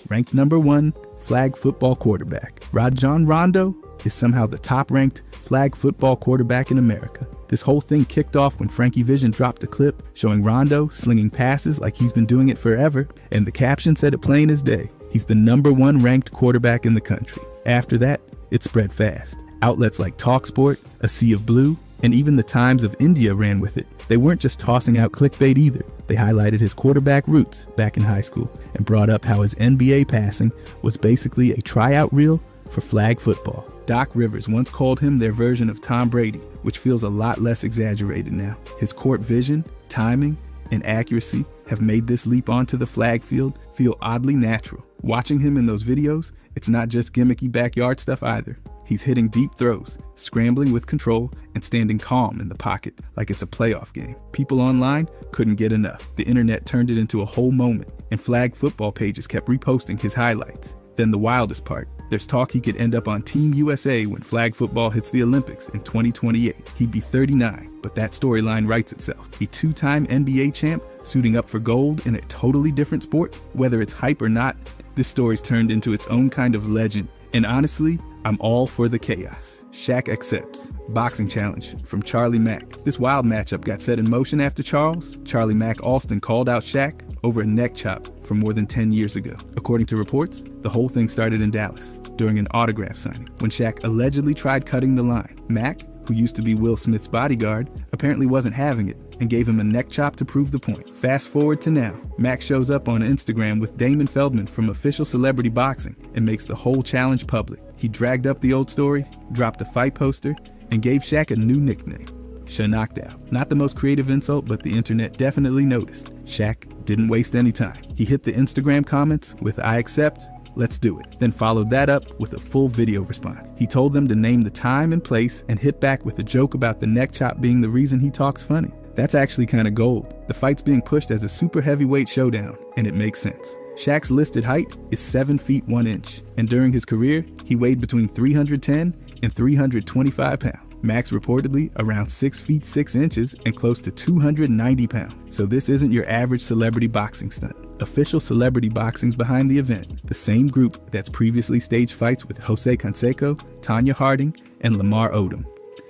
ranked number 1 flag football quarterback. Rajon Rondo is somehow the top-ranked flag football quarterback in America. This whole thing kicked off when Frankie Vision dropped a clip showing Rondo slinging passes like he's been doing it forever, and the caption said it plain as day. He's the number 1 ranked quarterback in the country. After that, it spread fast. Outlets like TalkSport, A Sea of Blue, and even the Times of India ran with it. They weren't just tossing out clickbait either. They highlighted his quarterback roots back in high school and brought up how his NBA passing was basically a tryout reel for flag football. Doc Rivers once called him their version of Tom Brady, which feels a lot less exaggerated now. His court vision, timing, and accuracy have made this leap onto the flag field feel oddly natural. Watching him in those videos, it's not just gimmicky backyard stuff either. He's hitting deep throws, scrambling with control, and standing calm in the pocket like it's a playoff game. People online couldn't get enough. The internet turned it into a whole moment, and flag football pages kept reposting his highlights. Then the wildest part, there's talk he could end up on Team USA when flag football hits the Olympics in 2028. He'd be 39, but that storyline writes itself. A 2-time NBA champ suiting up for gold in a totally different sport? Whether it's hype or not, this story's turned into its own kind of legend. And honestly, I'm all for the chaos. Shaq accepts. Boxing challenge from Charlie Mack. This wild matchup got set in motion after Charlie Mack Alston called out Shaq over a neck chop from more than 10 years ago. According to reports, the whole thing started in Dallas during an autograph signing when Shaq allegedly tried cutting the line. Mack, who used to be Will Smith's bodyguard, apparently wasn't having it and gave him a neck chop to prove the point. Fast forward to now, Mack shows up on Instagram with Damon Feldman from Official Celebrity Boxing and makes the whole challenge public. He dragged up the old story, dropped a fight poster, and gave Shaq a new nickname, Sha Knocked Out. Not the most creative insult, but the internet definitely noticed. Shaq didn't waste any time. He hit the Instagram comments with "I accept, let's do it," then followed that up with a full video response. He told them to name the time and place and hit back with a joke about the neck chop being the reason he talks funny. That's actually kind of gold. The fight's being pushed as a super heavyweight showdown, and it makes sense. Shaq's listed height is 7 feet 1 inch, and during his career, he weighed between 310 and 325 pounds. Max reportedly around 6 feet 6 inches and close to 290 pounds. So this isn't your average celebrity boxing stunt. Official Celebrity Boxing's behind the event, the same group that's previously staged fights with Jose Canseco, Tanya Harding, and Lamar Odom.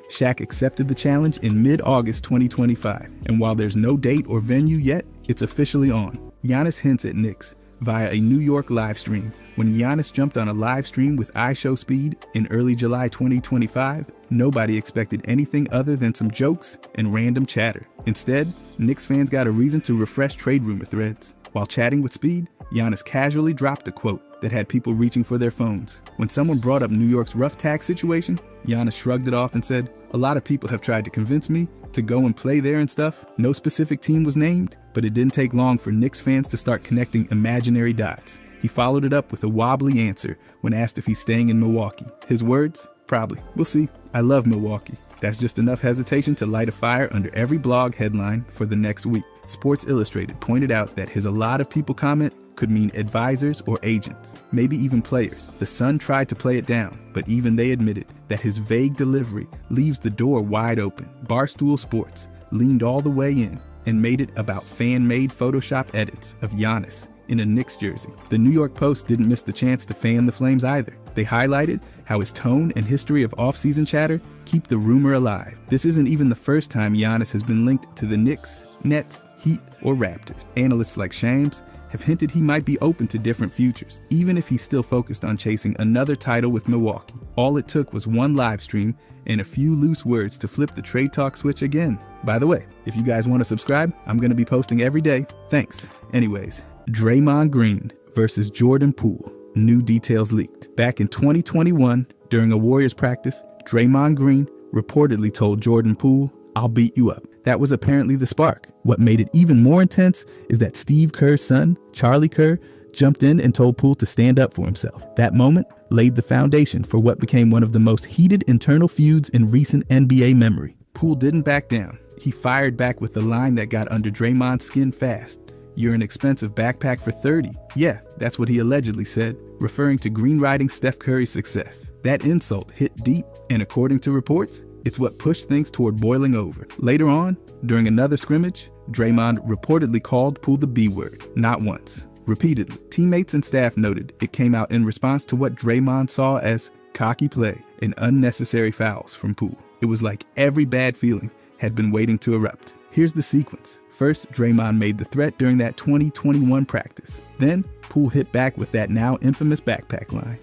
Shaq accepted the challenge in mid-August 2025, and while there's no date or venue yet, it's officially on. Giannis hints at Knicks via a New York live stream. When Giannis jumped on a live stream with iShowSpeed in early July 2025, nobody expected anything other than some jokes and random chatter. Instead, Knicks fans got a reason to refresh trade rumor threads. While chatting with Speed, Giannis casually dropped a quote that had people reaching for their phones. When someone brought up New York's rough tax situation, Giannis shrugged it off and said, "A lot of people have tried to convince me to go and play there and stuff." No specific team was named, but it didn't take long for Knicks fans to start connecting imaginary dots. He followed it up with a wobbly answer when asked if he's staying in Milwaukee. His words? Probably. We'll see. I love Milwaukee. That's just enough hesitation to light a fire under every blog headline for the next week. Sports Illustrated pointed out that his "a lot of people" comment could mean advisors or agents, maybe even players. The Sun tried to play it down, but even they admitted that his vague delivery leaves the door wide open. Barstool Sports leaned all the way in and made it about fan-made Photoshop edits of Giannis in a Knicks jersey. The New York Post didn't miss the chance to fan the flames either. They highlighted how his tone and history of off-season chatter keep the rumor alive. This isn't even the first time Giannis has been linked to the Knicks, Nets, Heat, or Raptors. Analysts like Shams have hinted he might be open to different futures, even if he's still focused on chasing another title with Milwaukee. All it took was one live stream and a few loose words to flip the trade talk switch again. By the way, if you guys want to subscribe, I'm going to be posting every day. Thanks. Anyways, Draymond Green versus Jordan Poole. New details leaked. Back in 2021, during a Warriors practice, Draymond Green reportedly told Jordan Poole, "I'll beat you up." That was apparently the spark. What made it even more intense is that Steve Kerr's son, Charlie Kerr, jumped in and told Poole to stand up for himself. That moment laid the foundation for what became one of the most heated internal feuds in recent NBA memory. Poole didn't back down. He fired back with a line that got under Draymond's skin fast. "You're an expensive backpack for 30. Yeah, that's what he allegedly said, referring to Green riding Steph Curry's success. That insult hit deep, and according to reports, it's what pushed things toward boiling over. Later on, during another scrimmage, Draymond reportedly called Poole the B word, not once, repeatedly. Teammates and staff noted it came out in response to what Draymond saw as cocky play and unnecessary fouls from Poole. It was like every bad feeling had been waiting to erupt. Here's the sequence. First, Draymond made the threat during that 2021 practice. Then, Poole hit back with that now infamous backpack line.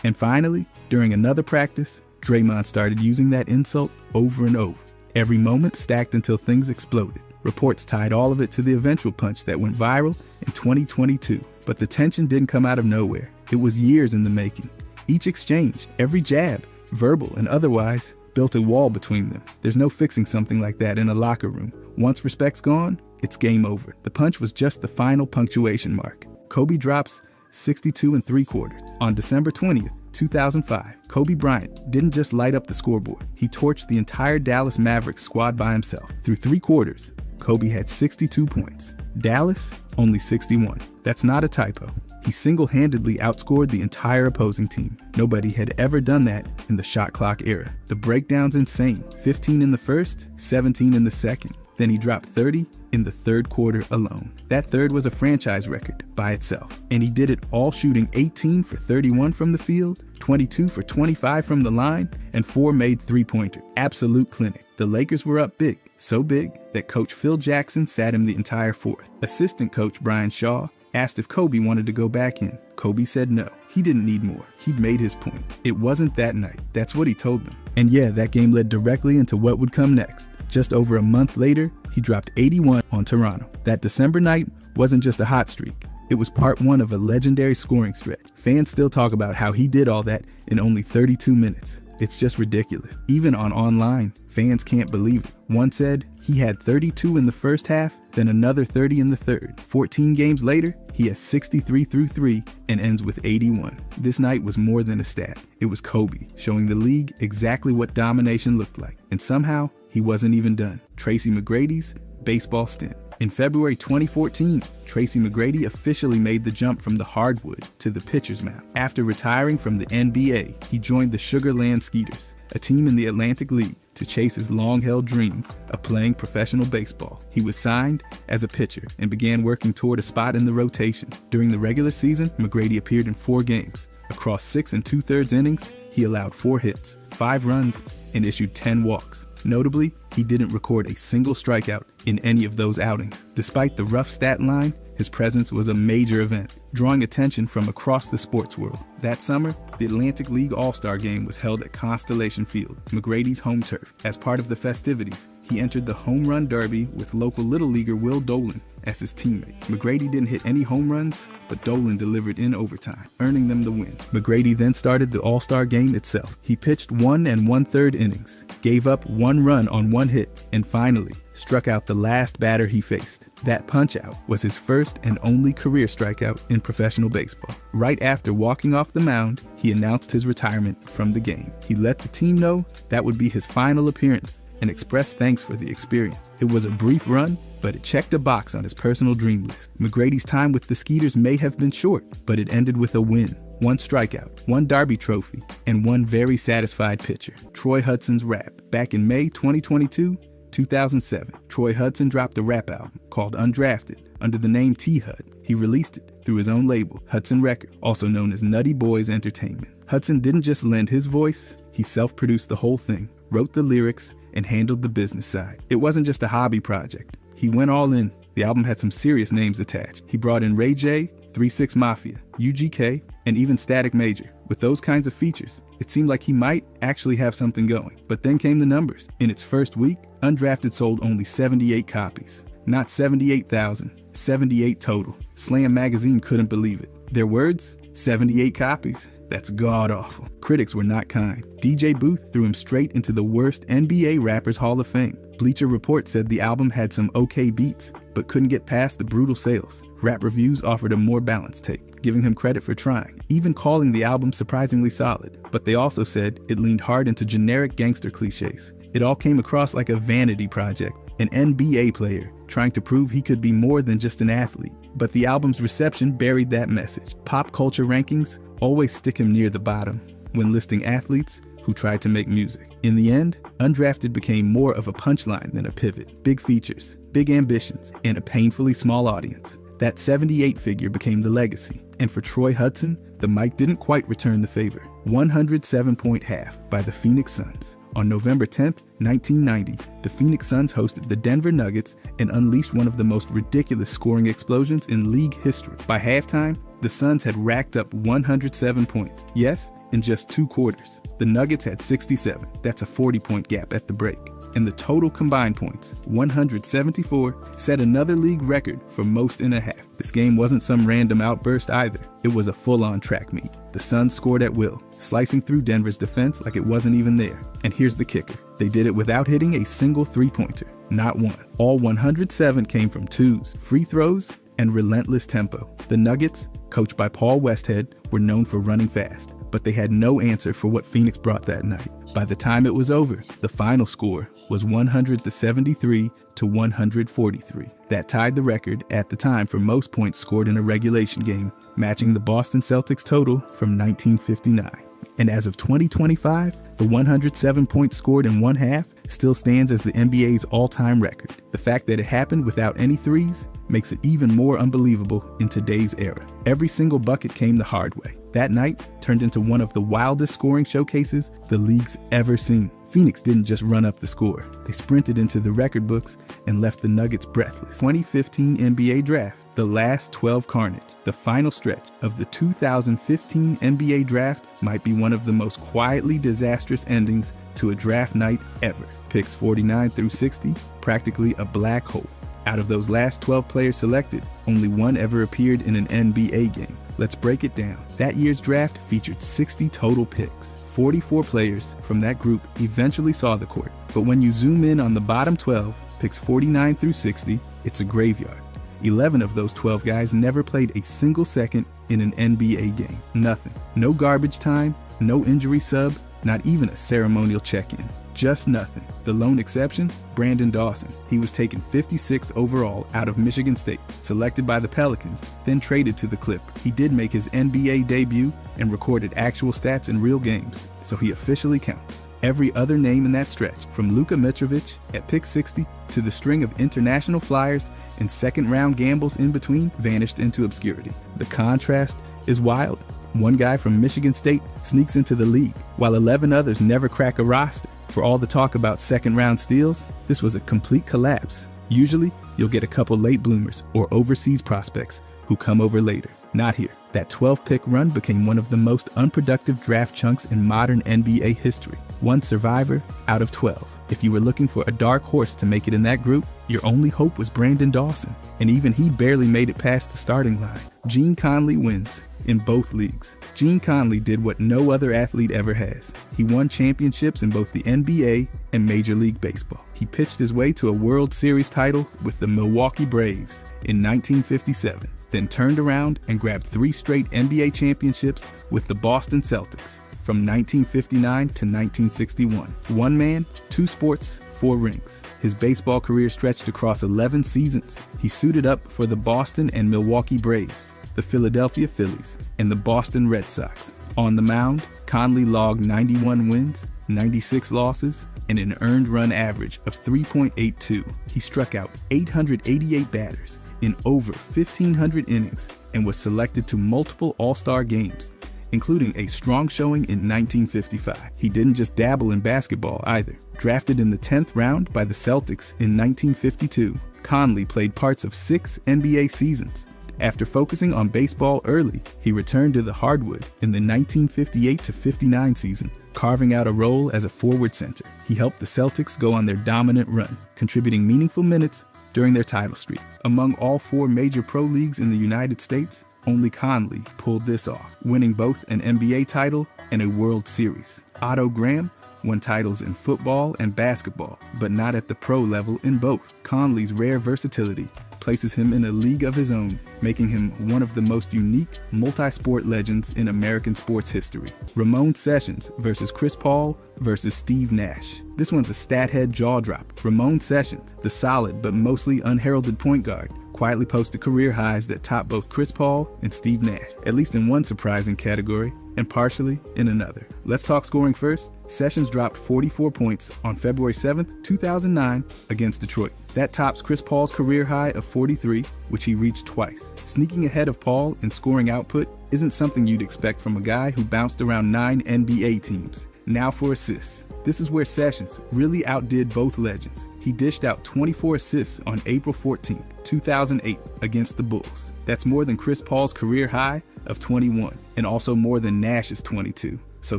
And finally, during another practice, Draymond started using that insult over and over. Every moment stacked until things exploded. Reports tied all of it to the eventual punch that went viral in 2022. But the tension didn't come out of nowhere. It was years in the making. Each exchange, every jab, verbal and otherwise, built a wall between them. There's no fixing something like that in a locker room. Once respect's gone, it's game over. The punch was just the final punctuation mark. Kobe drops 62 3/4. On December 20th, 2005, Kobe Bryant didn't just light up the scoreboard. He torched the entire Dallas Mavericks squad by himself. Through 3 quarters, Kobe had 62 points. Dallas, only 61. That's not a typo. He single-handedly outscored the entire opposing team. Nobody had ever done that in the shot clock era. The breakdown's insane. 15 in the first, 17 in the second. Then he dropped 30 in the third quarter alone. That third was a franchise record by itself. And he did it all shooting 18 for 31 from the field, 22 for 25 from the line, and 4 made three-pointers. Absolute clinic. The Lakers were up big, so big that coach Phil Jackson sat him the entire fourth. Assistant coach Brian Shaw asked if Kobe wanted to go back in. Kobe said no. He didn't need more. He'd made his point. It wasn't that night. That's what he told them. And yeah, that game led directly into what would come next. Just over a month later, he dropped 81 on Toronto. That December night wasn't just a hot streak. It was part 1 of a legendary scoring stretch. Fans still talk about how he did all that in only 32 minutes. It's just ridiculous. Even on online, fans can't believe it. One said he had 32 in the first half, then another 30 in the third. 14 games later, he has 63 through 3 and ends with 81. This night was more than a stat. It was Kobe showing the league exactly what domination looked like. And somehow, he wasn't even done. Tracy McGrady's baseball stint. In February 2014, Tracy McGrady officially made the jump from the hardwood to the pitcher's mound. After retiring from the NBA, he joined the Sugar Land Skeeters, a team in the Atlantic League, to chase his long-held dream of playing professional baseball. He was signed as a pitcher and began working toward a spot in the rotation. During the regular season, McGrady appeared in 4 games. Across 6 2/3 innings, he allowed 4 hits, 5 runs, and issued 10 walks. Notably, he didn't record a single strikeout in any of those outings. Despite the rough stat line, his presence was a major event, drawing attention from across the sports world. That summer, the Atlantic League All-Star Game was held at Constellation Field, McGrady's home turf. As part of the festivities, he entered the Home Run Derby with local Little Leaguer Will Dolan as his teammate. McGrady didn't hit any home runs, but Dolan delivered in overtime, earning them the win. McGrady then started the All-Star Game itself. He pitched 1 1/3 innings, gave up 1 run on 1 hit, and finally struck out the last batter he faced. That punch-out was his first and only career strikeout in professional baseball. Right after walking off the mound, he announced his retirement from the game. He let the team know that would be his final appearance and expressed thanks for the experience. It was a brief run, but it checked a box on his personal dream list. McGrady's time with the Skeeters may have been short, but it ended with a win. 1 strikeout, 1 Derby trophy, and 1 very satisfied pitcher. Troy Hudson's Rap. Back in May 2007, Troy Hudson dropped a rap album called Undrafted under the name T-Hud. He released it through his own label, Hudson Record, also known as Nutty Boys Entertainment. Hudson didn't just lend his voice, he self-produced the whole thing, wrote the lyrics, and handled the business side. It wasn't just a hobby project. He went all in. The album had some serious names attached. He brought in Ray J, 3 6 Mafia, UGK, and even Static Major. With those kinds of features, it seemed like he might actually have something going. But then came the numbers. In its first week, Undrafted sold only 78 copies. Not 78,000, 78 total. Slam magazine couldn't believe it. Their words? 78 copies. That's god-awful. Critics were not kind. DJ Booth threw him straight into the worst NBA Rappers Hall of Fame. Bleacher Report said the album had some okay beats, but couldn't get past the brutal sales. Rap Reviews offered a more balanced take, giving him credit for trying, even calling the album surprisingly solid. But they also said it leaned hard into generic gangster cliches. It all came across like a vanity project, an NBA player trying to prove he could be more than just an athlete. But the album's reception buried that message. Pop culture rankings always stick him near the bottom when listing athletes who tried to make music. In the end, Undrafted became more of a punchline than a pivot. Big features, big ambitions, and a painfully small audience. That 78 figure became the legacy, and for Troy Hudson, the mic didn't quite return the favor. 107-point half by the Phoenix Suns. On November 10th, 1990, the Phoenix Suns hosted the Denver Nuggets and unleashed one of the most ridiculous scoring explosions in league history. By halftime, the Suns had racked up 107 points. Yes, in just 2 quarters. The Nuggets had 67. That's a 40-point gap at the break. And the total combined points, 174, set another league record for most in a half. This game wasn't some random outburst either. It was a full-on track meet. The Suns scored at will, slicing through Denver's defense like it wasn't even there. And here's the kicker. They did it without hitting a single three-pointer. Not one. All 107 came from twos, free throws, and relentless tempo. The Nuggets, coached by Paul Westhead, were known for running fast, but they had no answer for what Phoenix brought that night. By the time it was over, the final score was 173 to 143. That tied the record at the time for most points scored in a regulation game, matching the Boston Celtics total from 1959. And as of 2025, the 107 points scored in one half still stands as the NBA's all-time record. The fact that it happened without any threes makes it even more unbelievable in today's era. Every single bucket came the hard way. That night turned into one of the wildest scoring showcases the league's ever seen. Phoenix didn't just run up the score. They sprinted into the record books and left the Nuggets breathless. 2015 NBA Draft, the last 12 carnage, the final stretch of the 2015 NBA Draft might be one of the most quietly disastrous endings to a draft night ever. Picks 49 through 60, practically a black hole. Out of those last 12 players selected, only one ever appeared in an NBA game. Let's break it down. That year's draft featured 60 total picks. 44 players from that group eventually saw the court. But when you zoom in on the bottom 12, picks 49 through 60, it's a graveyard. 11 of those 12 guys never played a single second in an NBA game. Nothing. No garbage time, no injury sub, not even a ceremonial check-in. Just nothing. The lone exception, Brandon Dawson. He was taken 56th overall out of Michigan State, selected by the Pelicans, then traded to the Clip. He did make his NBA debut and recorded actual stats in real games, so he officially counts. Every other name in that stretch, from Luka Mitrovic at pick 60 to the string of international flyers and second-round gambles in between, vanished into obscurity. The contrast is wild. One guy from Michigan State sneaks into the league, while 11 others never crack a roster. For all the talk about second-round steals, this was a complete collapse. Usually, you'll get a couple late bloomers or overseas prospects who come over later. Not here. That 12-pick run became one of the most unproductive draft chunks in modern NBA history. One survivor out of 12. If you were looking for a dark horse to make it in that group, your only hope was Brandon Dawson, and even he barely made it past the starting line. Gene Conley wins in both leagues. Gene Conley did what no other athlete ever has. He won championships in both the NBA and Major League Baseball. He pitched his way to a World Series title with the Milwaukee Braves in 1957, then turned around and grabbed 3 straight NBA championships with the Boston Celtics from 1959 to 1961. One man, 2 sports, 4 rings. His baseball career stretched across 11 seasons. He suited up for the Boston and Milwaukee Braves, the Philadelphia Phillies, and the Boston Red Sox. On the mound, Conley logged 91 wins, 96 losses, and an earned run average of 3.82. He struck out 888 batters in over 1,500 innings and was selected to multiple All-Star games, including a strong showing in 1955. He didn't just dabble in basketball either. Drafted in the 10th round by the Celtics in 1952, Conley played parts of 6 NBA seasons. After focusing on baseball early, he returned to the hardwood in the 1958-59 season, carving out a role as a forward center. He helped the Celtics go on their dominant run, contributing meaningful minutes during their title streak. Among all 4 major pro leagues in the United States, only Conley pulled this off, winning both an NBA title and a World Series. Otto Graham won titles in football and basketball, but not at the pro level in both. Conley's rare versatility places him in a league of his own, making him one of the most unique multi-sport legends in American sports history. Ramon Sessions versus Chris Paul versus Steve Nash. This one's a stat head jaw drop. Ramon Sessions, the solid but mostly unheralded point guard, quietly posted career highs that top both Chris Paul and Steve Nash, at least in one surprising category, and partially in another. Let's talk scoring first. Sessions dropped 44 points on February 7th, 2009 against Detroit. That tops Chris Paul's career high of 43, which he reached twice. Sneaking ahead of Paul in scoring output isn't something you'd expect from a guy who bounced around 9 NBA teams. Now for assists. This is where Sessions really outdid both legends. He dished out 24 assists on April 14, 2008 against the Bulls. That's more than Chris Paul's career high of 21, and also more than Nash's 22. So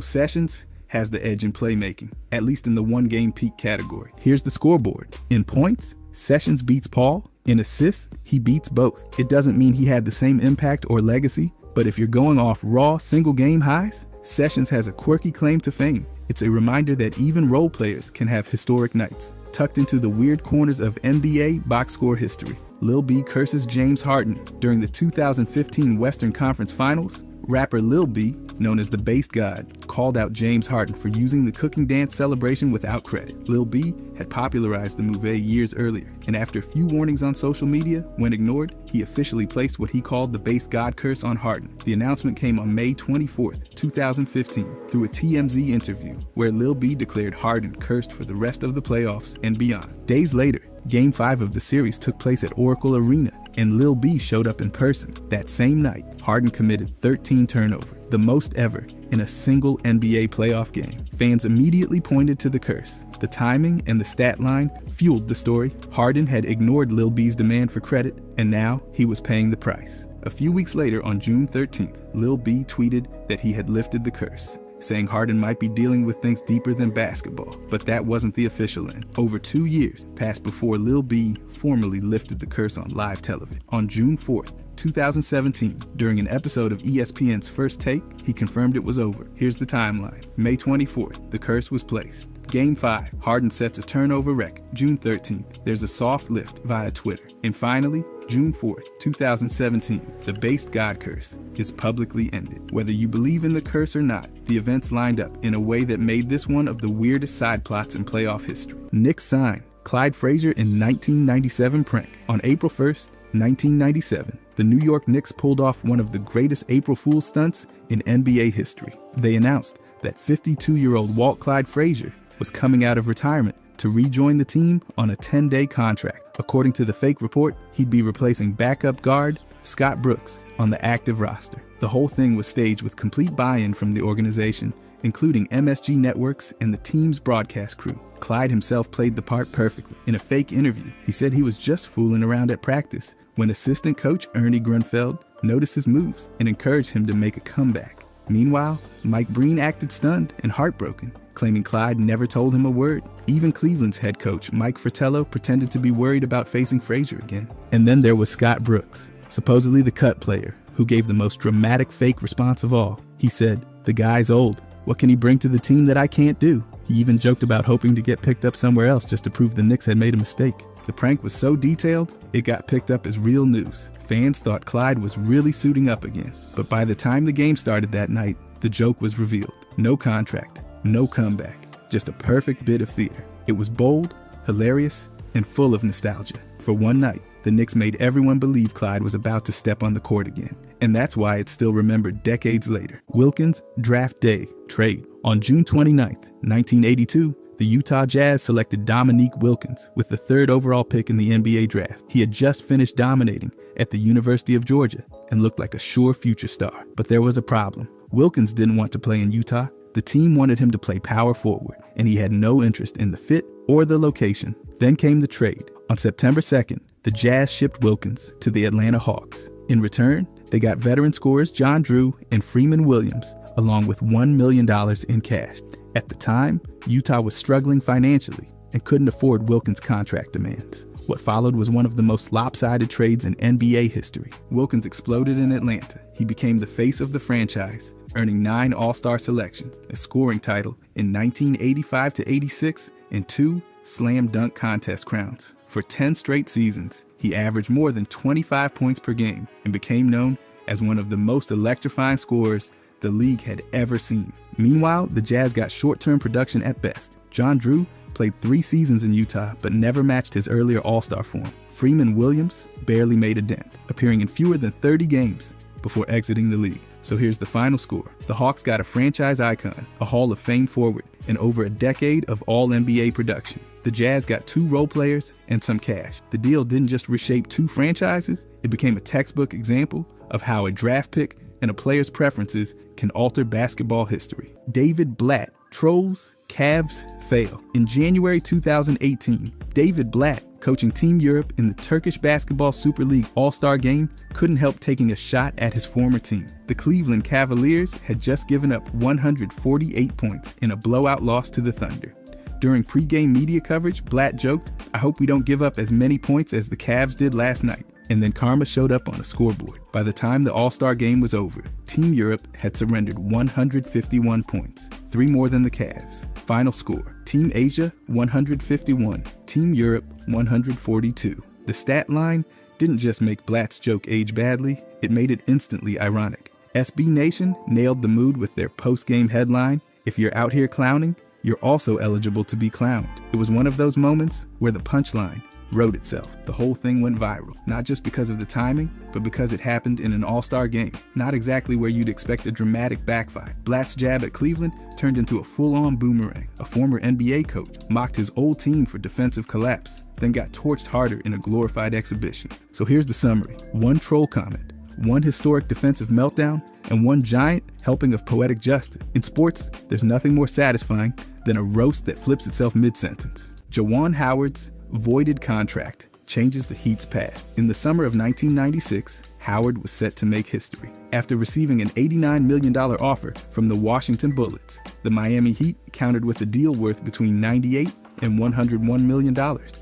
Sessions has the edge in playmaking, at least in the one-game peak category. Here's the scoreboard. In points, Sessions beats Paul. In assists, he beats both. It doesn't mean he had the same impact or legacy, but if you're going off raw single-game highs, Sessions has a quirky claim to fame. It's a reminder that even role players can have historic nights. Tucked into the weird corners of NBA box score history, Lil B curses James Harden during the 2015 Western Conference Finals. Rapper Lil B, known as the Bass God, called out James Harden for using the cooking dance celebration without credit. Lil B had popularized the move years earlier, and after a few warnings on social media, when ignored, he officially placed what he called the Bass God curse on Harden. The announcement came on May 24, 2015, through a TMZ interview, where Lil B declared Harden cursed for the rest of the playoffs and beyond. Days later, Game 5 of the series took place at Oracle Arena, and Lil B showed up in person. That same night, Harden committed 13 turnovers, the most ever in a single NBA playoff game. Fans immediately pointed to the curse. The timing and the stat line fueled the story. Harden had ignored Lil B's demand for credit, and now he was paying the price. A few weeks later, on June 13th, Lil B tweeted that he had lifted the curse, saying Harden might be dealing with things deeper than basketball, but that wasn't the official end. Over 2 years passed before Lil B formally lifted the curse on live television. On June 4th, 2017, during an episode of ESPN's First Take, he confirmed it was over. Here's the timeline. May 24th, the curse was placed. Game 5, Harden sets a turnover record. June 13th, there's a soft lift via Twitter. And finally, June 4th, 2017, the Bass God curse is publicly ended. Whether you believe in the curse or not, the events lined up in a way that made this one of the weirdest side plots in playoff history. Knicks signed Clyde Frazier in 1997 prank. On April 1st, 1997, the New York Knicks pulled off one of the greatest April Fool's stunts in NBA history. They announced that 52-year-old Walt Clyde Frazier was coming out of retirement to rejoin the team on a 10-day contract. According to the fake report, he'd be replacing backup guard Scott Brooks on the active roster. The whole thing was staged with complete buy-in from the organization, including MSG Networks and the team's broadcast crew. Clyde himself played the part perfectly. In a fake interview, he said he was just fooling around at practice when assistant coach Ernie Grunfeld noticed his moves and encouraged him to make a comeback. Meanwhile, Mike Breen acted stunned and heartbroken, claiming Clyde never told him a word. Even Cleveland's head coach Mike Fratello pretended to be worried about facing Frazier again. And then there was Scott Brooks, supposedly the cut player, who gave the most dramatic fake response of all. He said, "The guy's old. What can he bring to the team that I can't do?" He even joked about hoping to get picked up somewhere else just to prove the Knicks had made a mistake. The prank was so detailed, it got picked up as real news. Fans thought Clyde was really suiting up again. But by the time the game started that night, the joke was revealed. No contract, no comeback, just a perfect bit of theater. It was bold, hilarious, and full of nostalgia. For one night, the Knicks made everyone believe Clyde was about to step on the court again. And that's why it's still remembered decades later. Wilkins Draft Day Trade. On June 29th, 1982, the Utah Jazz selected Dominique Wilkins with the 3rd overall pick in the NBA draft. He had just finished dominating at the University of Georgia and looked like a sure future star. But there was a problem. Wilkins didn't want to play in Utah. The team wanted him to play power forward, and he had no interest in the fit or the location. Then came the trade. On September 2nd, the Jazz shipped Wilkins to the Atlanta Hawks. In return, they got veteran scorers John Drew and Freeman Williams, along with $1 million in cash. At the time, Utah was struggling financially and couldn't afford Wilkins' contract demands. What followed was one of the most lopsided trades in NBA history. Wilkins exploded in Atlanta. He became the face of the franchise, earning 9 All-Star selections, a scoring title in 1985-86, and 2 Slam Dunk Contest crowns. For 10 straight seasons, he averaged more than 25 points per game and became known as one of the most electrifying scorers the league had ever seen. Meanwhile, the Jazz got short-term production at best. John Drew played 3 seasons in Utah, but never matched his earlier All-Star form. Freeman Williams barely made a dent, appearing in fewer than 30 games before exiting the league. So here's the final score. The Hawks got a franchise icon, a Hall of Fame forward, and over a decade of All-NBA production. The Jazz got 2 role players and some cash. The deal didn't just reshape 2 franchises, it became a textbook example of how a draft pick and a player's preferences can alter basketball history. David Blatt trolls, Cavs fail. In January 2018, David Blatt, coaching Team Europe in the Turkish Basketball Super League All-Star Game, couldn't help taking a shot at his former team. The Cleveland Cavaliers had just given up 148 points in a blowout loss to the Thunder. During pre-game media coverage, Blatt joked, "I hope we don't give up as many points as the Cavs did last night." And then karma showed up on a scoreboard. By the time the All-Star Game was over, Team Europe had surrendered 151 points, 3 more than the Cavs. Final score, Team Asia 151, Team Europe 142. The stat line didn't just make Blatt's joke age badly, it made it instantly ironic. SB Nation nailed the mood with their post-game headline, "If you're out here clowning, you're also eligible to be clowned." It was one of those moments where the punchline wrote itself. The whole thing went viral, not just because of the timing, but because it happened in an all-star game. Not exactly where you'd expect a dramatic backfire. Blatt's jab at Cleveland turned into a full-on boomerang. A former NBA coach mocked his old team for defensive collapse, then got torched harder in a glorified exhibition. So here's the summary. 1 troll comment, 1 historic defensive meltdown, and 1 giant helping of poetic justice. In sports, there's nothing more satisfying than a roast that flips itself mid-sentence. Juwan Howard's voided contract changes the Heat's path. In the summer of 1996, Howard was set to make history. After receiving an $89 million offer from the Washington Bullets, the Miami Heat countered with a deal worth between $98 and $101 million,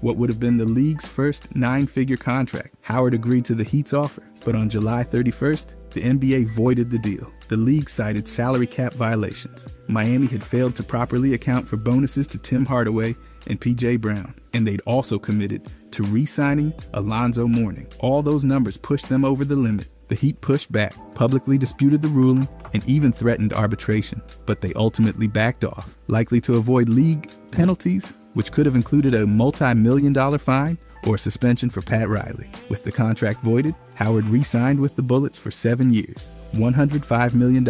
what would have been the league's first 9-figure contract. Howard agreed to the Heat's offer, but on July 31st, the NBA voided the deal. The league cited salary cap violations. Miami had failed to properly account for bonuses to Tim Hardaway and PJ Brown, and they'd also committed to re-signing Alonzo Mourning. All those numbers pushed them over the limit. The Heat pushed back, publicly disputed the ruling, and even threatened arbitration, but they ultimately backed off, likely to avoid league penalties, which could have included a multi-million-dollar fine or suspension for Pat Riley. With the contract voided, Howard re-signed with the Bullets for 7 years, $105 million,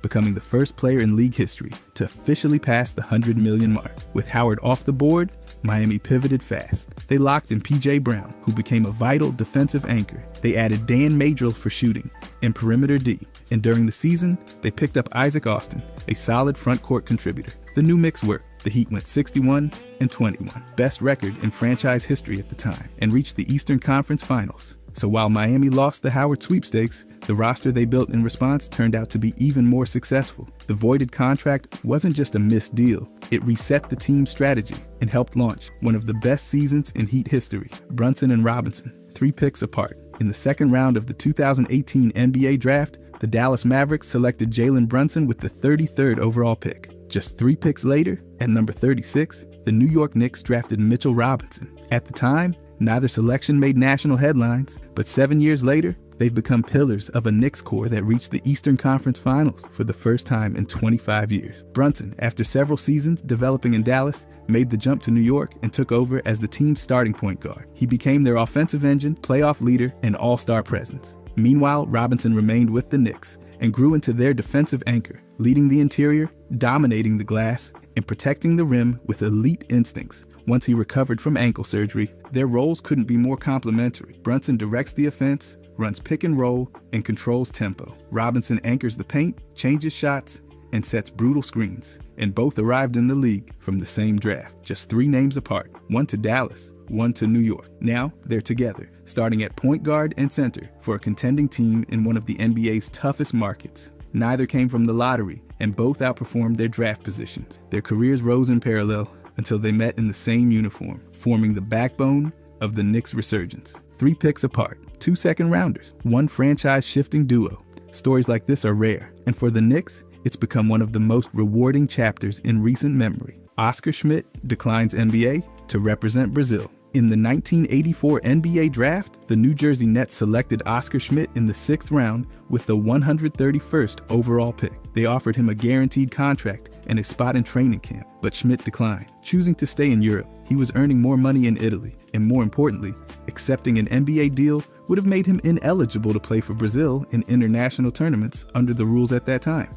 becoming the first player in league history to officially pass the $100 million mark. With Howard off the board, Miami pivoted fast. They locked in PJ Brown, who became a vital defensive anchor. They added Dan Madrill for shooting and perimeter D. And during the season, they picked up Isaac Austin, a solid front court contributor. The new mix worked. The Heat went 61-21, best record in franchise history at the time, and reached the Eastern Conference Finals. So while Miami lost the Howard sweepstakes, the roster they built in response turned out to be even more successful. The voided contract wasn't just a missed deal, it reset the team's strategy and helped launch one of the best seasons in Heat history. Brunson and Robinson, 3 picks apart. In the second round of the 2018 NBA draft, the Dallas Mavericks selected Jalen Brunson with the 33rd overall pick. Just 3 picks later, at number 36, the New York Knicks drafted Mitchell Robinson. At the time, neither selection made national headlines, but 7 years later, they've become pillars of a Knicks core that reached the Eastern Conference Finals for the first time in 25 years. Brunson, after several seasons developing in Dallas, made the jump to New York and took over as the team's starting point guard. He became their offensive engine, playoff leader, and all-star presence. Meanwhile, Robinson remained with the Knicks and grew into their defensive anchor, leading the interior, dominating the glass, and protecting the rim with elite instincts. Once he recovered from ankle surgery, their roles couldn't be more complementary. Brunson directs the offense, runs pick and roll, and controls tempo. Robinson anchors the paint, changes shots, and sets brutal screens. And both arrived in the league from the same draft, just 3 names apart, one to Dallas, one to New York. Now they're together, starting at point guard and center for a contending team in one of the NBA's toughest markets. Neither came from the lottery, and both outperformed their draft positions. Their careers rose in parallel until they met in the same uniform, forming the backbone of the Knicks' resurgence. 3 picks apart, 2 second-rounders, 1 franchise-shifting duo. Stories like this are rare, and for the Knicks, it's become one of the most rewarding chapters in recent memory. Oscar Schmidt declines NBA to represent Brazil. In the 1984 NBA draft, the New Jersey Nets selected Oscar Schmidt in the 6th round with the 131st overall pick. They offered him a guaranteed contract and a spot in training camp, but Schmidt declined. Choosing to stay in Europe, he was earning more money in Italy, and more importantly, accepting an NBA deal would have made him ineligible to play for Brazil in international tournaments under the rules at that time.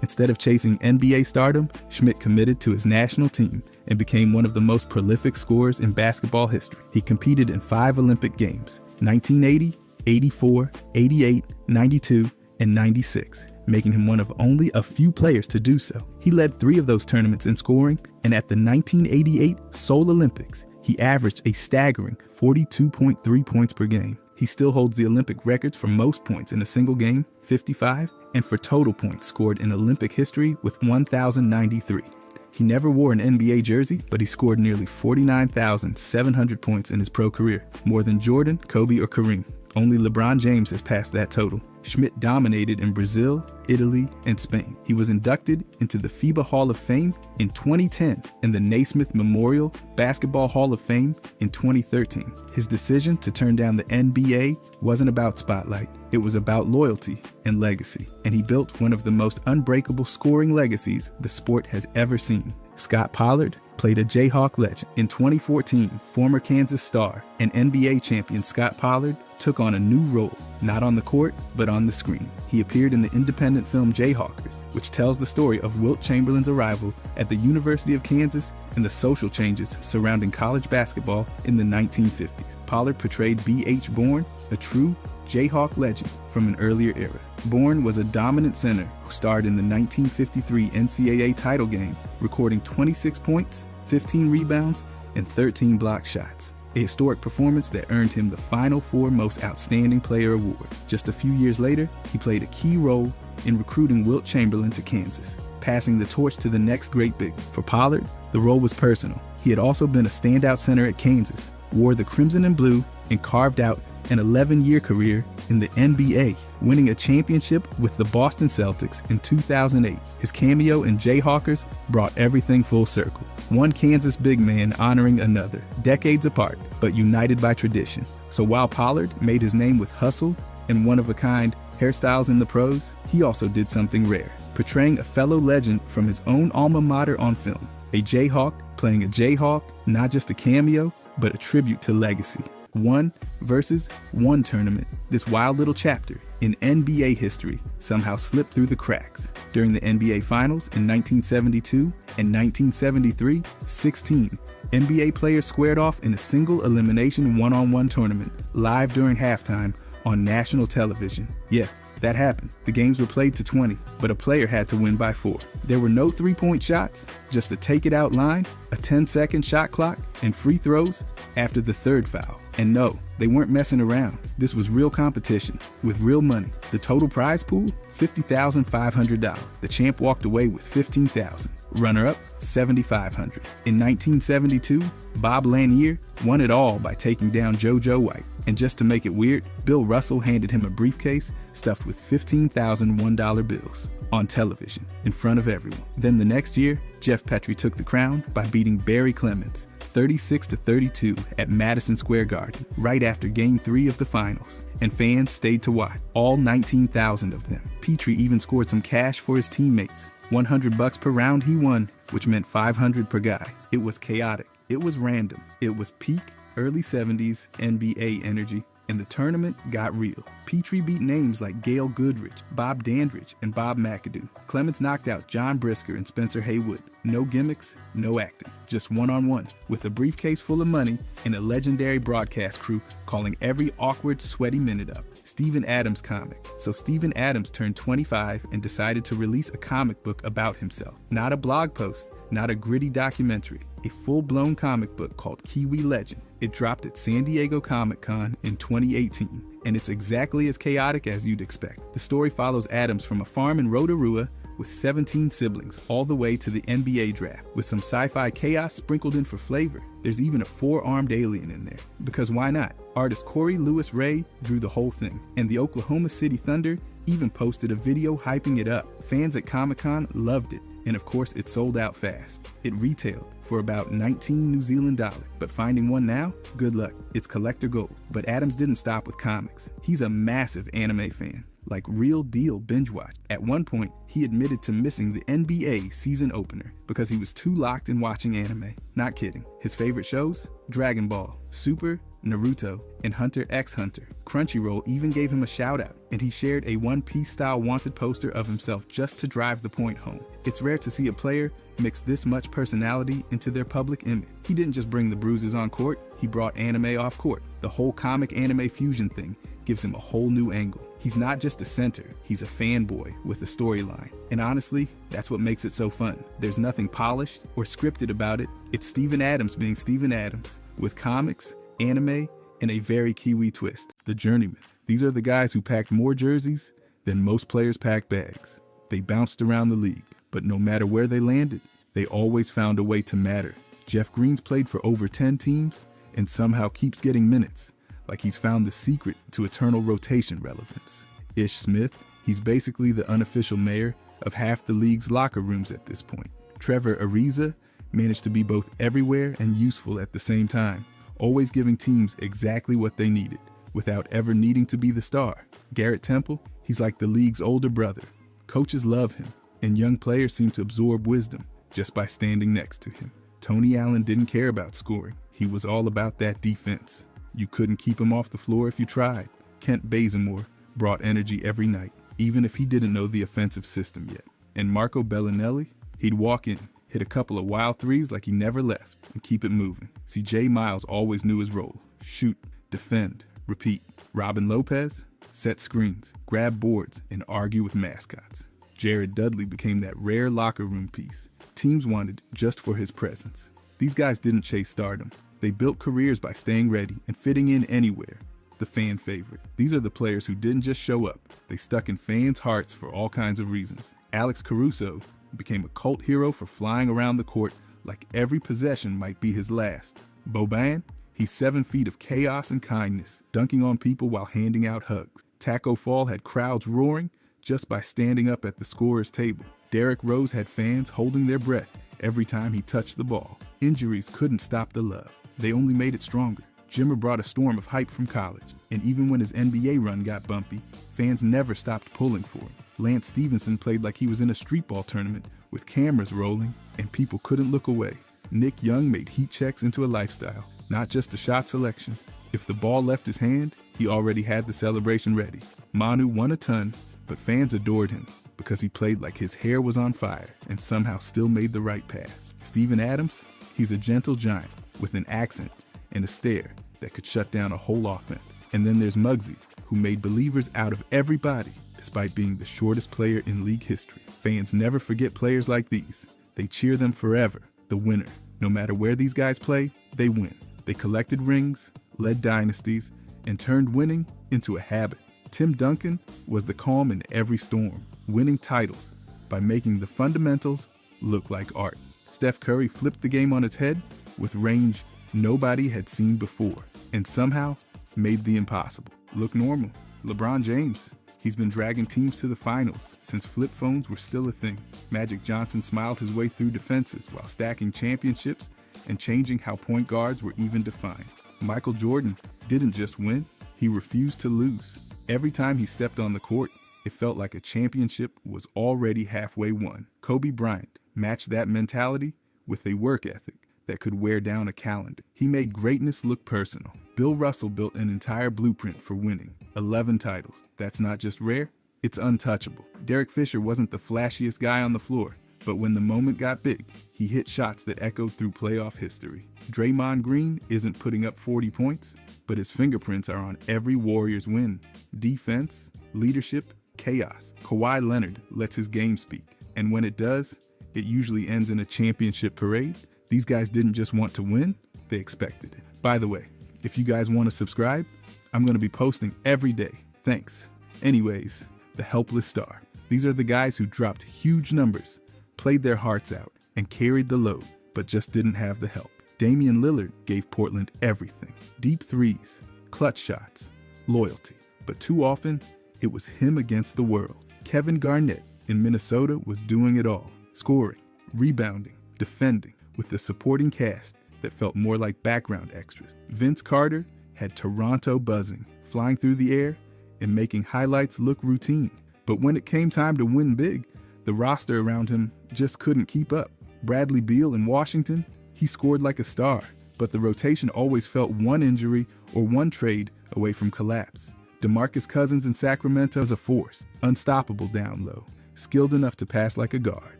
Instead of chasing NBA stardom, Schmidt committed to his national team and became one of the most prolific scorers in basketball history. He competed in 5 Olympic Games: 1980, 84, 88, 92, and 96, making him one of only a few players to do so. He led 3 of those tournaments in scoring, and at the 1988 Seoul Olympics, he averaged a staggering 42.3 points per game. He still holds the Olympic records for most points in a single game, 55, and for total points scored in Olympic history with 1,093. He never wore an NBA jersey, but he scored nearly 49,700 points in his pro career, more than Jordan, Kobe, or Kareem. Only LeBron James has passed that total. Schmidt dominated in Brazil, Italy, and Spain. He was inducted into the FIBA Hall of Fame in 2010 and the Naismith Memorial Basketball Hall of Fame in 2013. His decision to turn down the NBA wasn't about spotlight. It was about loyalty and legacy, and he built one of the most unbreakable scoring legacies the sport has ever seen. Scott Pollard played a Jayhawk legend. In 2014, former Kansas star and NBA champion Scott Pollard took on a new role, not on the court, but on the screen. He appeared in the independent film Jayhawkers, which tells the story of Wilt Chamberlain's arrival at the University of Kansas and the social changes surrounding college basketball in the 1950s. Pollard portrayed B.H. Bourne, a true Jayhawk legend from an earlier era. Bourne was a dominant center who starred in the 1953 NCAA title game, recording 26 points, 15 rebounds, and 13 block shots. A historic performance that earned him the Final Four Most Outstanding Player award. Just a few years later, he played a key role in recruiting Wilt Chamberlain to Kansas, passing the torch to the next great big. For Pollard, the role was personal. He had also been a standout center at Kansas, wore the crimson and blue, and carved out an 11-year career in the NBA, winning a championship with the Boston Celtics in 2008. His cameo in Jayhawkers brought everything full circle. One Kansas big man honoring another, decades apart, but united by tradition. So while Pollard made his name with hustle and one-of-a-kind hairstyles in the pros, he also did something rare, portraying a fellow legend from his own alma mater on film. A Jayhawk playing a Jayhawk, not just a cameo, but a tribute to legacy. 1 versus 1 tournament, this wild little chapter in NBA history somehow slipped through the cracks. During the NBA Finals in 1972 and 1973, 16 NBA players squared off in a single elimination one-on-one tournament, live during halftime on national television. Yeah, that happened. The games were played to 20, but a player had to win by 4. There were no 3-point shots, just a take-it-out line, a 10-second shot clock, and free throws after the 3rd foul. And no, they weren't messing around. This was real competition, with real money. The total prize pool, $50,500. The champ walked away with $15,000. Runner-up, $7,500. In 1972, Bob Lanier won it all by taking down JoJo White. And just to make it weird, Bill Russell handed him a briefcase stuffed with $15,000 $1 bills on television in front of everyone. Then the next year, Jeff Petrie took the crown by beating Barry Clemens 36-32 at Madison Square Garden right after Game 3 of the finals, and fans stayed to watch, all 19,000 of them. Petrie even scored some cash for his teammates, $100 per round he won, which meant $500 per guy. It was chaotic, it was random, it was peak early 70s NBA energy, and the tournament got real. Petrie beat names like Gail Goodrich, Bob Dandridge, and Bob McAdoo. Clemens knocked out John Brisker and Spencer Haywood. No gimmicks, no acting, just one-on-one, with a briefcase full of money and a legendary broadcast crew calling every awkward, sweaty minute up. Steven Adams comic. So Steven Adams turned 25 and decided to release a comic book about himself. Not a blog post, not a gritty documentary, a full-blown comic book called Kiwi Legend. It dropped at San Diego Comic-Con in 2018, and it's exactly as chaotic as you'd expect. The story follows Adams from a farm in Rotorua with 17 siblings all the way to the NBA draft, with some sci-fi chaos sprinkled in for flavor. There's even a 4-armed alien in there, because why not? Artist Corey Lewis Ray drew the whole thing, and the Oklahoma City Thunder even posted a video hyping it up. Fans at Comic-Con loved it, and of course it sold out fast. It retailed for about 19 New Zealand dollars, but finding one now? Good luck. It's collector gold. But Adams didn't stop with comics. He's a massive anime fan, like real deal binge watch. At one point, he admitted to missing the NBA season opener because he was too locked in watching anime. Not kidding. His favorite shows? Dragon Ball, Super, Naruto, and Hunter x Hunter. Crunchyroll even gave him a shout out, and he shared a One Piece style wanted poster of himself just to drive the point home. It's rare to see a player mix this much personality into their public image. He didn't just bring the bruises on court, he brought anime off court. The whole comic anime fusion thing gives him a whole new angle. He's not just a center, he's a fanboy with a storyline. And honestly, that's what makes it so fun. There's nothing polished or scripted about it. It's Steven Adams being Steven Adams, with comics, anime, and a very Kiwi twist. The Journeymen. These are the guys who packed more jerseys than most players pack bags. They bounced around the league, but no matter where they landed, they always found a way to matter. Jeff Green's played for over 10 teams and somehow keeps getting minutes, like he's found the secret to eternal rotation relevance. Ish Smith, he's basically the unofficial mayor of half the league's locker rooms at this point. Trevor Ariza managed to be both everywhere and useful at the same time, always giving teams exactly what they needed, without ever needing to be the star. Garrett Temple, he's like the league's older brother. Coaches love him, and young players seem to absorb wisdom just by standing next to him. Tony Allen didn't care about scoring. He was all about that defense. You couldn't keep him off the floor if you tried. Kent Bazemore brought energy every night, even if he didn't know the offensive system yet. And Marco Bellinelli, he'd walk in, hit a couple of wild threes like he never left, and keep it moving. See, Jay Miles always knew his role. Shoot, defend, repeat. Robin Lopez, set screens, grab boards, and argue with mascots. Jared Dudley became that rare locker room piece teams wanted just for his presence. These guys didn't chase stardom. They built careers by staying ready and fitting in anywhere. The fan favorite. These are the players who didn't just show up. They stuck in fans' hearts for all kinds of reasons. Alex Caruso became a cult hero for flying around the court like every possession might be his last. Boban, he's 7 feet of chaos and kindness, dunking on people while handing out hugs. Taco Fall had crowds roaring just by standing up at the scorer's table. Derrick Rose had fans holding their breath every time he touched the ball. Injuries couldn't stop the love. They only made it stronger. Jimmer brought a storm of hype from college, and even when his NBA run got bumpy, fans never stopped pulling for him. Lance Stevenson played like he was in a streetball tournament with cameras rolling, and people couldn't look away. Nick Young made heat checks into a lifestyle, not just a shot selection. If the ball left his hand, he already had the celebration ready. Manu won a ton, but fans adored him because he played like his hair was on fire and somehow still made the right pass. Steven Adams, he's a gentle giant with an accent and a stare that could shut down a whole offense. And then there's Muggsy, who made believers out of everybody despite being the shortest player in league history. Fans never forget players like these. They cheer them forever, the winner. No matter where these guys play, they win. They collected rings, led dynasties, and turned winning into a habit. Tim Duncan was the calm in every storm, winning titles by making the fundamentals look like art. Steph Curry flipped the game on its head with range nobody had seen before, and somehow made the impossible look normal. LeBron James, he's been dragging teams to the finals since flip phones were still a thing. Magic Johnson smiled his way through defenses while stacking championships and changing how point guards were even defined. Michael Jordan didn't just win, he refused to lose. Every time he stepped on the court, it felt like a championship was already halfway won. Kobe Bryant matched that mentality with a work ethic that could wear down a calendar. He made greatness look personal. Bill Russell built an entire blueprint for winning. 11 titles. That's not just rare, it's untouchable. Derek Fisher wasn't the flashiest guy on the floor, but when the moment got big, he hit shots that echoed through playoff history. Draymond Green isn't putting up 40 points, but his fingerprints are on every Warriors win. Defense, leadership, chaos. Kawhi Leonard lets his game speak, and when it does, it usually ends in a championship parade. These guys didn't just want to win, they expected it. By the way, if you guys want to subscribe, I'm going to be posting every day. Thanks. Anyways, the helpless star. These are the guys who dropped huge numbers, played their hearts out, and carried the load, but just didn't have the help. Damian Lillard gave Portland everything. Deep threes, clutch shots, loyalty. But too often, it was him against the world. Kevin Garnett in Minnesota was doing it all. Scoring, rebounding, defending, with a supporting cast that felt more like background extras. Vince Carter had Toronto buzzing, flying through the air and making highlights look routine. But when it came time to win big, the roster around him just couldn't keep up. Bradley Beal in Washington, he scored like a star, but the rotation always felt one injury or one trade away from collapse. DeMarcus Cousins in Sacramento is a force, unstoppable down low, skilled enough to pass like a guard,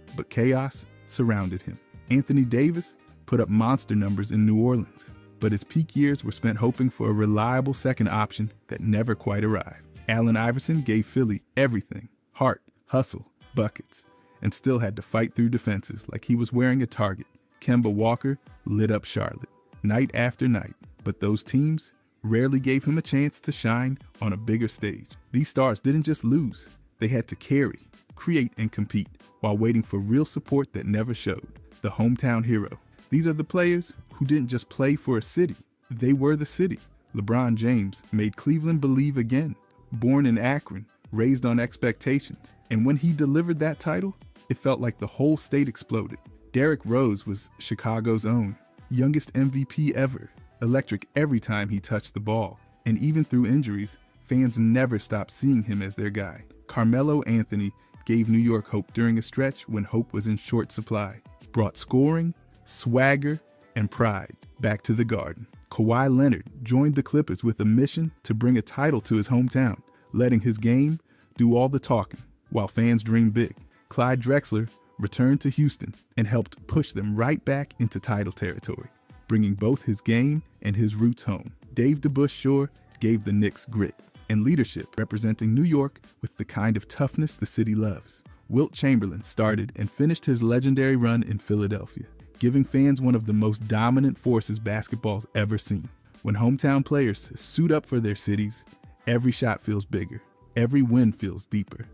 but chaos surrounded him. Anthony Davis put up monster numbers in New Orleans, but his peak years were spent hoping for a reliable second option that never quite arrived. Allen Iverson gave Philly everything: heart, hustle, buckets, and still had to fight through defenses like he was wearing a target. Kemba Walker lit up Charlotte night after night, but those teams rarely gave him a chance to shine on a bigger stage. These stars didn't just lose, they had to carry, create, and compete while waiting for real support that never showed. The hometown hero. These are the players who didn't just play for a city, they were the city. LeBron James made Cleveland believe again. Born in Akron, raised on expectations, and when he delivered that title, it felt like the whole state exploded. Derrick Rose was Chicago's own, youngest MVP ever, electric every time he touched the ball, and even through injuries, fans never stopped seeing him as their guy. Carmelo Anthony gave New York hope during a stretch when hope was in short supply. He brought scoring, swagger, and pride back to the Garden. Kawhi Leonard joined the Clippers with a mission to bring a title to his hometown, letting his game do all the talking while fans dream big. Clyde Drexler returned to Houston and helped push them right back into title territory, bringing both his game and his roots home. Dave DeBuschore gave the Knicks grit and leadership, representing New York with the kind of toughness the city loves. Wilt Chamberlain started and finished his legendary run in Philadelphia, giving fans one of the most dominant forces basketball's ever seen. When hometown players suit up for their cities, every shot feels bigger, every win feels deeper,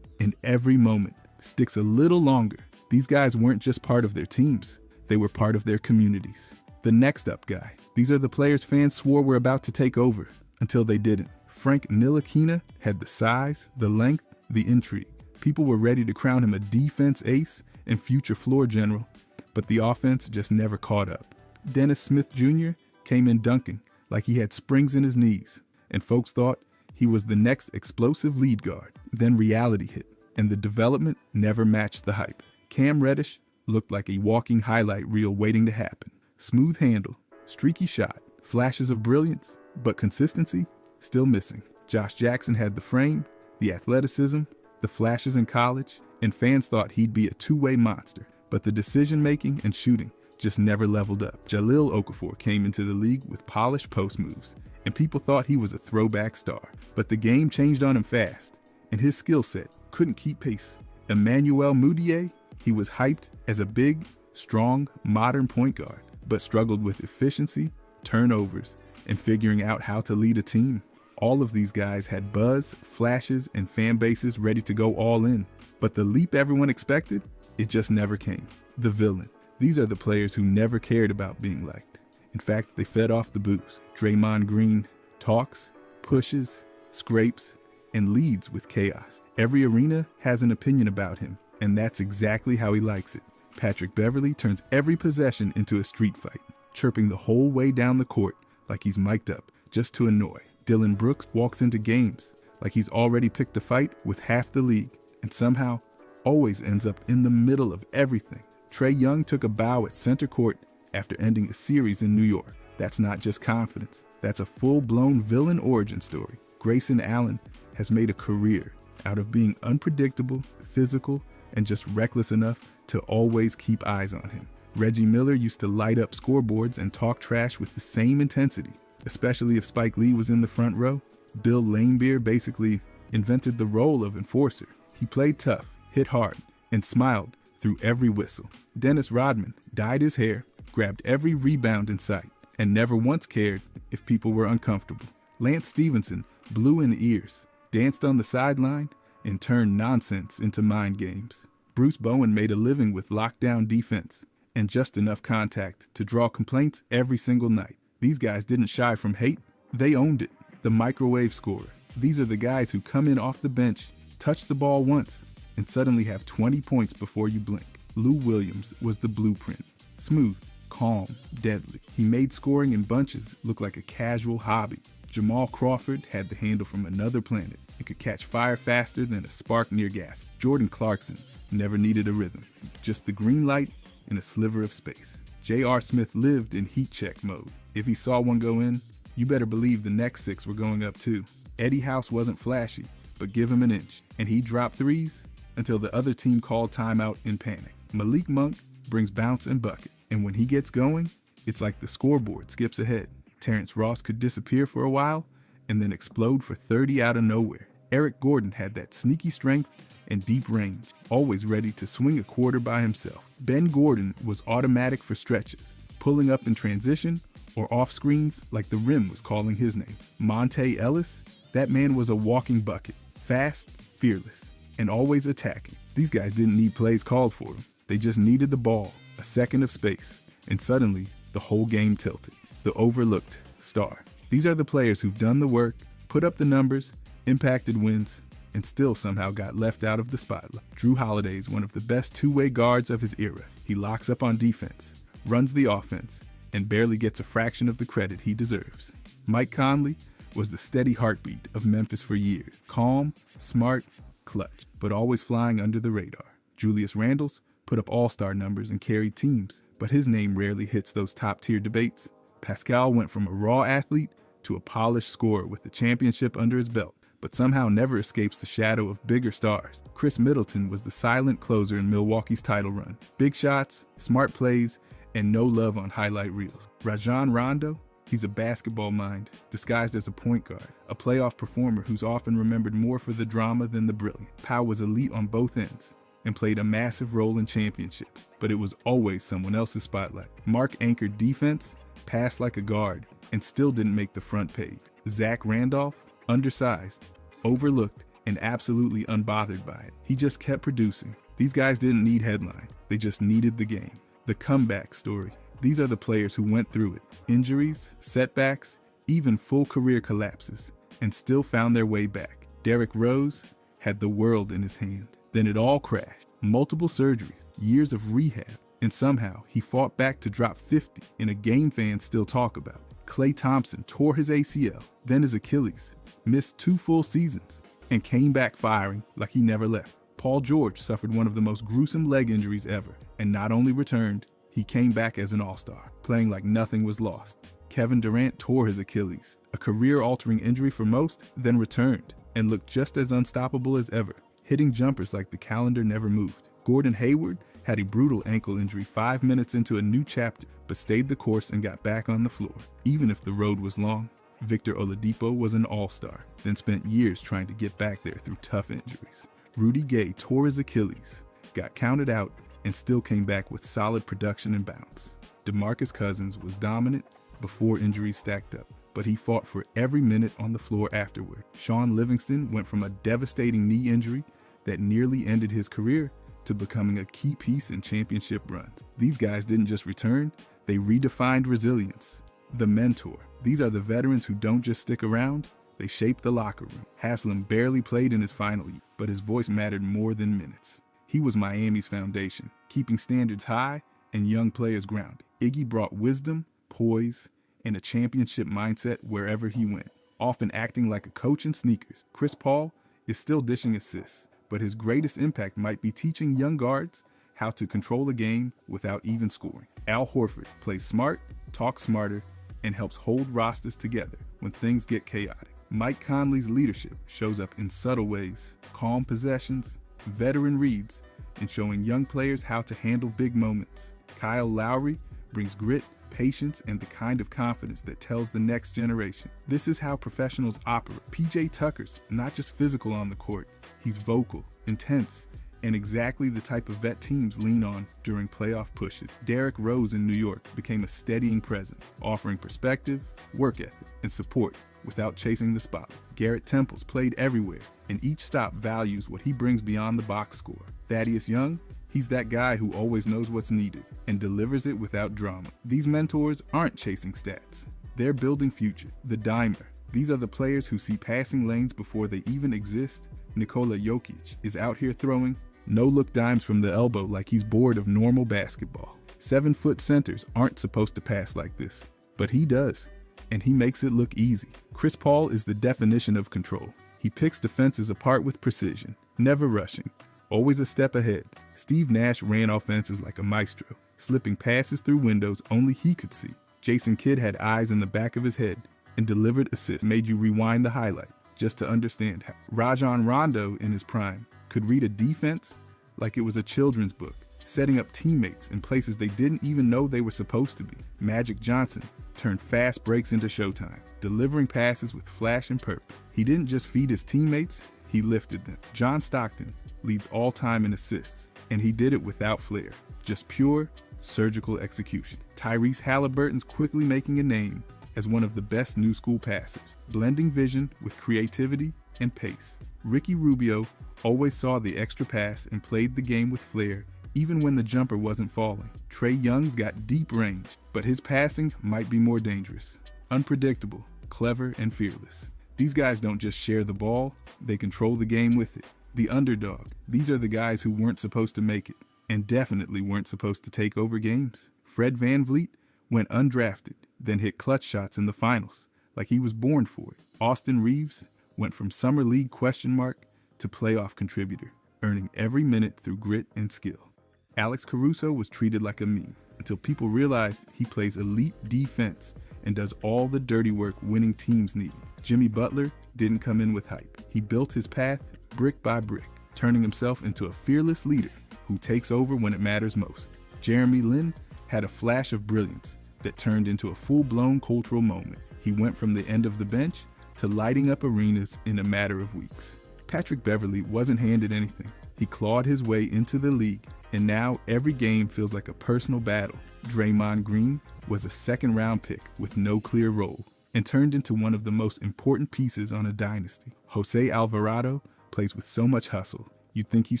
and every moment sticks a little longer. These guys weren't just part of their teams, they were part of their communities. The next up guy. These are the players fans swore were about to take over, until they didn't. Frank Ntilikina had the size, the length, the intrigue. People were ready to crown him a defense ace and future floor general, but the offense just never caught up. Dennis Smith Jr. came in dunking like he had springs in his knees, and folks thought he was the next explosive lead guard. Then reality hit, and the development never matched the hype. Cam Reddish looked like a walking highlight reel waiting to happen. Smooth handle, streaky shot, flashes of brilliance, but consistency still missing. Josh Jackson had the frame, the athleticism, the flashes in college, and fans thought he'd be a two-way monster, but the decision-making and shooting just never leveled up. Jahlil Okafor came into the league with polished post moves, and people thought he was a throwback star, but the game changed on him fast, and his skill set couldn't keep pace. Emmanuel Mudiay, he was hyped as a big, strong, modern point guard, but struggled with efficiency, turnovers, and figuring out how to lead a team. All of these guys had buzz, flashes, and fan bases ready to go all in, but the leap everyone expected, it just never came. The villain. These are the players who never cared about being liked. In fact, they fed off the booze. Draymond Green talks, pushes, scrapes, and leads with chaos. Every arena has an opinion about him, and that's exactly how he likes it. Patrick Beverley turns every possession into a street fight, chirping the whole way down the court like he's mic'd up just to annoy. Dylan Brooks walks into games like he's already picked a fight with half the league, and somehow always ends up in the middle of everything. Trae Young took a bow at center court after ending a series in New York. That's not just confidence, that's a full-blown villain origin story. Grayson Allen has made a career out of being unpredictable, physical, and just reckless enough to always keep eyes on him. Reggie Miller used to light up scoreboards and talk trash with the same intensity, especially if Spike Lee was in the front row. Bill Laimbeer basically invented the role of enforcer. He played tough, hit hard, and smiled through every whistle. Dennis Rodman dyed his hair, grabbed every rebound in sight, and never once cared if people were uncomfortable. Lance Stevenson blew in ears, danced on the sideline, and turned nonsense into mind games. Bruce Bowen made a living with lockdown defense and just enough contact to draw complaints every single night. These guys didn't shy from hate, they owned it. The microwave scorer. These are the guys who come in off the bench, touch the ball once, and suddenly have 20 points before you blink. Lou Williams was the blueprint. Smooth, calm, deadly. He made scoring in bunches look like a casual hobby. Jamal Crawford had the handle from another planet and could catch fire faster than a spark near gas. Jordan Clarkson never needed a rhythm, just the green light in a sliver of space. J.R. Smith lived in heat check mode. If he saw one go in, you better believe the next 6 were going up too. Eddie House wasn't flashy, but give him an inch, and he dropped threes until the other team called timeout in panic. Malik Monk brings bounce and bucket, and when he gets going, it's like the scoreboard skips ahead. Terrence Ross could disappear for a while and then explode for 30 out of nowhere. Eric Gordon had that sneaky strength and deep range, always ready to swing a quarter by himself. Ben Gordon was automatic for stretches, pulling up in transition or off screens like the rim was calling his name. Monte Ellis, that man was a walking bucket, fast, fearless, and always attacking. These guys didn't need plays called for them. They just needed the ball, a second of space, and suddenly the whole game tilted. The overlooked star. These are the players who've done the work, put up the numbers, impacted wins, and still somehow got left out of the spotlight. Drew Holiday is one of the best two-way guards of his era. He locks up on defense, runs the offense, and barely gets a fraction of the credit he deserves. Mike Conley was the steady heartbeat of Memphis for years. Calm, smart, clutch, but always flying under the radar. Julius Randle's put up all-star numbers and carried teams, but his name rarely hits those top-tier debates. Pascal went from a raw athlete to a polished scorer with a championship under his belt, but somehow never escapes the shadow of bigger stars. Chris Middleton was the silent closer in Milwaukee's title run. Big shots, smart plays, and no love on highlight reels. Rajon Rondo, he's a basketball mind disguised as a point guard, a playoff performer who's often remembered more for the drama than the brilliant. Powell was elite on both ends and played a massive role in championships, but it was always someone else's spotlight. Mark anchored defense, passed like a guard, and still didn't make the front page. Zach Randolph, undersized, overlooked, and absolutely unbothered by it. He just kept producing. These guys didn't need headline. They just needed the game. The comeback story. These are the players who went through it. Injuries, setbacks, even full career collapses, and still found their way back. Derrick Rose had the world in his hands. Then it all crashed. Multiple surgeries, years of rehab, and somehow he fought back to drop 50 in a game fans still talk about. Klay Thompson tore his ACL, then his Achilles, missed 2 full seasons, and came back firing like he never left. Paul George suffered one of the most gruesome leg injuries ever, and not only returned, he came back as an all-star, playing like nothing was lost. Kevin Durant tore his Achilles, a career-altering injury for most, then returned, and looked just as unstoppable as ever, hitting jumpers like the calendar never moved. Gordon Hayward had a brutal ankle injury 5 minutes into a new chapter, but stayed the course and got back on the floor, even if the road was long. Victor Oladipo was an all-star, then spent years trying to get back there through tough injuries. Rudy Gay tore his Achilles, got counted out, and still came back with solid production and bounce. DeMarcus Cousins was dominant before injuries stacked up, but he fought for every minute on the floor afterward. Sean Livingston went from a devastating knee injury that nearly ended his career to becoming a key piece in championship runs. These guys didn't just return, they redefined resilience. The mentor. These are the veterans who don't just stick around, they shape the locker room. Haslam barely played in his final year, but his voice mattered more than minutes. He was Miami's foundation, keeping standards high and young players grounded. Iggy brought wisdom, poise, and a championship mindset wherever he went, often acting like a coach in sneakers. Chris Paul is still dishing assists, but his greatest impact might be teaching young guards how to control a game without even scoring. Al Horford plays smart, talks smarter, and helps hold rosters together when things get chaotic. Mike Conley's leadership shows up in subtle ways, calm possessions, veteran reads, and showing young players how to handle big moments. Kyle Lowry brings grit, patience, and the kind of confidence that tells the next generation. This is how professionals operate. PJ Tucker's not just physical on the court, he's vocal, intense, and exactly the type of vet teams lean on during playoff pushes. Derrick Rose in New York became a steadying presence, offering perspective, work ethic, and support without chasing the spotlight. Garrett Temples played everywhere, and each stop values what he brings beyond the box score. Thaddeus Young, he's that guy who always knows what's needed and delivers it without drama. These mentors aren't chasing stats. They're building future. The dimer. These are the players who see passing lanes before they even exist. Nikola Jokic is out here throwing no-look dimes from the elbow like he's bored of normal basketball. 7-foot centers aren't supposed to pass like this, but he does, and he makes it look easy. Chris Paul is the definition of control. He picks defenses apart with precision, never rushing, always a step ahead. Steve Nash ran offenses like a maestro, slipping passes through windows only he could see. Jason Kidd had eyes in the back of his head, and delivered assists made you rewind the highlight just to understand how. Rajon Rondo, in his prime, could read a defense like it was a children's book, setting up teammates in places they didn't even know they were supposed to be. Magic Johnson turned fast breaks into showtime, delivering passes with flash and purpose. He didn't just feed his teammates, he lifted them. John Stockton leads all time in assists, and he did it without flair, just pure, surgical execution. Tyrese Halliburton's quickly making a name as one of the best new school passers, blending vision with creativity and pace. Ricky Rubio always saw the extra pass and played the game with flair, even when the jumper wasn't falling. Trae Young's got deep range, but his passing might be more dangerous. Unpredictable, clever, and fearless. These guys don't just share the ball, they control the game with it. The underdog, these are the guys who weren't supposed to make it, and definitely weren't supposed to take over games. Fred VanVleet went undrafted, then hit clutch shots in the finals, like he was born for it. Austin Reeves went from summer league question mark to playoff contributor, earning every minute through grit and skill. Alex Caruso was treated like a meme until people realized he plays elite defense and does all the dirty work winning teams need. Jimmy Butler didn't come in with hype. He built his path brick by brick, turning himself into a fearless leader who takes over when it matters most. Jeremy Lin had a flash of brilliance that turned into a full-blown cultural moment. He went from the end of the bench to lighting up arenas in a matter of weeks. Patrick Beverley wasn't handed anything. He clawed his way into the league, and now every game feels like a personal battle. Draymond Green was a second-round pick with no clear role and turned into one of the most important pieces on a dynasty. Jose Alvarado plays with so much hustle. You'd think he's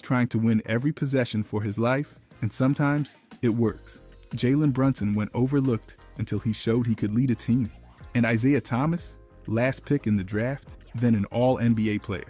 trying to win every possession for his life, and sometimes it works. Jalen Brunson went overlooked until he showed he could lead a team. And Isaiah Thomas, last pick in the draft, then an all-NBA player.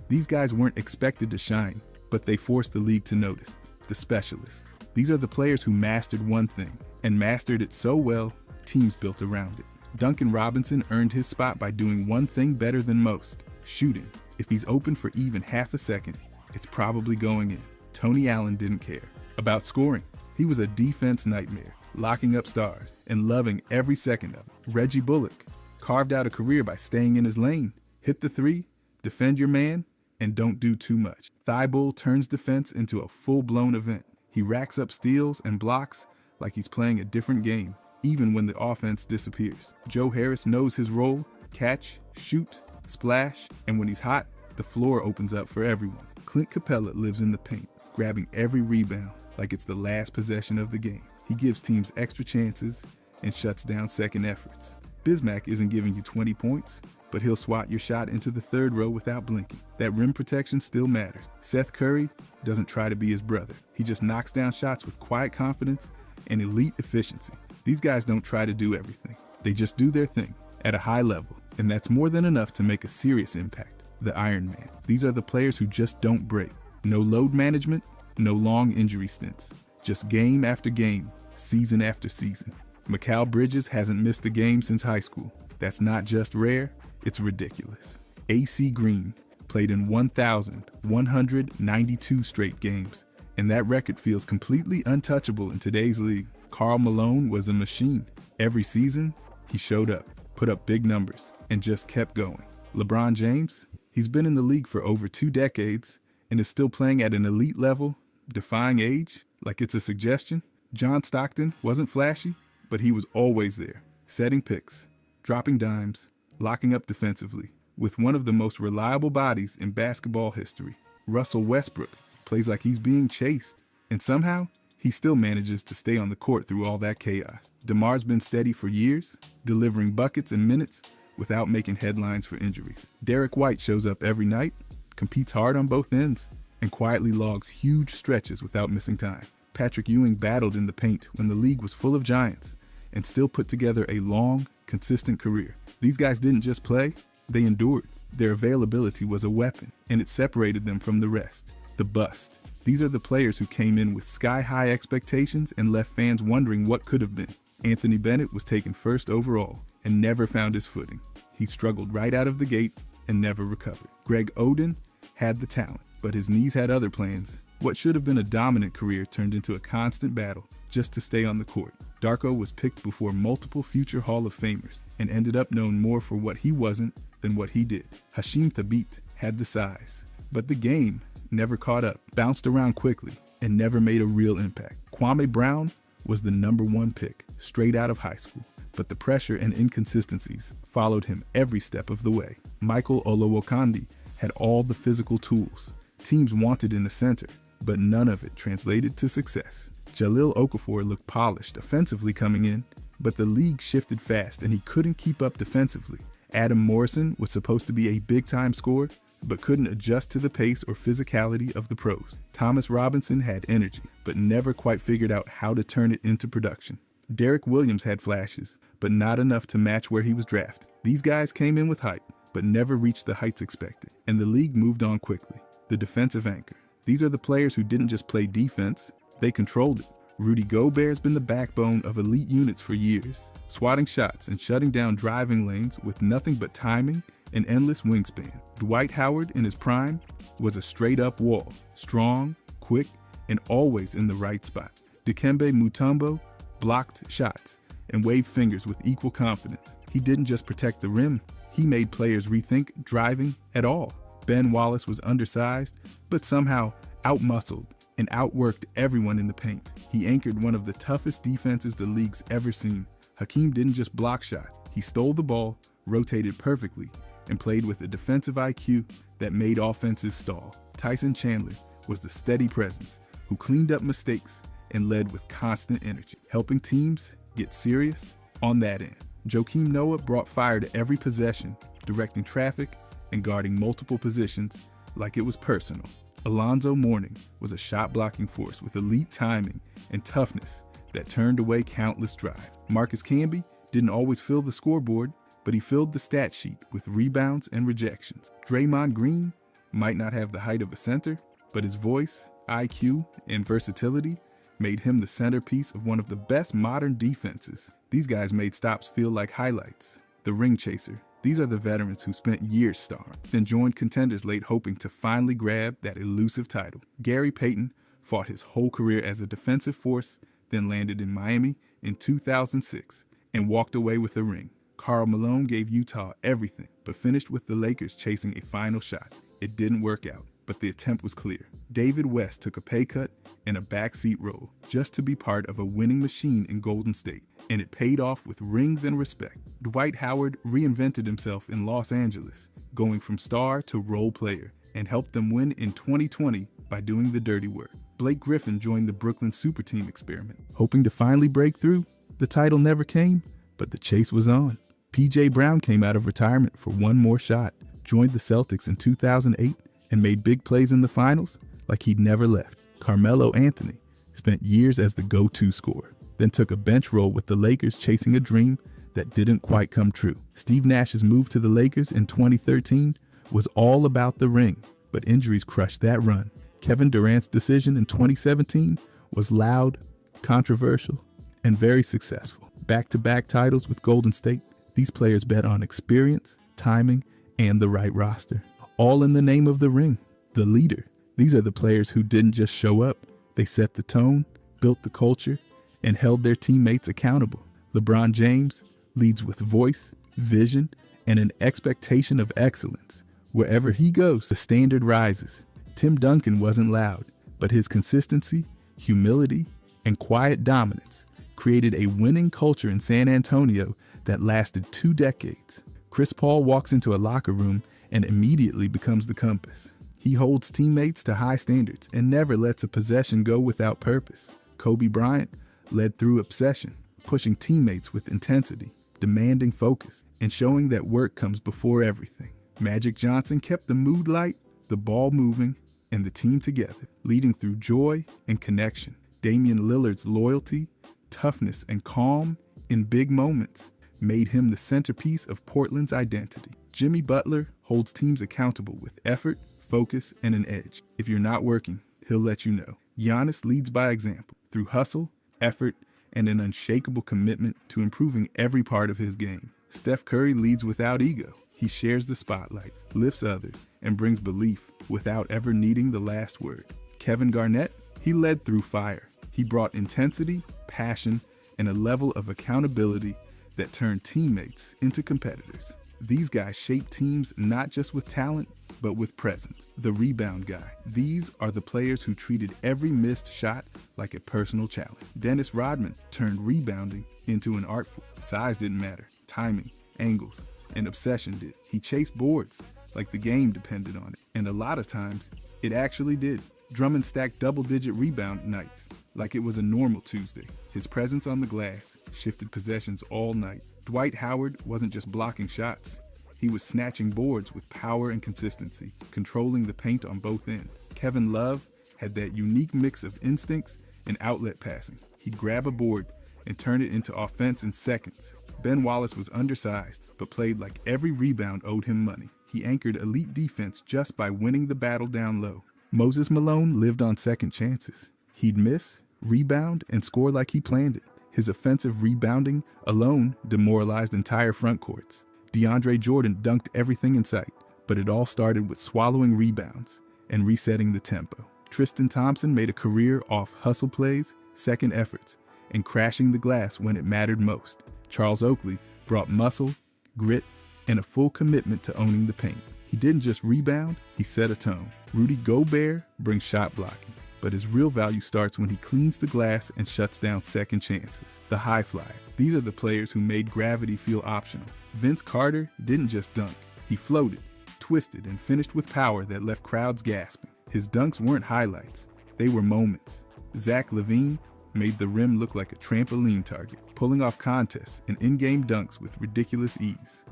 These guys weren't expected to shine, but they forced the league to notice. The specialists. These are the players who mastered one thing, and mastered it so well, teams built around it. Duncan Robinson earned his spot by doing one thing better than most, shooting. If he's open for even half a second, it's probably going in. Tony Allen didn't care about scoring. He was a defense nightmare, locking up stars and loving every second of it. Reggie Bullock carved out a career by staying in his lane. Hit the three, defend your man, and don't do too much. Thibault turns defense into a full-blown event. He racks up steals and blocks like he's playing a different game, even when the offense disappears. Joe Harris knows his role: catch, shoot, splash, and when he's hot, the floor opens up for everyone. Clint Capella lives in the paint, grabbing every rebound like it's the last possession of the game. He gives teams extra chances and shuts down second efforts. Bismack isn't giving you 20 points, but he'll swat your shot into the third row without blinking. That rim protection still matters. Seth Curry doesn't try to be his brother. He just knocks down shots with quiet confidence and elite efficiency. These guys don't try to do everything. They just do their thing at a high level, and that's more than enough to make a serious impact. The Iron Man. These are the players who just don't break. No load management, no long injury stints. Just game after game, season after season. Mikal Bridges hasn't missed a game since high school. That's not just rare, it's ridiculous. AC Green played in 1,192 straight games, and that record feels completely untouchable in today's league. Karl Malone was a machine. Every season, he showed up, put up big numbers, and just kept going. LeBron James, he's been in the league for over 2 decades and is still playing at an elite level, defying age like it's a suggestion. John Stockton wasn't flashy, but he was always there, setting picks, dropping dimes, locking up defensively, with one of the most reliable bodies in basketball history. Russell Westbrook plays like he's being chased, and somehow he still manages to stay on the court through all that chaos. DeMar's been steady for years, delivering buckets and minutes without making headlines for injuries. Derek White shows up every night, competes hard on both ends, and quietly logs huge stretches without missing time. Patrick Ewing battled in the paint when the league was full of giants and still put together a long, consistent career. These guys didn't just play, they endured. Their availability was a weapon, and it separated them from the rest. The bust. These are the players who came in with sky-high expectations and left fans wondering what could have been. Anthony Bennett was taken first overall and never found his footing. He struggled right out of the gate and never recovered. Greg Oden had the talent, but his knees had other plans. What should have been a dominant career turned into a constant battle. just to stay on the court. Darko was picked before multiple future Hall of Famers and ended up known more for what he wasn't than what he did. Hashim Thabit had the size, but the game never caught up, bounced around quickly, and never made a real impact. Kwame Brown was the #1 pick straight out of high school, but the pressure and inconsistencies followed him every step of the way. Michael Olowokandi had all the physical tools teams wanted in a center, but none of it translated to success. Jalil Okafor looked polished offensively coming in, but the league shifted fast and he couldn't keep up defensively. Adam Morrison was supposed to be a big-time scorer, but couldn't adjust to the pace or physicality of the pros. Thomas Robinson had energy, but never quite figured out how to turn it into production. Derek Williams had flashes, but not enough to match where he was drafted. These guys came in with hype, but never reached the heights expected, and the league moved on quickly. The defensive anchor. These are the players who didn't just play defense, they controlled it. Rudy Gobert's been the backbone of elite units for years, swatting shots and shutting down driving lanes with nothing but timing and endless wingspan. Dwight Howard in his prime was a straight-up wall, strong, quick, and always in the right spot. Dikembe Mutombo blocked shots and waved fingers with equal confidence. He didn't just protect the rim, he made players rethink driving at all. Ben Wallace was undersized, but somehow outmuscled and outworked everyone in the paint. He anchored one of the toughest defenses the league's ever seen. Hakeem didn't just block shots, he stole the ball, rotated perfectly, and played with a defensive IQ that made offenses stall. Tyson Chandler was the steady presence who cleaned up mistakes and led with constant energy, helping teams get serious on that end. Joakim Noah brought fire to every possession, directing traffic and guarding multiple positions like it was personal. Alonzo Mourning was a shot-blocking force with elite timing and toughness that turned away countless drives. Marcus Camby didn't always fill the scoreboard, but he filled the stat sheet with rebounds and rejections. Draymond Green might not have the height of a center, but his voice, IQ, and versatility made him the centerpiece of one of the best modern defenses. These guys made stops feel like highlights. The ring chaser. These are the veterans who spent years starring, then joined contenders late hoping to finally grab that elusive title. Gary Payton fought his whole career as a defensive force, then landed in Miami in 2006 and walked away with a ring. Karl Malone gave Utah everything, but finished with the Lakers chasing a final shot. It didn't work out, but the attempt was clear. David West took a pay cut and a backseat role just to be part of a winning machine in Golden State, and it paid off with rings and respect. Dwight Howard reinvented himself in Los Angeles, going from star to role player, and helped them win in 2020 by doing the dirty work. Blake Griffin joined the Brooklyn Super Team experiment, hoping to finally break through. The title never came, but the chase was on. PJ Brown came out of retirement for one more shot, joined the Celtics in 2008, and made big plays in the finals like he'd never left. Carmelo Anthony spent years as the go-to scorer, then took a bench role with the Lakers chasing a dream that didn't quite come true. Steve Nash's move to the Lakers in 2013 was all about the ring, but injuries crushed that run. Kevin Durant's decision in 2017 was loud, controversial, and very successful. Back-to-back titles with Golden State, these players bet on experience, timing, and the right roster, all in the name of the ring. The leader. These are the players who didn't just show up, they set the tone, built the culture, and held their teammates accountable. LeBron James leads with voice, vision, and an expectation of excellence. Wherever he goes, the standard rises. Tim Duncan wasn't loud, but his consistency, humility, and quiet dominance created a winning culture in San Antonio that lasted 2 decades. Chris Paul walks into a locker room and immediately becomes the compass. He holds teammates to high standards and never lets a possession go without purpose. Kobe Bryant led through obsession, pushing teammates with intensity, demanding focus, and showing that work comes before everything. Magic Johnson kept the mood light, the ball moving, and the team together, leading through joy and connection. Damian Lillard's loyalty, toughness, and calm in big moments made him the centerpiece of Portland's identity. Jimmy Butler holds teams accountable with effort, focus, and an edge. If you're not working, he'll let you know. Giannis leads by example through hustle, effort, and an unshakable commitment to improving every part of his game. Steph Curry leads without ego. He shares the spotlight, lifts others, and brings belief without ever needing the last word. Kevin Garnett, he led through fire. He brought intensity, passion, and a level of accountability that turned teammates into competitors. These guys shape teams not just with talent, but with presence. The rebound guy. These are the players who treated every missed shot like a personal challenge. Dennis Rodman turned rebounding into an art form. Size didn't matter. Timing, angles, and obsession did. He chased boards like the game depended on it. And a lot of times, it actually did. Drummond stacked double-digit rebound nights like it was a normal Tuesday. His presence on the glass shifted possessions all night. Dwight Howard wasn't just blocking shots. He was snatching boards with power and consistency, controlling the paint on both ends. Kevin Love had that unique mix of instincts and outlet passing. He'd grab a board and turn it into offense in seconds. Ben Wallace was undersized, but played like every rebound owed him money. He anchored elite defense just by winning the battle down low. Moses Malone lived on second chances. He'd miss, rebound, and score like he planned it. His offensive rebounding alone demoralized entire front courts. DeAndre Jordan dunked everything in sight, but it all started with swallowing rebounds and resetting the tempo. Tristan Thompson made a career off hustle plays, second efforts, and crashing the glass when it mattered most. Charles Oakley brought muscle, grit, and a full commitment to owning the paint. He didn't just rebound, he set a tone. Rudy Gobert brings shot blocking, but his real value starts when he cleans the glass and shuts down second chances. The high flyer. These are the players who made gravity feel optional. Vince Carter didn't just dunk. He floated, twisted, and finished with power that left crowds gasping. His dunks weren't highlights. They were moments. Zach LaVine made the rim look like a trampoline target, pulling off contests and in-game dunks with ridiculous ease.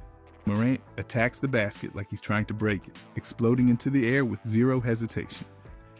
Morant attacks the basket like he's trying to break it, exploding into the air with zero hesitation.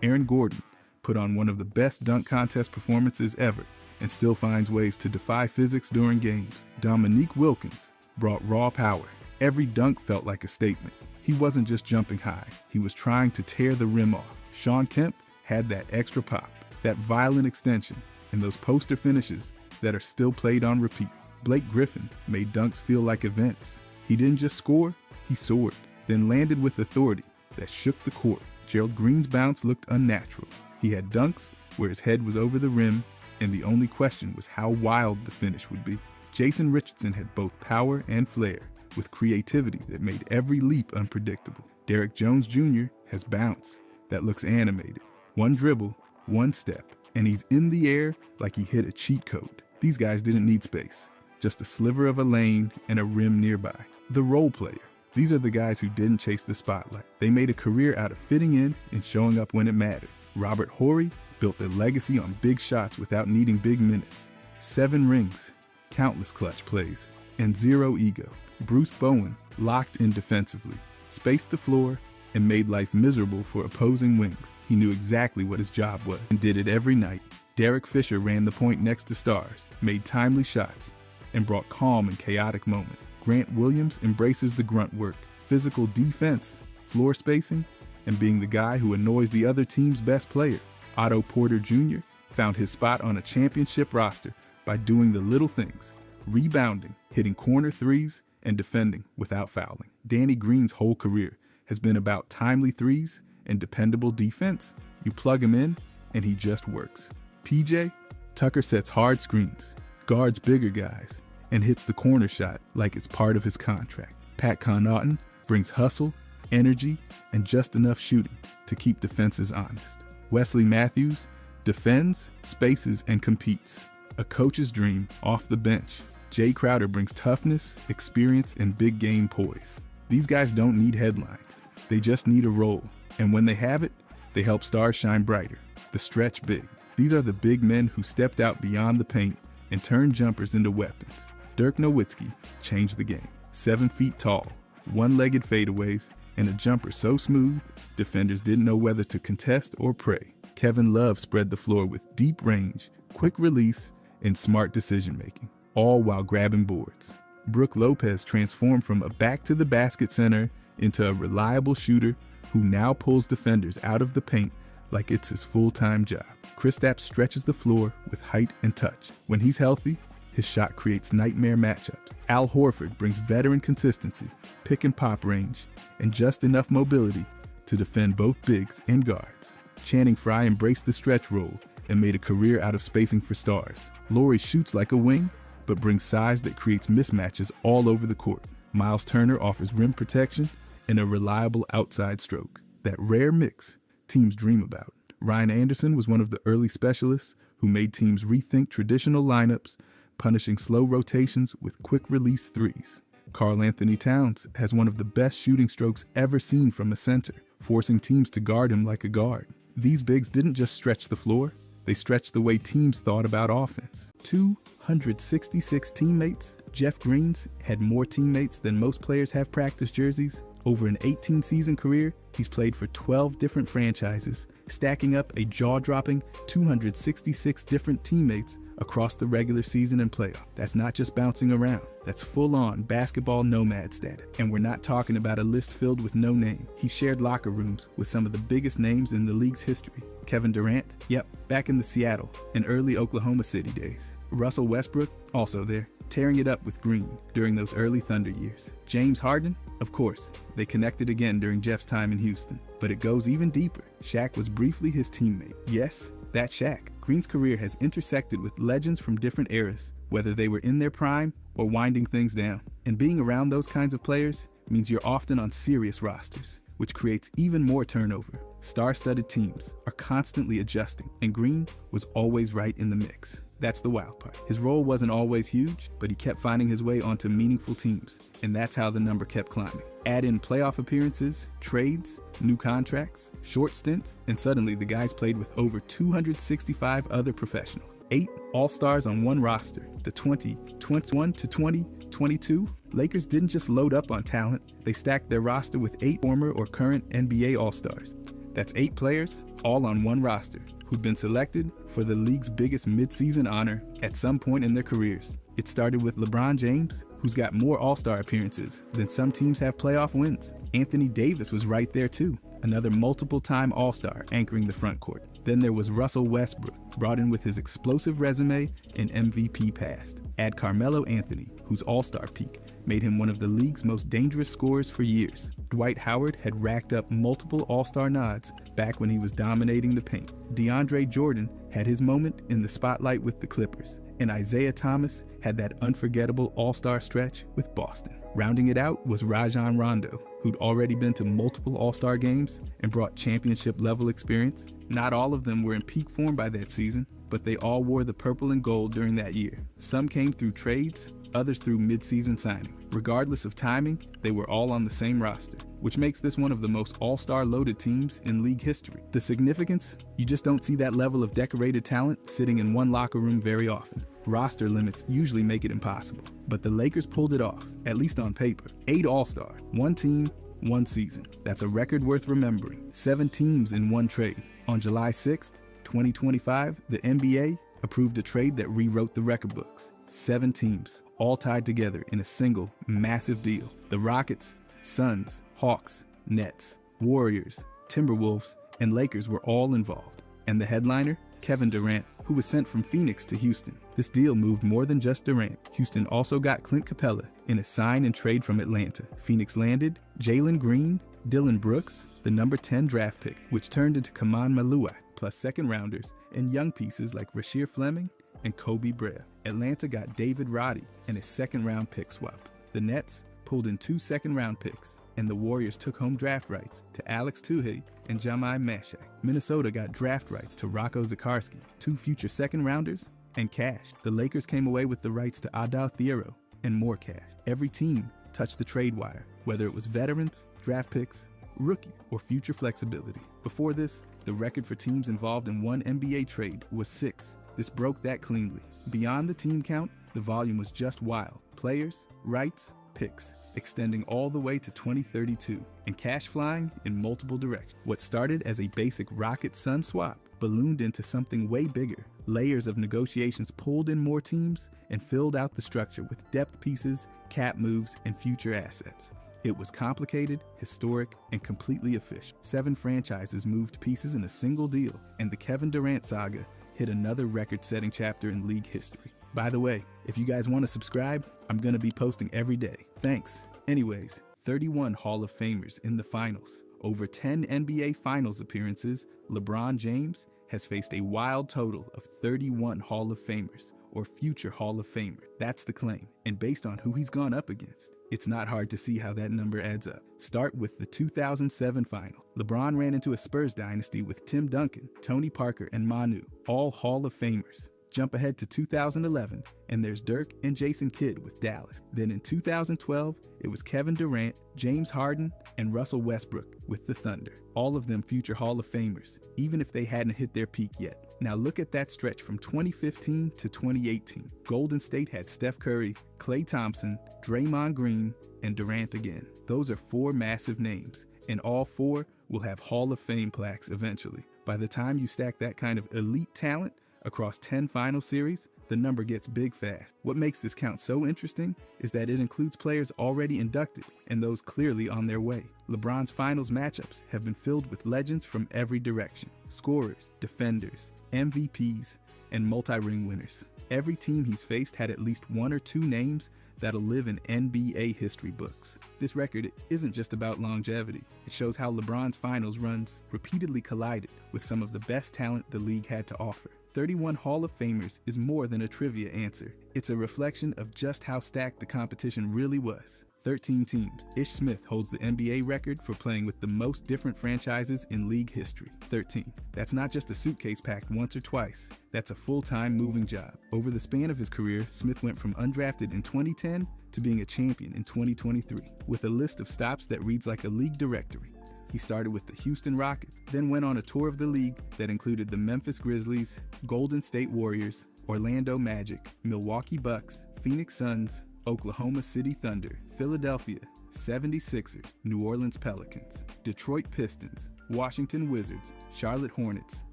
Aaron Gordon put on one of the best dunk contest performances ever and still finds ways to defy physics during games. Dominique Wilkins brought raw power. Every dunk felt like a statement. He wasn't just jumping high, he was trying to tear the rim off. Sean Kemp had that extra pop, that violent extension, and those poster finishes that are still played on repeat. Blake Griffin made dunks feel like events. He didn't just score, he soared, then landed with authority that shook the court. Gerald Green's bounce looked unnatural. He had dunks where his head was over the rim, and the only question was how wild the finish would be. Jason Richardson had both power and flair, with creativity that made every leap unpredictable. Derrick Jones Jr. has bounce that looks animated. One dribble, one step, and he's in the air like he hit a cheat code. These guys didn't need space, just a sliver of a lane and a rim nearby. The role player. These are the guys who didn't chase the spotlight. They made a career out of fitting in and showing up when it mattered. Robert Horry built a legacy on big shots without needing big minutes. 7 rings, countless clutch plays, and zero ego. Bruce Bowen locked in defensively, spaced the floor, and made life miserable for opposing wings. He knew exactly what his job was and did it every night. Derek Fisher ran the point next to stars, made timely shots, and brought calm in chaotic moments. Grant Williams embraces the grunt work, physical defense, floor spacing, and being the guy who annoys the other team's best player. Otto Porter Jr. found his spot on a championship roster by doing the little things, rebounding, hitting corner threes, and defending without fouling. Danny Green's whole career has been about timely threes and dependable defense. You plug him in, and he just works. PJ Tucker sets hard screens, guards bigger guys, and hits the corner shot like it's part of his contract. Pat Connaughton brings hustle, energy, and just enough shooting to keep defenses honest. Wesley Matthews defends, spaces, and competes. A coach's dream off the bench. Jay Crowder brings toughness, experience, and big game poise. These guys don't need headlines. They just need a role. And when they have it, they help stars shine brighter. The stretch big. These are the big men who stepped out beyond the paint and turned jumpers into weapons. Dirk Nowitzki changed the game. 7 feet tall, one-legged fadeaways, and a jumper so smooth, defenders didn't know whether to contest or pray. Kevin Love spread the floor with deep range, quick release, and smart decision-making, all while grabbing boards. Brook Lopez transformed from a back-to-the-basket center into a reliable shooter who now pulls defenders out of the paint like it's his full-time job. Kristaps stretches the floor with height and touch. When he's healthy, his shot creates nightmare matchups. Al Horford brings veteran consistency, pick and pop range, and just enough mobility to defend both bigs and guards. Channing Frye embraced the stretch role and made a career out of spacing for stars. Laurie shoots like a wing, but brings size that creates mismatches all over the court. Miles Turner offers rim protection and a reliable outside stroke. That rare mix teams dream about. Ryan Anderson was one of the early specialists who made teams rethink traditional lineups, punishing slow rotations with quick-release threes. Karl Anthony Towns has one of the best shooting strokes ever seen from a center, forcing teams to guard him like a guard. These bigs didn't just stretch the floor, they stretched the way teams thought about offense. 266 teammates. Jeff Green's had more teammates than most players have practice jerseys. Over an 18-season career, he's played for 12 different franchises, stacking up a jaw-dropping 266 different teammates across the regular season and playoff. That's not just bouncing around. That's full-on basketball nomad status. And we're not talking about a list filled with no name. He shared locker rooms with some of the biggest names in the league's history. Kevin Durant, yep, back in the Seattle and early Oklahoma City days. Russell Westbrook, also there, tearing it up with Green during those early Thunder years. James Harden, of course, they connected again during Jeff's time in Houston. But it goes even deeper. Shaq was briefly his teammate. Yes, that's Shaq. Green's career has intersected with legends from different eras, whether they were in their prime or winding things down. And being around those kinds of players means you're often on serious rosters, which creates even more turnover. Star-studded teams are constantly adjusting, and Green was always right in the mix. That's the wild part. His role wasn't always huge, but he kept finding his way onto meaningful teams, and that's how the number kept climbing. Add in playoff appearances, trades, new contracts, short stints, and suddenly the guy's played with over 265 other professionals. 8 All-Stars on one roster. The 2021 to 2022 Lakers didn't just load up on talent, they stacked their roster with 8 former or current NBA All-Stars. That's 8 players, all on one roster, who'd been selected for the league's biggest mid-season honor at some point in their careers. It started with LeBron James, who's got more All-Star appearances than some teams have playoff wins. Anthony Davis was right there too, another multiple-time All-Star anchoring the front court. Then there was Russell Westbrook, brought in with his explosive resume and MVP past. Add Carmelo Anthony, whose All-Star peak made him one of the league's most dangerous scorers for years. Dwight Howard had racked up multiple All-Star nods back when he was dominating the paint. DeAndre Jordan had his moment in the spotlight with the Clippers, and Isaiah Thomas had that unforgettable All-Star stretch with Boston. Rounding it out was Rajon Rondo, who'd already been to multiple All-Star games and brought championship-level experience. Not all of them were in peak form by that season, but they all wore the purple and gold during that year. Some came through trades, others through mid-season signing. Regardless of timing, they were all on the same roster, which makes this one of the most all-star loaded teams in league history. The significance? You just don't see that level of decorated talent sitting in one locker room very often. Roster limits usually make it impossible, but the Lakers pulled it off, at least on paper. 8 All-Star, 1 team, 1 season. That's a record worth remembering. 7 teams in one trade. On July 6th, 2025, the NBA approved a trade that rewrote the record books. 7 teams, all tied together in a single, massive deal. The Rockets, Suns, Hawks, Nets, Warriors, Timberwolves, and Lakers were all involved. And the headliner? Kevin Durant, who was sent from Phoenix to Houston. This deal moved more than just Durant. Houston also got Clint Capella in a sign and trade from Atlanta. Phoenix landed Jalen Green, Dylan Brooks, the number 10 draft pick, which turned into Kaman Maluak, plus second rounders and young pieces like Rasheer Fleming and Kobe Brea. Atlanta got David Roddy and a second-round pick swap. The Nets pulled in 2 second-round picks, and the Warriors took home draft rights to Alex Tuhey and Jamai Mashak. Minnesota got draft rights to Rocco Zikarsky, 2 future second-rounders, and cash. The Lakers came away with the rights to Adal Thiero and more cash. Every team touched the trade wire, whether it was veterans, draft picks, rookies, or future flexibility. Before this, the record for teams involved in one NBA trade was 6. This broke that cleanly. Beyond the team count, the volume was just wild. Players, rights, picks, extending all the way to 2032, and cash flying in multiple directions. What started as a basic Rocket-Sun swap ballooned into something way bigger. Layers of negotiations pulled in more teams and filled out the structure with depth pieces, cap moves, and future assets. It was complicated, historic, and completely official. 7 franchises moved pieces in a single deal, and the Kevin Durant saga hit another record-setting chapter in league history. By the way, if you guys want to subscribe, I'm going to be posting every day. Thanks. Anyways, 31 Hall of Famers in the finals. Over 10 NBA Finals appearances, LeBron James has faced a wild total of 31 Hall of Famers or future Hall of Famer. That's the claim. And based on who he's gone up against, it's not hard to see how that number adds up. Start with the 2007 final. LeBron ran into a Spurs dynasty with Tim Duncan, Tony Parker, and Manu, all Hall of Famers. Jump ahead to 2011, and there's Dirk and Jason Kidd with Dallas. Then in 2012, it was Kevin Durant, James Harden, and Russell Westbrook with the Thunder. All of them future Hall of Famers, even if they hadn't hit their peak yet. Now look at that stretch from 2015 to 2018. Golden State had Steph Curry, Klay Thompson, Draymond Green, and Durant again. Those are 4 massive names, and all 4 will have Hall of Fame plaques eventually. By the time you stack that kind of elite talent across 10 final series, the number gets big fast. What makes this count so interesting is that it includes players already inducted and those clearly on their way. LeBron's finals matchups have been filled with legends from every direction: scorers, defenders, MVPs, and multi-ring winners. Every team he's faced had at least 1 or 2 names that'll live in NBA history books. This record isn't just about longevity. It shows how LeBron's finals runs repeatedly collided with some of the best talent the league had to offer. 31 Hall of Famers is more than a trivia answer. It's a reflection of just how stacked the competition really was. 13 teams. Ish Smith holds the NBA record for playing with the most different franchises in league history. 13. That's not just a suitcase packed once or twice. That's a full-time moving job. Over the span of his career, Smith went from undrafted in 2010 to being a champion in 2023, with a list of stops that reads like a league directory. He started with the Houston Rockets, then went on a tour of the league that included the Memphis Grizzlies, Golden State Warriors, Orlando Magic, Milwaukee Bucks, Phoenix Suns, Oklahoma City Thunder, Philadelphia 76ers, New Orleans Pelicans, Detroit Pistons, Washington Wizards, Charlotte Hornets,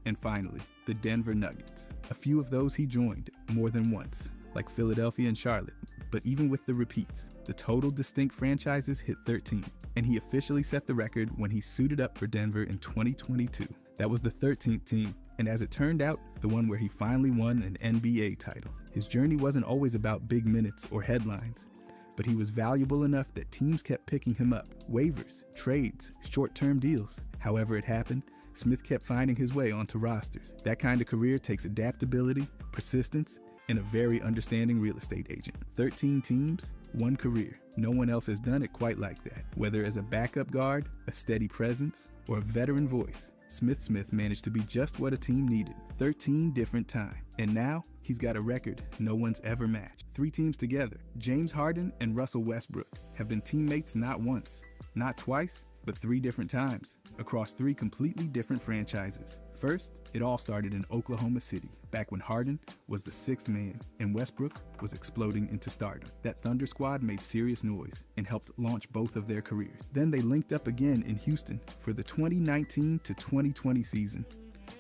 and finally, the Denver Nuggets. A few of those he joined more than once, like Philadelphia and Charlotte. But even with the repeats, the total distinct franchises hit 13, and he officially set the record when he suited up for Denver in 2022. That was the 13th team, and as it turned out, the one where he finally won an NBA title. His journey wasn't always about big minutes or headlines, but he was valuable enough that teams kept picking him up. Waivers, trades, short-term deals. However it happened, Smith kept finding his way onto rosters. That kind of career takes adaptability, persistence, and a very understanding real estate agent. 13 teams, 1 career. No one else has done it quite like that. Whether as a backup guard, a steady presence, or a veteran voice, Smith managed to be just what a team needed. 13 different times. And now, he's got a record no one's ever matched. 3 teams together, James Harden and Russell Westbrook, have been teammates not once, not twice, but 3 different times, across 3 completely different franchises. First, it all started in Oklahoma City, back when Harden was the 6th man and Westbrook was exploding into stardom. That Thunder squad made serious noise and helped launch both of their careers. Then they linked up again in Houston for the 2019 to 2020 season.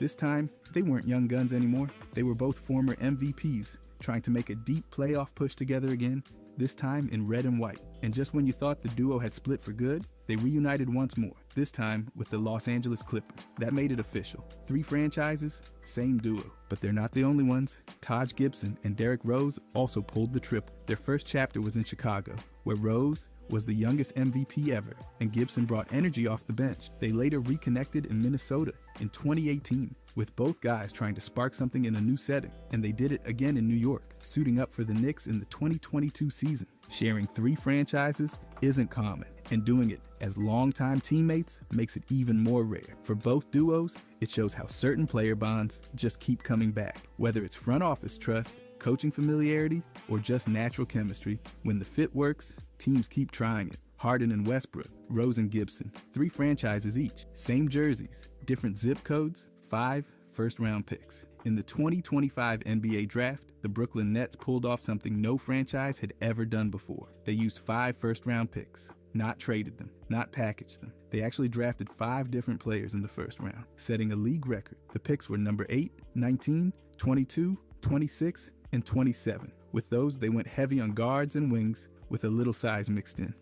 This time, they weren't young guns anymore. They were both former MVPs, trying to make a deep playoff push together again, this time in red and white. And just when you thought the duo had split for good, they reunited once more, this time with the Los Angeles Clippers. That made it official. 3 franchises, same duo. But they're not the only ones. Taj Gibson and Derrick Rose also pulled the triple. Their first chapter was in Chicago, where Rose was the youngest MVP ever, and Gibson brought energy off the bench. They later reconnected in Minnesota in 2018, with both guys trying to spark something in a new setting, and they did it again in New York, suiting up for the Knicks in the 2022 season. Sharing 3 franchises isn't common, and doing it as longtime teammates makes it even more rare. For both duos, it shows how certain player bonds just keep coming back. Whether it's front office trust, coaching familiarity, or just natural chemistry, when the fit works, teams keep trying it. Harden and Westbrook, Rose and Gibson, 3 franchises each, same jerseys, different zip codes, 5 first-round picks. In the 2025 NBA draft, the Brooklyn Nets pulled off something no franchise had ever done before. They used 5 first-round picks, not traded them, not packaged them. They actually drafted 5 different players in the first round, setting a league record. The picks were number 8, 19, 22, 26, and 27. With those, they went heavy on guards and wings with a little size mixed in.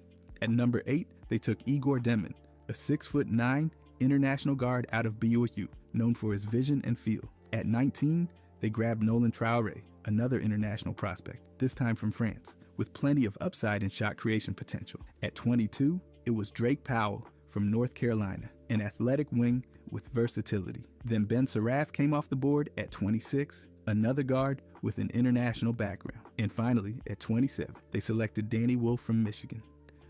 At number 8, they took Igor Demon, a 6'9" international guard out of BYU, known for his vision and feel. At 19, they grabbed Nolan Traoré, another international prospect, this time from France, with plenty of upside and shot creation potential. At 22, it was Drake Powell from North Carolina, an athletic wing with versatility. Then Ben Saraf came off the board at 26, another guard with an international background. And finally, at 27, they selected Danny Wolf from Michigan,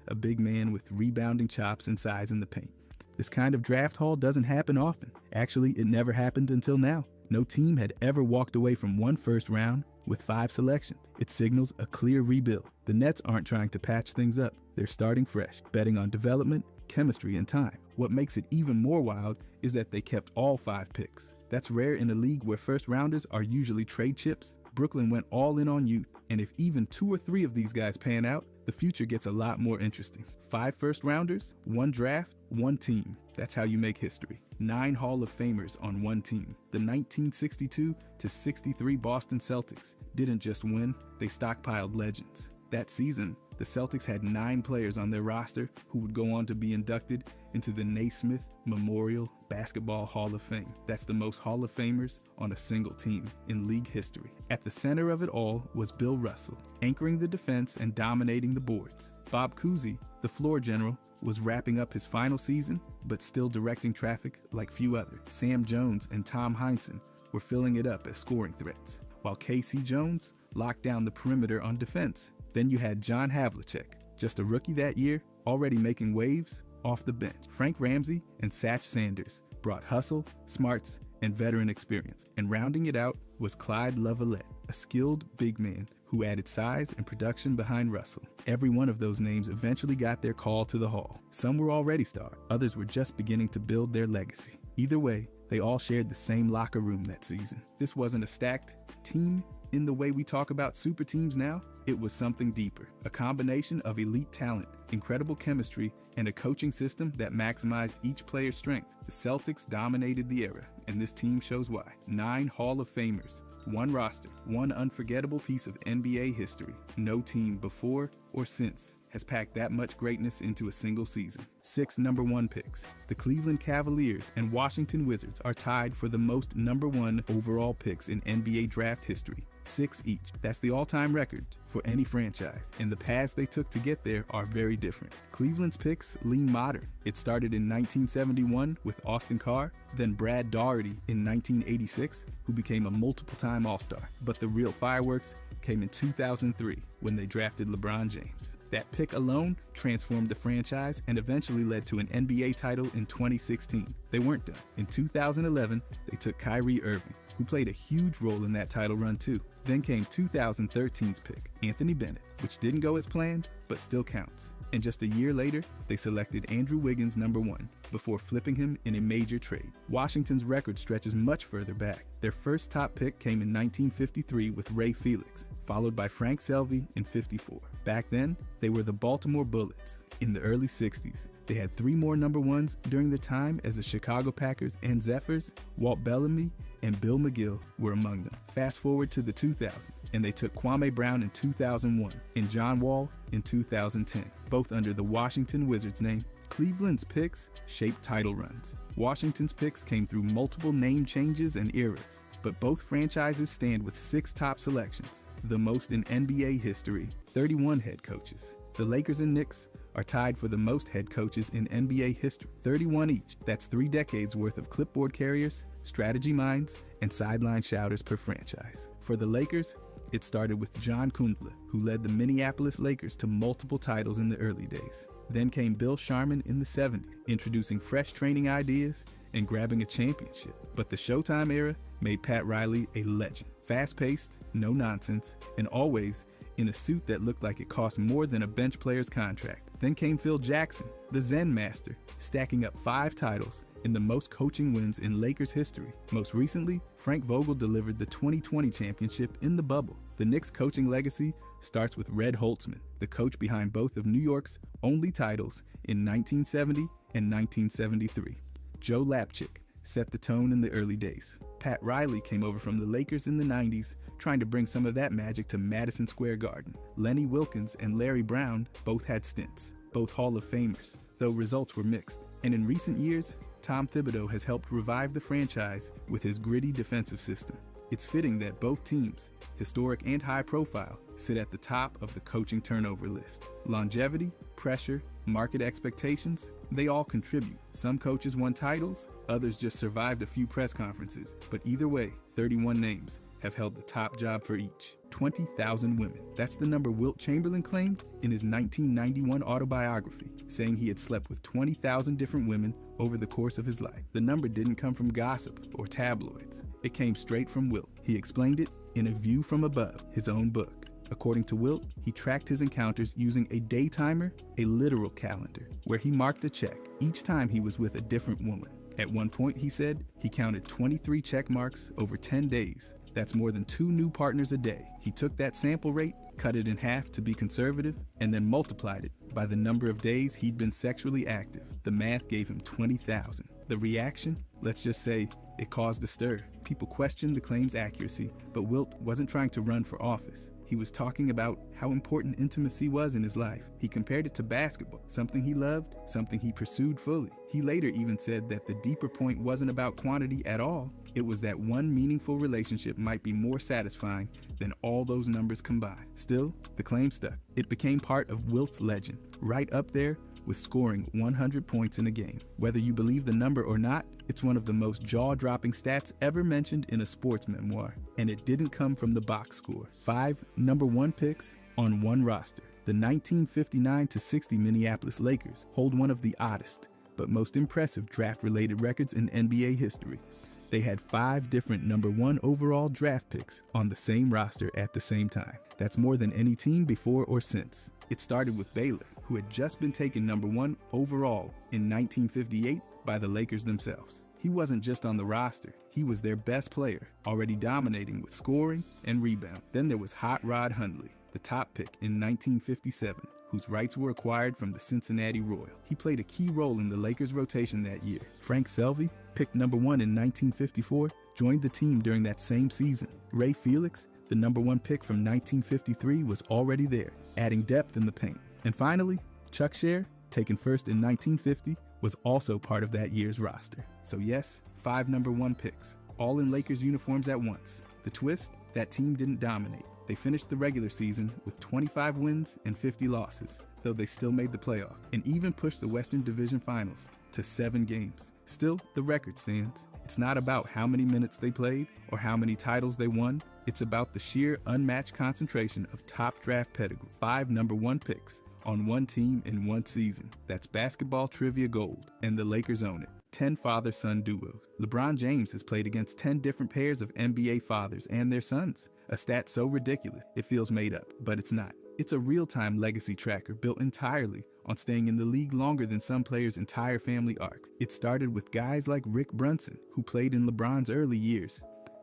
a big man with rebounding chops and size in the paint. This kind of draft haul doesn't happen often. Actually, it never happened until now. No team had ever walked away from one first round with 5 selections. It signals a clear rebuild. The Nets aren't trying to patch things up. They're starting fresh, betting on development, chemistry, and time. What makes it even more wild is that they kept all 5 picks. That's rare in a league where first rounders are usually trade chips. Brooklyn went all in on youth, and if even 2 or 3 of these guys pan out, the future gets a lot more interesting. 5 first rounders, 1 draft, 1 team. That's how you make history. 9 Hall of Famers on 1 team. The 1962-63 Boston Celtics didn't just win, they stockpiled legends. That season, the Celtics had 9 players on their roster who would go on to be inducted into the Naismith Memorial Basketball Hall of Fame. That's the most Hall of Famers on a single team in league history. At the center of it all was Bill Russell, anchoring the defense and dominating the boards. Bob Cousy, the floor general, was wrapping up his final season, but still directing traffic like few others. Sam Jones and Tom Heinsohn were filling it up as scoring threats, while K.C. Jones locked down the perimeter on defense. Then you had John Havlicek, just a rookie that year, already making waves off the bench. Frank Ramsey and Satch Sanders brought hustle, smarts, and veteran experience. And rounding it out was Clyde Lovellette, a skilled big man who added size and production behind Russell. Every one of those names eventually got their call to the Hall. Some were already stars, others were just beginning to build their legacy. Either way, they all shared the same locker room that season. This wasn't a stacked team in the way we talk about super teams now. It was something deeper, a combination of elite talent, incredible chemistry, and a coaching system that maximized each player's strength. The Celtics dominated the era, and this team shows why. 9 Hall of Famers, 1 roster, 1 unforgettable piece of NBA history. No team before or since has packed that much greatness into a single season. 6 number 1 picks. The Cleveland Cavaliers and Washington Wizards are tied for the most number 1 overall picks in NBA draft history. 6 each. That's the all-time record for any franchise, and the paths they took to get there are very different. Cleveland's picks lean modern. It started in 1971 with Austin Carr, then Brad Daugherty in 1986, who became a multiple-time All-Star. But the real fireworks came in 2003 when they drafted LeBron James. That pick alone transformed the franchise and eventually led to an NBA title in 2016. They weren't done. In 2011, they took Kyrie Irving, who played a huge role in that title run too. Then came 2013's pick, Anthony Bennett, which didn't go as planned, but still counts. And just a year later, they selected Andrew Wiggins number 1, before flipping him in a major trade. Washington's record stretches much further back. Their first top pick came in 1953 with Ray Felix, followed by Frank Selvey in 54. Back then, they were the Baltimore Bullets. In the early 60s, they had 3 more number 1s during their time as the Chicago Packers and Zephyrs. Walt Bellamy and Bill McGill were among them. Fast forward to the 2000s, and they took Kwame Brown in 2001 and John Wall in 2010, both under the Washington Wizards name. Cleveland's picks shaped title runs. Washington's picks came through multiple name changes and eras, but both franchises stand with 6 top selections, the most in NBA history, 31 head coaches. The Lakers and Knicks are tied for the most head coaches in NBA history, 31 each. That's 3 decades worth of clipboard carriers, strategy minds, and sideline shouters per franchise. For the Lakers, it started with John Kundla, who led the Minneapolis Lakers to multiple titles in the early days. Then came Bill Sharman in the 70s, introducing fresh training ideas and grabbing a championship. But the Showtime era made Pat Riley a legend. Fast-paced, no nonsense, and always in a suit that looked like it cost more than a bench player's contract. Then came Phil Jackson, the Zen master, stacking up 5 titles and the most coaching wins in Lakers history. Most recently, Frank Vogel delivered the 2020 championship in the bubble. The Knicks' coaching legacy starts with Red Holtzman, the coach behind both of New York's only titles in 1970 and 1973. Joe Lapchick set the tone in the early days. Pat Riley came over from the Lakers in the 90s, trying to bring some of that magic to Madison Square Garden. Lenny Wilkens and Larry Brown both had stints, both Hall of Famers, though results were mixed. And in recent years, Tom Thibodeau has helped revive the franchise with his gritty defensive system. It's fitting that both teams historic and high profile, sit at the top of the coaching turnover list. Longevity, pressure, market expectations, they all contribute. Some coaches won titles, others just survived a few press conferences. But either way, 31 names have held the top job for each. 20,000 women. That's the number Wilt Chamberlain claimed in his 1991 autobiography, saying he had slept with 20,000 different women over the course of his life. The number didn't come from gossip or tabloids. It came straight from Wilt. He explained it in A View from Above, his own book. According to Wilt, he tracked his encounters using a day timer, a literal calendar, where he marked a check each time he was with a different woman. At one point, he said, he counted 23 check marks over 10 days. That's more than 2 new partners a day. He took that sample rate, cut it in half to be conservative, and then multiplied it by the number of days he'd been sexually active. The math gave him 20,000. The reaction? Let's just say it caused a stir. People questioned the claim's accuracy, but Wilt wasn't trying to run for office. He was talking about how important intimacy was in his life. He compared it to basketball, something he loved, something he pursued fully. He later even said that the deeper point wasn't about quantity at all. It was that one meaningful relationship might be more satisfying than all those numbers combined. Still, the claim stuck. It became part of Wilt's legend, right up there with scoring 100 points in a game. Whether you believe the number or not, it's one of the most jaw-dropping stats ever mentioned in a sports memoir. And it didn't come from the box score. 5 number 1 picks on one roster. The 1959-60 Minneapolis Lakers hold one of the oddest, but most impressive draft-related records in NBA history. They had 5 different number 1 overall draft picks on the same roster at the same time. That's more than any team before or since. It started with Baylor, who had just been taken number 1 overall in 1958 by the Lakers themselves. He wasn't just on the roster, he was their best player, already dominating with scoring and rebound. Then there was Hot Rod Hundley, the top pick in 1957, whose rights were acquired from the Cincinnati Royal. He played a key role in the Lakers' rotation that year. Frank Selvey, picked number 1 in 1954, joined the team during that same season. Ray Felix, the number 1 pick from 1953, was already there, adding depth in the paint. And finally, Chuck Scher, taken first in 1950, was also part of that year's roster. So yes, 5 number 1 picks, all in Lakers uniforms at once. The twist? That team didn't dominate. They finished the regular season with 25 wins and 50 losses, though they still made the playoff, and even pushed the Western Division Finals to 7 games. Still, the record stands. It's not about how many minutes they played or how many titles they won. It's about the sheer unmatched concentration of top draft pedigree. 5 number 1 picks on one team in one season. That's basketball trivia gold, and the Lakers own it. 10 father-son duos. LeBron James has played against 10 different pairs of NBA fathers and their sons. A stat so ridiculous, it feels made up, but it's not. It's a real-time legacy tracker built entirely on staying in the league longer than some players' entire family arcs. It started with guys like Rick Brunson, who played in LeBron's early years.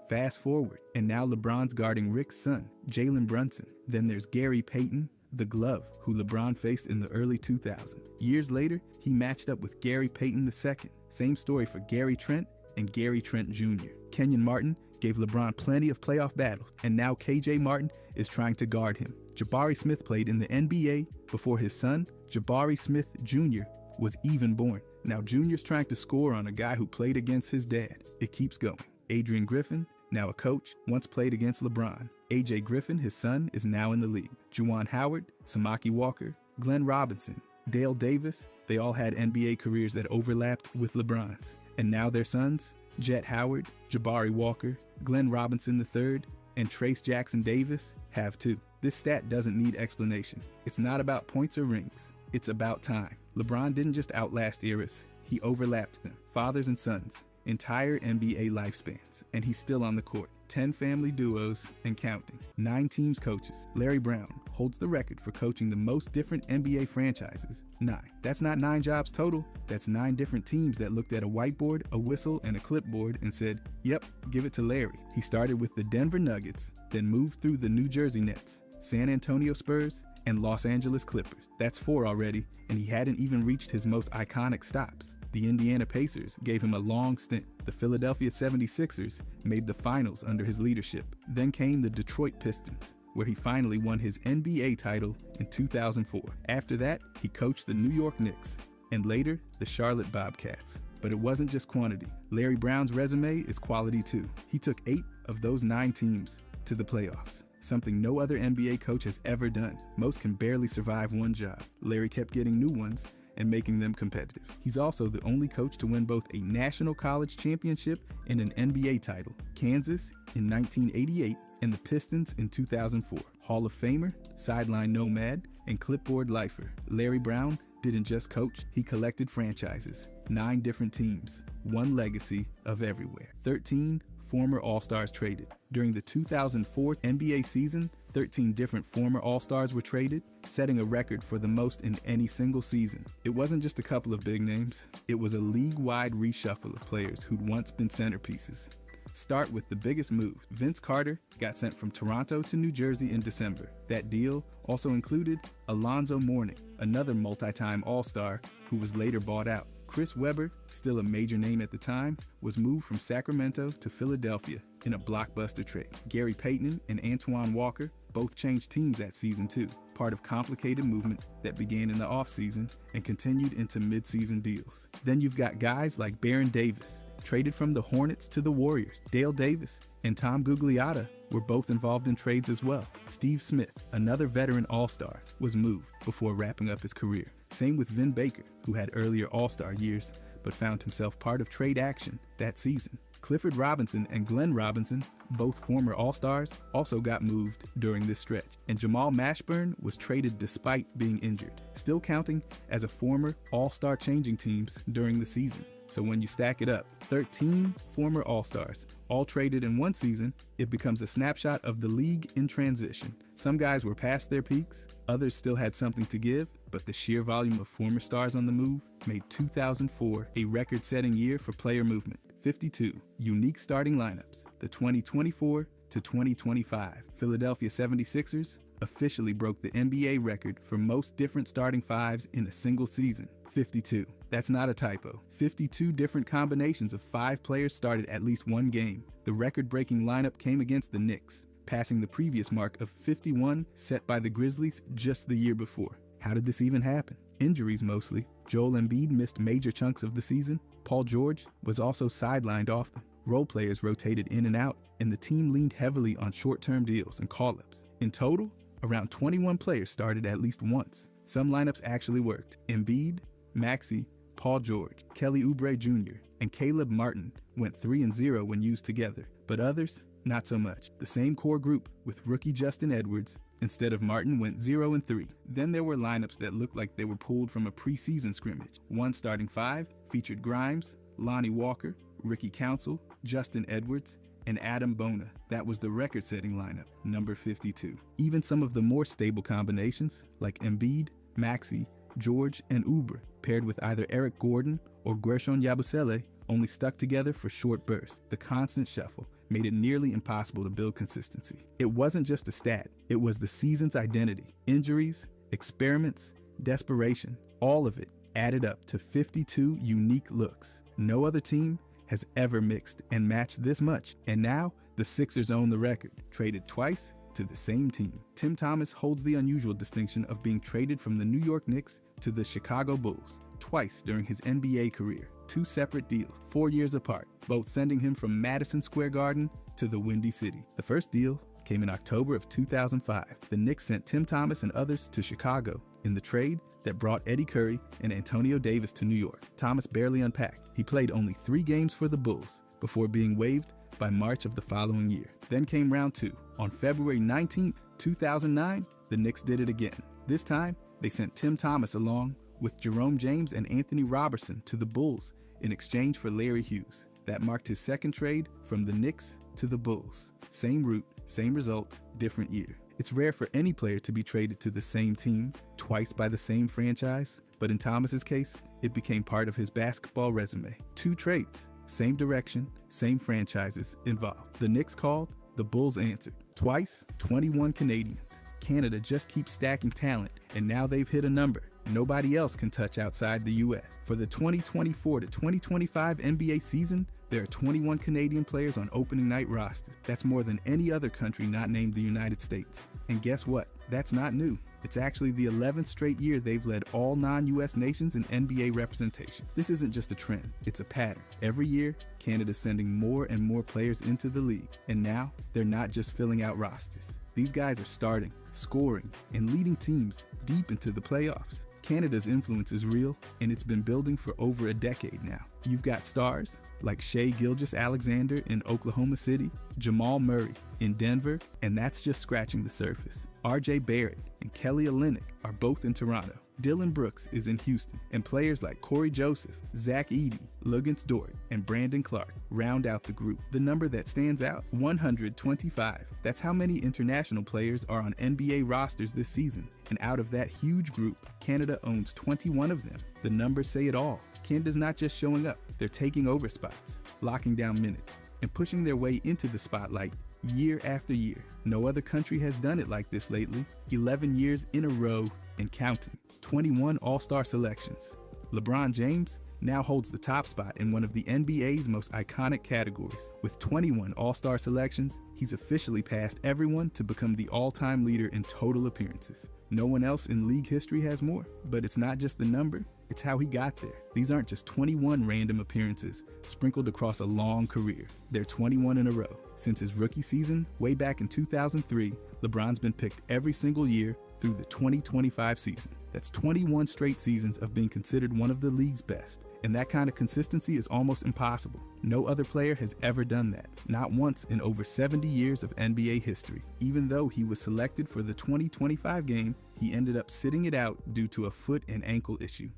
Fast forward, and now LeBron's guarding Rick's son, Jalen Brunson. Then there's Gary Payton, the glove, who LeBron faced in the early 2000s. Years later, he matched up with Gary Payton II. Same story for Gary Trent and Gary Trent Jr. Kenyon Martin gave LeBron plenty of playoff battles, and now KJ Martin is trying to guard him. Jabari Smith played in the NBA before his son, Jabari Smith Jr., was even born. Now Jr.'s trying to score on a guy who played against his dad. It keeps going. Adrian Griffin, now a coach, once played against LeBron. AJ Griffin, his son, is now in the league. Juwan Howard, Samaki Walker, Glenn Robinson, Dale Davis, they all had NBA careers that overlapped with LeBron's. And now their sons, Jet Howard, Jabari Walker, Glenn Robinson III, and Trace Jackson Davis, have too. This stat doesn't need explanation. It's not about points or rings. It's about time. LeBron didn't just outlast eras, he overlapped them. Fathers and sons, entire NBA lifespans, and he's still on the court. 10 family duos and counting. 9 teams coaches. Larry Brown holds the record for coaching the most different NBA franchises. 9. That's not 9 jobs total. That's 9 different teams that looked at a whiteboard, a whistle, and a clipboard and said, yep, give it to Larry. He started with the Denver Nuggets, then moved through the New Jersey Nets, San Antonio Spurs, and Los Angeles Clippers. That's 4 already, and he hadn't even reached his most iconic stops. The Indiana Pacers gave him a long stint. The Philadelphia 76ers made the finals under his leadership. Then came the Detroit Pistons, where he finally won his NBA title in 2004. After that, he coached the New York Knicks, and later, the Charlotte Bobcats. But it wasn't just quantity. Larry Brown's resume is quality too. He took 8 of those 9 teams, to the playoffs, something no other NBA coach has ever done. Most can barely survive one job. Larry kept getting new ones and making them competitive. He's also the only coach to win both a national college championship and an NBA title. Kansas in 1988 and the Pistons in 2004. Hall of Famer, sideline nomad, and clipboard lifer. Larry Brown didn't just coach, he collected franchises, 9 different teams, one legacy of everywhere. 13 former All-Stars traded. During the 2004 NBA season, 13 different former All-Stars were traded, setting a record for the most in any single season. It wasn't just a couple of big names, it was a league-wide reshuffle of players who'd once been centerpieces. Start with the biggest move. Vince Carter got sent from Toronto to New Jersey in December. That deal also included Alonzo Mourning, another multi-time All-Star who was later bought out. Chris Webber, still a major name at the time, was moved from Sacramento to Philadelphia in a blockbuster trade. Gary Payton and Antoine Walker both changed teams that season too, part of complicated movement that began in the offseason and continued into midseason deals. Then you've got guys like Baron Davis, traded from the Hornets to the Warriors. Dale Davis and Tom Gugliotta were both involved in trades as well. Steve Smith, another veteran All-Star, was moved before wrapping up his career. Same with Vin Baker, who had earlier All-Star years, but found himself part of trade action that season. Clifford Robinson and Glenn Robinson, both former All-Stars, also got moved during this stretch. And Jamal Mashburn was traded despite being injured, still counting as a former All-Star changing teams during the season. So when you stack it up, 13 former All-Stars, all traded in one season, it becomes a snapshot of the league in transition. Some guys were past their peaks, others still had something to give, but the sheer volume of former stars on the move made 2004 a record-setting year for player movement. 52 unique starting lineups. The 2024 to 2025 Philadelphia 76ers officially broke the NBA record for most different starting fives in a single season. 52. That's not a typo. 52 different combinations of 5 players started at least one game. The record-breaking lineup came against the Knicks, passing the previous mark of 51 set by the Grizzlies just the year before. How did this even happen? Injuries mostly. Joel Embiid missed major chunks of the season. Paul George was also sidelined often. Role players rotated in and out, and the team leaned heavily on short-term deals and call-ups. In total, around 21 players started at least once. Some lineups actually worked. Embiid, Maxey, Paul George, Kelly Oubre Jr., and Caleb Martin went 3-0 when used together, but others, not so much. The same core group with rookie Justin Edwards instead of Martin went 0-3. Then there were lineups that looked like they were pulled from a preseason scrimmage. One starting 5 featured Grimes, Lonnie Walker, Ricky Council, Justin Edwards, and Adam Bona. That was the record-setting lineup, number 52. Even some of the more stable combinations, like Embiid, Maxey, George, and Oubre, paired with either Eric Gordon or Gershon Yabusele, only stuck together for short bursts. The constant shuffle made it nearly impossible to build consistency. It wasn't just a stat, it was the season's identity. Injuries, experiments, desperation, all of it added up to 52 unique looks. No other team has ever mixed and matched this much. And now, the Sixers own the record, traded twice to the same team. Tim Thomas holds the unusual distinction of being traded from the New York Knicks to the Chicago Bulls, twice during his NBA career. 2 separate deals, 4 years apart, both sending him from Madison Square Garden to the Windy City. The first deal came in October of 2005. The Knicks sent Tim Thomas and others to Chicago in the trade that brought Eddie Curry and Antonio Davis to New York. Thomas barely unpacked. He played only 3 games for the Bulls before being waived by March of the following year. Then came round 2. On February 19th, 2009, the Knicks did it again. This time, they sent Tim Thomas along with Jerome James and Anthony Robertson to the Bulls in exchange for Larry Hughes. That marked his second trade from the Knicks to the Bulls. Same route, same result, different year. It's rare for any player to be traded to the same team twice by the same franchise, but in Thomas's case, it became part of his basketball resume. 2 trades, same direction, same franchises involved. The Knicks called, the Bulls answered. Twice, 21 Canadians. Canada just keeps stacking talent, and now they've hit a number nobody else can touch outside the US. For the 2024 to 2025 NBA season, there are 21 Canadian players on opening night rosters. That's more than any other country not named the United States. And guess what? That's not new. It's actually the 11th straight year they've led all non-US nations in NBA representation. This isn't just a trend, it's a pattern. Every year, Canada's sending more and more players into the league, and now they're not just filling out rosters. These guys are starting, scoring, and leading teams deep into the playoffs. Canada's influence is real, and it's been building for over a decade now. You've got stars like Shai Gilgeous-Alexander in Oklahoma City, Jamal Murray in Denver, and that's just scratching the surface. RJ Barrett and Kelly Olynyk are both in Toronto. Dylan Brooks is in Houston, and players like Corey Joseph, Zach Edey, Luguentz Dort, and Brandon Clark round out the group. The number that stands out, 125. That's how many international players are on NBA rosters this season, and out of that huge group, Canada owns 21 of them. The numbers say it all. Canada's not just showing up, they're taking over spots, locking down minutes, and pushing their way into the spotlight year after year. No other country has done it like this lately. 11 years in a row and counting. 21 All-Star selections. LeBron James now holds the top spot in one of the NBA's most iconic categories. With 21 All-Star selections, he's officially passed everyone to become the all-time leader in total appearances. No one else in league history has more, but it's not just the number, it's how he got there. These aren't just 21 random appearances sprinkled across a long career. They're 21 in a row. Since his rookie season, way back in 2003, LeBron's been picked every single year through the 2025 season. That's 21 straight seasons of being considered one of the league's best. And that kind of consistency is almost impossible. No other player has ever done that, not once in over 70 years of NBA history. Even though he was selected for the 2025 game, he ended up sitting it out due to a foot and ankle issue.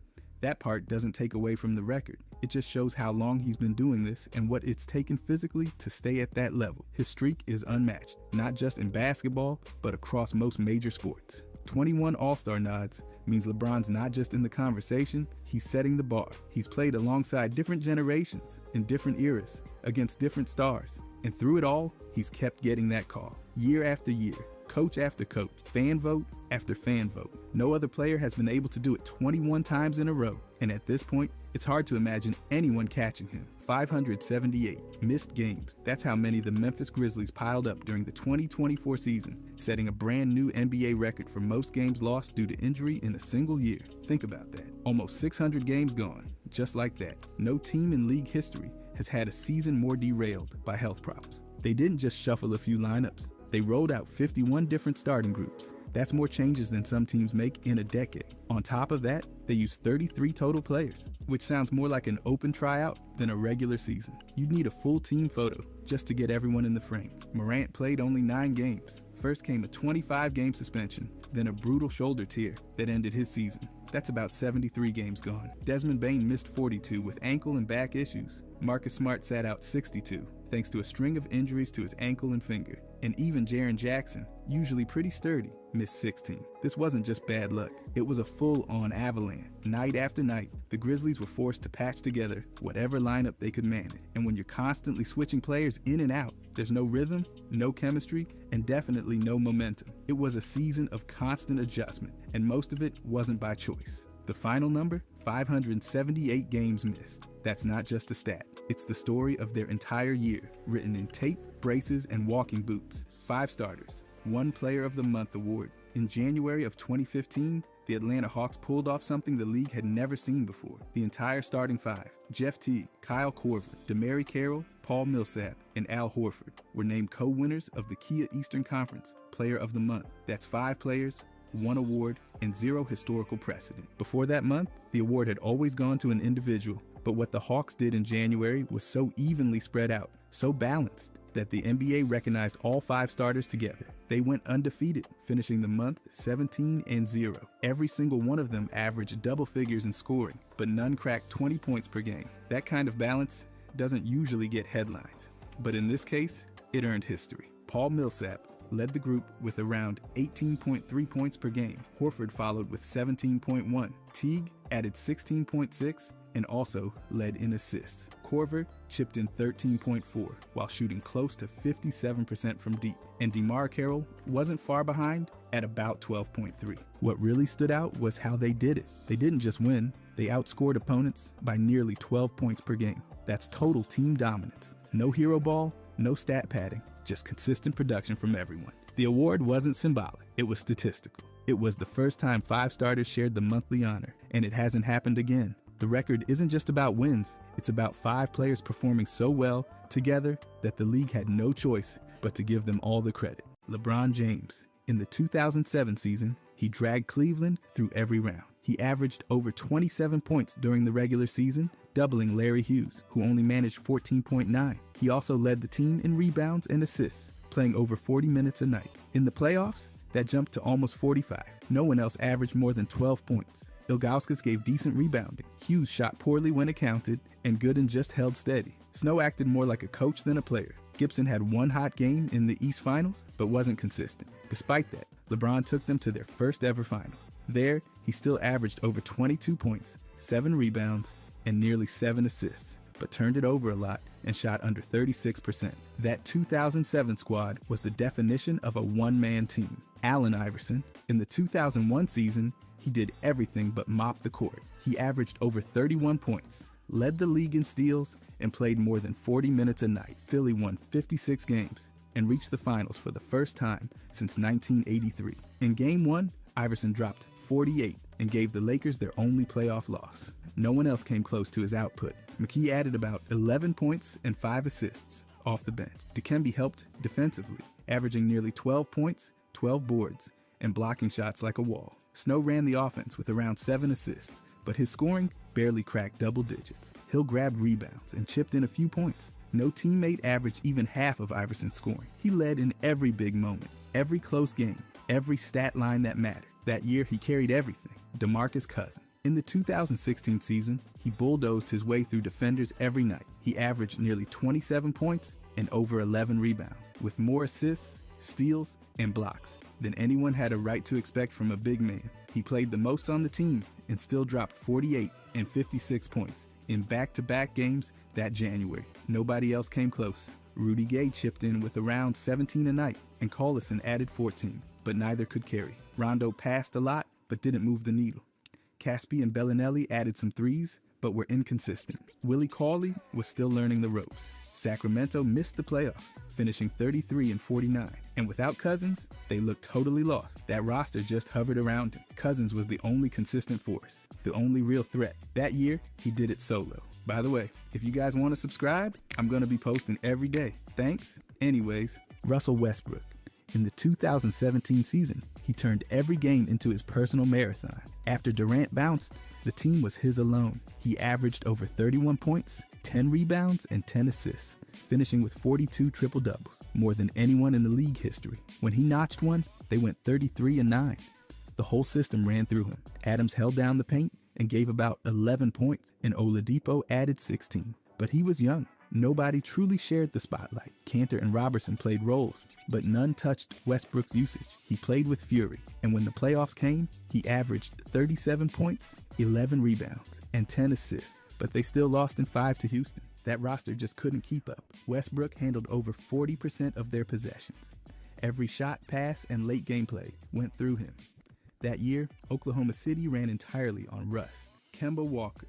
That part doesn't take away from the record. It just shows how long he's been doing this and what it's taken physically to stay at that level. His streak is unmatched, not just in basketball, but across most major sports. 21 All-Star nods means LeBron's not just in the conversation, he's setting the bar. He's played alongside different generations, in different eras, against different stars. And through it all, he's kept getting that call. Year after year, coach after coach, fan vote after fan vote. No other player has been able to do it 21 times in a row. And at this point, it's hard to imagine anyone catching him. 578 missed games. That's how many the Memphis Grizzlies piled up during the 2024 season, setting a brand new NBA record for most games lost due to injury in a single year. Think about that. Almost 600 games gone, just like that. No team in league history has had a season more derailed by health problems. They didn't just shuffle a few lineups. They rolled out 51 different starting groups. That's more changes than some teams make in a decade. On top of that, they used 33 total players, which sounds more like an open tryout than a regular season. You'd need a full team photo just to get everyone in the frame. Morant played only 9 games. First came a 25-game suspension, then a brutal shoulder tear that ended his season. That's about 73 games gone. Desmond Bane missed 42 with ankle and back issues. Marcus Smart sat out 62, thanks to a string of injuries to his ankle and finger. And even Jaren Jackson, usually pretty sturdy, missed 16. This wasn't just bad luck. It was a full-on avalanche. Night after night, the Grizzlies were forced to patch together whatever lineup they could manage. And when you're constantly switching players in and out, there's no rhythm, no chemistry, and definitely no momentum. It was a season of constant adjustment, and most of it wasn't by choice. The final number? 578 games missed. That's not just a stat. It's the story of their entire year, written in tape, braces, and walking boots. 5 starters, 1 Player of the Month award. In January of 2015, the Atlanta Hawks pulled off something the league had never seen before. The entire starting 5, Jeff Teague, Kyle Korver, DeMary Carroll, Paul Millsap, and Al Horford, were named co-winners of the Kia Eastern Conference Player of the Month. That's 5 players, 1 award, and 0 historical precedent. Before that month, the award had always gone to an individual, but what the Hawks did in January was so evenly spread out, so balanced, that the NBA recognized all 5 starters together. They went undefeated, finishing the month 17-0. Every single one of them averaged double figures in scoring, but none cracked 20 points per game. That kind of balance doesn't usually get headlines, but in this case, it earned history. Paul Millsap led the group with around 18.3 points per game. Horford followed with 17.1. Teague added 16.6 and also led in assists. Korver chipped in 13.4 while shooting close to 57% from deep. And DeMar Carroll wasn't far behind at about 12.3. What really stood out was how they did it. They didn't just win, they outscored opponents by nearly 12 points per game. That's total team dominance. No hero ball, no stat padding, just consistent production from everyone. The award wasn't symbolic, it was statistical. It was the first time 5 starters shared the monthly honor, and it hasn't happened again. The record isn't just about wins, it's about 5 players performing so well together that the league had no choice but to give them all the credit. LeBron James. In the 2007 season, he dragged Cleveland through every round. He averaged over 27 points during the regular season, doubling Larry Hughes, who only managed 14.9. He also led the team in rebounds and assists, playing over 40 minutes a night. In the playoffs, that jumped to almost 45. No one else averaged more than 12 points. Ilgauskas gave decent rebounding. Hughes shot poorly when it counted, and Gooden just held steady. Snow acted more like a coach than a player. Gibson had one hot game in the East Finals, but wasn't consistent. Despite that, LeBron took them to their first ever finals. There, he still averaged over 22 points, 7 rebounds, and nearly 7 assists, but turned it over a lot and shot under 36%. That 2007 squad was the definition of a one-man team. Allen Iverson. In the 2001 season, he did everything but mop the court. He averaged over 31 points, led the league in steals, and played more than 40 minutes a night. Philly won 56 games and reached the finals for the first time since 1983. In Game 1, Iverson dropped 48 and gave the Lakers their only playoff loss. No one else came close to his output. McKee added about 11 points and 5 assists off the bench. Dikembe helped defensively, averaging nearly 12 points, 12 boards, and blocking shots like a wall. Snow ran the offense with around 7 assists, but his scoring barely cracked double digits. Hill grabbed rebounds and chipped in a few points. No teammate averaged even half of Iverson's scoring. He led in every big moment, every close game, every stat line that mattered. That year, he carried everything. DeMarcus Cousins. In the 2016 season, he bulldozed his way through defenders every night. He averaged nearly 27 points and over 11 rebounds, with more assists, steals, and blocks than anyone had a right to expect from a big man. He played the most on the team and still dropped 48 and 56 points in back-to-back games that January. Nobody else came close. Rudy Gay chipped in with around 17 a night, and Collison added 14, but neither could carry. Rondo passed a lot, but didn't move the needle. Caspi and Bellinelli added some threes, but were inconsistent. Willie Cauley was still learning the ropes. Sacramento missed the playoffs, finishing 33 and 49. And without Cousins, they looked totally lost. That roster just hovered around him. Cousins was the only consistent force, the only real threat. That year, he did it solo. By the way, if you guys want to subscribe, I'm going to be posting every day. Thanks. Anyways, Russell Westbrook. In the 2017 season, he turned every game into his personal marathon. After Durant bounced, the team was his alone. He averaged over 31 points, 10 rebounds, and 10 assists, finishing with 42 triple-doubles, more than anyone in the league history. When he notched one, they went 33 and 9. The whole system ran through him. Adams held down the paint and gave about 11 points, and Oladipo added 16. But he was young. Nobody truly shared the spotlight. Cantor and Robertson played roles, but none touched Westbrook's usage. He played with fury, and when the playoffs came, he averaged 37 points, 11 rebounds, and 10 assists, but they still lost in 5 to Houston. That roster just couldn't keep up. Westbrook handled over 40% of their possessions. Every shot, pass, and late game play went through him. That year, Oklahoma City ran entirely on Russ. Kemba Walker.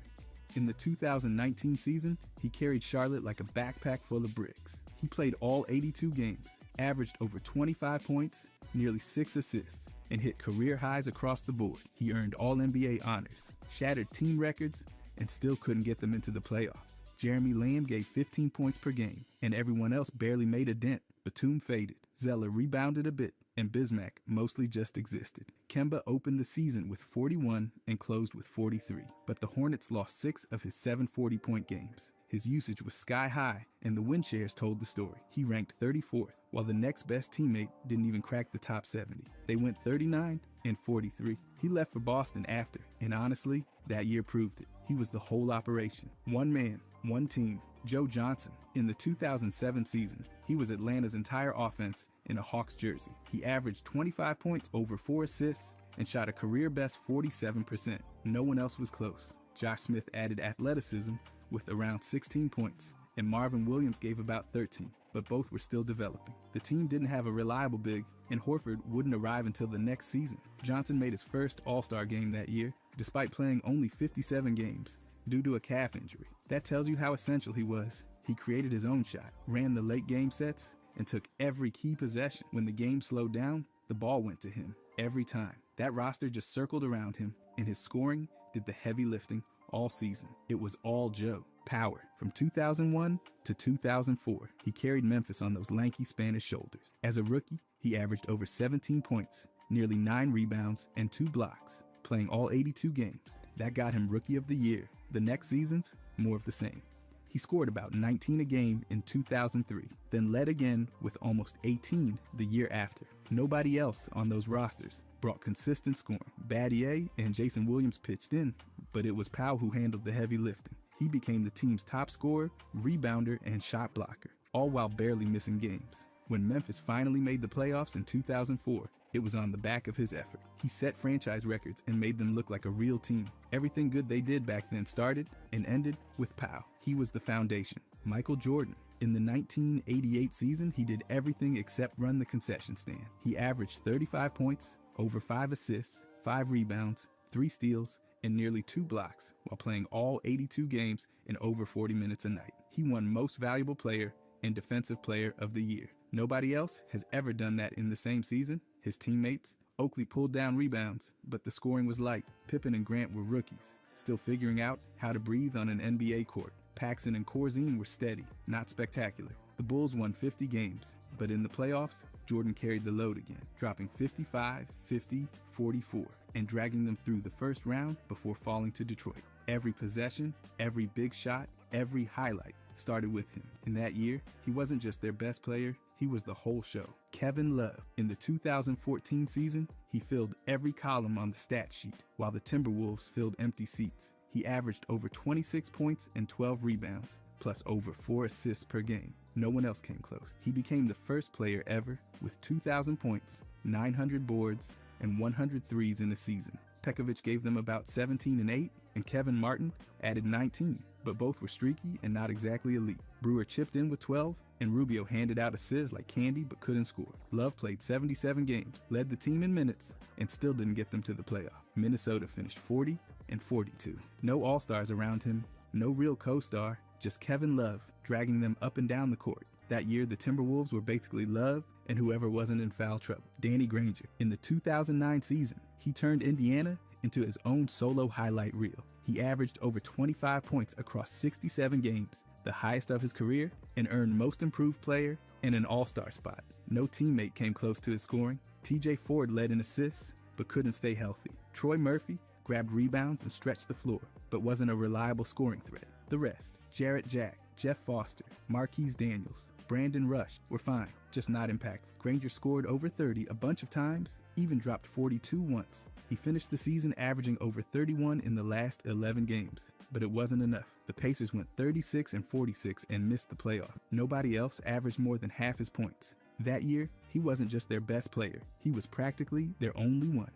In the 2019 season, he carried Charlotte like a backpack full of bricks. He played all 82 games, averaged over 25 points, nearly 6 assists, and hit career highs across the board. He earned All-NBA honors, shattered team records, and still couldn't get them into the playoffs. Jeremy Lamb gave 15 points per game, and everyone else barely made a dent. Batum faded, Zeller rebounded a bit, and Bismack mostly just existed. Kemba opened the season with 41 and closed with 43, but the Hornets lost 6 of his 7 40-point games. His usage was sky high, and the win shares told the story. He ranked 34th, while the next best teammate didn't even crack the top 70. They went 39 and 43. He left for Boston after, and honestly, that year proved it. He was the whole operation. One man, one team. Joe Johnson. In the 2007 season, he was Atlanta's entire offense in a Hawks jersey. He averaged 25 points, over 4 assists, and shot a career-best 47%. No one else was close. Josh Smith added athleticism with around 16 points, and Marvin Williams gave about 13, but both were still developing. The team didn't have a reliable big, and Horford wouldn't arrive until the next season. Johnson made his first All-Star game that year, despite playing only 57 games. Due to a calf injury. That tells you how essential he was. He created his own shot, ran the late game sets, and took every key possession. When the game slowed down, the ball went to him. every time. That roster just circled around him, and his scoring did the heavy lifting all season. It was all Joe. Power. From 2001 to 2004, he carried Memphis on those lanky Spanish shoulders. As a rookie, he averaged over 17 points, nearly 9 rebounds, and 2 blocks, playing all 82 games. That got him Rookie of the Year. The next seasons, more of the same. He scored about 19 a game in 2003, then led again with almost 18 the year after. Nobody else on those rosters brought consistent scoring. Battier and Jason Williams pitched in, but it was Powell who handled the heavy lifting. He became the team's top scorer, rebounder, and shot blocker, all while barely missing games. When Memphis finally made the playoffs in 2004, it was on the back of his effort. He set franchise records and made them look like a real team. Everything good they did back then started and ended with Powell. He was the foundation. Michael Jordan. In the 1988 season, he did everything except run the concession stand. He averaged 35 points, over 5 assists, 5 rebounds, 3 steals, and nearly 2 blocks while playing all 82 games in over 40 minutes a night. He won Most Valuable Player and Defensive Player of the Year. Nobody else has ever done that in the same season. His teammates, Oakley pulled down rebounds, but the scoring was light. Pippen and Grant were rookies, still figuring out how to breathe on an NBA court. Paxson and Corzine were steady, not spectacular. The Bulls won 50 games, but in the playoffs, Jordan carried the load again, dropping 55, 50, 44, and dragging them through the first round before falling to Detroit. Every possession, every big shot, every highlight started with him. In that year, he wasn't just their best player, he was the whole show. Kevin Love. In the 2014 season, he filled every column on the stat sheet, while the Timberwolves filled empty seats. He averaged over 26 points and 12 rebounds, plus over 4 assists per game. No one else came close. He became the first player ever with 2,000 points, 900 boards, and 100 threes in a season. Pekovic gave them about 17 and 8, and Kevin Martin added 19, but both were streaky and not exactly elite. Brewer chipped in with 12, and Rubio handed out assists like candy but couldn't score. Love played 77 games, led the team in minutes, and still didn't get them to the playoff. Minnesota finished 40 and 42. No all-stars around him, no real co-star, just Kevin Love dragging them up and down the court. That year, the Timberwolves were basically Love and whoever wasn't in foul trouble. Danny Granger. In the 2009 season, he turned Indiana into his own solo highlight reel. He averaged over 25 points across 67 games, the highest of his career, and earned Most Improved Player and an All-Star spot. No teammate came close to his scoring. TJ Ford led in assists, but couldn't stay healthy. Troy Murphy grabbed rebounds and stretched the floor, but wasn't a reliable scoring threat. The rest, Jarrett Jack, Jeff Foster, Marquise Daniels, Brandon Rush, were fine, just not impactful. Granger scored over 30 a bunch of times, even dropped 42 once. He finished the season averaging over 31 in the last 11 games, but it wasn't enough. The Pacers went 36 and 46 and missed the playoff. Nobody else averaged more than half his points. That year, he wasn't just their best player, he was practically their only one.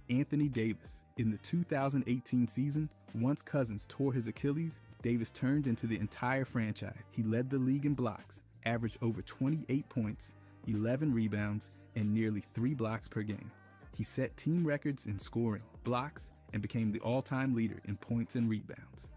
Anthony Davis. In the 2018 season, once Cousins tore his Achilles, Davis turned into the entire franchise. He led the league in blocks, averaged over 28 points, 11 rebounds, and nearly 3 blocks per game. He set team records in scoring, blocks, and became the all-time leader in points and rebounds.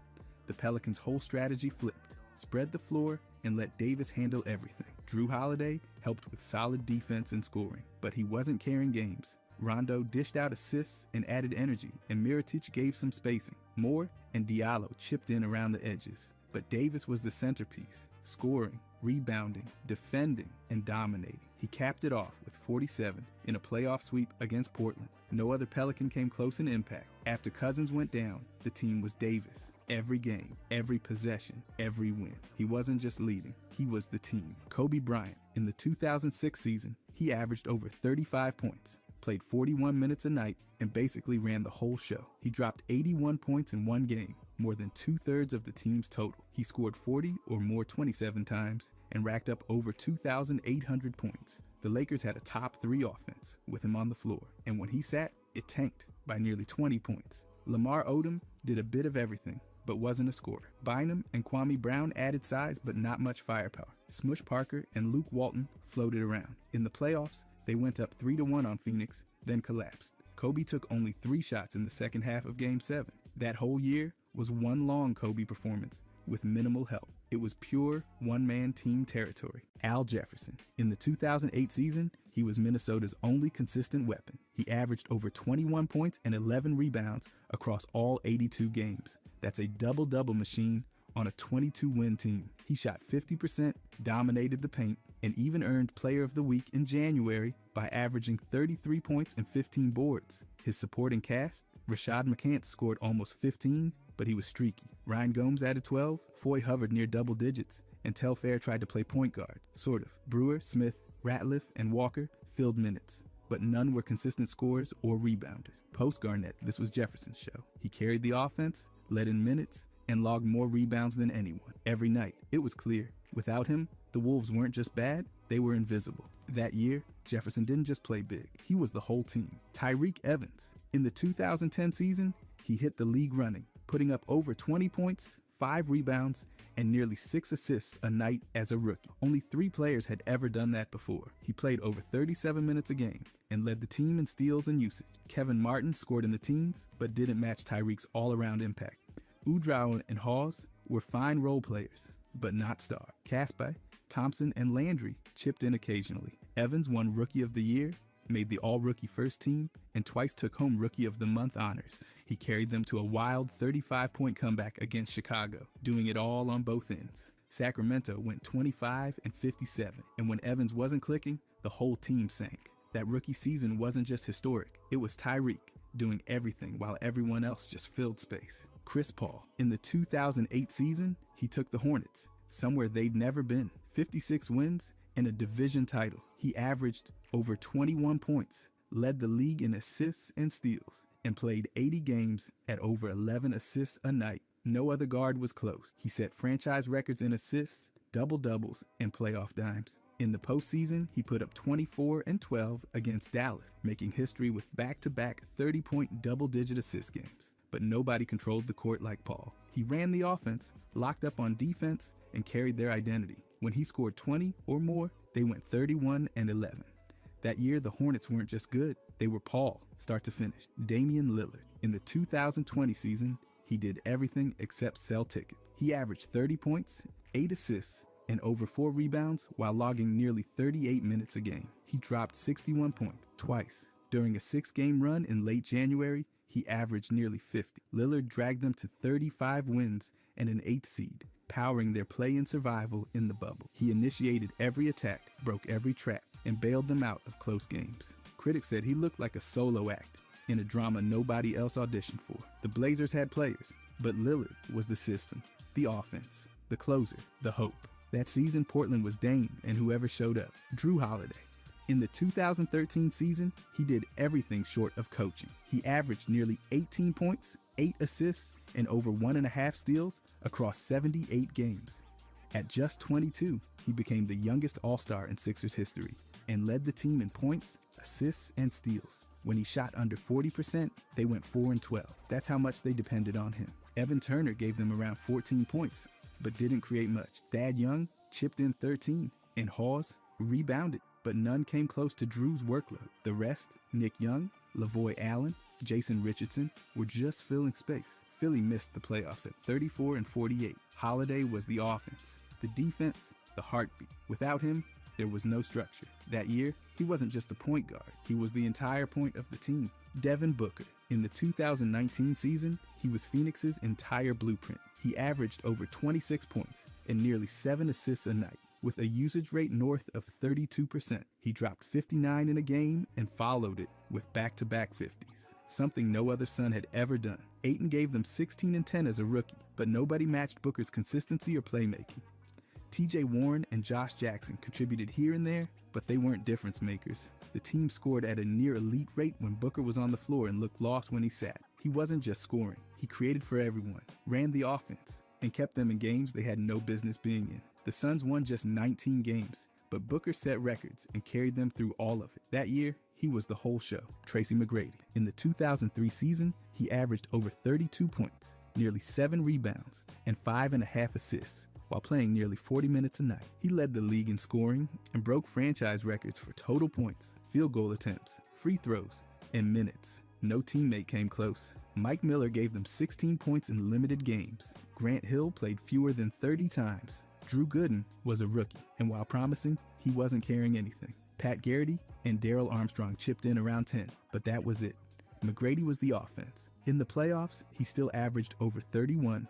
The Pelicans' whole strategy flipped, spread the floor, and let Davis handle everything. Drew Holiday helped with solid defense and scoring, but he wasn't carrying games. Rondo dished out assists and added energy, and Mirotic gave some spacing. Moore and Diallo chipped in around the edges. But Davis was the centerpiece, scoring, rebounding, defending, and dominating. He capped it off with 47 in a playoff sweep against Portland. No other Pelican came close in impact. After Cousins went down, the team was Davis. Every game, every possession, every win. He wasn't just leading, he was the team. Kobe Bryant. In the 2006 season, he averaged over 35 points, played 41 minutes a night, and basically ran the whole show. He dropped 81 points in one game, more than 2/3 of the team's total. He scored 40 or more 27 times and racked up over 2,800 points. The Lakers had a top 3 offense with him on the floor, and when he sat, it tanked by nearly 20 points. Lamar Odom did a bit of everything, but wasn't a scorer. Bynum and Kwame Brown added size but not much firepower. Smush Parker and Luke Walton floated around. In the playoffs, they went up 3-1 on Phoenix, then collapsed. Kobe took only 3 shots in the second half of Game 7. That whole year was one long Kobe performance with minimal help. It was pure one-man team territory. Al Jefferson. In the 2008 season, he was Minnesota's only consistent weapon. He averaged over 21 points and 11 rebounds across all 82 games. That's a double-double machine on a 22-win team. He shot 50%, dominated the paint, and even earned Player of the Week in January by averaging 33 points and 15 boards. His supporting cast, Rashad McCants scored almost 15, but he was streaky. Ryan Gomes added 12, Foy hovered near double digits, and Telfair tried to play point guard, sort of. Brewer, Smith, Ratliff, and Walker filled minutes, but none were consistent scorers or rebounders. Post-Garnett, this was Jefferson's show. He carried the offense, led in minutes, and logged more rebounds than anyone. Every night, it was clear. Without him, the Wolves weren't just bad, they were invisible. That year, Jefferson didn't just play big, he was the whole team. Tyreke Evans. In the 2010 season, he hit the league running, putting up over 20 points, 5 rebounds, and nearly 6 assists a night as a rookie. Only 3 players had ever done that before. He played over 37 minutes a game and led the team in steals and usage. Kevin Martin scored in the teens, but didn't match Tyreek's all-around impact. Ouedraogo and Hawes were fine role players, but not star. Caspi, Thompson, and Landry chipped in occasionally. Evans won Rookie of the Year, made the All-Rookie First Team, and twice took home Rookie of the Month honors. He carried them to a wild 35-point comeback against Chicago, doing it all on both ends. Sacramento went 25 and 57, and when Evans wasn't clicking, the whole team sank. That rookie season wasn't just historic, it was Tyreke doing everything while everyone else just filled space. Chris Paul. In the 2008 season, he took the Hornets, somewhere they'd never been. 56 wins and a division title. He averaged over 21 points, led the league in assists and steals, and played 80 games at over 11 assists a night. No other guard was close. He set franchise records in assists, double-doubles, and playoff dimes. In the postseason, he put up 24 and 12 against Dallas, making history with back-to-back 30-point double-digit assist games. But nobody controlled the court like Paul. He ran the offense, locked up on defense, and carried their identity. When he scored 20 or more, they went 31 and 11. That year, the Hornets weren't just good, they were Paul, start to finish. Damian Lillard. In the 2020 season, he did everything except sell tickets. He averaged 30 points, 8 assists, and over 4 rebounds while logging nearly 38 minutes a game. He dropped 61 points twice. During a 6-game run in late January, he averaged nearly 50. Lillard dragged them to 35 wins and an 8th seed, powering their play-in survival in the bubble. He initiated every attack, broke every trap, and bailed them out of close games. Critics said he looked like a solo act in a drama nobody else auditioned for. The Blazers had players, but Lillard was the system, the offense, the closer, the hope. That season, Portland was Dame and whoever showed up. Drew Holiday. In the 2013 season, he did everything short of coaching. He averaged nearly 18 points, 8 assists, and over 1.5 steals across 78 games. At just 22, he became the youngest All-Star in Sixers history and led the team in points, assists, and steals. When he shot under 40%, they went 4 and 12. That's how much they depended on him. Evan Turner gave them around 14 points, but didn't create much. Thad Young chipped in 13, and Hawes rebounded, but none came close to Drew's workload. The rest, Nick Young, Lavoy Allen, Jason Richardson, were just filling space. Philly missed the playoffs at 34 and 48. Holiday was the offense, the defense, the heartbeat. Without him, there was no structure. That year, he wasn't just the point guard, he was the entire point of the team. Devin Booker. In the 2019 season, he was Phoenix's entire blueprint. He averaged over 26 points and nearly 7 assists a night. With a usage rate north of 32%, he dropped 59 in a game and followed it with back-to-back 50s, something no other Sun had ever done. Ayton gave them 16 and 10 as a rookie, but nobody matched Booker's consistency or playmaking. TJ Warren and Josh Jackson contributed here and there, but they weren't difference makers. The team scored at a near elite rate when Booker was on the floor and looked lost when he sat. He wasn't just scoring, he created for everyone, ran the offense, and kept them in games they had no business being in. The Suns won just 19 games, but Booker set records and carried them through all of it. That year, he was the whole show. Tracy McGrady. In the 2003 season, he averaged over 32 points, nearly 7 rebounds, and 5.5 assists, while playing nearly 40 minutes a night. He led the league in scoring and broke franchise records for total points, field goal attempts, free throws, and minutes. No teammate came close. Mike Miller gave them 16 points in limited games. Grant Hill played fewer than 30 times. Drew Gooden was a rookie, and while promising, he wasn't carrying anything. Pat Garrity and Darrell Armstrong chipped in around 10, but that was it. McGrady was the offense. In the playoffs, he still averaged over 31,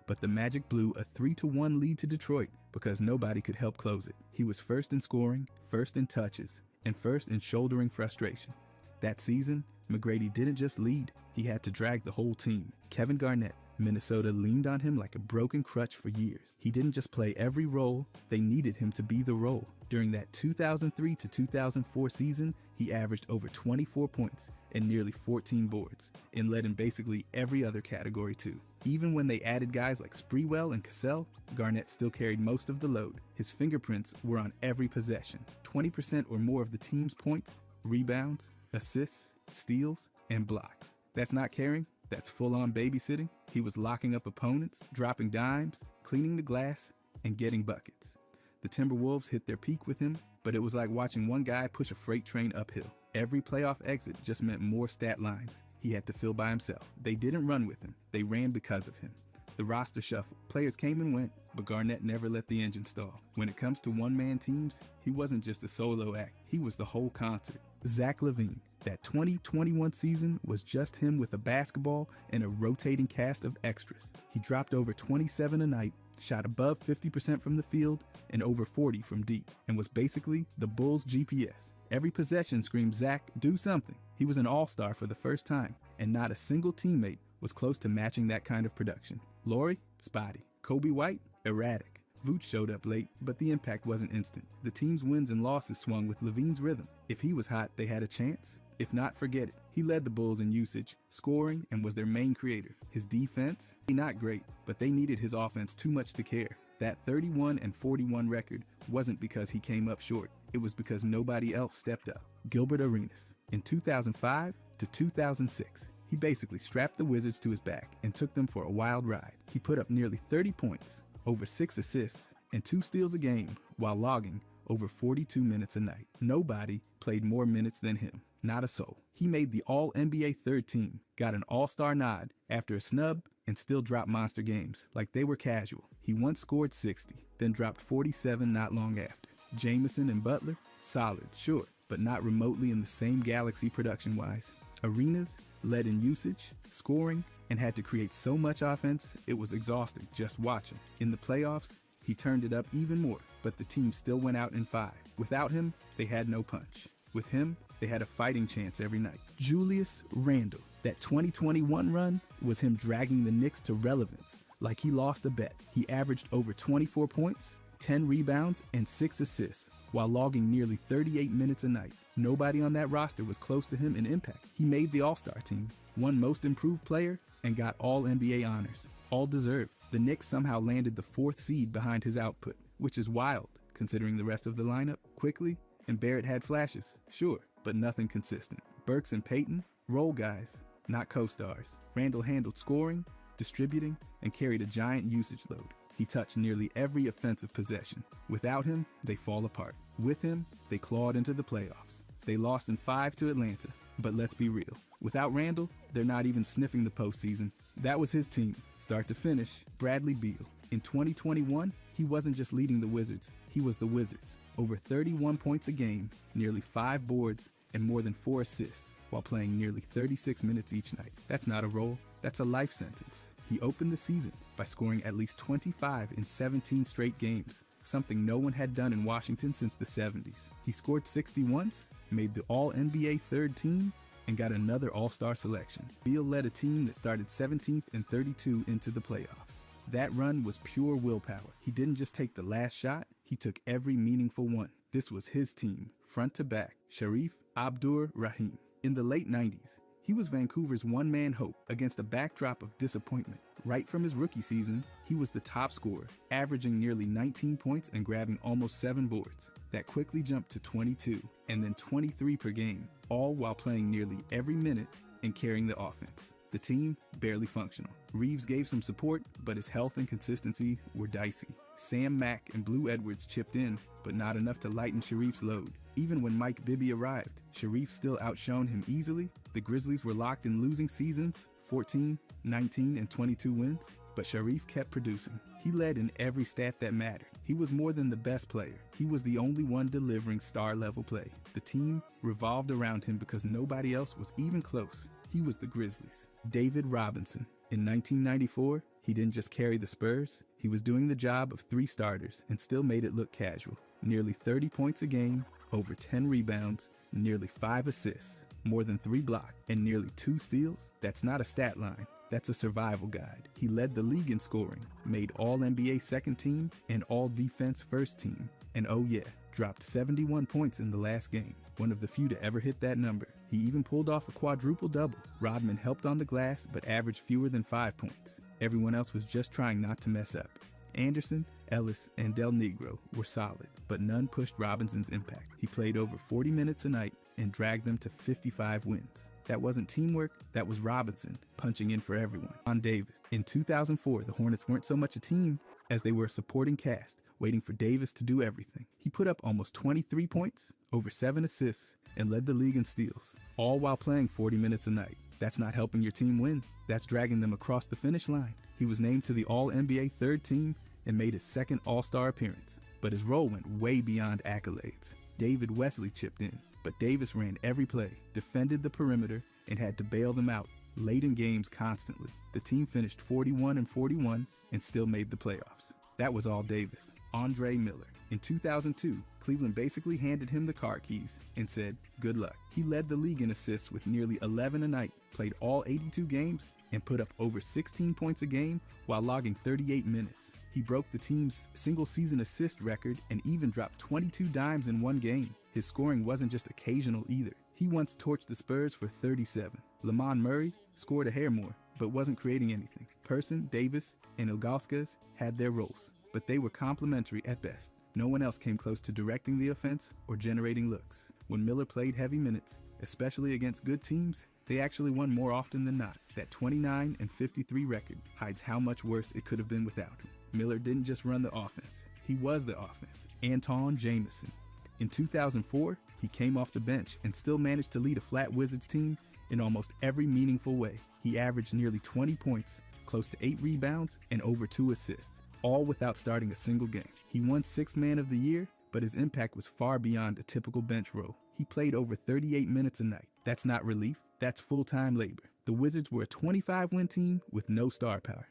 but the Magic blew a 3-1 lead to Detroit because nobody could help close it. He was first in scoring, first in touches, and first in shouldering frustration. That season, McGrady didn't just lead, he had to drag the whole team. Kevin Garnett, Minnesota leaned on him like a broken crutch for years. He didn't just play every role, they needed him to be the role. During that 2003 to 2004 season, he averaged over 24 points and nearly 14 boards, and led in basically every other category too. Even when they added guys like Sprewell and Cassell, Garnett still carried most of the load. His fingerprints were on every possession. 20% or more of the team's points, rebounds, assists, steals, and blocks. That's not carrying, that's full-on babysitting. He was locking up opponents, dropping dimes, cleaning the glass, and getting buckets. The Timberwolves hit their peak with him, but it was like watching one guy push a freight train uphill. Every playoff exit just meant more stat lines he had to fill by himself. They didn't run with him, they ran because of him. The roster shuffled. Players came and went, but Garnett never let the engine stall. When it comes to one-man teams, he wasn't just a solo act, he was the whole concert. Zach LaVine. That 2021 season was just him with a basketball and a rotating cast of extras. He dropped over 27 a night, shot above 50% from the field, and over 40 from deep, and was basically the Bulls' GPS. Every possession screamed, "Zach, do something." He was an all-star for the first time, and not a single teammate was close to matching that kind of production. Laurie? Spotty. Kobe White? Erratic. Vooch showed up late, but the impact wasn't instant. The team's wins and losses swung with LaVine's rhythm. If he was hot, they had a chance. If not, forget it. He led the Bulls in usage, scoring, and was their main creator. His defense? Not great, but they needed his offense too much to care. That 31-41 record wasn't because he came up short. It was because nobody else stepped up. Gilbert Arenas. In 2005 to 2006, he basically strapped the Wizards to his back and took them for a wild ride. He put up nearly 30 points, over 6 assists, and 2 steals a game while logging over 42 minutes a night. Nobody played more minutes than him. Not a soul. He made the All-NBA third team, got an All-Star nod after a snub, and still dropped monster games like they were casual. He once scored 60, then dropped 47 not long after. Jameson and Butler? Solid, sure, but not remotely in the same galaxy production-wise. Arenas led in usage, scoring, and had to create so much offense it was exhausting just watching. In the playoffs, he turned it up even more, but the team still went out in 5. Without him, they had no punch. With him, they had a fighting chance every night. Julius Randle. That 2021 run was him dragging the Knicks to relevance, like he lost a bet. He averaged over 24 points, 10 rebounds, and 6 assists, while logging nearly 38 minutes a night. Nobody on that roster was close to him in impact. He made the All-Star team, won Most Improved Player, and got all NBA honors. All deserved. The Knicks somehow landed the 4th seed behind his output, which is wild, considering the rest of the lineup. Quickly, and Barrett had flashes, sure, but nothing consistent. Burks and Payton, role guys, not co-stars. Randle handled scoring, distributing, and carried a giant usage load. He touched nearly every offensive possession. Without him, they fall apart. With him, they clawed into the playoffs. They lost in 5 to Atlanta, but let's be real. Without Randle, they're not even sniffing the postseason. That was his team, start to finish. Bradley Beal. In 2021, he wasn't just leading the Wizards, he was the Wizards. Over 31 points a game, nearly 5 boards, and more than 4 assists, while playing nearly 36 minutes each night. That's not a role, that's a life sentence. He opened the season by scoring at least 25 in 17 straight games, something no one had done in Washington since the 70s. He scored 60 once, made the All-NBA third team, and got another All-Star selection. Beal led a team that started 17th and 32 into the playoffs. That run was pure willpower. He didn't just take the last shot, he took every meaningful one. This was his team, front to back. Sharif Abdur-Rahim. In the late 90s, he was Vancouver's one-man hope against a backdrop of disappointment. Right from his rookie season, he was the top scorer, averaging nearly 19 points and grabbing almost 7 boards. That quickly jumped to 22, and then 23 per game, all while playing nearly every minute and carrying the offense. The team, barely functional. Reeves gave some support, but his health and consistency were dicey. Sam Mack and Blue Edwards chipped in, but not enough to lighten Sharif's load. Even when Mike Bibby arrived, Sharif still outshone him easily. The Grizzlies were locked in losing seasons, 14, 19, and 22 wins, but Sharif kept producing. He led in every stat that mattered. He was more than the best player. He was the only one delivering star-level play. The team revolved around him because nobody else was even close. He was the Grizzlies. David Robinson. In 1994, he didn't just carry the Spurs, he was doing the job of 3 starters and still made it look casual. Nearly 30 points a game, over 10 rebounds, nearly 5 assists, more than 3 blocks, and nearly 2 steals. That's not a stat line. That's a survival guide. He led the league in scoring, made All-NBA second team and All-Defense first team. And oh yeah, dropped 71 points in the last game, one of the few to ever hit that number. He even pulled off a quadruple-double. Rodman helped on the glass but averaged fewer than 5 points. Everyone else was just trying not to mess up. Anderson, Ellis, and Del Negro were solid, but none pushed Robinson's impact. He played over 40 minutes a night and dragged them to 55 wins. That wasn't teamwork, that was Robinson punching in for everyone. On Davis. In 2004, the Hornets weren't so much a team as they were a supporting cast, waiting for Davis to do everything. He put up almost 23 points, over 7 assists, and led the league in steals, all while playing 40 minutes a night. That's not helping your team win. That's dragging them across the finish line. He was named to the All-NBA third team and made his second All-Star appearance, but his role went way beyond accolades. David Wesley chipped in, but Davis ran every play, defended the perimeter, and had to bail them out late in games constantly. The team finished 41-41 and still made the playoffs. That was all Davis. Andre Miller. In 2002, Cleveland basically handed him the car keys and said, good luck. He led the league in assists with nearly 11 a night, played all 82 games, and put up over 16 points a game while logging 38 minutes. He broke the team's single-season assist record and even dropped 22 dimes in one game. His scoring wasn't just occasional either. He once torched the Spurs for 37. Lamont Murray scored a hair more, but wasn't creating anything. Person, Davis, and Ilgauskas had their roles, but they were complementary at best. No one else came close to directing the offense or generating looks. When Miller played heavy minutes, especially against good teams, they actually won more often than not. That 29-53 record hides how much worse it could have been without him. Miller didn't just run the offense, he was the offense. Antawn Jamison. In 2004, he came off the bench and still managed to lead a flat Wizards team in almost every meaningful way. He averaged nearly 20 points, close to 8 rebounds, and over 2 assists, all without starting a single game. He won 6th Man of the Year, but his impact was far beyond a typical bench role. He played over 38 minutes a night. That's not relief, that's full-time labor. The Wizards were a 25-win team with no star power.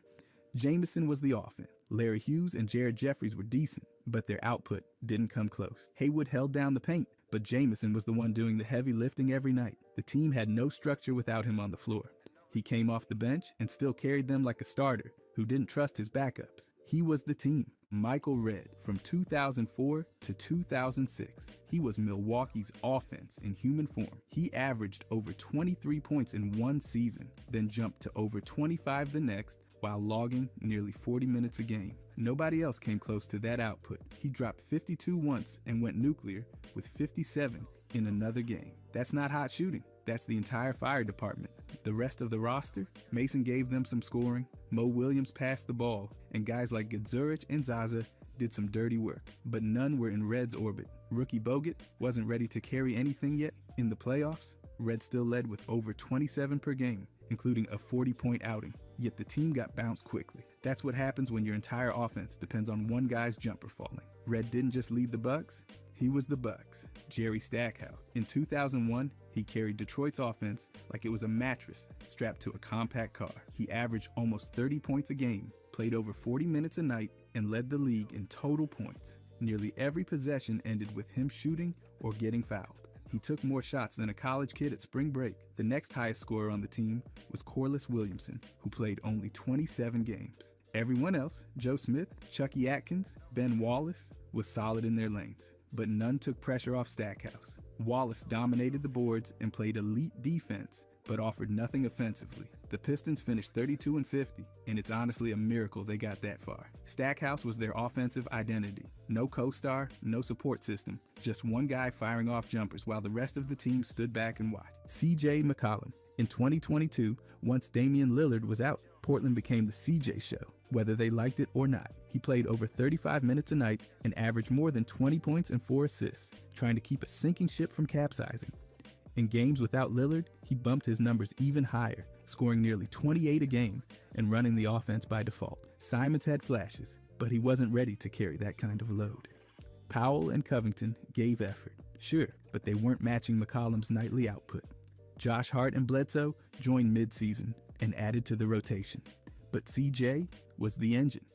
Jamison was the offense. Larry Hughes and Jared Jeffries were decent, but their output didn't come close. Haywood held down the paint, but Jamison was the one doing the heavy lifting every night. The team had no structure without him on the floor. He came off the bench and still carried them like a starter who didn't trust his backups. He was the team. Michael Redd. From 2004 to 2006, he was Milwaukee's offense in human form. He averaged over 23 points in one season, then jumped to over 25 the next while logging nearly 40 minutes a game. Nobody else came close to that output. He dropped 52 once and went nuclear with 57 in another game. That's not hot shooting. That's the entire fire department. The rest of the roster, Mason gave them some scoring, Mo Williams passed the ball, and guys like Gadzuric and Zaza did some dirty work, but none were in Red's orbit. Rookie Bogut wasn't ready to carry anything yet. In the playoffs, Red still led with over 27 per game, including a 40-point outing, yet the team got bounced quickly. That's what happens when your entire offense depends on one guy's jumper falling. Red didn't just lead the Bucks, he was the Bucks. Jerry Stackhouse. In 2001, he carried Detroit's offense like it was a mattress strapped to a compact car. He averaged almost 30 points a game, played over 40 minutes a night, and led the league in total points. Nearly every possession ended with him shooting or getting fouled. He took more shots than a college kid at spring break. The next highest scorer on the team was Corliss Williamson, who played only 27 games. Everyone else, Joe Smith, Chucky Atkins, Ben Wallace, was solid in their lanes, but none took pressure off Stackhouse. Wallace dominated the boards and played elite defense, but offered nothing offensively. The Pistons finished 32-50, and it's honestly a miracle they got that far. Stackhouse was their offensive identity. No co-star, no support system, just one guy firing off jumpers while the rest of the team stood back and watched. CJ McCollum. In 2022, once Damian Lillard was out, Portland became the CJ show, whether they liked it or not. He played over 35 minutes a night and averaged more than 20 points and 4 assists, trying to keep a sinking ship from capsizing. In games without Lillard, he bumped his numbers even higher, scoring nearly 28 a game and running the offense by default. Simons had flashes, but he wasn't ready to carry that kind of load. Powell and Covington gave effort, sure, but they weren't matching McCollum's nightly output. Josh Hart and Bledsoe joined mid-season and added to the rotation. But CJ was the engine.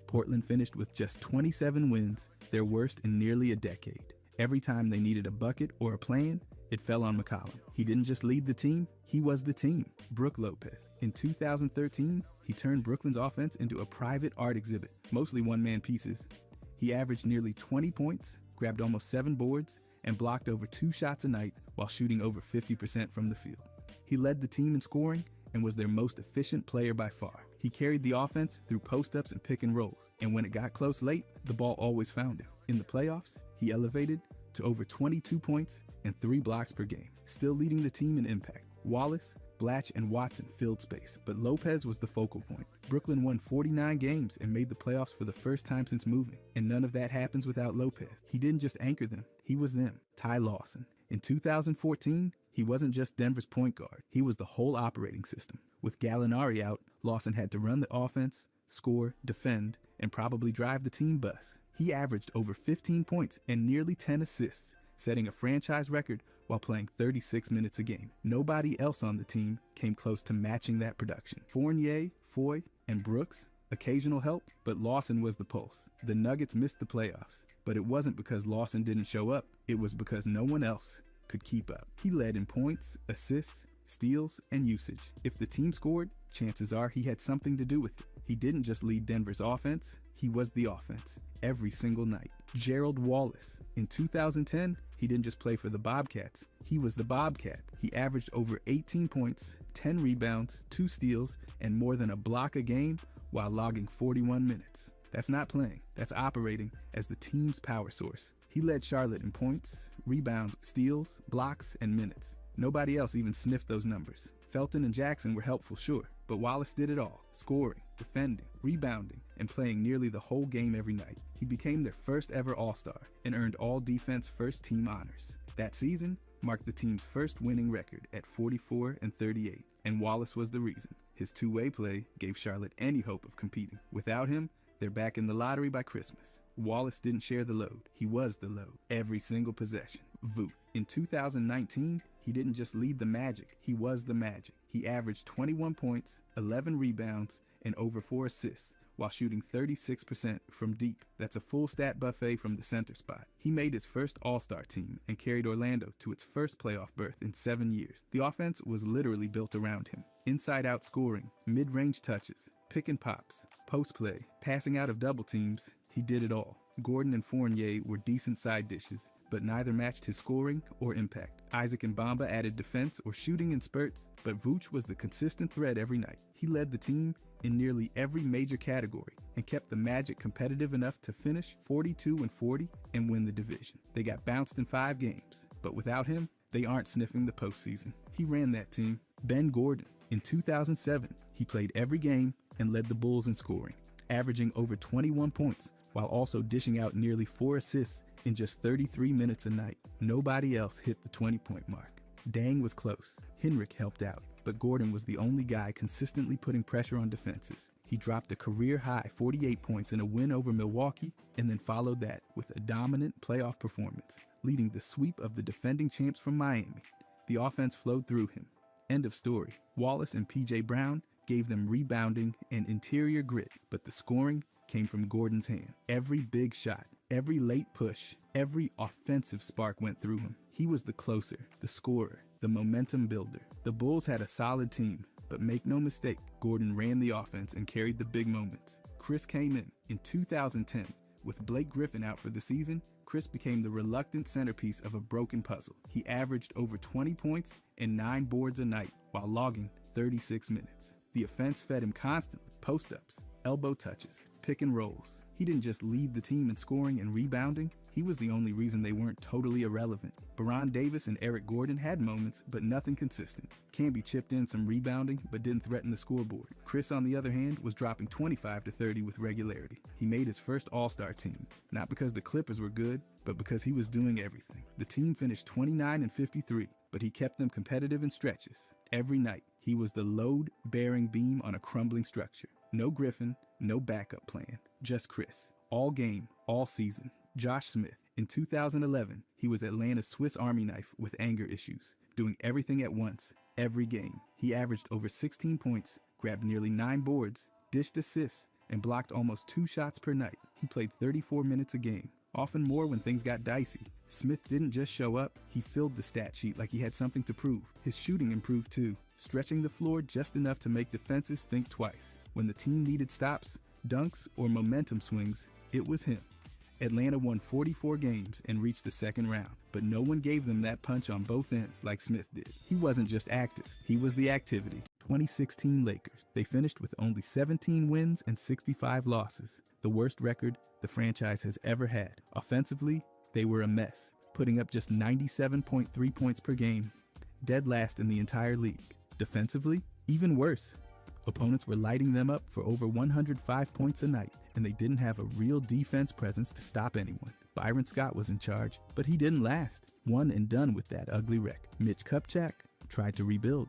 Portland finished with just 27 wins, their worst in nearly a decade. Every time they needed a bucket or a plan, it fell on McCollum. He didn't just lead the team, he was the team. Brook Lopez. In 2013, he turned Brooklyn's offense into a private art exhibit, mostly one-man pieces. He averaged nearly 20 points, grabbed almost 7 boards, and blocked over 2 shots a night while shooting over 50% from the field. He led the team in scoring and was their most efficient player by far. He carried the offense through post-ups and pick and rolls, and when it got close late, the ball always found him. In the playoffs, he elevated to over 22 points and 3 blocks per game, still leading the team in impact. Wallace, Blatch, and Watson filled space, but Lopez was the focal point. Brooklyn won 49 games and made the playoffs for the first time since moving, and none of that happens without Lopez. He didn't just anchor them, he was them. Ty Lawson. In 2014, he wasn't just Denver's point guard, he was the whole operating system. With Gallinari out, Lawson had to run the offense, score, defend, and probably drive the team bus. He averaged over 15 points and nearly 10 assists, setting a franchise record while playing 36 minutes a game. Nobody else on the team came close to matching that production. Fournier, Foy, and Brooks, occasional help, but Lawson was the pulse. The Nuggets missed the playoffs, but it wasn't because Lawson didn't show up, it was because no one else could keep up. He led in points, assists, steals, and usage. If the team scored, chances are he had something to do with it. He didn't just lead Denver's offense, he was the offense, every single night. Gerald Wallace. In 2010, he didn't just play for the Bobcats, he was the Bobcat. He averaged over 18 points, 10 rebounds, 2 steals, and more than a block a game while logging 41 minutes. That's not playing, that's operating as the team's power source. He led Charlotte in points, rebounds, steals, blocks, and minutes. Nobody else even sniffed those numbers. Felton and Jackson were helpful, sure, but Wallace did it all, scoring, defending, rebounding, and playing nearly the whole game every night. He became their first ever All-Star and earned all-defense first team honors. That season marked the team's first winning record at 44-38, and Wallace was the reason. His two-way play gave Charlotte any hope of competing. Without him, they're back in the lottery by Christmas. Wallace didn't share the load. He was the load. Every single possession. Voot. In 2019, he didn't just lead the Magic. He was the Magic. He averaged 21 points, 11 rebounds, and over 4 assists, while shooting 36% from deep. That's a full stat buffet from the center spot. He made his first All-Star team and carried Orlando to its first playoff berth in 7 years. The offense was literally built around him. Inside-out scoring, mid-range touches, pick and pops, post play, passing out of double teams, he did it all. Gordon and Fournier were decent side dishes, but neither matched his scoring or impact. Isaac and Bamba added defense or shooting in spurts, but Vooch was the consistent thread every night. He led the team in nearly every major category and kept the Magic competitive enough to finish 42-40 and win the division. They got bounced in 5 games, but without him, they aren't sniffing the postseason. He ran that team. Ben Gordon. In 2007, he played every game and led the Bulls in scoring, averaging over 21 points while also dishing out nearly 4 assists in just 33 minutes a night. Nobody else hit the 20-point mark. Dang was close. Henrik helped out, but Gordon was the only guy consistently putting pressure on defenses. He dropped a career-high 48 points in a win over Milwaukee and then followed that with a dominant playoff performance, leading the sweep of the defending champs from Miami. The offense flowed through him. End of story. Wallace and P.J. Brown gave them rebounding and interior grit, but the scoring came from Gordon's hand. Every big shot, every late push, every offensive spark went through him. He was the closer, the scorer, the momentum builder. The Bulls had a solid team, but make no mistake, Gordon ran the offense and carried the big moments. Chris came in 2010. With Blake Griffin out for the season, Chris became the reluctant centerpiece of a broken puzzle. He averaged over 20 points and 9 boards a night while logging 36 minutes. The offense fed him constantly, post-ups, elbow touches, pick and rolls. He didn't just lead the team in scoring and rebounding, He was the only reason they weren't totally irrelevant. Baron Davis and Eric Gordon had moments, but nothing consistent. Camby chipped in some rebounding, but didn't threaten the scoreboard. Chris, on the other hand, was dropping 25 to 30 with regularity. He made his first All-Star team, not because the Clippers were good, but because he was doing everything. The team finished 29-53, but he kept them competitive in stretches. Every night, he was the load-bearing beam on a crumbling structure. No Griffin, no backup plan, just Chris. All game, all season. Josh Smith. In 2011, he was Atlanta's Swiss Army knife with anger issues, doing everything at once, every game. He averaged over 16 points, grabbed nearly 9 boards, dished assists, and blocked almost 2 shots per night. He played 34 minutes a game, often more when things got dicey. Smith didn't just show up, he filled the stat sheet like he had something to prove. His shooting improved too, stretching the floor just enough to make defenses think twice. When the team needed stops, dunks, or momentum swings, it was him. Atlanta won 44 games and reached the second round, but no one gave them that punch on both ends like Smith did. He wasn't just active, he was the activity. 2016 Lakers. They finished with only 17 wins and 65 losses, the worst record the franchise has ever had. Offensively, they were a mess, putting up just 97.3 points per game, dead last in the entire league. Defensively, even worse. Opponents were lighting them up for over 105 points a night, and they didn't have a real defense presence to stop anyone. Byron Scott was in charge, but he didn't last. One and done with that ugly wreck. Mitch Kupchak tried to rebuild,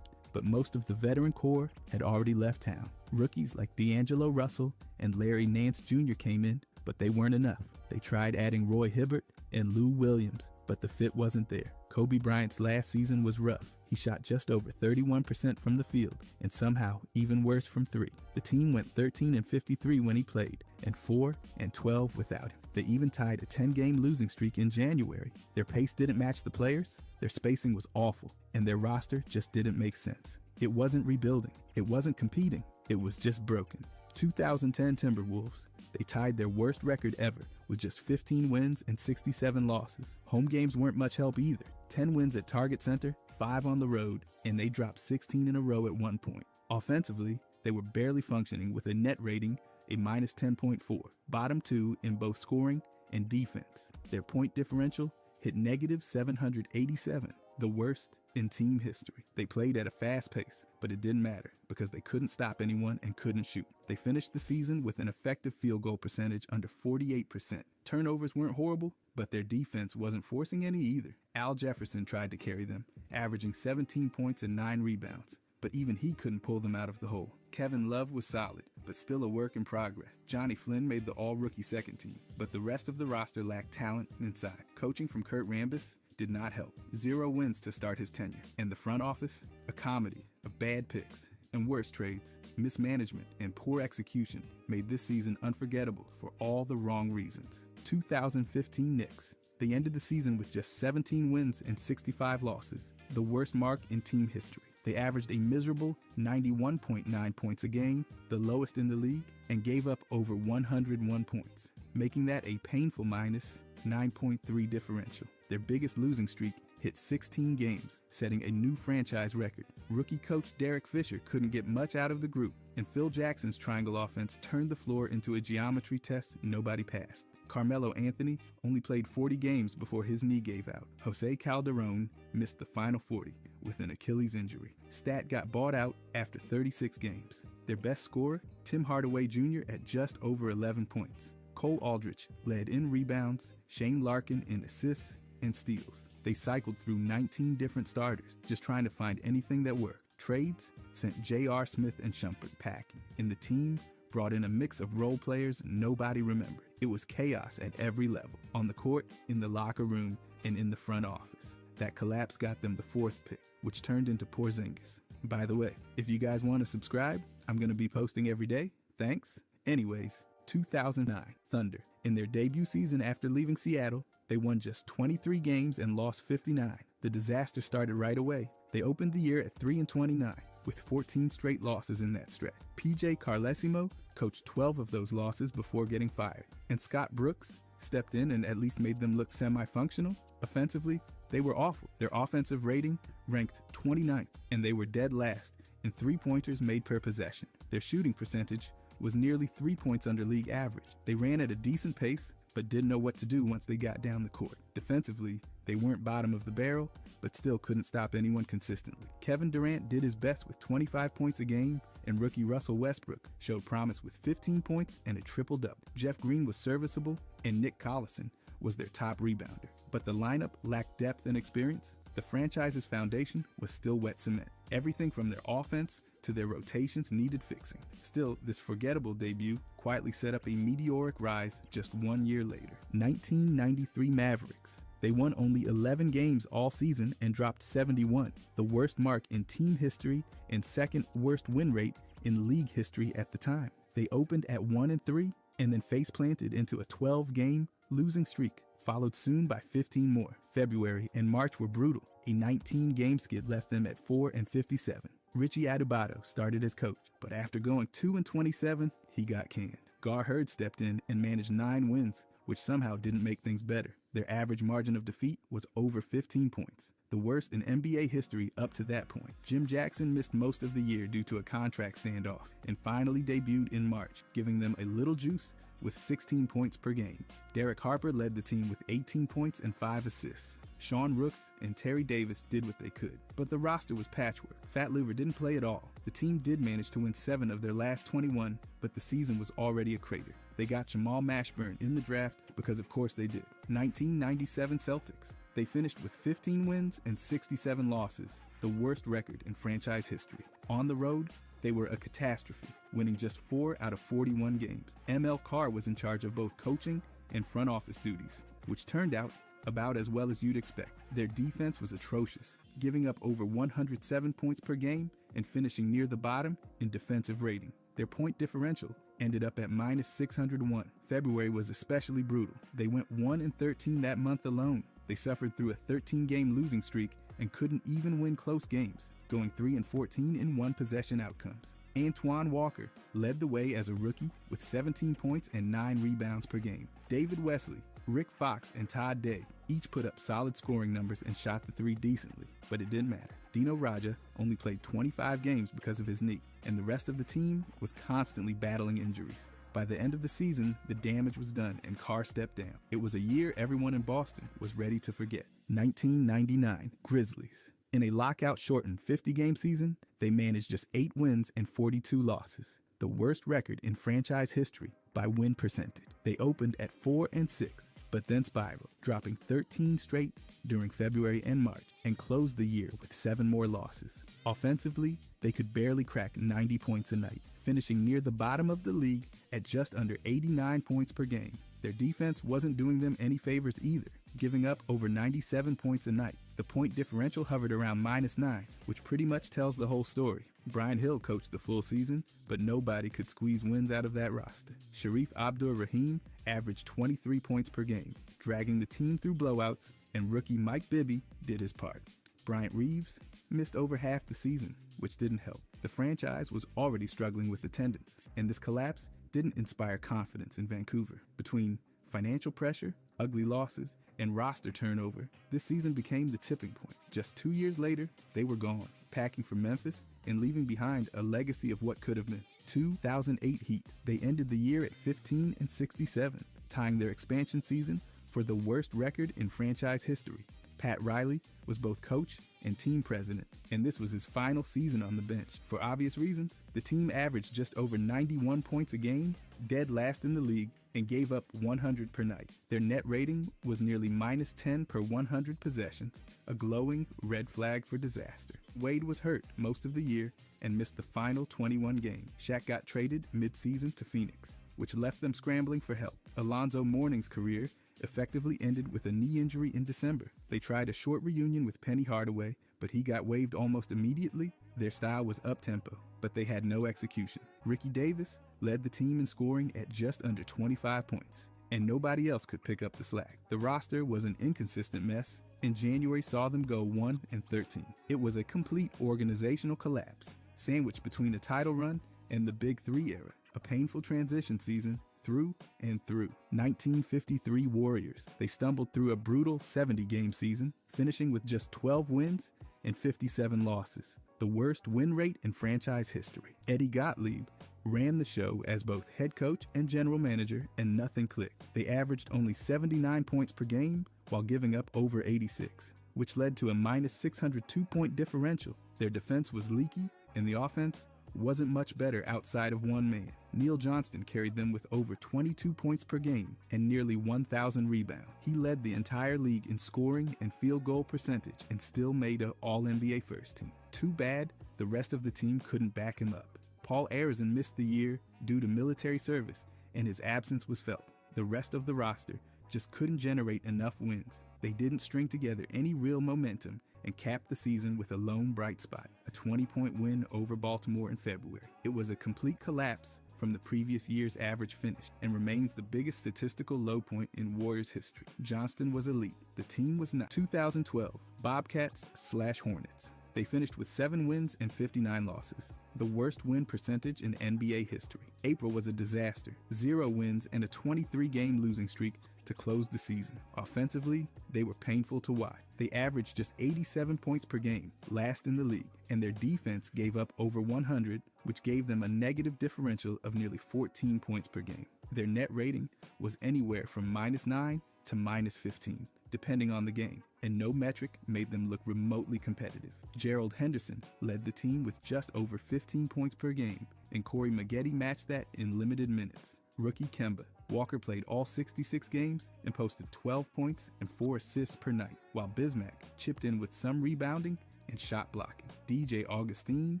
but most of the veteran core had already left town. Rookies like D'Angelo Russell and Larry Nance Jr. came in, but they weren't enough. They tried adding Roy Hibbert and Lou Williams, but the fit wasn't there. Kobe Bryant's last season was rough. He shot just over 31% from the field, and somehow even worse from 3. The team went 13-53 when he played, and 4-12 without him. They even tied a 10-game losing streak in January. Their pace didn't match the players, their spacing was awful, and their roster just didn't make sense. It wasn't rebuilding, it wasn't competing, it was just broken. 2010 Timberwolves. They tied their worst record ever with just 15 wins and 67 losses. Home games weren't much help either. 10 wins at Target Center, 5 on the road, and they dropped 16 in a row at one point. Offensively, they were barely functioning with a net rating a minus 10.4, bottom 2 in both scoring and defense. Their point differential hit negative 787, the worst in team history. They played at a fast pace, but it didn't matter because they couldn't stop anyone and couldn't shoot. They finished the season with an effective field goal percentage under 48%. Turnovers weren't horrible, but their defense wasn't forcing any either. Al Jefferson tried to carry them, averaging 17 points and 9 rebounds, but even he couldn't pull them out of the hole. Kevin Love was solid, but still a work in progress. Johnny Flynn made the all-rookie second team, but the rest of the roster lacked talent inside. Coaching from Kurt Rambis did not help. 0 wins to start his tenure. And the front office, a comedy of bad picks and worse trades, mismanagement, and poor execution made this season unforgettable for all the wrong reasons. 2015 Knicks. They ended the season with just 17 wins and 65 losses, the worst mark in team history. They averaged a miserable 91.9 points a game, the lowest in the league, and gave up over 101 points, making that a painful minus 9.3 differential. Their biggest losing streak hit 16 games, setting a new franchise record. Rookie coach Derek Fisher couldn't get much out of the group, and Phil Jackson's triangle offense turned the floor into a geometry test nobody passed. Carmelo Anthony only played 40 games before his knee gave out. Jose Calderon missed the final 40 with an Achilles injury. Stat got bought out after 36 games. Their best scorer, Tim Hardaway Jr. at just over 11 points. Cole Aldrich led in rebounds, Shane Larkin in assists and steals. They cycled through 19 different starters, just trying to find anything that worked. Trades sent J.R. Smith and Shumpert packing, and the team brought in a mix of role players nobody remembered. It was chaos at every level, on the court, in the locker room, and in the front office. That collapse got them the 4th pick, which turned into Porzingis. By the way, if you guys want to subscribe, I'm going to be posting every day. Thanks. Anyways, 2009 Thunder. In their debut season after leaving Seattle, they won just 23 games and lost 59. The disaster started right away. They opened the year at 3-29, with 14 straight losses in that stretch. PJ Carlesimo coached 12 of those losses before getting fired, and Scott Brooks stepped in and at least made them look semi-functional. Offensively, they were awful. Their offensive rating ranked 29th, and they were dead last in three-pointers made per possession. Their shooting percentage was nearly 3 points under league average. They ran at a decent pace, but didn't know what to do once they got down the court. Defensively, they weren't bottom of the barrel, but still couldn't stop anyone consistently. Kevin Durant did his best with 25 points a game, and rookie Russell Westbrook showed promise with 15 points and a triple-double. Jeff Green was serviceable, and Nick Collison was their top rebounder. But the lineup lacked depth and experience. The franchise's foundation was still wet cement. Everything from their offense to their rotations needed fixing. Still, this forgettable debut quietly set up a meteoric rise just 1 year later. 1993 Mavericks. They won only 11 games all season and dropped 71, the worst mark in team history and second worst win rate in league history at the time. They opened at 1-3 and then face-planted into a 12-game losing streak, followed soon by 15 more. February and March were brutal. A 19-game skid left them at 4-57. Richie Adubato started as coach, but after going 2-27, he got canned. Gar Hurd stepped in and managed 9 wins, which somehow didn't make things better. Their average margin of defeat was over 15 points, the worst in NBA history up to that point. Jim Jackson missed most of the year due to a contract standoff and finally debuted in March, giving them a little juice with 16 points per game. Derek Harper led the team with 18 points and 5 assists. Sean Rooks and Terry Davis did what they could, but the roster was patchwork. Fat Liver didn't play at all. The team did manage to win 7 of their last 21, but the season was already a crater. They got Jamal Mashburn in the draft because of course they did. 1997 Celtics. They finished with 15 wins and 67 losses, the worst record in franchise history. On the road, they were a catastrophe, winning just 4 out of 41 games. ML Carr was in charge of both coaching and front office duties, which turned out about as well as you'd expect. Their defense was atrocious, giving up over 107 points per game and finishing near the bottom in defensive rating. Their point differential ended up at -601. February was especially brutal. They went 1-13 that month alone. They suffered through a 13-game losing streak and couldn't even win close games, going 3-14 in one-possession outcomes. Antoine Walker led the way as a rookie with 17 points and 9 rebounds per game. David Wesley, Rick Fox, and Todd Day each put up solid scoring numbers and shot the three decently, but it didn't matter. Dino Radja only played 25 games because of his knee, and the rest of the team was constantly battling injuries. By the end of the season, the damage was done and Carr stepped down. It was a year everyone in Boston was ready to forget. 1999 Grizzlies. In a lockout-shortened 50-game season, they managed just 8 wins and 42 losses, the worst record in franchise history by win percentage. They opened at 4-6, but then spiraled, dropping 13 straight during February and March, and closed the year with 7 more losses. Offensively, they could barely crack 90 points a night, finishing near the bottom of the league at just under 89 points per game. Their defense wasn't doing them any favors either, giving up over 97 points a night. The point differential hovered around -9, which pretty much tells the whole story. Brian Hill coached the full season, but nobody could squeeze wins out of that roster. Sharif Abdur-Rahim averaged 23 points per game, dragging the team through blowouts, and rookie Mike Bibby did his part. Bryant Reeves missed over half the season, which didn't help. The franchise was already struggling with attendance, and this collapse didn't inspire confidence in Vancouver. Between financial pressure, ugly losses, and roster turnover, this season became the tipping point. Just 2 years later, they were gone, packing for Memphis and leaving behind a legacy of what could have been. 2008 Heat. They ended the year at 15-67, tying their expansion season for the worst record in franchise history. Pat Riley was both coach and team president, and this was his final season on the bench. For obvious reasons, the team averaged just over 91 points a game, dead last in the league, and gave up 100 per night. Their net rating was nearly -10 per 100 possessions, a glowing red flag for disaster. Wade was hurt most of the year and missed the final 21 games. Shaq got traded mid-season to Phoenix, which left them scrambling for help. Alonzo Mourning's career effectively ended with a knee injury in December. They tried a short reunion with Penny Hardaway, but he got waived almost immediately. Their style was up-tempo, but they had no execution. Ricky Davis led the team in scoring at just under 25 points, and nobody else could pick up the slack. The roster was an inconsistent mess, and January saw them go 1-13. It was a complete organizational collapse, sandwiched between a title run and the Big Three era, a painful transition season through and through. 1953 Warriors. They stumbled through a brutal 70-game season, finishing with just 12 wins and 57 losses, the worst win rate in franchise history. Eddie Gottlieb ran the show as both head coach and general manager, and nothing clicked. They averaged only 79 points per game while giving up over 86, which led to a minus 602-point differential. Their defense was leaky, and the offense wasn't much better outside of one man. Neil Johnston carried them with over 22 points per game and nearly 1,000 rebounds. He led the entire league in scoring and field goal percentage and still made an All-NBA first team. Too bad the rest of the team couldn't back him up. Paul Arizin missed the year due to military service, and his absence was felt. The rest of the roster just couldn't generate enough wins. They didn't string together any real momentum and capped the season with a lone bright spot, a 20-point win over Baltimore in February. It was a complete collapse from the previous year's average finish and remains the biggest statistical low point in Warriors history. Johnston was elite. The team was not. 2012, Bobcats/Hornets. They finished with 7 wins and 59 losses, the worst win percentage in NBA history. April was a disaster, 0 wins and a 23-game losing streak to close the season. Offensively, they were painful to watch. They averaged just 87 points per game, last in the league, and their defense gave up over 100, which gave them a negative differential of nearly 14 points per game. Their net rating was anywhere from -9 to -15, depending on the game, and no metric made them look remotely competitive. Gerald Henderson led the team with just over 15 points per game, and Corey Maggette matched that in limited minutes. Rookie Kemba Walker played all 66 games and posted 12 points and 4 assists per night, while Bismack chipped in with some rebounding and shot blocking. DJ Augustine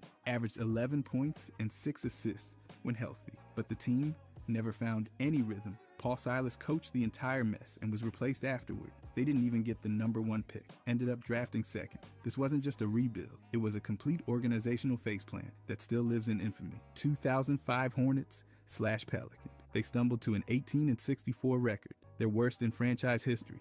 averaged 11 points and 6 assists when healthy, but the team never found any rhythm. Paul Silas coached the entire mess and was replaced afterward. They didn't even get the number 1 pick, ended up drafting second. This wasn't just a rebuild, it was a complete organizational faceplant that still lives in infamy. 2005 Hornets/Pelicans. They stumbled to an 18-64 record, their worst in franchise history.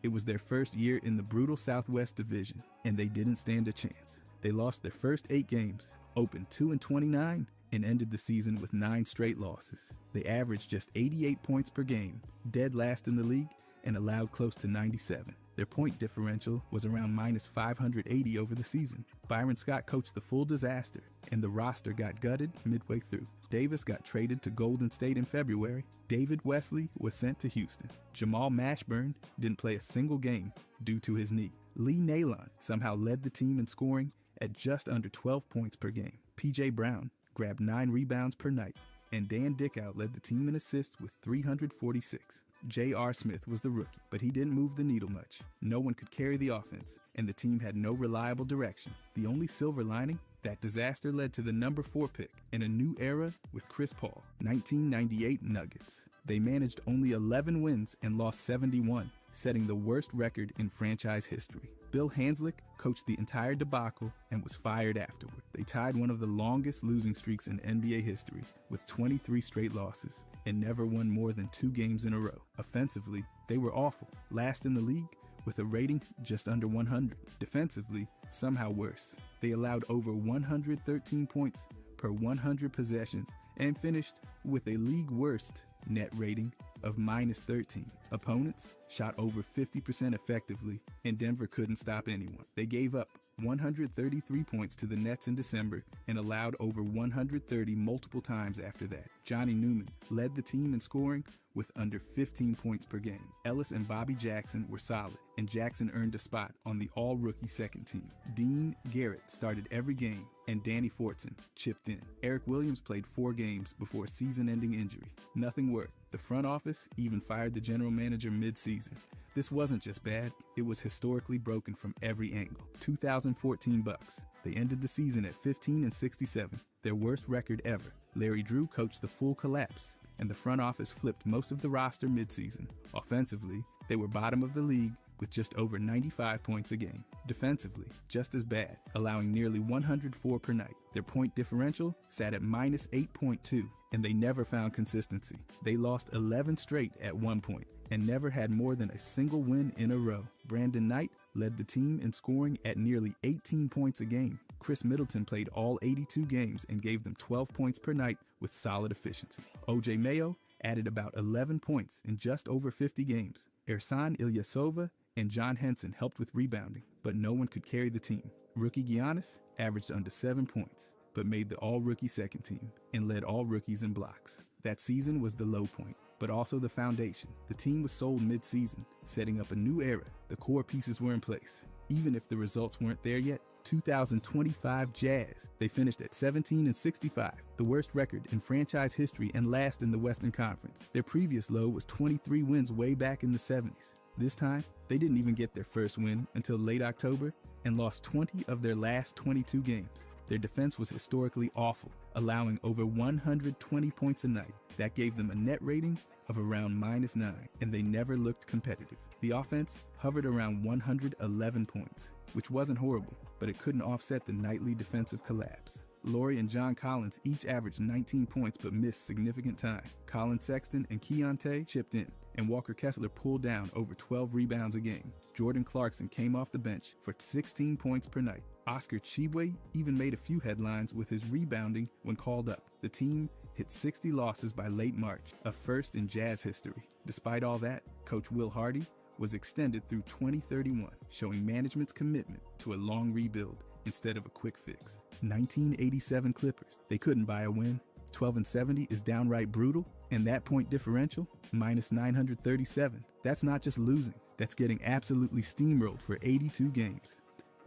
It was their first year in the brutal Southwest Division, and they didn't stand a chance. They lost their first 8 games, opened 2-29, and ended the season with 9 straight losses. They averaged just 88 points per game, dead last in the league, and allowed close to 97. Their point differential was around -580 over the season. Byron Scott coached the full disaster, and the roster got gutted midway through. Davis got traded to Golden State in February. David Wesley was sent to Houston. Jamal Mashburn didn't play a single game due to his knee. Lee Nailon somehow led the team in scoring at just under 12 points per game. PJ Brown grabbed 9 rebounds per night, and Dan Dickow led the team in assists with 346. J.R. Smith was the rookie, but he didn't move the needle much. No one could carry the offense, and the team had no reliable direction. The only silver lining? That disaster led to the number 4 pick in a new era with Chris Paul. 1998 Nuggets. They managed only 11 wins and lost 71, setting the worst record in franchise history. Bill Hanslick coached the entire debacle and was fired afterward. They tied one of the longest losing streaks in NBA history with 23 straight losses and never won more than 2 games in a row. Offensively, they were awful, last in the league with a rating just under 100. Defensively, somehow worse. They allowed over 113 points per 100 possessions and finished with a league worst net rating of -13. Opponents shot over 50% effectively, and Denver couldn't stop anyone. They gave up 133 points to the Nets in December and allowed over 130 multiple times after that. Johnny Newman led the team in scoring with under 15 points per game. Ellis and Bobby Jackson were solid, and Jackson earned a spot on the all-rookie second team. Dean Garrett started every game, and Danny Fortson chipped in. Eric Williams played 4 games before a season-ending injury. Nothing worked. The front office even fired the general manager mid-season. This wasn't just bad, it was historically broken from every angle. 2014 Bucks. They ended the season at 15-67, their worst record ever. Larry Drew coached the full collapse, and the front office flipped most of the roster mid-season. Offensively, they were bottom of the league with just over 95 points a game. Defensively, just as bad, allowing nearly 104 per night. Their point differential sat at -8.2, and they never found consistency. They lost 11 straight at one point, and never had more than a single win in a row. Brandon Knight led the team in scoring at nearly 18 points a game. Chris Middleton played all 82 games and gave them 12 points per night with solid efficiency. O.J. Mayo added about 11 points in just over 50 games. Ersan Ilyasova and John Henson helped with rebounding, but no one could carry the team. Rookie Giannis averaged under 7 points, but made the all-rookie second team and led all rookies in blocks. That season was the low point, but also the foundation. The team was sold mid-season, setting up a new era. The core pieces were in place. Even if the results weren't there yet, 2025 Jazz. They finished at 17-65, the worst record in franchise history and last in the Western Conference. Their previous low was 23 wins way back in the 70s. This time, they didn't even get their first win until late October and lost 20 of their last 22 games. Their defense was historically awful, allowing over 120 points a night. That gave them a net rating of around -9, and they never looked competitive. The offense hovered around 111 points, which wasn't horrible, but it couldn't offset the nightly defensive collapse. Laurie and John Collins each averaged 19 points but missed significant time. Colin Sexton and Keontae chipped in, and Walker Kessler pulled down over 12 rebounds a game. Jordan Clarkson came off the bench for 16 points per night. Oscar Tshiebwe even made a few headlines with his rebounding when called up. The team hit 60 losses by late March, a first in Jazz history. Despite all that, Coach Will Hardy was extended through 2031, showing management's commitment to a long rebuild instead of a quick fix. 1987 Clippers. They couldn't buy a win. 12-70 is downright brutal, and that point differential, -937. That's not just losing, that's getting absolutely steamrolled for 82 games.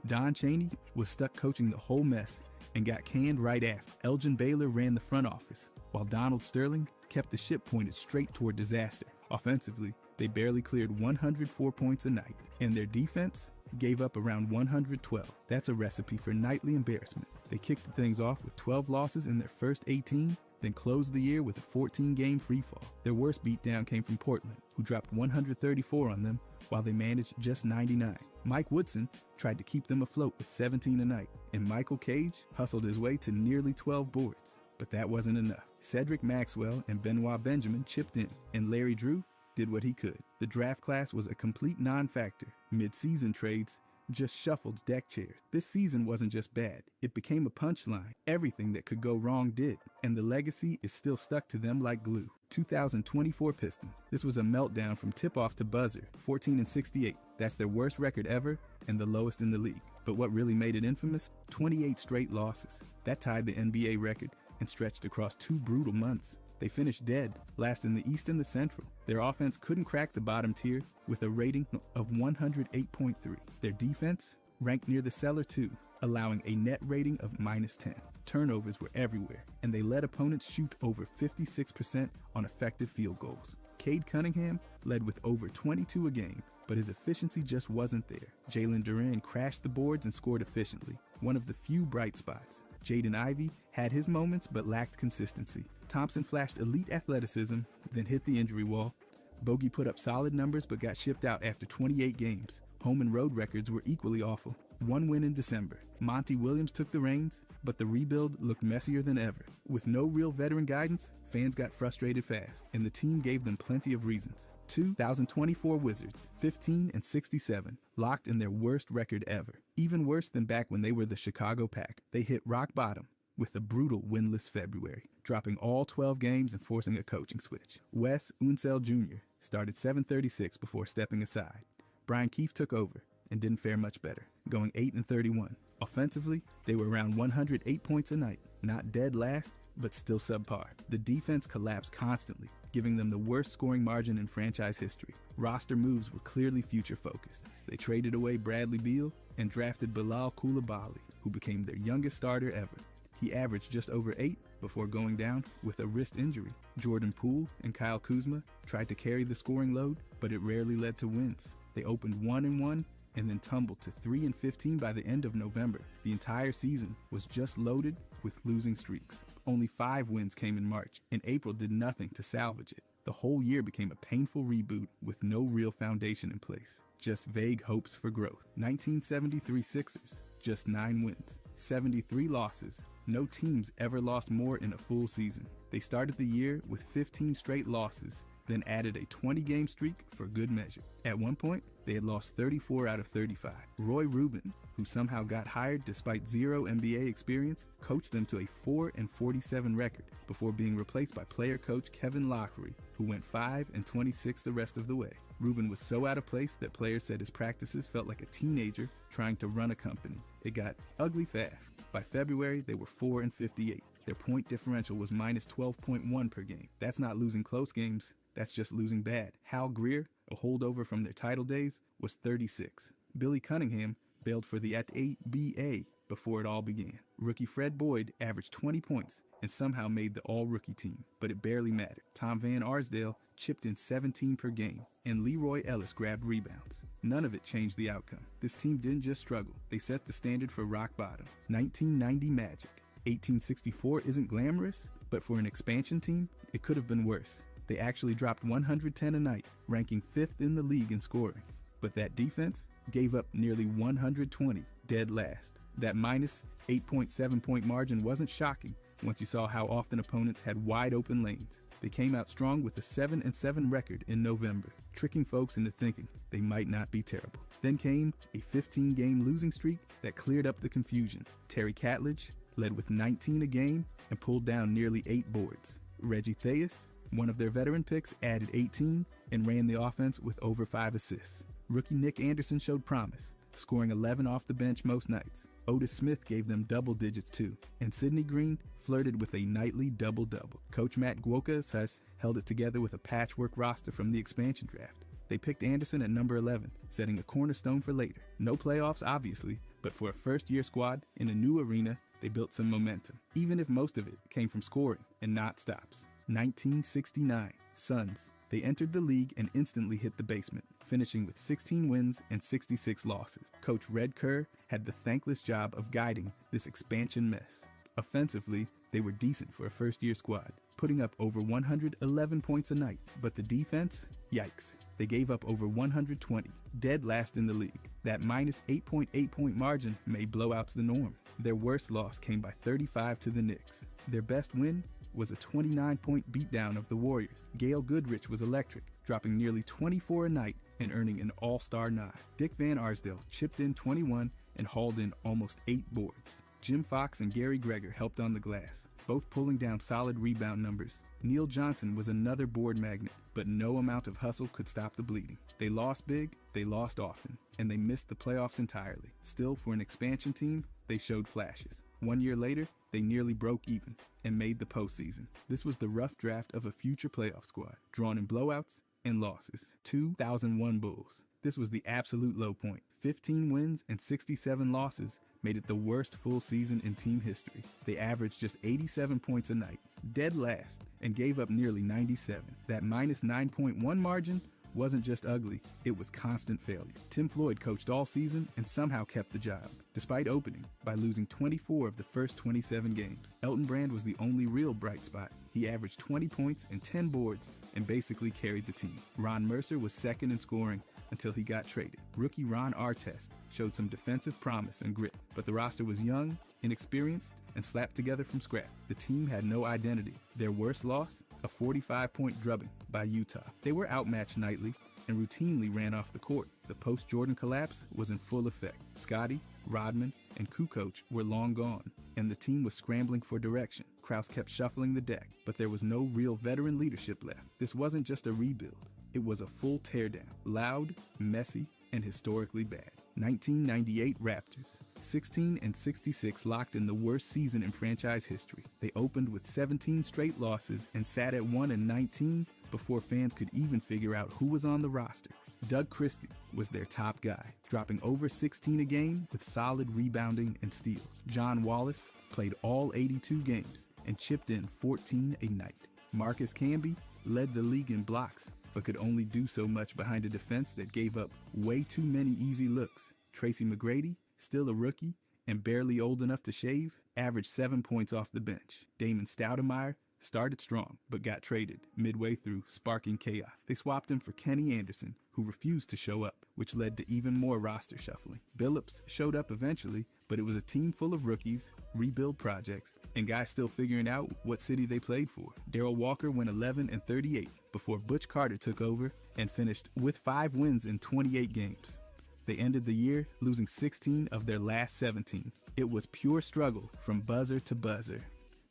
Don Chaney was stuck coaching the whole mess and got canned right after. Elgin Baylor ran the front office, while Donald Sterling kept the ship pointed straight toward disaster. Offensively, they barely cleared 104 points a night, and their defense gave up around 112. That's a recipe for nightly embarrassment. They kicked things off with 12 losses in their first 18, then closed the year with a 14-game freefall. Their worst beatdown came from Portland, who dropped 134 on them while they managed just 99. Mike Woodson tried to keep them afloat with 17 a night, and Michael Cage hustled his way to nearly 12 boards. But that wasn't enough. Cedric Maxwell and Benoit Benjamin chipped in, and Larry Drew did what he could. The draft class was a complete non-factor. Mid-season trades just shuffled deck chairs. This season wasn't just bad, it became a punchline. Everything that could go wrong did, and the legacy is still stuck to them like glue. 2024 Pistons. This was a meltdown from tip-off to buzzer, 14-68. That's their worst record ever and the lowest in the league. But what really made it infamous? 28 straight losses. That tied the NBA record and stretched across 2 brutal months. They finished dead, last in the East and the Central. Their offense couldn't crack the bottom tier with a rating of 108.3. Their defense ranked near the cellar too, allowing a net rating of -10. Turnovers were everywhere, and they let opponents shoot over 56% on effective field goals. Cade Cunningham led with over 22 a game, but his efficiency just wasn't there. Jalen Duren crashed the boards and scored efficiently, one of the few bright spots. Jaden Ivey had his moments but lacked consistency. Thompson flashed elite athleticism, then hit the injury wall. Bogey put up solid numbers but got shipped out after 28 games. Home and road records were equally awful. 1 win in December. Monty Williams took the reins, but the rebuild looked messier than ever. With no real veteran guidance, fans got frustrated fast, and the team gave them plenty of reasons. 2024 Wizards, 15-67, locked in their worst record ever. Even worse than back when they were the Chicago Pack. They hit rock bottom with a brutal winless February, dropping all 12 games and forcing a coaching switch. Wes Unseld Jr. started 736 before stepping aside. Brian Keefe took over and didn't fare much better, going 8-31. Offensively, they were around 108 points a night, not dead last, but still subpar. The defense collapsed constantly, giving them the worst scoring margin in franchise history. Roster moves were clearly future-focused. They traded away Bradley Beal and drafted Bilal Coulibaly, who became their youngest starter ever. He averaged just over 8 before going down with a wrist injury. Jordan Poole and Kyle Kuzma tried to carry the scoring load, but it rarely led to wins. They opened 1-1 and then tumbled to 3-15 by the end of November. The entire season was just loaded with losing streaks. Only 5 wins came in March, and April did nothing to salvage it. The whole year became a painful reboot with no real foundation in place, just vague hopes for growth. 1973 Sixers, just 9 wins, 73 losses. No teams ever lost more in a full season. They started the year with 15 straight losses, then added a 20-game streak for good measure. At one point, they They had lost 34 out of 35. Roy Rubin, who somehow got hired despite zero NBA experience, coached them to a 4-47 record before being replaced by player coach Kevin Loughery, who went 5-26 the rest of the way. Rubin was so out of place that players said his practices felt like a teenager trying to run a company. It got ugly fast. By February, they were 4-58. Their point differential was minus 12.1 per game. That's not losing close games, that's just losing bad. Hal Greer, a holdover from their title days, was 36. Billy Cunningham bailed for the ABA before it all began. Rookie Fred Boyd averaged 20 points and somehow made the all-rookie team, but it barely mattered. Tom Van Arsdale chipped in 17 per game, and Leroy Ellis grabbed rebounds. None of it changed the outcome. This team didn't just struggle, they set the standard for rock bottom. 1990 Magic. 1864 isn't glamorous, but for an expansion team, it could have been worse. They actually dropped 110 a night, ranking 5th in the league in scoring. But that defense gave up nearly 120, dead last. That minus 8.7 point margin wasn't shocking once you saw how often opponents had wide open lanes. They came out strong with a 7-7 record in November, tricking folks into thinking they might not be terrible. Then came a 15-game losing streak that cleared up the confusion. Terry Catledge led with 19 a game and pulled down nearly 8 boards. Reggie Theus, one of their veteran picks, added 18 and ran the offense with over 5 assists. Rookie Nick Anderson showed promise, scoring 11 off the bench most nights. Otis Smith gave them double digits too, and Sidney Green flirted with a nightly double-double. Coach Matt Guokas held it together with a patchwork roster from the expansion draft. They picked Anderson at number 11, setting a cornerstone for later. No playoffs, obviously, but for a first-year squad in a new arena, they built some momentum, even if most of it came from scoring and not stops. 1969, Suns. They entered the league and instantly hit the basement, finishing with 16 wins and 66 losses. Coach Red Kerr had the thankless job of guiding this expansion mess. Offensively, they were decent for a first-year squad, putting up over 111 points a night. But the defense? Yikes. They gave up over 120, dead last in the league. That minus 8.8 point margin made blowouts the norm. Their worst loss came by 35 to the Knicks. Their best win was a 29-point beatdown of the Warriors. Gail Goodrich was electric, dropping nearly 24 a night and earning an all-star nod. Dick Van Arsdale chipped in 21 and hauled in almost 8 boards. Jim Fox and Gary Greger helped on the glass, both pulling down solid rebound numbers. Neil Johnson was another board magnet, but no amount of hustle could stop the bleeding. They lost big, they lost often, and they missed the playoffs entirely. Still, for an expansion team, they showed flashes. 1 year later, they nearly broke even and made the postseason. This was the rough draft of a future playoff squad, drawn in blowouts and losses. 2001 Bulls. This was the absolute low point. 15 wins and 67 losses made it the worst full season in team history. They averaged just 87 points a night, dead last, and gave up nearly 97. That minus 9.1 margin wasn't just ugly, it was constant failure. Tim Floyd coached all season and somehow kept the job, despite opening by losing 24 of the first 27 games. Elton Brand was the only real bright spot. He averaged 20 points and 10 boards and basically carried the team. Ron Mercer was second in scoring until he got traded. Rookie Ron Artest showed some defensive promise and grit, but the roster was young, inexperienced, and slapped together from scratch. The team had no identity. Their worst loss? A 45-point drubbing by Utah. They were outmatched nightly and routinely ran off the court. The post-Jordan collapse was in full effect. Scotty, Rodman, and Kukoc were long gone, and the team was scrambling for direction. Krause kept shuffling the deck, but there was no real veteran leadership left. This wasn't just a rebuild. It was a full teardown. Loud, messy, and historically bad. 1998 Raptors. 16-66 locked in the worst season in franchise history. They opened with 17 straight losses and sat at 1-19 before fans could even figure out who was on the roster. Doug Christie was their top guy, dropping over 16 a game with solid rebounding and steals. John Wallace played all 82 games and chipped in 14 a night. Marcus Camby led the league in blocks, but could only do so much behind a defense that gave up way too many easy looks. Tracy McGrady, still a rookie and barely old enough to shave, averaged 7 points off the bench. Damon Stoudemire started strong, but got traded midway through, sparking chaos. They swapped him for Kenny Anderson, who refused to show up, which led to even more roster shuffling. Billups showed up eventually, but it was a team full of rookies, rebuild projects, and guys still figuring out what city they played for. Darrell Walker went 11-38 before Butch Carter took over and finished with 5 wins in 28 games. They ended the year losing 16 of their last 17. It was pure struggle from buzzer to buzzer.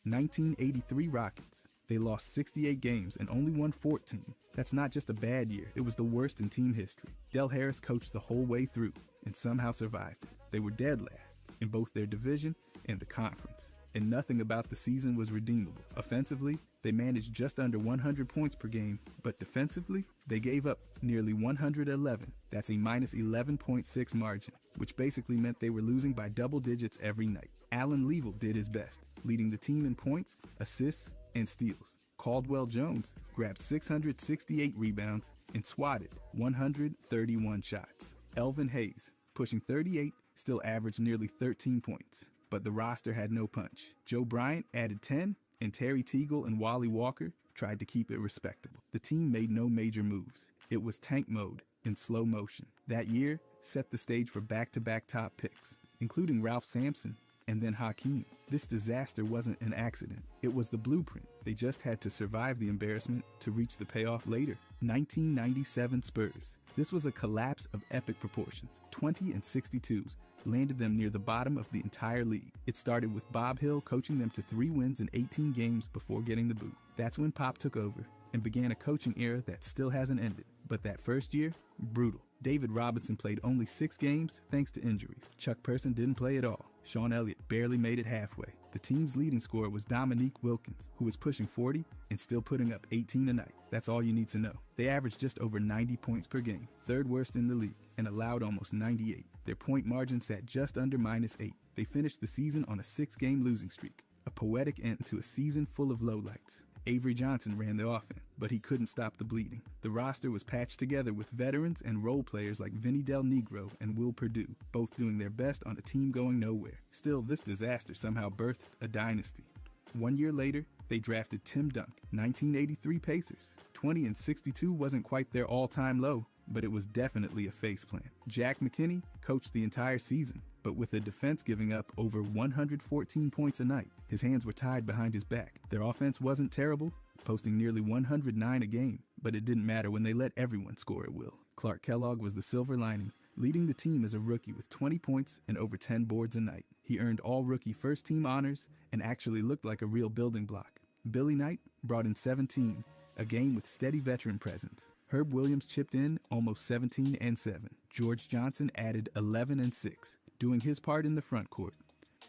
1983 Rockets. They lost 68 games and only won 14. That's not just a bad year, it was the worst in team history. Del Harris coached the whole way through and somehow survived it. They were dead last in both their division and the conference, and nothing about the season was redeemable. Offensively, they managed just under 100 points per game, but defensively, they gave up nearly 111. That's a minus 11.6 margin, which basically meant they were losing by double digits every night. Alan Leavell did his best, leading the team in points, assists, and steals. Caldwell Jones grabbed 668 rebounds and swatted 131 shots. Elvin Hayes, pushing 38, still averaged nearly 13 points, but the roster had no punch. Joe Bryant added 10, and Terry Teagle and Wally Walker tried to keep it respectable. The team made no major moves. It was tank mode in slow motion. That year set the stage for back-to-back top picks, including Ralph Sampson and then Hakeem. This disaster wasn't an accident. It was the blueprint. They just had to survive the embarrassment to reach the payoff later. 1997 Spurs. This was a collapse of epic proportions. 20 and 62s landed them near the bottom of the entire league. It started with Bob Hill coaching them to 3 wins in 18 games before getting the boot. That's when Pop took over and began a coaching era that still hasn't ended. But that first year, brutal. David Robinson played only 6 games thanks to injuries. Chuck Person didn't play at all. Sean Elliott barely made it halfway. The team's leading scorer was Dominique Wilkins, who was pushing 40 and still putting up 18 a night. That's all you need to know. They averaged just over 90 points per game, 3rd worst in the league, and allowed almost 98. Their point margin sat just under -8. They finished the season on a 6-game losing streak, a poetic end to a season full of lowlights. Avery Johnson ran the offense, but he couldn't stop the bleeding. The roster was patched together with veterans and role players like Vinny Del Negro and Will Perdue, both doing their best on a team going nowhere. Still, this disaster somehow birthed a dynasty. 1 year later, they drafted Tim Dunk, 1983 Pacers. 20 and 62 wasn't quite their all-time low, but it was definitely a faceplant. Jack McKinney coached the entire season, but with the defense giving up over 114 points a night. His hands were tied behind his back. Their offense wasn't terrible, posting nearly 109 a game, but it didn't matter when they let everyone score at will. Clark Kellogg was the silver lining, leading the team as a rookie with 20 points and over 10 boards a night. He earned all-rookie first-team honors and actually looked like a real building block. Billy Knight brought in 17, a game with steady veteran presence. Herb Williams chipped in almost 17 and 7. George Johnson added 11 and 6, doing his part in the front court.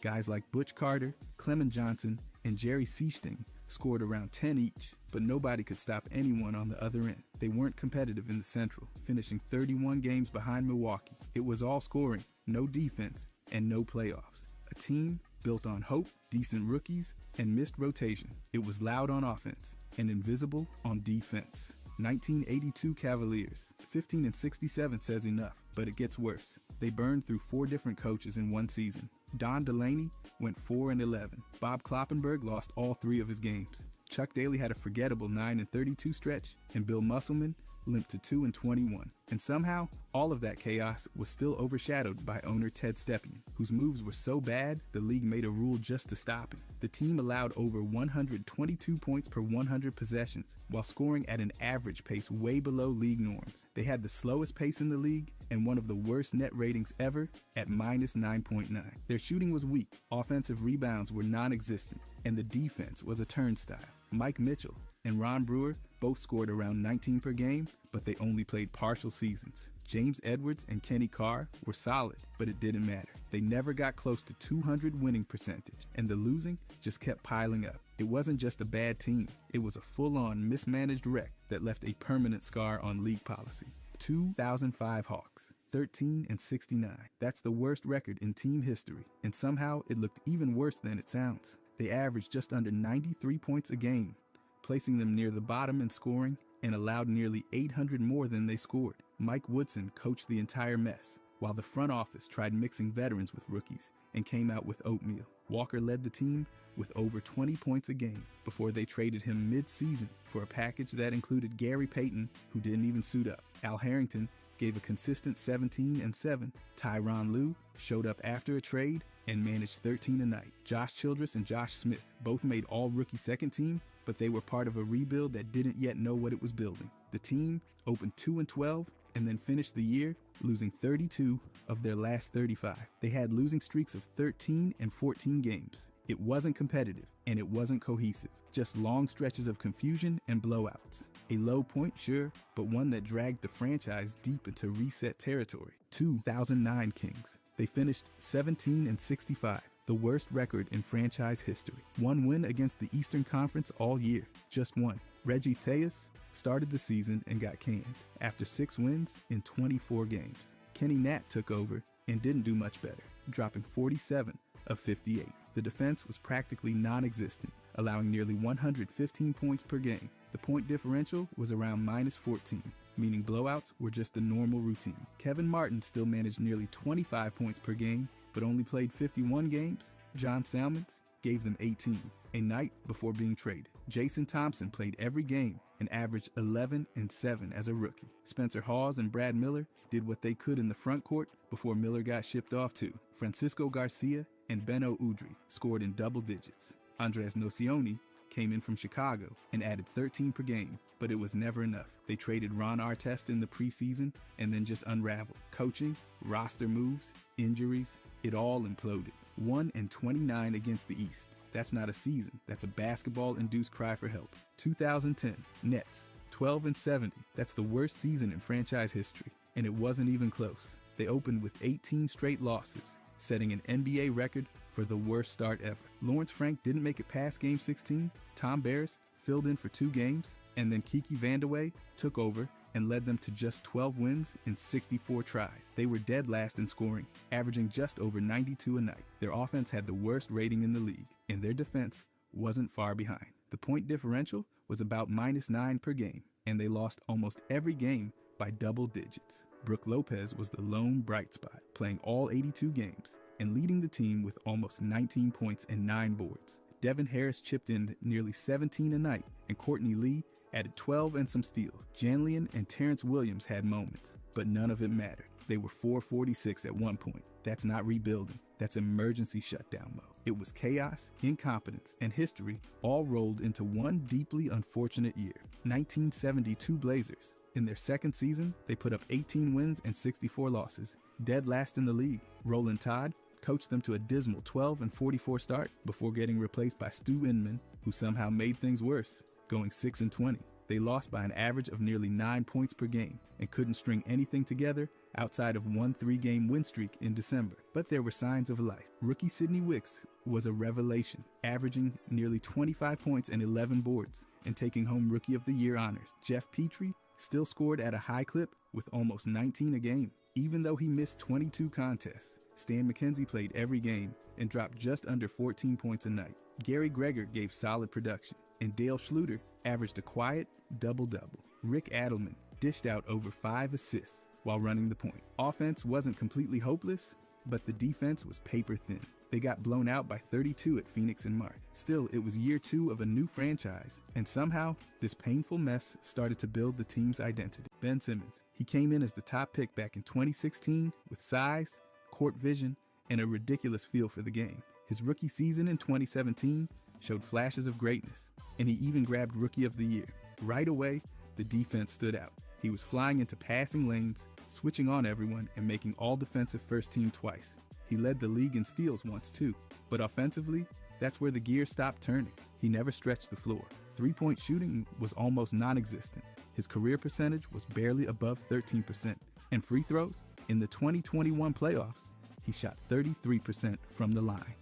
Guys like Butch Carter, Clement Johnson, and Jerry Sichting scored around 10 each, but nobody could stop anyone on the other end. They weren't competitive in the Central, finishing 31 games behind Milwaukee. It was all scoring, no defense, and no playoffs. A team built on hope, decent rookies, and missed rotation. It was loud on offense and invisible on defense. 1982 Cavaliers. 15 and 67 says enough, but it gets worse. They burned through 4 different coaches in one season. Don Delaney went 4 and 11. Bob Kloppenberg lost all 3 of his games. Chuck Daly had a forgettable 9 and 32 stretch, and Bill Musselman limped to 2 and 21. And somehow, all of that chaos was still overshadowed by owner Ted Stepien, whose moves were so bad, the league made a rule just to stop him. The team allowed over 122 points per 100 possessions, while scoring at an average pace way below league norms. They had the slowest pace in the league and one of the worst net ratings ever at -9.9. Their shooting was weak, offensive rebounds were non-existent, and the defense was a turnstile. Mike Mitchell and Ron Brewer both scored around 19 per game, but they only played partial seasons. James Edwards and Kenny Carr were solid, but it didn't matter. They never got close to 200 winning percentage, and the losing just kept piling up. It wasn't just a bad team, it was a full-on mismanaged wreck that left a permanent scar on league policy. 2005 Hawks, 13 and 69. That's the worst record in team history, and somehow it looked even worse than it sounds. They averaged just under 93 points a game, placing them near the bottom in scoring and allowed nearly 800 more than they scored. Mike Woodson coached the entire mess, while the front office tried mixing veterans with rookies and came out with oatmeal. Walker led the team with over 20 points a game before they traded him mid-season for a package that included Gary Payton, who didn't even suit up, Al Harrington, gave a consistent 17-7. Tyronn Lue showed up after a trade and managed 13 a night. Josh Childress and Josh Smith both made all-rookie second team, but they were part of a rebuild that didn't yet know what it was building. The team opened 2-12 and then finished the year losing 32 of their last 35. They had losing streaks of 13 and 14 games. It wasn't competitive and it wasn't cohesive, just long stretches of confusion and blowouts. A low point, sure, but one that dragged the franchise deep into reset territory. 2009 Kings. They finished 17-65, the worst record in franchise history. One win against the Eastern Conference all year, just one. Reggie Theus started the season and got canned after 6 wins in 24 games. Kenny Natt took over and didn't do much better, dropping 47 of 58. The defense was practically non-existent, allowing nearly 115 points per game. The point differential was around -14, meaning blowouts were just the normal routine. Kevin Martin still managed nearly 25 points per game, but only played 51 games. John Salmons gave them 18, a night before being traded. Jason Thompson played every game and averaged 11-7 as a rookie. Spencer Hawes and Brad Miller did what they could in the front court before Miller got shipped off too. Francisco Garcia and Beno Udrih scored in double digits. Andres Nocioni came in from Chicago and added 13 per game, but it was never enough. They traded Ron Artest in the preseason and then just unraveled. Coaching, roster moves, injuries, it all imploded. 1-29 against the East. That's not a season. That's a basketball-induced cry for help. 2010 Nets, 12-70. That's the worst season in franchise history, and it wasn't even close. They opened with 18 straight losses, setting an NBA record for the worst start ever. Lawrence Frank didn't make it past Game 16. Tom Barris filled in for 2 games, and then Kiki Vandeweghe took over and led them to just 12 wins in 64 tries. They were dead last in scoring, averaging just over 92 a night. Their offense had the worst rating in the league, and their defense wasn't far behind. The point differential was about -9 per game, and they lost almost every game by double digits. Brook Lopez was the lone bright spot, playing all 82 games and leading the team with almost 19 points and 9 boards. Devin Harris chipped in nearly 17 a night, and Courtney Lee added 12 and some steals. Janlian and Terrence Williams had moments, but none of it mattered. They were 446 at one point. That's not rebuilding. That's emergency shutdown mode. It was chaos, incompetence, and history all rolled into one deeply unfortunate year. 1972 Blazers. In their second season, they put up 18 wins and 64 losses, dead last in the league. Roland Todd coached them to a dismal 12-44 start before getting replaced by Stu Inman, who somehow made things worse, going 6-20. They lost by an average of nearly 9 points per game and couldn't string anything together outside of one 3-game win streak in December. But there were signs of life. Rookie Sidney Wicks was a revelation, averaging nearly 25 points and 11 boards and taking home Rookie of the Year honors. Jeff Petrie still scored at a high clip with almost 19 a game. Even though he missed 22 contests, Stan McKenzie played every game and dropped just under 14 points a night. Gary Greger gave solid production, and Dale Schluter averaged a quiet double-double. Rick Adelman dished out over 5 assists while running the point. Offense wasn't completely hopeless, but the defense was paper thin. They got blown out by 32 at Phoenix in March. Still, it was year 2 of a new franchise, and somehow, this painful mess started to build the team's identity. Ben Simmons. He came in as the top pick back in 2016 with size, court vision, and a ridiculous feel for the game. His rookie season in 2017 showed flashes of greatness, and he even grabbed Rookie of the Year. Right away, the defense stood out. He was flying into passing lanes, switching on everyone, and making all defensive first team twice. He led the league in steals once too, but offensively, that's where the gear stopped turning. He never stretched the floor. 3-point shooting was almost non-existent. His career percentage was barely above 13%. And free throws? In the 2021 playoffs, he shot 33% from the line.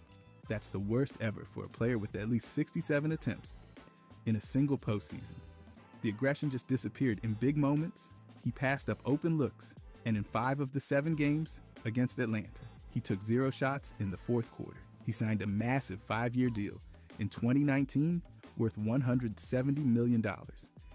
That's the worst ever for a player with at least 67 attempts in a single postseason. The aggression just disappeared in big moments. He passed up open looks, and in 5 of the 7 games against Atlanta, he took 0 shots in the fourth quarter. He signed a massive 5-year deal in 2019 worth $170 million,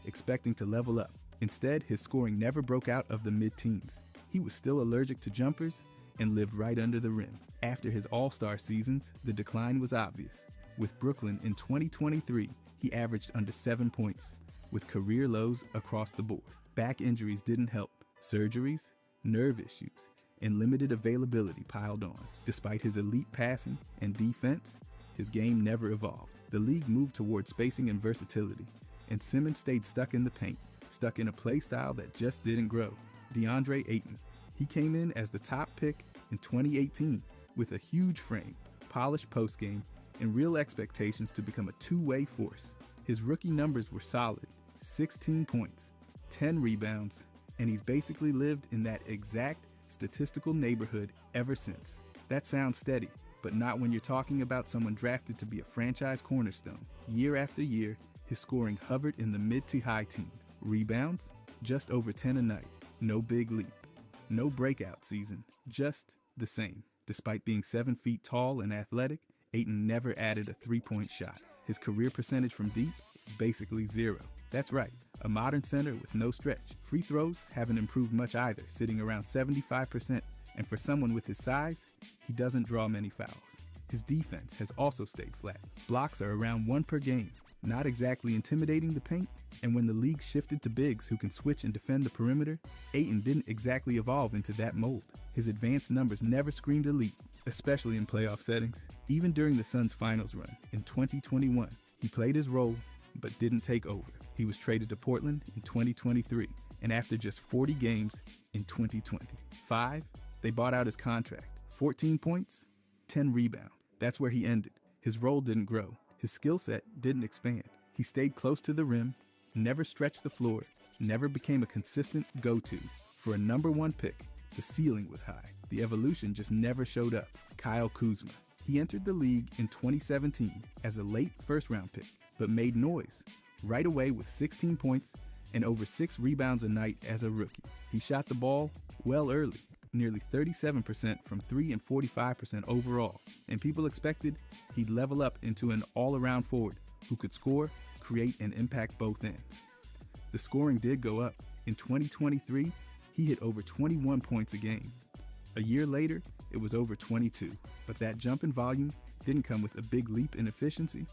expecting to level up. Instead, his scoring never broke out of the mid-teens. He was still allergic to jumpers and lived right under the rim. After his All-Star seasons, the decline was obvious. With Brooklyn in 2023, he averaged under 7 points, with career lows across the board. Back injuries didn't help, Surgeries, nerve issues, and limited availability piled on. Despite his elite passing and defense, his game never evolved. The league moved toward spacing and versatility, and Simmons stayed stuck in the paint, stuck in a play style that just didn't grow. DeAndre Ayton. He came in as the top pick in 2018 with a huge frame, polished postgame, and real expectations to become a two-way force. His rookie numbers were solid: 16 points, 10 rebounds, and he's basically lived in that exact statistical neighborhood ever since. That sounds steady, but not when you're talking about someone drafted to be a franchise cornerstone. Year after year, his scoring hovered in the mid to high teens. Rebounds, just over 10 a night. No big leap. No breakout season, just the same. Despite being 7 feet tall and athletic, Ayton never added a three-point shot. His career percentage from deep is basically zero. That's right, a modern center with no stretch. Free throws haven't improved much either, sitting around 75%, and for someone with his size, he doesn't draw many fouls. His defense has also stayed flat. Blocks are around 1 per game, not exactly intimidating the paint, and when the league shifted to bigs who can switch and defend the perimeter, Ayton didn't exactly evolve into that mold. His advanced numbers never screamed elite, especially in playoff settings. Even during the Suns' finals run in 2021, he played his role but didn't take over. He was traded to Portland in 2023, and after just 40 games in 2025, they bought out his contract. 14 points, 10 rebounds. That's where he ended. His role didn't grow. His skill set didn't expand. He stayed close to the rim, never stretched the floor, never became a consistent go-to. For a number 1 pick, the ceiling was high. The evolution just never showed up. Kyle Kuzma. He entered the league in 2017 as a late first-round pick, but made noise right away with 16 points and over 6 rebounds a night as a rookie. He shot the ball well early, nearly 37% from 3 and 45% overall, and people expected he'd level up into an all-around forward who could score, create, and impact both ends. The scoring did go up. In 2023, he hit over 21 points a game. A year later, it was over 22, but that jump in volume didn't come with a big leap in efficiency.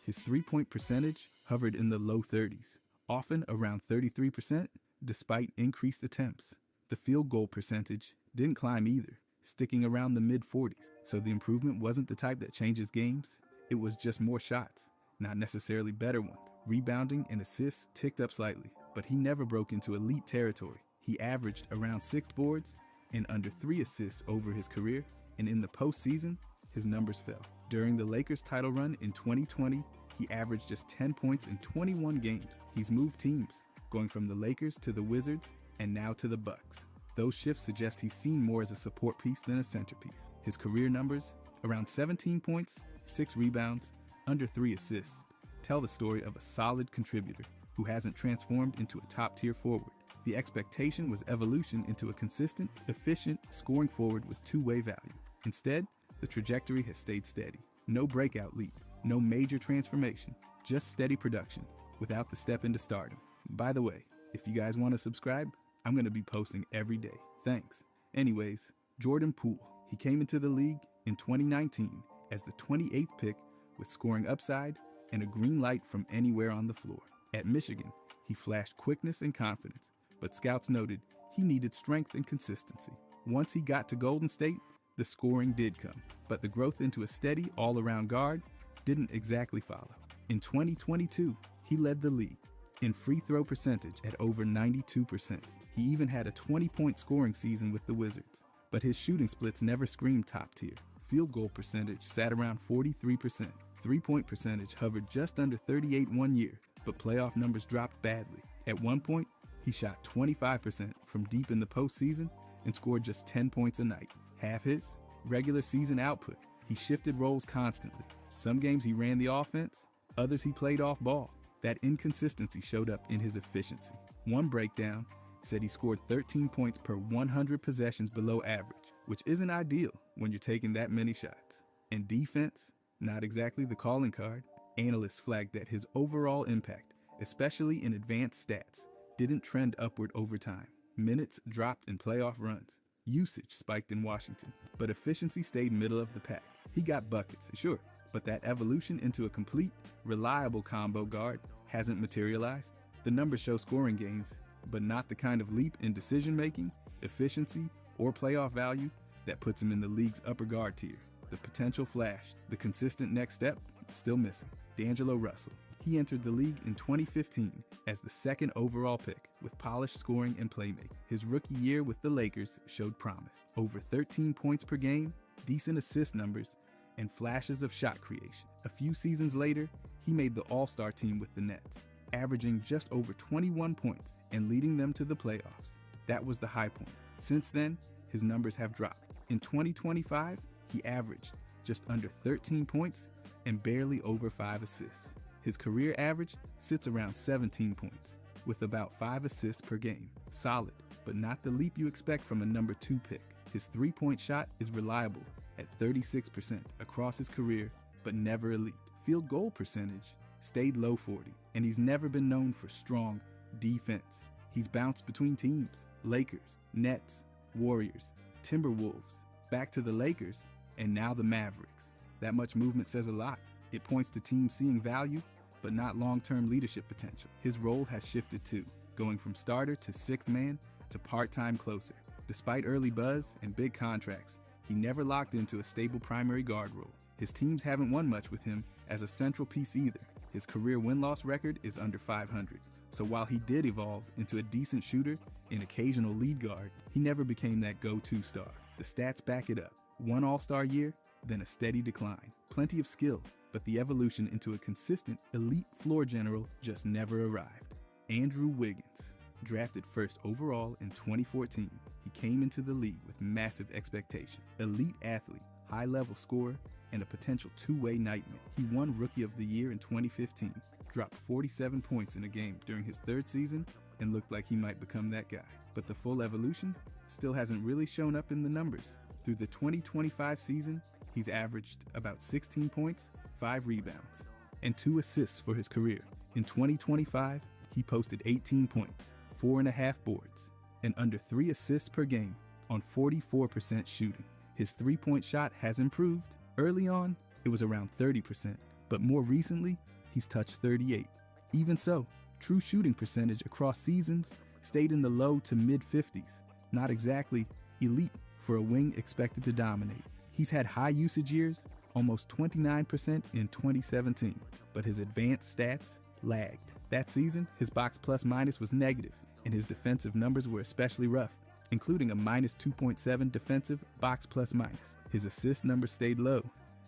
His three-point percentage hovered in the low 30s, often around 33%, despite increased attempts. The field goal percentage didn't climb either, sticking around the mid-40s. So the improvement wasn't the type that changes games. It was just more shots, not necessarily better ones. Rebounding and assists ticked up slightly, but he never broke into elite territory. He averaged around 6 boards and under 3 assists over his career, and in the postseason, his numbers fell. During the Lakers title run in 2020, he averaged just 10 points in 21 games. He's moved teams, going from the Lakers to the Wizards and now to the Bucks. Those shifts suggest he's seen more as a support piece than a centerpiece. His career numbers, around 17 points, 6 rebounds, under 3 assists, tell the story of a solid contributor who hasn't transformed into a top-tier forward. The expectation was evolution into a consistent, efficient scoring forward with two-way value. Instead, the trajectory has stayed steady. No breakout leap, no major transformation, just steady production without the step into stardom. By the way, if you guys want to subscribe, I'm going to be posting every day. Thanks. Anyways, Jordan Poole. He came into the league in 2019 as the 28th pick with scoring upside and a green light from anywhere on the floor. At Michigan, he flashed quickness and confidence, but scouts noted he needed strength and consistency. Once he got to Golden State, the scoring did come, but the growth into a steady all-around guard didn't exactly follow. In 2022, he led the league in free throw percentage at over 92%. He even had a 20-point scoring season with the Wizards, but his shooting splits never screamed top tier. Field goal percentage sat around 43%. Three-point percentage hovered just under 38 one year, but playoff numbers dropped badly. At one point, he shot 25% from deep in the postseason and scored just 10 points a night. Half his regular season output. He shifted roles constantly. Some games he ran the offense, others he played off ball. That inconsistency showed up in his efficiency. One breakdown said he scored 13 points per 100 possessions below average, which isn't ideal when you're taking that many shots. And defense, not exactly the calling card. Analysts flagged that his overall impact, especially in advanced stats, didn't trend upward over time. Minutes dropped in playoff runs. Usage spiked in Washington, but efficiency stayed middle of the pack. He got buckets, sure, but that evolution into a complete, reliable combo guard hasn't materialized. The numbers show scoring gains, but not the kind of leap in decision-making, efficiency, or playoff value that puts him in the league's upper guard tier. The potential flashed, the consistent next step still missing. D'Angelo Russell. He entered the league in 2015 as the second overall pick with polished scoring and playmaking. His rookie year with the Lakers showed promise. Over 13 points per game, decent assist numbers, and flashes of shot creation. A few seasons later, he made the All-Star team with the Nets, averaging just over 21 points and leading them to the playoffs. That was the high point. Since then, his numbers have dropped. In 2025, he averaged just under 13 points and barely over 5 assists. His career average sits around 17 points, with about 5 assists per game. Solid, but not the leap you expect from a number 2 pick. His three-point shot is reliable at 36% across his career, but never elite. Field goal percentage stayed low 40, and he's never been known for strong defense. He's bounced between teams: Lakers, Nets, Warriors, Timberwolves, back to the Lakers, and now the Mavericks. That much movement says a lot. It points to teams seeing value, but not long-term leadership potential. His role has shifted too, going from starter to sixth man to part-time closer. Despite early buzz and big contracts, he never locked into a stable primary guard role. His teams haven't won much with him as a central piece either. His career win-loss record is under 500. So while he did evolve into a decent shooter and occasional lead guard, he never became that go-to star. The stats back it up. One All-Star year, then a steady decline. Plenty of skill, but the evolution into a consistent elite floor general just never arrived. Andrew Wiggins. Drafted first overall in 2014, he came into the league with massive expectation. Elite athlete, high-level scorer, and a potential two-way nightmare. He won Rookie of the Year in 2015, dropped 47 points in a game during his third season, and looked like he might become that guy. But the full evolution still hasn't really shown up in the numbers. Through the 2025 season, he's averaged about 16 points, 5 rebounds, and 2 assists for his career. In 2025, he posted 18 points, 4.5 boards, and under 3 assists per game on 44% shooting. His three-point shot has improved. Early on, it was around 30%, but more recently, he's touched 38. Even so, true shooting percentage across seasons stayed in the low to mid-50s. Not exactly elite for a wing expected to dominate. He's had high usage years, almost 29% in 2017, but his advanced stats lagged. That season, his box plus minus was negative, and his defensive numbers were especially rough, including a minus 2.7 defensive box plus minus. His assist numbers stayed low,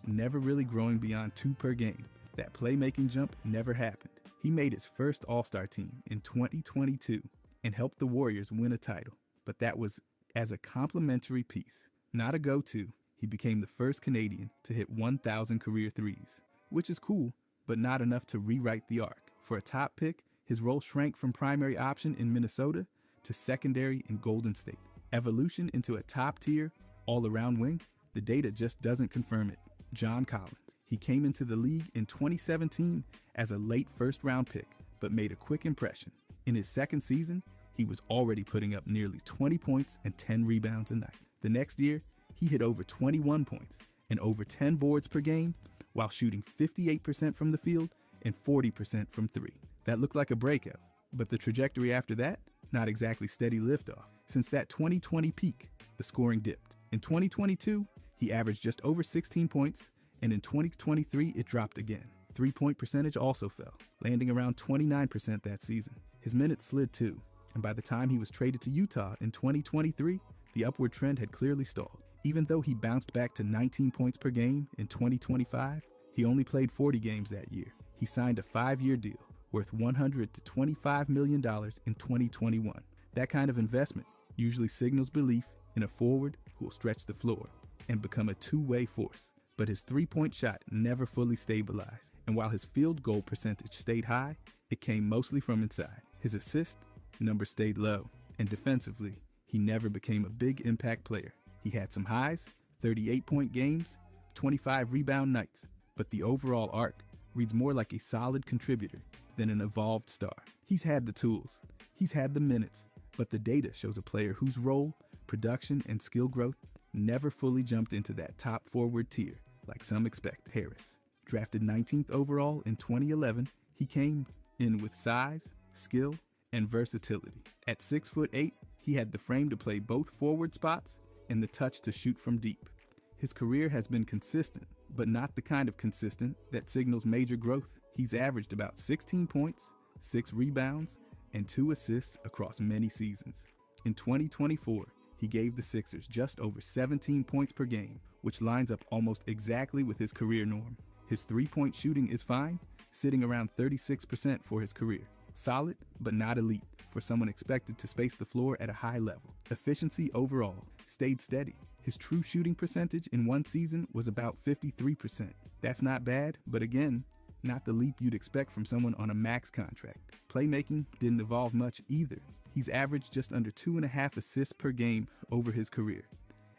never really growing beyond 2 per game. That playmaking jump never happened. He made his first All-Star team in 2022 and helped the Warriors win a title, but that was as a complimentary piece, not a go-to. He became the first Canadian to hit 1,000 career threes, which is cool, but not enough to rewrite the arc. For a top pick, his role shrank from primary option in Minnesota to secondary in Golden State. Evolution into a top-tier, all-around wing, the data just doesn't confirm it. John Collins. He came into the league in 2017 as a late first-round pick, but made a quick impression. In his second season, he was already putting up nearly 20 points and 10 rebounds a night. The next year, he hit over 21 points and over 10 boards per game while shooting 58% from the field and 40% from three. That looked like a breakout, but the trajectory after that, not exactly steady liftoff. Since that 2020 peak, the scoring dipped. In 2022, he averaged just over 16 points, and in 2023, it dropped again. Three-point percentage also fell, landing around 29% that season. His minutes slid too, and by the time he was traded to Utah in 2023, the upward trend had clearly stalled. Even though he bounced back to 19 points per game in 2025, he only played 40 games that year. He signed a 5-year deal worth $100 to $25 million in 2021. That kind of investment usually signals belief in a forward who will stretch the floor and become a two-way force. But his three-point shot never fully stabilized, and while his field goal percentage stayed high, it came mostly from inside. His assist numbers stayed low, and defensively, he never became a big impact player. He had some highs, 38-point games, 25 rebound nights, but the overall arc reads more like a solid contributor than an evolved star. He's had the tools, he's had the minutes, but the data shows a player whose role, production, and skill growth never fully jumped into that top forward tier, like some expect. Harris. Drafted 19th overall in 2011, he came in with size, skill, and versatility. At 6'8", he had the frame to play both forward spots and the touch to shoot from deep. His career has been consistent, but not the kind of consistent that signals major growth. He's averaged about 16 points, 6 rebounds, and 2 assists across many seasons. In 2024, he gave the Sixers just over 17 points per game, which lines up almost exactly with his career norm. His three-point shooting is fine, sitting around 36% for his career. Solid, but not elite, for someone expected to space the floor at a high level. Efficiency overall stayed steady. His true shooting percentage in one season was about 53%. That's not bad, but again, not the leap you'd expect from someone on a max contract. Playmaking didn't evolve much either. He's averaged just under 2.5 assists per game over his career.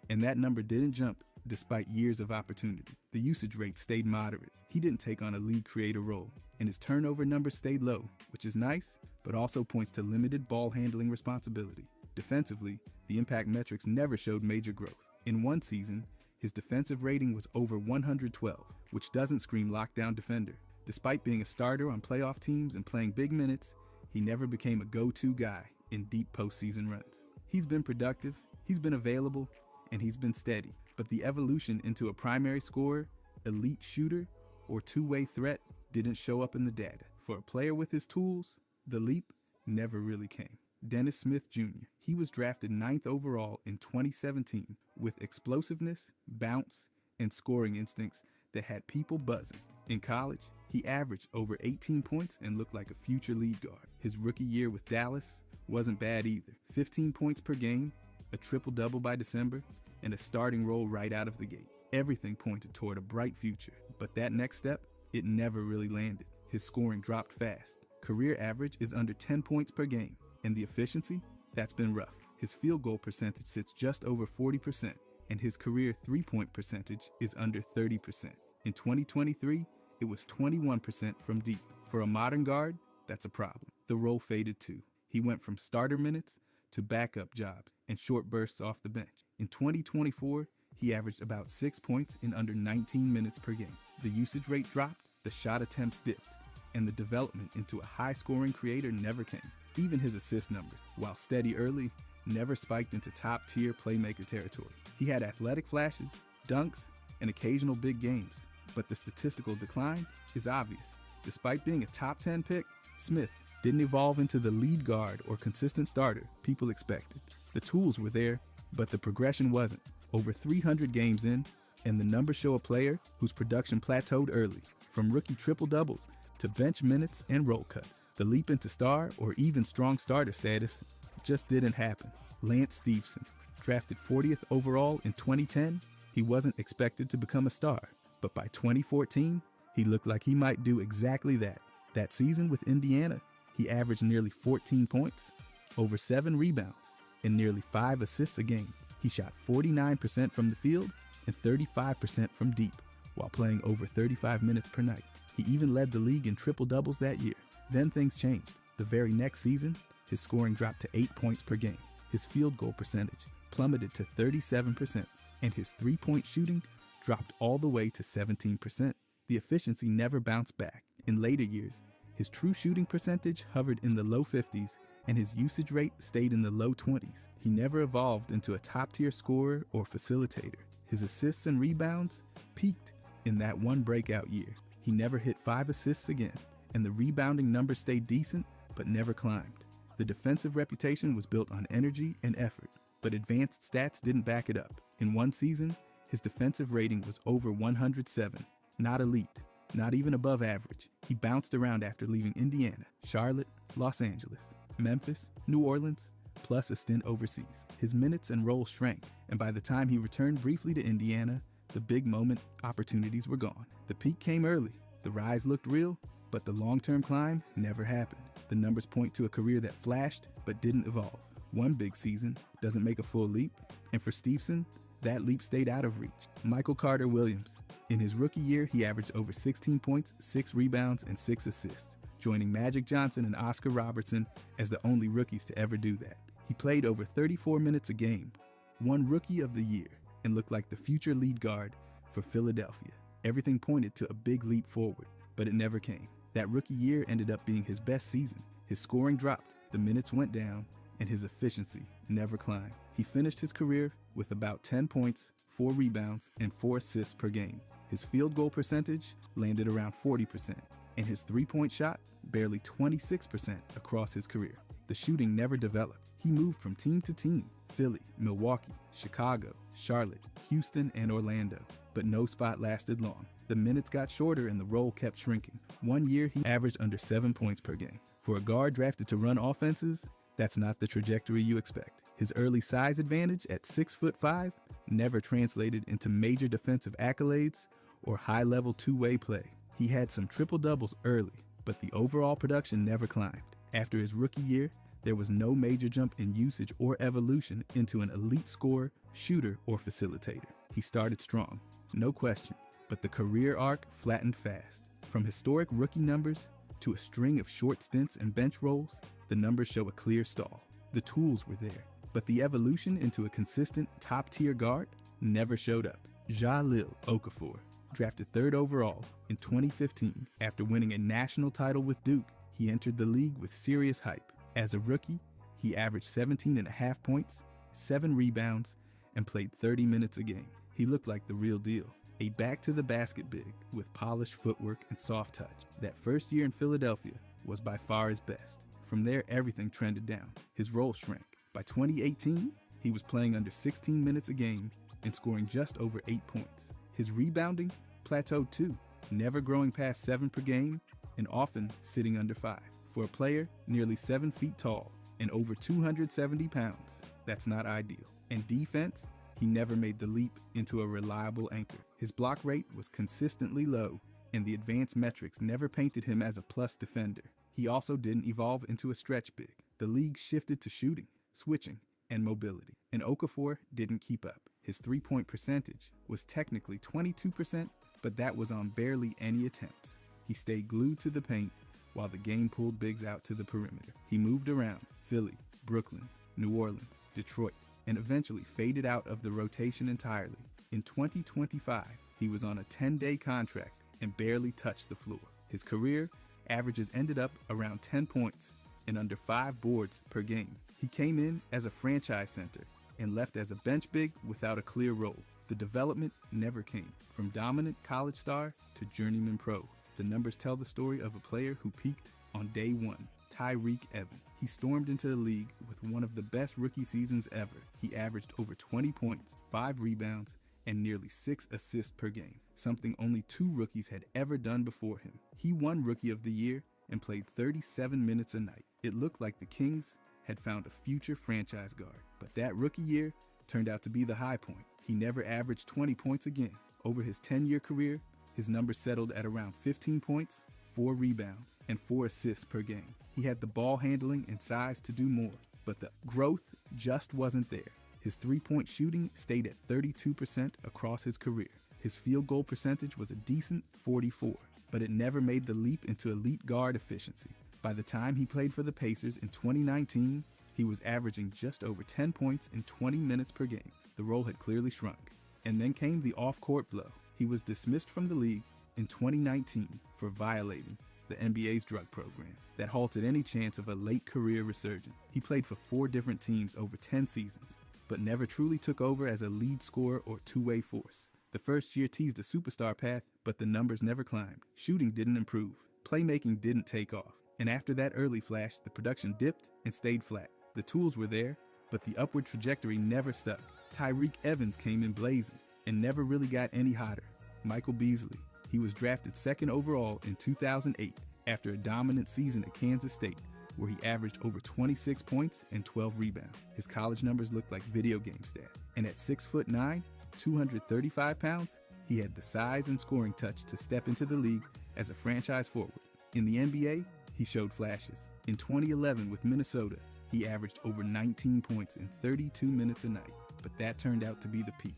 And that number didn't jump despite years of opportunity. The usage rate stayed moderate. He didn't take on a lead creator role, and his turnover numbers stayed low, which is nice, but also points to limited ball handling responsibility. Defensively, the impact metrics never showed major growth. In one season, his defensive rating was over 112, which doesn't scream lockdown defender. Despite being a starter on playoff teams and playing big minutes, he never became a go-to guy in deep postseason runs. He's been productive, he's been available, and he's been steady, but the evolution into a primary scorer, elite shooter, or two-way threat didn't show up in the data. For a player with his tools, the leap never really came. Dennis Smith Jr. He was drafted 9th overall in 2017 with explosiveness, bounce, and scoring instincts that had people buzzing. In college, he averaged over 18 points and looked like a future lead guard. His rookie year with Dallas wasn't bad either. 15 points per game, a triple-double by December, and a starting role right out of the gate. Everything pointed toward a bright future, but that next step, it never really landed. His scoring dropped fast. Career average is under 10 points per game, and the efficiency, that's been rough. His field goal percentage sits just over 40%, and his career three-point percentage is under 30%. In 2023, it was 21% from deep. For a modern guard, that's a problem. The role faded too. He went from starter minutes to backup jobs and short bursts off the bench. In 2024, he averaged about 6 points in under 19 minutes per game. The usage rate dropped, the shot attempts dipped, and the development into a high-scoring creator never came. Even his assist numbers, while steady early, never spiked into top-tier playmaker territory. He had athletic flashes, dunks, and occasional big games, but the statistical decline is obvious. Despite being a top 10 pick, Smith didn't evolve into the lead guard or consistent starter people expected. The tools were there, but the progression wasn't. Over 300 games in, and the numbers show a player whose production plateaued early, from rookie triple-doubles to bench minutes and roll cuts. The leap into star or even strong starter status just didn't happen. Lance Stephenson, drafted 40th overall in 2010, he wasn't expected to become a star, but by 2014, he looked like he might do exactly that. That season with Indiana, he averaged nearly 14 points, over 7 rebounds, and nearly 5 assists a game. He shot 49% from the field and 35% from deep, while playing over 35 minutes per night. He even led the league in triple-doubles that year. Then things changed. The very next season, his scoring dropped to 8 points per game. His field goal percentage plummeted to 37%, and his three-point shooting dropped all the way to 17%. The efficiency never bounced back. In later years, his true shooting percentage hovered in the low 50s, and his usage rate stayed in the low 20s. He never evolved into a top-tier scorer or facilitator. His assists and rebounds peaked in that one breakout year. He never hit 5 assists again, and the rebounding numbers stayed decent, but never climbed. The defensive reputation was built on energy and effort, but advanced stats didn't back it up. In one season, his defensive rating was over 107, not elite, not even above average. He bounced around after leaving Indiana, Charlotte, Los Angeles, Memphis, New Orleans, plus a stint overseas. His minutes and role shrank, and by the time he returned briefly to Indiana, the big moment opportunities were gone. The peak came early, the rise looked real, but the long-term climb never happened. The numbers point to a career that flashed but didn't evolve. One big season doesn't make a full leap, and for Stephenson, that leap stayed out of reach. Michael Carter Williams. In his rookie year, he averaged over 16 points, 6 rebounds, and 6 assists, joining Magic Johnson and Oscar Robertson as the only rookies to ever do that. He played over 34 minutes a game, won Rookie of the Year, and looked like the future lead guard for Philadelphia. Everything pointed to a big leap forward, but it never came. That rookie year ended up being his best season. His scoring dropped, the minutes went down, and his efficiency never climbed. He finished his career with about 10 points, 4 rebounds, and 4 assists per game. His field goal percentage landed around 40%, and his three-point shot barely 26% across his career. The shooting never developed. He moved from team to team: Philly, Milwaukee, Chicago, Charlotte, Houston, and Orlando. But no spot lasted long. The minutes got shorter and the role kept shrinking. One year, he averaged under 7 points per game. For a guard drafted to run offenses, that's not the trajectory you expect. His early size advantage at 6'5" never translated into major defensive accolades or high-level two-way play. He had some triple-doubles early, but the overall production never climbed. After his rookie year, there was no major jump in usage or evolution into an elite scorer, shooter, or facilitator. He started strong, no question, but the career arc flattened fast. From historic rookie numbers to a string of short stints and bench roles, the numbers show a clear stall. The tools were there, but the evolution into a consistent top-tier guard never showed up. Jahlil Okafor, drafted 3rd overall in 2015 after winning a national title with Duke, he entered the league with serious hype. As a rookie, he averaged 17.5 points, 7 rebounds, and played 30 minutes a game. He looked like the real deal, a back-to-the-basket big with polished footwork and soft touch. That first year in Philadelphia was by far his best. From there, everything trended down. His role shrank. By 2018, he was playing under 16 minutes a game and scoring just over 8 points. His rebounding plateaued too, never growing past 7 per game and often sitting under 5. For a player nearly 7 feet tall and over 270 pounds, that's not ideal. And defense, he never made the leap into a reliable anchor. His block rate was consistently low, and the advanced metrics never painted him as a plus defender. He also didn't evolve into a stretch big. The league shifted to shooting, switching, and mobility, and Okafor didn't keep up. His three-point percentage was technically 22%, but that was on barely any attempts. He stayed glued to the paint while the game pulled bigs out to the perimeter. He moved around Philly, Brooklyn, New Orleans, Detroit, and eventually faded out of the rotation entirely. In 2025, he was on a 10-day contract and barely touched the floor. His career averages ended up around 10 points and under 5 boards per game. He came in as a franchise center and left as a bench big without a clear role. The development never came. From dominant college star to journeyman pro, the numbers tell the story of a player who peaked on day one: Tyreke Evans. He stormed into the league with one of the best rookie seasons ever. He averaged over 20 points, 5 rebounds, and nearly 6 assists per game, something only 2 rookies had ever done before him. He won Rookie of the Year and played 37 minutes a night. It looked like the Kings had found a future franchise guard, but that rookie year turned out to be the high point. He never averaged 20 points again. Over his 10-year career, his numbers settled at around 15 points, 4 rebounds, and 4 assists per game. He had the ball handling and size to do more, but the growth just wasn't there. His three-point shooting stayed at 32% across his career. His field goal percentage was a decent 44, but it never made the leap into elite guard efficiency. By the time he played for the Pacers in 2019, he was averaging just over 10 points in 20 minutes per game. The role had clearly shrunk. And then came the off-court blow. He was dismissed from the league in 2019 for violating the NBA's drug program that halted any chance of a late career resurgence. He played for 4 different teams over 10 seasons, but never truly took over as a lead scorer or two-way force. The first year teased a superstar path, but the numbers never climbed. Shooting didn't improve. Playmaking didn't take off. And after that early flash, the production dipped and stayed flat. The tools were there, but the upward trajectory never stuck. Tyreke Evans came in blazing and never really got any hotter. Michael Beasley, he was drafted 2nd overall in 2008 after a dominant season at Kansas State, where he averaged over 26 points and 12 rebounds. His college numbers looked like video game stats. And at 6'9", 235 pounds, he had the size and scoring touch to step into the league as a franchise forward. In the NBA, he showed flashes. In 2011 with Minnesota, he averaged over 19 points in 32 minutes a night, but that turned out to be the peak.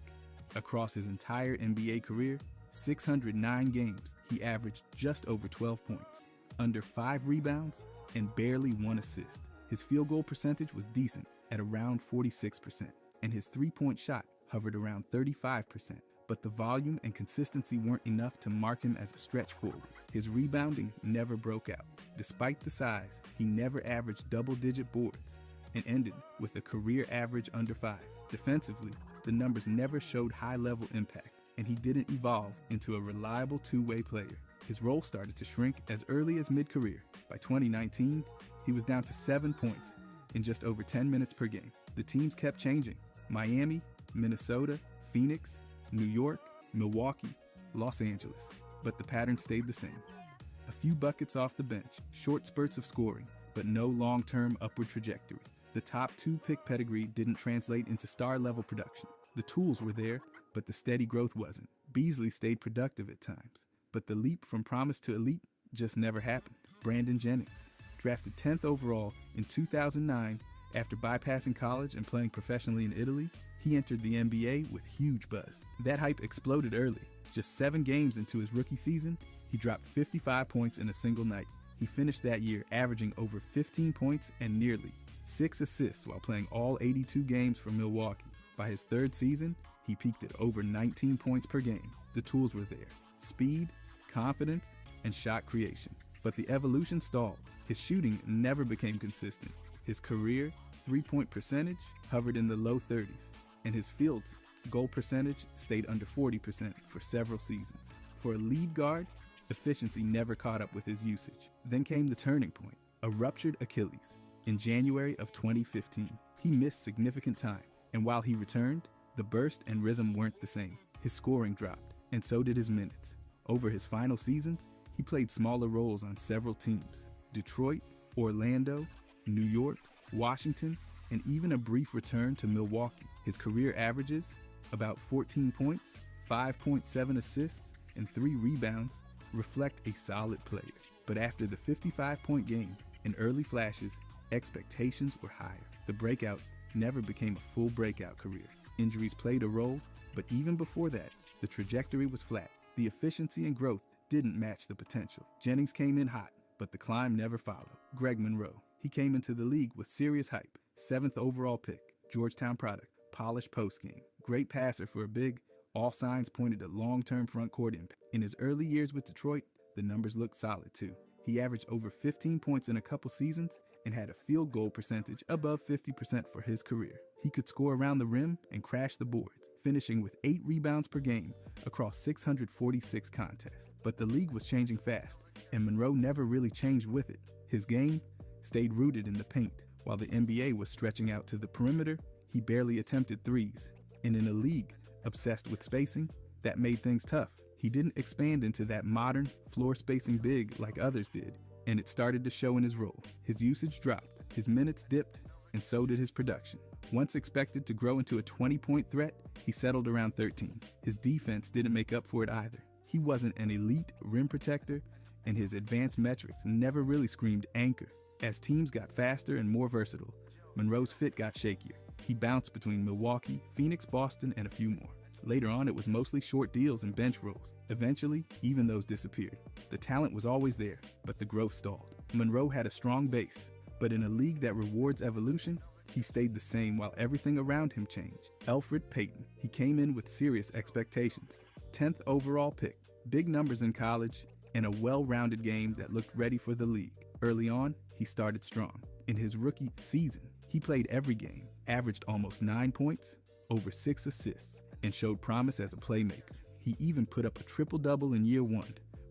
Across his entire NBA career, 609 games, he averaged just over 12 points, under 5 rebounds, and barely 1 assist. His field goal percentage was decent at around 46%, and his three-point shot hovered around 35%. but the volume and consistency weren't enough to mark him as a stretch forward. His rebounding never broke out. Despite the size, he never averaged double-digit boards and ended with a career average under 5. Defensively, the numbers never showed high-level impact, and he didn't evolve into a reliable two-way player. His role started to shrink as early as mid-career. By 2019, he was down to 7 points in just over 10 minutes per game. The teams kept changing: Miami, Minnesota, Phoenix, New York, Milwaukee, Los Angeles. But the pattern stayed the same. A few buckets off the bench, short spurts of scoring, but no long-term upward trajectory. The top 2 pick pedigree didn't translate into star-level production. The tools were there, but the steady growth wasn't. Beasley stayed productive at times, but the leap from promise to elite just never happened. Brandon Jennings, drafted 10th overall in 2009 after bypassing college and playing professionally in Italy, he entered the NBA with huge buzz. That hype exploded early. Just 7 games into his rookie season, he dropped 55 points in a single night. He finished that year averaging over 15 points and nearly 6 assists while playing all 82 games for Milwaukee. By his 3rd season, he peaked at over 19 points per game. The tools were there: speed, confidence, and shot creation. But the evolution stalled. His shooting never became consistent. His career three-point percentage hovered in the low 30s, and his field goal percentage stayed under 40% for several seasons. For a lead guard, efficiency never caught up with his usage. Then came the turning point: a ruptured Achilles. In January of 2015, he missed significant time, and while he returned, the burst and rhythm weren't the same. His scoring dropped, and so did his minutes. Over his final seasons, he played smaller roles on several teams: Detroit, Orlando, New York, Washington, and even a brief return to Milwaukee. His career averages, about 14 points, 5.7 assists, and 3 rebounds, reflect a solid player. But after the 55-point game and early flashes, expectations were higher. The breakout never became a full breakout career. Injuries played a role, but even before that, the trajectory was flat. The efficiency and growth didn't match the potential. Jennings came in hot, but the climb never followed. Greg Monroe. He came into the league with serious hype. 7th overall pick, Georgetown product, polished postgame, great passer for a big. All signs pointed to long-term front court impact. In his early years with Detroit, the numbers looked solid too. He averaged over 15 points in a couple seasons and had a field goal percentage above 50% for his career. He could score around the rim and crash the boards, finishing with 8 rebounds per game across 646 contests. But the league was changing fast, and Monroe never really changed with it. His game stayed rooted in the paint. While the NBA was stretching out to the perimeter, he barely attempted threes. And in a league obsessed with spacing, that made things tough. He didn't expand into that modern, floor-spacing big like others did, and it started to show in his role. His usage dropped, his minutes dipped, and so did his production. Once expected to grow into a 20-point threat, he settled around 13. His defense didn't make up for it either. He wasn't an elite rim protector, and his advanced metrics never really screamed anchor. As teams got faster and more versatile, Monroe's fit got shakier. He bounced between Milwaukee, Phoenix, Boston, and a few more. Later on, it was mostly short deals and bench roles. Eventually, even those disappeared. The talent was always there, but the growth stalled. Monroe had a strong base, but in a league that rewards evolution, he stayed the same while everything around him changed. Elfrid Payton. He came in with serious expectations. 10th overall pick, big numbers in college, and a well-rounded game that looked ready for the league. Early on, he started strong. In his rookie season, he played every game, averaged almost 9 points, over 6 assists, and showed promise as a playmaker. He even put up a triple-double in year 1,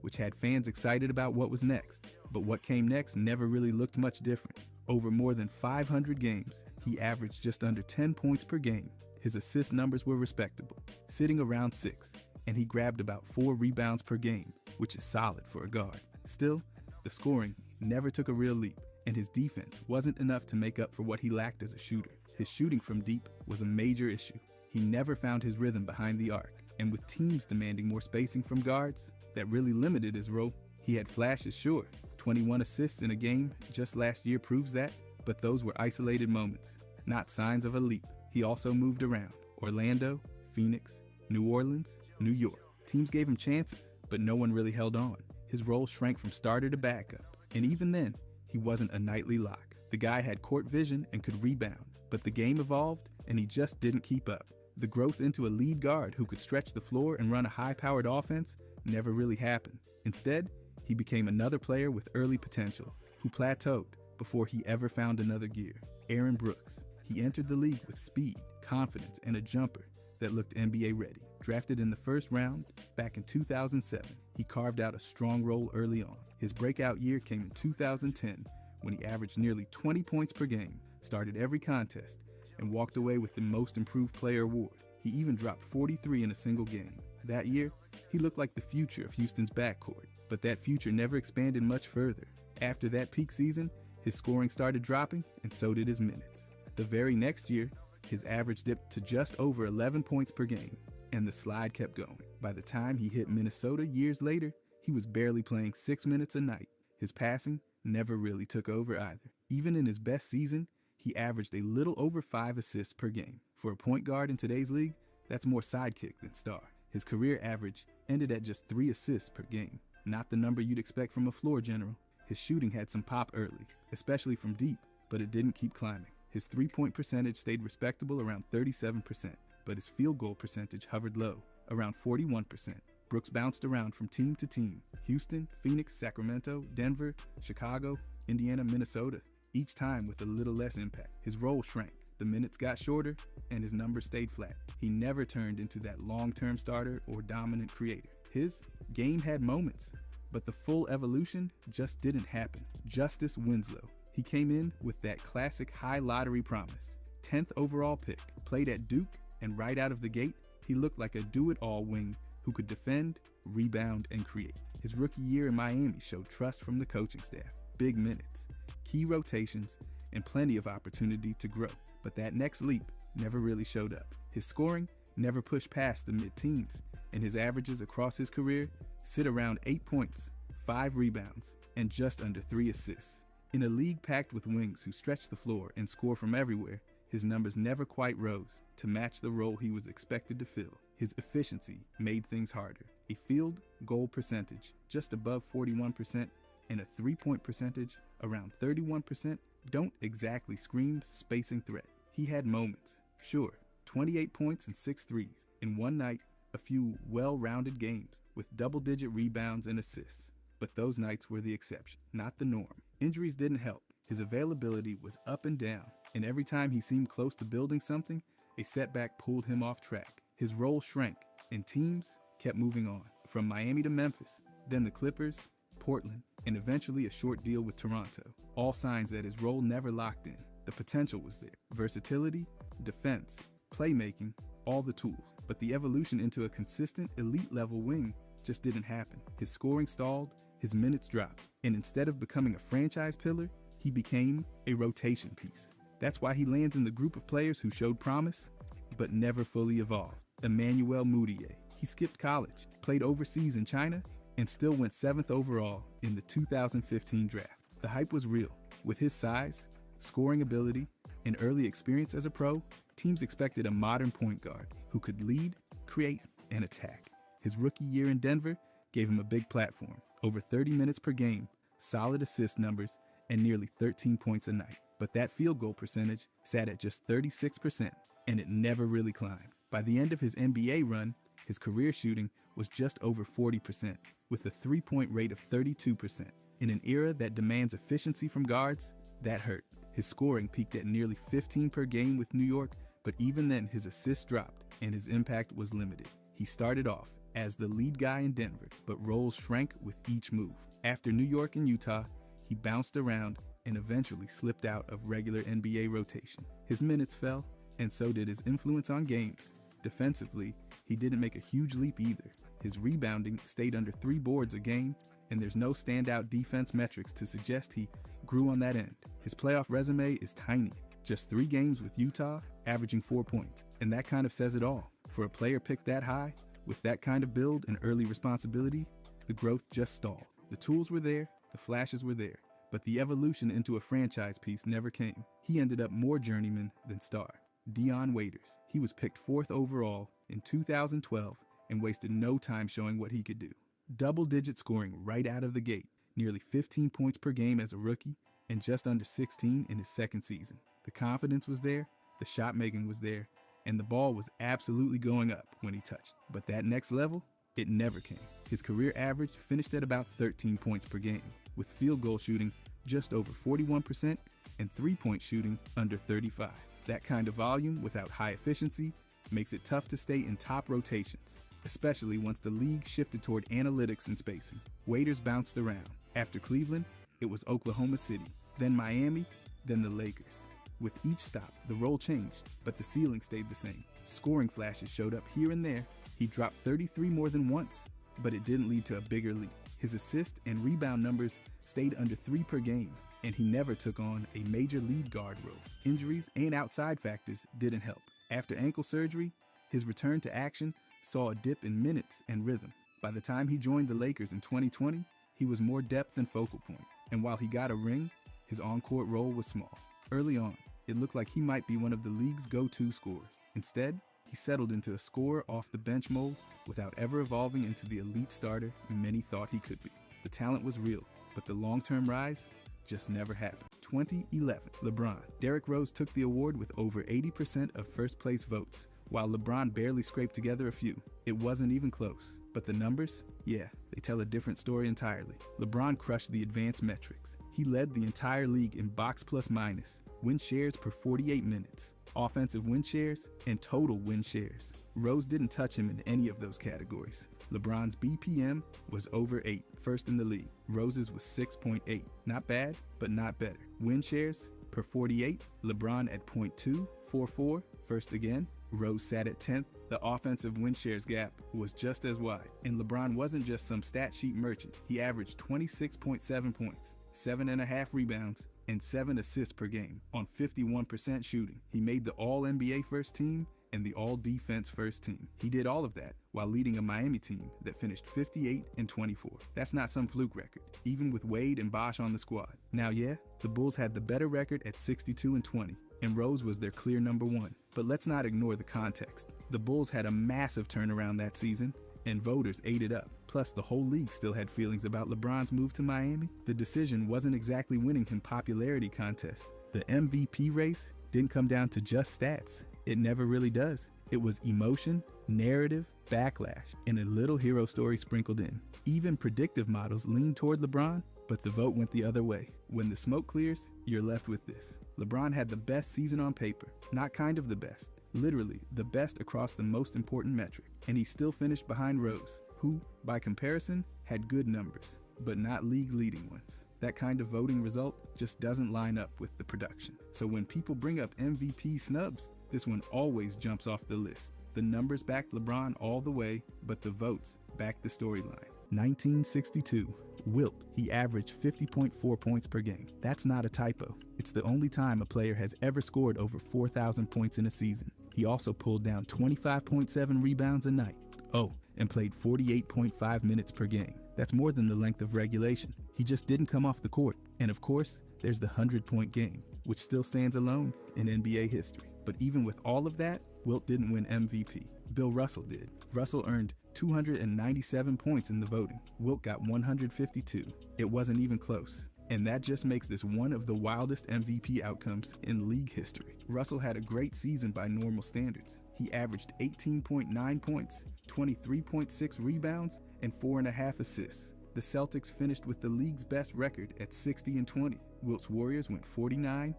which had fans excited about what was next. But what came next never really looked much different. Over more than 500 games, he averaged just under 10 points per game. His assist numbers were respectable, sitting around 6, and he grabbed about 4 rebounds per game, which is solid for a guard. Still, the scoring never took a real leap, and his defense wasn't enough to make up for what he lacked as a shooter. His shooting from deep was a major issue. He never found his rhythm behind the arc, and with teams demanding more spacing from guards, that really limited his role. He had flashes, sure. 21 assists in a game just last year proves that, but those were isolated moments, not signs of a leap. He also moved around: Orlando, Phoenix, New Orleans, New York. Teams gave him chances, but no one really held on. His role shrank from starter to backup, and even then, he wasn't a nightly lock. The guy had court vision and could rebound, but the game evolved and he just didn't keep up. The growth into a lead guard who could stretch the floor and run a high-powered offense never really happened. Instead, he became another player with early potential, who plateaued before he ever found another gear. Aaron Brooks. He entered the league with speed, confidence, and a jumper that looked NBA ready. Drafted in the first round back in 2007, he carved out a strong role early on. His breakout year came in 2010 when he averaged nearly 20 points per game, started every contest, and walked away with the Most Improved Player award. He even dropped 43 in a single game. That year, he looked like the future of Houston's backcourt, but that future never expanded much further. After that peak season, his scoring started dropping, and so did his minutes. The very next year, his average dipped to just over 11 points per game, and the slide kept going. By the time he hit Minnesota years later, he was barely playing 6 minutes a night. His passing never really took over either. Even in his best season, he averaged a little over 5 assists per game. For a point guard in today's league, that's more sidekick than star. His career average ended at just 3 assists per game, not the number you'd expect from a floor general. His shooting had some pop early, especially from deep, but it didn't keep climbing. His three-point percentage stayed respectable around 37%, but his field goal percentage hovered low, around 41%. Brooks bounced around from team to team: Houston, Phoenix, Sacramento, Denver, Chicago, Indiana, Minnesota, each time with a little less impact. His role shrank, the minutes got shorter, and his numbers stayed flat. He never turned into that long-term starter or dominant creator. His game had moments, but the full evolution just didn't happen. Justice Winslow. He came in with that classic high lottery promise. 10th overall pick, played at Duke, and right out of the gate, he looked like a do-it-all wing who could defend, rebound, and create. His rookie year in Miami showed trust from the coaching staff, big minutes, key rotations, and plenty of opportunity to grow. But that next leap never really showed up. His scoring never pushed past the mid-teens, and his averages across his career sit around 8 points, 5 rebounds, and just under 3 assists. In a league packed with wings who stretch the floor and score from everywhere, his numbers never quite rose to match the role he was expected to fill. His efficiency made things harder. A field goal percentage just above 41% and a three-point percentage around 31% don't exactly scream spacing threat. He had moments, sure, 28 points and 6 threes in one night, a few well-rounded games with double-digit rebounds and assists. But those nights were the exception, not the norm. Injuries didn't help. His availability was up and down, and every time he seemed close to building something, a setback pulled him off track. His role shrank, and teams kept moving on. From Miami to Memphis, then the Clippers, Portland, and eventually a short deal with Toronto. All signs that his role never locked in. The potential was there. Versatility, defense, playmaking, all the tools. But the evolution into a consistent elite-level wing just didn't happen. His scoring stalled, his minutes dropped, and instead of becoming a franchise pillar, he became a rotation piece. That's why he lands in the group of players who showed promise, but never fully evolved. Emmanuel Mudiay. He skipped college, played overseas in China, and still went 7th overall in the 2015 draft. The hype was real. With his size, scoring ability, and early experience as a pro, teams expected a modern point guard who could lead, create, and attack. His rookie year in Denver gave him a big platform, over 30 minutes per game, solid assist numbers, and nearly 13 points a night. But that field goal percentage sat at just 36%, and it never really climbed. By the end of his NBA run, his career shooting was just over 40%, with a three-point rate of 32%. In an era that demands efficiency from guards, that hurt. His scoring peaked at nearly 15 per game with New York, but even then his assists dropped and his impact was limited. He started off as the lead guy in Denver, but roles shrank with each move. After New York and Utah, he bounced around and eventually slipped out of regular NBA rotation. His minutes fell, and so did his influence on games. Defensively, he didn't make a huge leap either. His rebounding stayed under 3 boards a game, and there's no standout defense metrics to suggest he grew on that end. His playoff resume is tiny. Just 3 games with Utah, averaging 4 points. And that kind of says it all. For a player picked that high, with that kind of build and early responsibility, the growth just stalled. The tools were there, the flashes were there, but the evolution into a franchise piece never came. He ended up more journeyman than star. Dion Waiters. He was picked 4th overall in 2012 and wasted no time showing what he could do. Double-digit scoring right out of the gate, nearly 15 points per game as a rookie, and just under 16 in his second season. The confidence was there, the shot making was there, and the ball was absolutely going up when he touched. But that next level, it never came. His career average finished at about 13 points per game, with field goal shooting just over 41% and three-point shooting under 35%. That kind of volume without high efficiency makes it tough to stay in top rotations, especially once the league shifted toward analytics and spacing. Waiters bounced around. After Cleveland, it was Oklahoma City, then Miami, then the Lakers. With each stop, the role changed, but the ceiling stayed the same. Scoring flashes showed up here and there. He dropped 33 more than once, but it didn't lead to a bigger leap. His assist and rebound numbers stayed under 3 per game, and he never took on a major lead guard role. Injuries and outside factors didn't help. After ankle surgery, his return to action saw a dip in minutes and rhythm. By the time he joined the Lakers in 2020, he was more depth than focal point, and while he got a ring, his on-court role was small. Early on, it looked like he might be one of the league's go-to scorers. Instead, he settled into a scorer off the bench mold without ever evolving into the elite starter many thought he could be. The talent was real, but the long-term rise just never happened. 2011, LeBron. Derrick Rose took the award with over 80% of first-place votes, while LeBron barely scraped together a few. It wasn't even close. But the numbers? Yeah, they tell a different story entirely. LeBron crushed the advanced metrics. He led the entire league in box plus minus, win shares per 48 minutes, offensive win shares, and total win shares. Rose didn't touch him in any of those categories. LeBron's BPM was over 8, first in the league. Rose's was 6.8. Not bad, but not better. Win shares per 48, LeBron at .244, first again. Rose sat at 10th. The offensive win shares gap was just as wide. And LeBron wasn't just some stat sheet merchant. He averaged 26.7 points, 7.5 rebounds, and 7 assists per game on 51% shooting. He made the All-NBA first team and the All-Defense first team. He did all of that while leading a Miami team that finished 58-24. That's not some fluke record, even with Wade and Bosh on the squad. Now yeah, the Bulls had the better record at 62-20, and Rose was their clear number one. But let's not ignore the context. The Bulls had a massive turnaround that season, and voters ate it up. Plus, the whole league still had feelings about LeBron's move to Miami. The decision wasn't exactly winning him popularity contests. The MVP race didn't come down to just stats. It never really does. It was emotion, narrative, backlash, and a little hero story sprinkled in. Even predictive models leaned toward LeBron, but the vote went the other way. When the smoke clears, you're left with this. LeBron had the best season on paper, not kind of the best, literally the best across the most important metric. And he still finished behind Rose, who, by comparison, had good numbers, but not league-leading ones. That kind of voting result just doesn't line up with the production. So when people bring up MVP snubs, this one always jumps off the list. The numbers backed LeBron all the way, but the votes backed the storyline. 1962, Wilt. He averaged 50.4 points per game. That's not a typo. It's the only time a player has ever scored over 4,000 points in a season. He also pulled down 25.7 rebounds a night. Oh, and played 48.5 minutes per game. That's more than the length of regulation. He just didn't come off the court. And of course, there's the 100-point game, which still stands alone in NBA history. But even with all of that, Wilt didn't win MVP. Bill Russell did. Russell earned 297 points in the voting. Wilt got 152. It wasn't even close. And that just makes this one of the wildest MVP outcomes in league history. Russell had a great season by normal standards. He averaged 18.9 points, 23.6 rebounds, and 4.5 assists. The Celtics finished with the league's best record at 60-20. Wilt's Warriors went 49-31.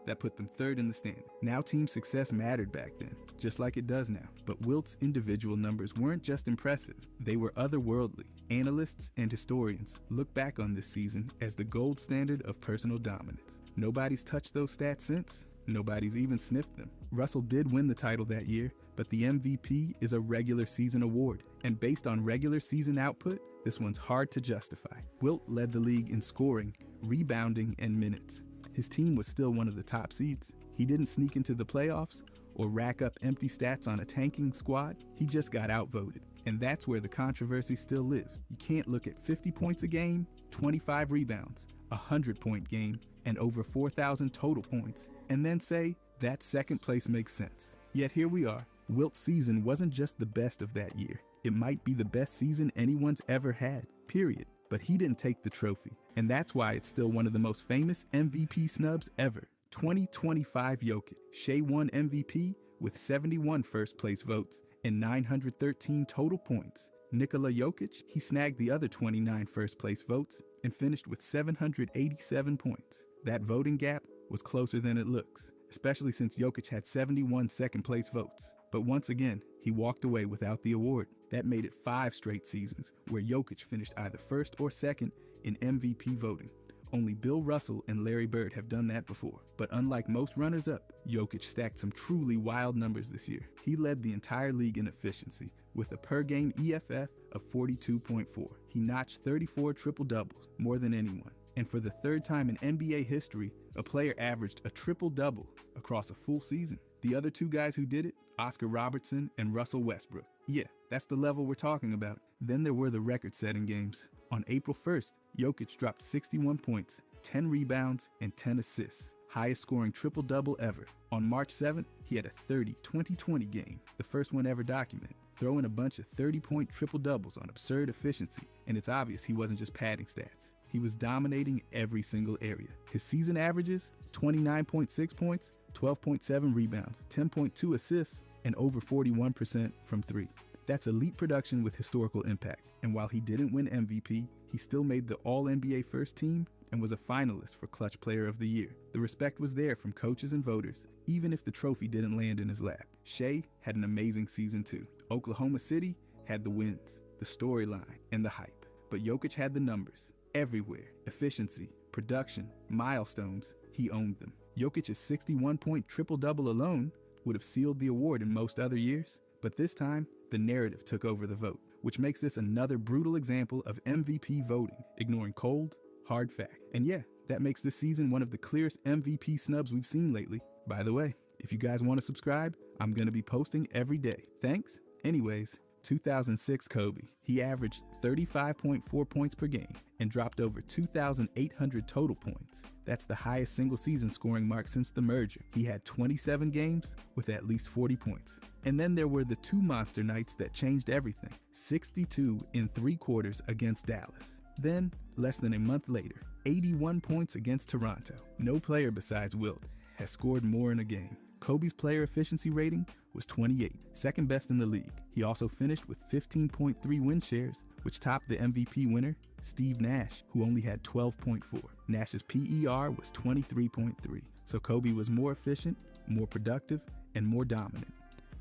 That put them third in the standing. Now team success mattered back then, just like it does now. But Wilt's individual numbers weren't just impressive, they were otherworldly. Analysts and historians look back on this season as the gold standard of personal dominance. Nobody's touched those stats since. Nobody's even sniffed them. Russell did win the title that year, but the MVP is a regular season award, and based on regular season output, this one's hard to justify. Wilt led the league in scoring, rebounding, and minutes. His team was still one of the top seeds. He didn't sneak into the playoffs or rack up empty stats on a tanking squad. He just got outvoted. And that's where the controversy still lives. You can't look at 50 points a game, 25 rebounds, a 100-point game, and over 4,000 total points, and then say that second place makes sense. Yet here we are. Wilt's season wasn't just the best of that year. It might be the best season anyone's ever had, period. But he didn't take the trophy. And that's why it's still one of the most famous MVP snubs ever. 2025 Jokic. Shea won MVP with 71 first-place votes and 913 total points. Nikola Jokic, he snagged the other 29 first-place votes and finished with 787 points. That voting gap was closer than it looks, especially since Jokic had 71 second-place votes. But once again, he walked away without the award. That made it 5 straight seasons where Jokic finished either first or second in MVP voting. Only Bill Russell and Larry Bird have done that before. But unlike most runners-up, Jokic stacked some truly wild numbers this year. He led the entire league in efficiency with a per-game EFF of 42.4. He notched 34 triple-doubles, more than anyone. And for the third time in NBA history, a player averaged a triple-double across a full season. The other 2 guys who did it, Oscar Robertson and Russell Westbrook. Yeah, that's the level we're talking about. Then there were the record-setting games. On April 1st, Jokic dropped 61 points, 10 rebounds, and 10 assists. Highest scoring triple-double ever. On March 7th, he had a 30-20-20 game, the first one ever documented, throwing a bunch of 30-point triple-doubles on absurd efficiency. And it's obvious he wasn't just padding stats. He was dominating every single area. His season averages, 29.6 points, 12.7 rebounds, 10.2 assists, and over 41% from 3. That's elite production with historical impact. And while he didn't win MVP, he still made the All-NBA first team and was a finalist for Clutch Player of the Year. The respect was there from coaches and voters, even if the trophy didn't land in his lap. Shea had an amazing season too. Oklahoma City had the wins, the storyline, and the hype. But Jokic had the numbers. Everywhere. Efficiency, production, milestones, he owned them. Jokic's 61-point triple-double alone would have sealed the award in most other years, but this time, the narrative took over the vote, which makes this another brutal example of MVP voting, ignoring cold, hard fact. And yeah, that makes this season one of the clearest MVP snubs we've seen lately. By the way, if you guys want to subscribe, I'm going to be posting every day. Thanks. Anyways, 2006 Kobe. He averaged 35.4 points per game and dropped over 2,800 total points. That's the highest single season scoring mark since the merger. He had 27 games with at least 40 points. And then there were the 2 monster nights that changed everything. 62 in 3 quarters against Dallas. Then, less than a month later, 81 points against Toronto. No player besides Wilt has scored more in a game. Kobe's player efficiency rating was 28, second best in the league. He also finished with 15.3 win shares, which topped the MVP winner, Steve Nash, who only had 12.4. Nash's PER was 23.3, so Kobe was more efficient, more productive, and more dominant.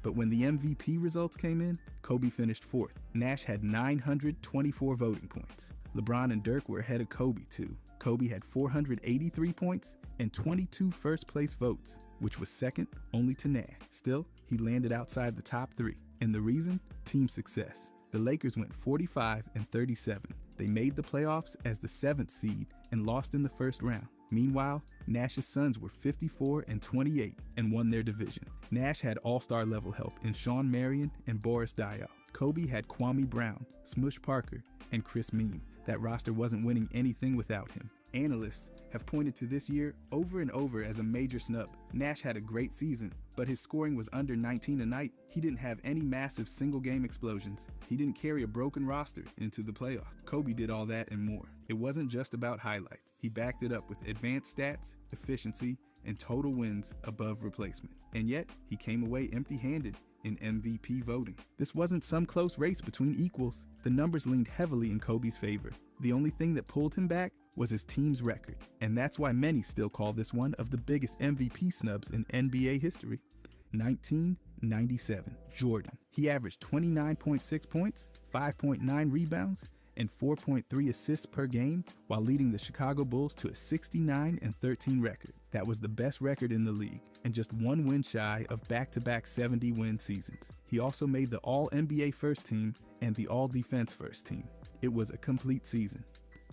But when the MVP results came in, Kobe finished 4th. Nash had 924 voting points. LeBron and Dirk were ahead of Kobe too. Kobe had 483 points and 22 first-place votes, which was second only to Nash. Still, he landed outside the top 3. And the reason? Team success. The Lakers went 45-37. They made the playoffs as the 7th seed and lost in the first round. Meanwhile, Nash's Suns were 54-28 and won their division. Nash had all-star level help in Shawn Marion and Boris Diaw. Kobe had Kwame Brown, Smush Parker, and Chris Meem. That roster wasn't winning anything without him. Analysts have pointed to this year over and over as a major snub. Nash had a great season, but his scoring was under 19 a night. He didn't have any massive single-game explosions. He didn't carry a broken roster into the playoff. Kobe did all that and more. It wasn't just about highlights. He backed it up with advanced stats, efficiency, and total wins above replacement. And yet, he came away empty-handed in MVP voting. This wasn't some close race between equals. The numbers leaned heavily in Kobe's favor. The only thing that pulled him back was his team's record, and that's why many still call this one of the biggest MVP snubs in NBA history. 1997, Jordan. He averaged 29.6 points, 5.9 rebounds, and 4.3 assists per game while leading the Chicago Bulls to a 69-13 record. That was the best record in the league, and just 1 win shy of back-to-back 70-win seasons. He also made the All-NBA first team and the All-Defense first team. It was a complete season.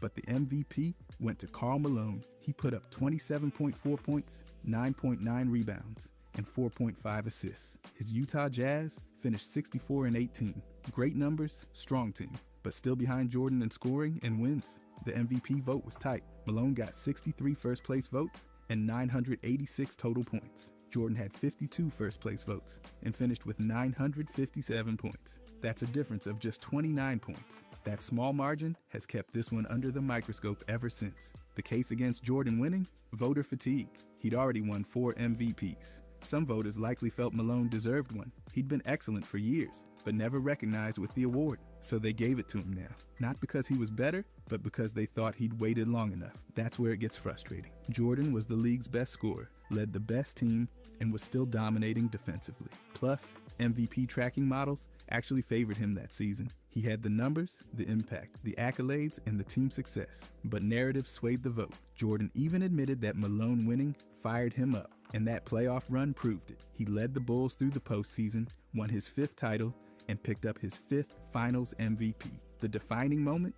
But the MVP went to Karl Malone. He put up 27.4 points, 9.9 rebounds, and 4.5 assists. His Utah Jazz finished 64-18. Great numbers, strong team, but still behind Jordan in scoring and wins. The MVP vote was tight. Malone got 63 first-place votes and 986 total points. Jordan had 52 first-place votes and finished with 957 points. That's a difference of just 29 points. That small margin has kept this one under the microscope ever since. The case against Jordan winning? Voter fatigue. He'd already won 4 MVPs. Some voters likely felt Malone deserved one. He'd been excellent for years, but never recognized with the award, so they gave it to him now. Not because he was better, but because they thought he'd waited long enough. That's where it gets frustrating. Jordan was the league's best scorer, led the best team, and was still dominating defensively. Plus, MVP tracking models actually favored him that season. He had the numbers, the impact, the accolades, and the team success. But narrative swayed the vote. Jordan even admitted that Malone winning fired him up, and that playoff run proved it. He led the Bulls through the postseason, won his 5th title, and picked up his 5th Finals MVP. The defining moment?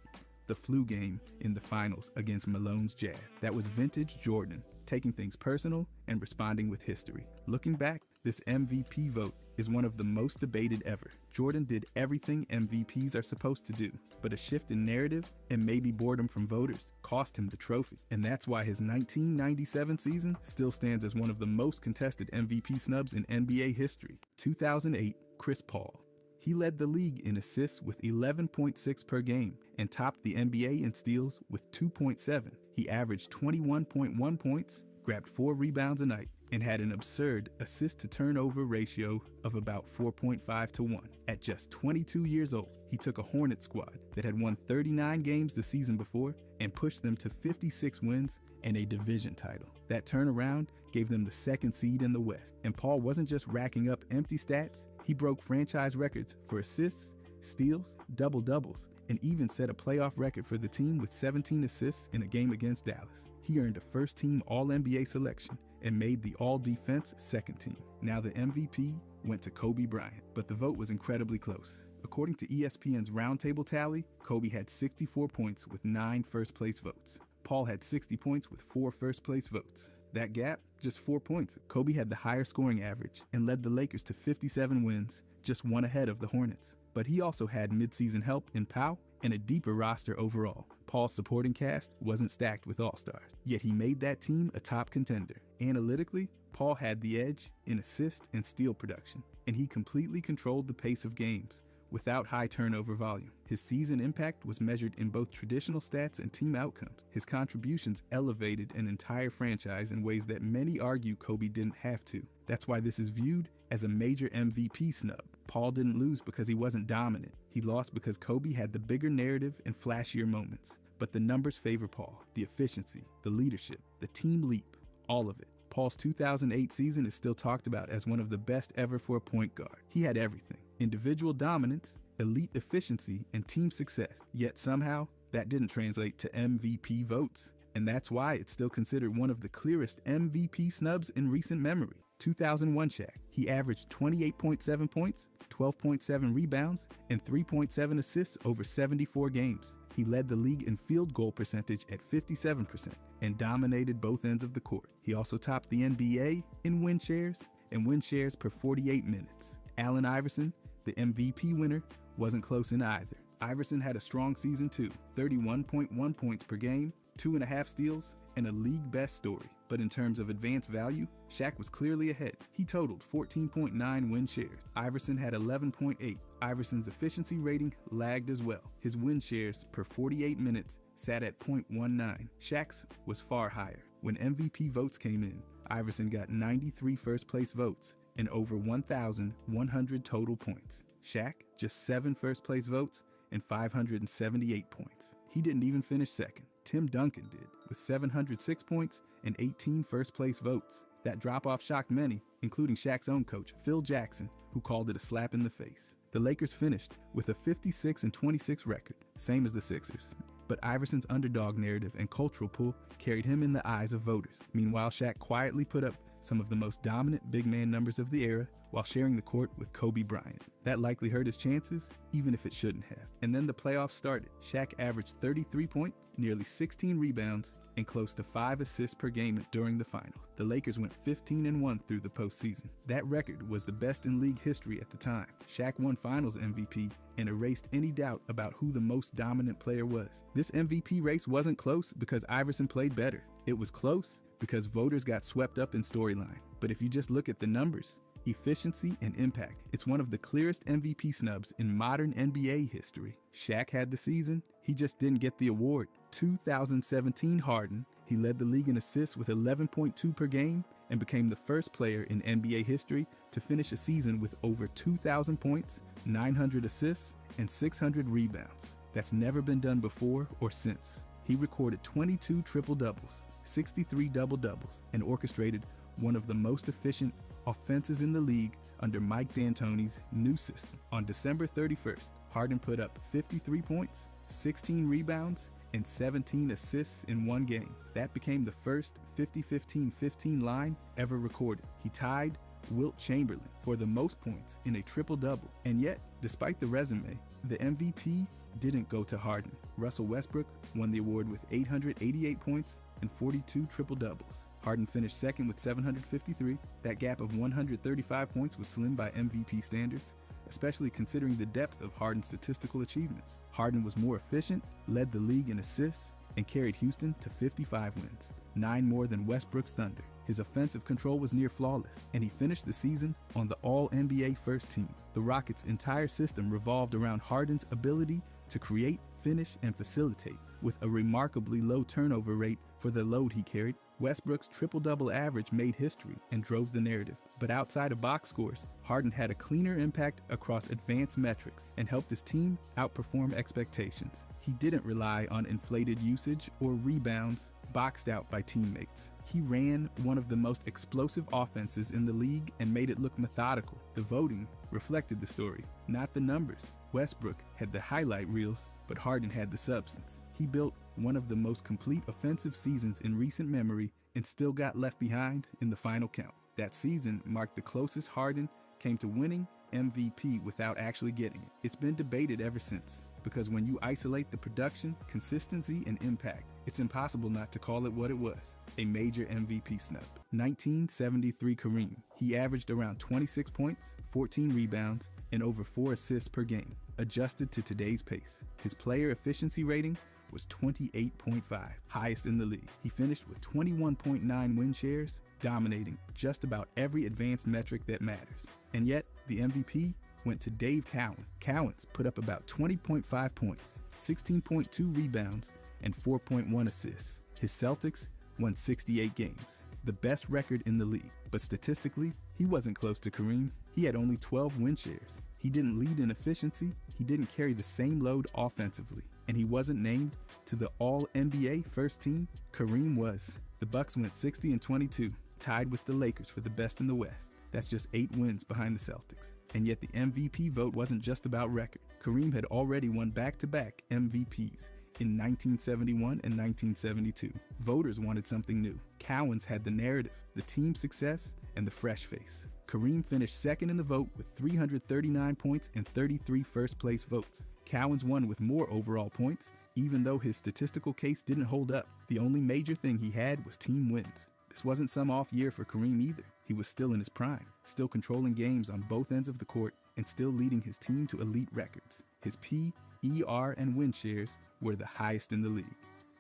The flu game in the finals against Malone's Jazz. That was vintage Jordan, taking things personal and responding with history. Looking back, this MVP vote is one of the most debated ever. Jordan did everything MVPs are supposed to do, but a shift in narrative and maybe boredom from voters cost him the trophy. And that's why his 1997 season still stands as one of the most contested MVP snubs in NBA history. 2008, Chris Paul. He led the league in assists with 11.6 per game and topped the NBA in steals with 2.7. He averaged 21.1 points, grabbed 4 rebounds a night, and had an absurd assist-to-turnover ratio of about 4.5 to 1. At just 22 years old, he took a Hornets squad that had won 39 games the season before and pushed them to 56 wins and a division title. That turnaround gave them the 2nd seed in the West. And Paul wasn't just racking up empty stats, he broke franchise records for assists, steals, double-doubles, and even set a playoff record for the team with 17 assists in a game against Dallas. He earned a first-team All-NBA selection and made the All-Defense second team. Now the MVP went to Kobe Bryant, but the vote was incredibly close. According to ESPN's roundtable tally, Kobe had 64 points with 9 first-place votes. Paul had 60 points with 4 first-place votes. That gap, just 4 points. Kobe had the higher scoring average and led the Lakers to 57 wins, just 1 ahead of the Hornets. But he also had midseason help in Pau and a deeper roster overall. Paul's supporting cast wasn't stacked with all-stars, yet he made that team a top contender. Analytically, Paul had the edge in assist and steal production, and he completely controlled the pace of games without high turnover volume. His season impact was measured in both traditional stats and team outcomes. His contributions elevated an entire franchise in ways that many argue Kobe didn't have to. That's why this is viewed as a major MVP snub. Paul didn't lose because he wasn't dominant. He lost because Kobe had the bigger narrative and flashier moments. But the numbers favor Paul. The efficiency, the leadership, the team leap, all of it. Paul's 2008 season is still talked about as one of the best ever for a point guard. He had everything: individual dominance, elite efficiency, and team success. Yet somehow, that didn't translate to MVP votes. And that's why it's still considered one of the clearest MVP snubs in recent memory. 2001 Shaq. He averaged 28.7 points, 12.7 rebounds, and 3.7 assists over 74 games. He led the league in field goal percentage at 57% and dominated both ends of the court. He also topped the NBA in win shares and win shares per 48 minutes. Allen Iverson, the MVP winner, wasn't close in either. Iverson had a strong season too, 31.1 points per game, 2.5 steals, and a league best story. But in terms of advanced value, Shaq was clearly ahead. He totaled 14.9 win shares. Iverson had 11.8. Iverson's efficiency rating lagged as well. His win shares per 48 minutes sat at 0.19. Shaq's was far higher. When MVP votes came in, Iverson got 93 first place votes and over 1,100 total points. Shaq, just 7 first place votes and 578 points. He didn't even finish second. Tim Duncan did, with 706 points and 18 first-place votes. That drop-off shocked many, including Shaq's own coach, Phil Jackson, who called it a slap in the face. The Lakers finished with a 56-26 record, same as the Sixers. But Iverson's underdog narrative and cultural pull carried him in the eyes of voters. Meanwhile, Shaq quietly put up some of the most dominant big man numbers of the era while sharing the court with Kobe Bryant. That likely hurt his chances, even if it shouldn't have. And then the playoffs started. Shaq averaged 33 points, nearly 16 rebounds, and close to 5 assists per game during the final. The Lakers went 15-1 through the postseason. That record was the best in league history at the time. Shaq won Finals MVP and erased any doubt about who the most dominant player was. This MVP race wasn't close because Iverson played better. It was close because voters got swept up in storyline. But if you just look at the numbers, efficiency, and impact, it's one of the clearest MVP snubs in modern NBA history. Shaq had the season, he just didn't get the award. 2017 Harden, He led the league in assists with 11.2 per game and became the first player in NBA history to finish a season with over 2,000 points, 900 assists, and 600 rebounds. That's never been done before or since. He recorded 22 triple-doubles, 63 double-doubles, and orchestrated one of the most efficient offenses in the league under Mike D'Antoni's new system. On December 31st, Harden put up 53 points, 16 rebounds, and 17 assists in one game. That became the first 50-15-15 line ever recorded. He tied Wilt Chamberlain for the most points in a triple-double. And yet, despite the resume, the MVP didn't go to Harden. Russell Westbrook won the award with 888 points and 42 triple-doubles. Harden finished second with 753. That gap of 135 points was slim by MVP standards, especially considering the depth of Harden's statistical achievements. Harden was more efficient, led the league in assists, and carried Houston to 55 wins, 9 more than Westbrook's Thunder. His offensive control was near flawless, and he finished the season on the All-NBA first team. The Rockets' entire system revolved around Harden's ability to create, finish, and facilitate. With a remarkably low turnover rate for the load he carried, Westbrook's triple-double average made history and drove the narrative. But outside of box scores, Harden had a cleaner impact across advanced metrics and helped his team outperform expectations. He didn't rely on inflated usage or rebounds boxed out by teammates. He ran one of the most explosive offenses in the league and made it look methodical. The voting reflected the story, not the numbers. Westbrook had the highlight reels, but Harden had the substance. He built one of the most complete offensive seasons in recent memory and still got left behind in the final count. That season marked the closest Harden came to winning MVP without actually getting it. It's been debated ever since, because when you isolate the production, consistency, and impact, it's impossible not to call it what it was, a major MVP snub. 1973 Kareem. He averaged around 26 points, 14 rebounds, and over 4 assists per game, adjusted to today's pace. His player efficiency rating was 28.5, highest in the league. He finished with 21.9 win shares, dominating just about every advanced metric that matters. And yet, the MVP went to Dave Cowan. Cowans put up about 20.5 points, 16.2 rebounds, and 4.1 assists. His Celtics won 68 games, the best record in the league. But statistically, he wasn't close to Kareem. He had only 12 win shares. He didn't lead in efficiency, he didn't carry the same load offensively, and he wasn't named to the All-NBA first team. Kareem was. The Bucks went 60-22, tied with the Lakers for the best in the West. That's just 8 wins behind the Celtics. And yet the MVP vote wasn't just about record. Kareem had already won back-to-back MVPs in 1971 and 1972. Voters wanted something new. Cowans had the narrative, the team success, and the fresh face. Kareem finished second in the vote with 339 points and 33 first-place votes. Cowans won with more overall points, even though his statistical case didn't hold up. The only major thing he had was team wins. This wasn't some off year for Kareem either. He was still in his prime, still controlling games on both ends of the court, and still leading his team to elite records. His P, ER, and win shares were the highest in the league.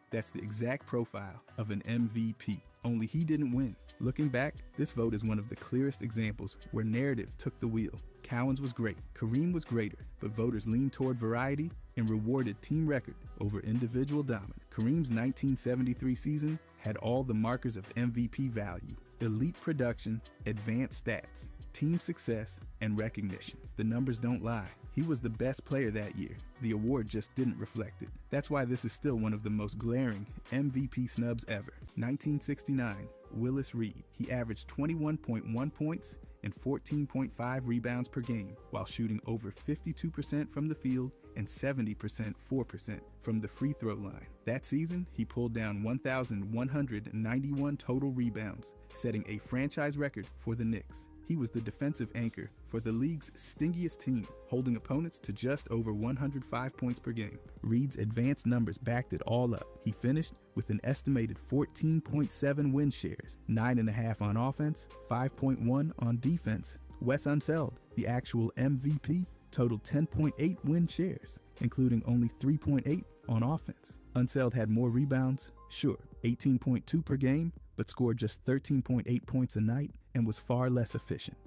That's the exact profile of an MVP, only he didn't win. Looking back, this vote is one of the clearest examples where narrative took the wheel. Cowans was great, Kareem was greater, but voters leaned toward variety and rewarded team record over individual dominance. Kareem's 1973 season had all the markers of MVP value: elite production, advanced stats, team success, and recognition. The numbers don't lie. He was the best player that year. The award just didn't reflect it. That's why this is still one of the most glaring MVP snubs ever. 1969, Willis Reed. He averaged 21.1 points and 14.5 rebounds per game while shooting over 52% from the field and 70% 4% from the free throw line. That season, he pulled down 1,191 total rebounds, setting a franchise record for the Knicks. He was the defensive anchor for the league's stingiest team, holding opponents to just over 105 points per game. Reed's advanced numbers backed it all up. He finished with an estimated 14.7 win shares, 9.5 on offense, 5.1 on defense. Wes Unseld, the actual MVP, totaled 10.8 win shares, including only 3.8 on offense. Unseld had more rebounds, sure, 18.2 per game, but scored just 13.8 points a night and was far less efficient.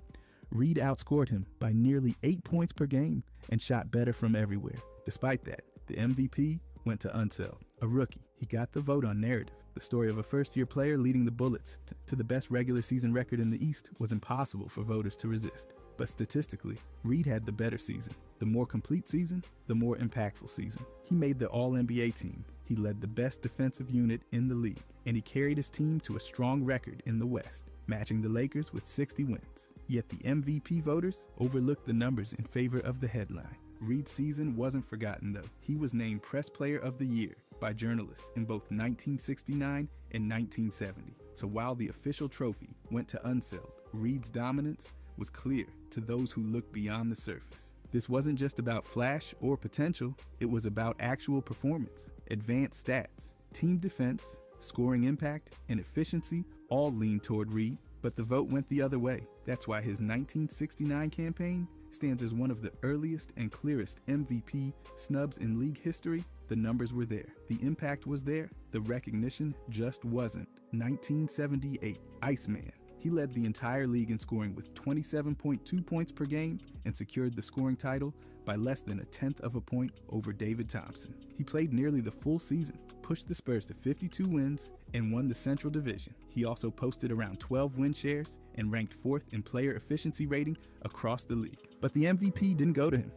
Reed outscored him by nearly 8 points per game and shot better from everywhere. Despite that, the MVP went to Unseld, a rookie. He got the vote on narrative, The story of a first-year player leading the Bullets to the best regular season record in the East was impossible for voters to resist. But statistically, Reed had the better season. The more complete season, the more impactful season. He made the All-NBA team. He led the best defensive unit in the league, and he carried his team to a strong record in the West, matching the Lakers with 60 wins. Yet the MVP voters overlooked the numbers in favor of the headline. Reed's season wasn't forgotten though. He was named Press Player of the Year by journalists in both 1969 and 1970. So while the official trophy went to Unseld, Reed's dominance was clear to those who looked beyond the surface. This wasn't just about flash or potential, it was about actual performance, advanced stats, team defense, scoring impact, and efficiency all leaned toward Reed, but the vote went the other way. That's why his 1969 campaign stands as one of the earliest and clearest MVP snubs in league history. The numbers were there, the impact was there, the recognition just wasn't. 1978, Iceman. He led the entire league in scoring with 27.2 points per game and secured the scoring title by less than a tenth of a point over David Thompson. He played nearly the full season, pushed the Spurs to 52 wins, and won the Central Division. He also posted around 12 win shares and ranked 4th in player efficiency rating across the league. But the MVP didn't go to him.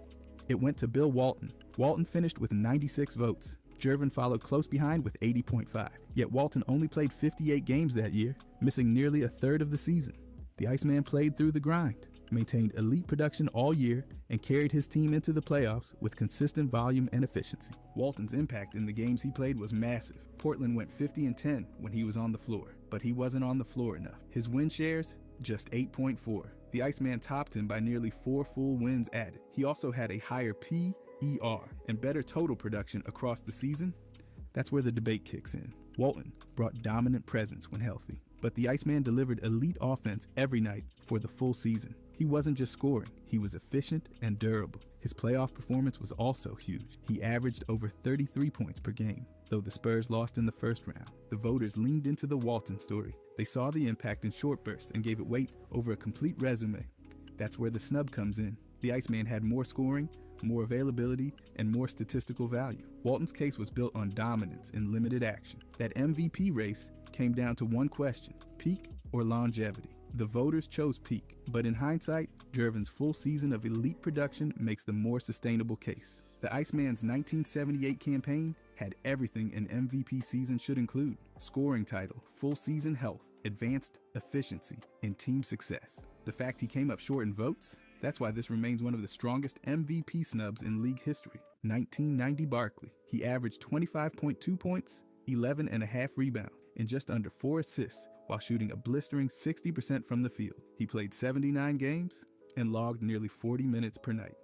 It went to Bill Walton. Walton finished with 96 votes. Jervin followed close behind with 80.5. Yet Walton only played 58 games that year, missing nearly a third of the season. The Iceman played through the grind, maintained elite production all year, and carried his team into the playoffs with consistent volume and efficiency. Walton's impact in the games he played was massive. Portland went 50-10 when he was on the floor, but he wasn't on the floor enough. His win shares, just 8.4. The Iceman topped him by nearly 4 full wins added. He also had a higher PER and better total production across the season. That's where the debate kicks in. Walton brought dominant presence when healthy, but the Iceman delivered elite offense every night for the full season. He wasn't just scoring, he was efficient and durable. His playoff performance was also huge. He averaged over 33 points per game. Though the Spurs lost in the first round, the voters leaned into the Walton story. They saw the impact in short bursts and gave it weight over a complete resume. That's where the snub comes in. The Iceman had more scoring, more availability, and more statistical value. Walton's case was built on dominance in limited action. That MVP race came down to one question: peak or longevity? The voters chose peak, but in hindsight, Jervin's full season of elite production makes the more sustainable case. The Iceman's 1978 campaign had everything an MVP season should include: scoring title, full season health, advanced efficiency, and team success. The fact he came up short in votes? That's why this remains one of the strongest MVP snubs in league history. 1990 Barkley. He averaged 25.2 points, 11.5 rebounds, and just under 4 assists while shooting a blistering 60% from the field. He played 79 games and logged nearly 40 minutes per night.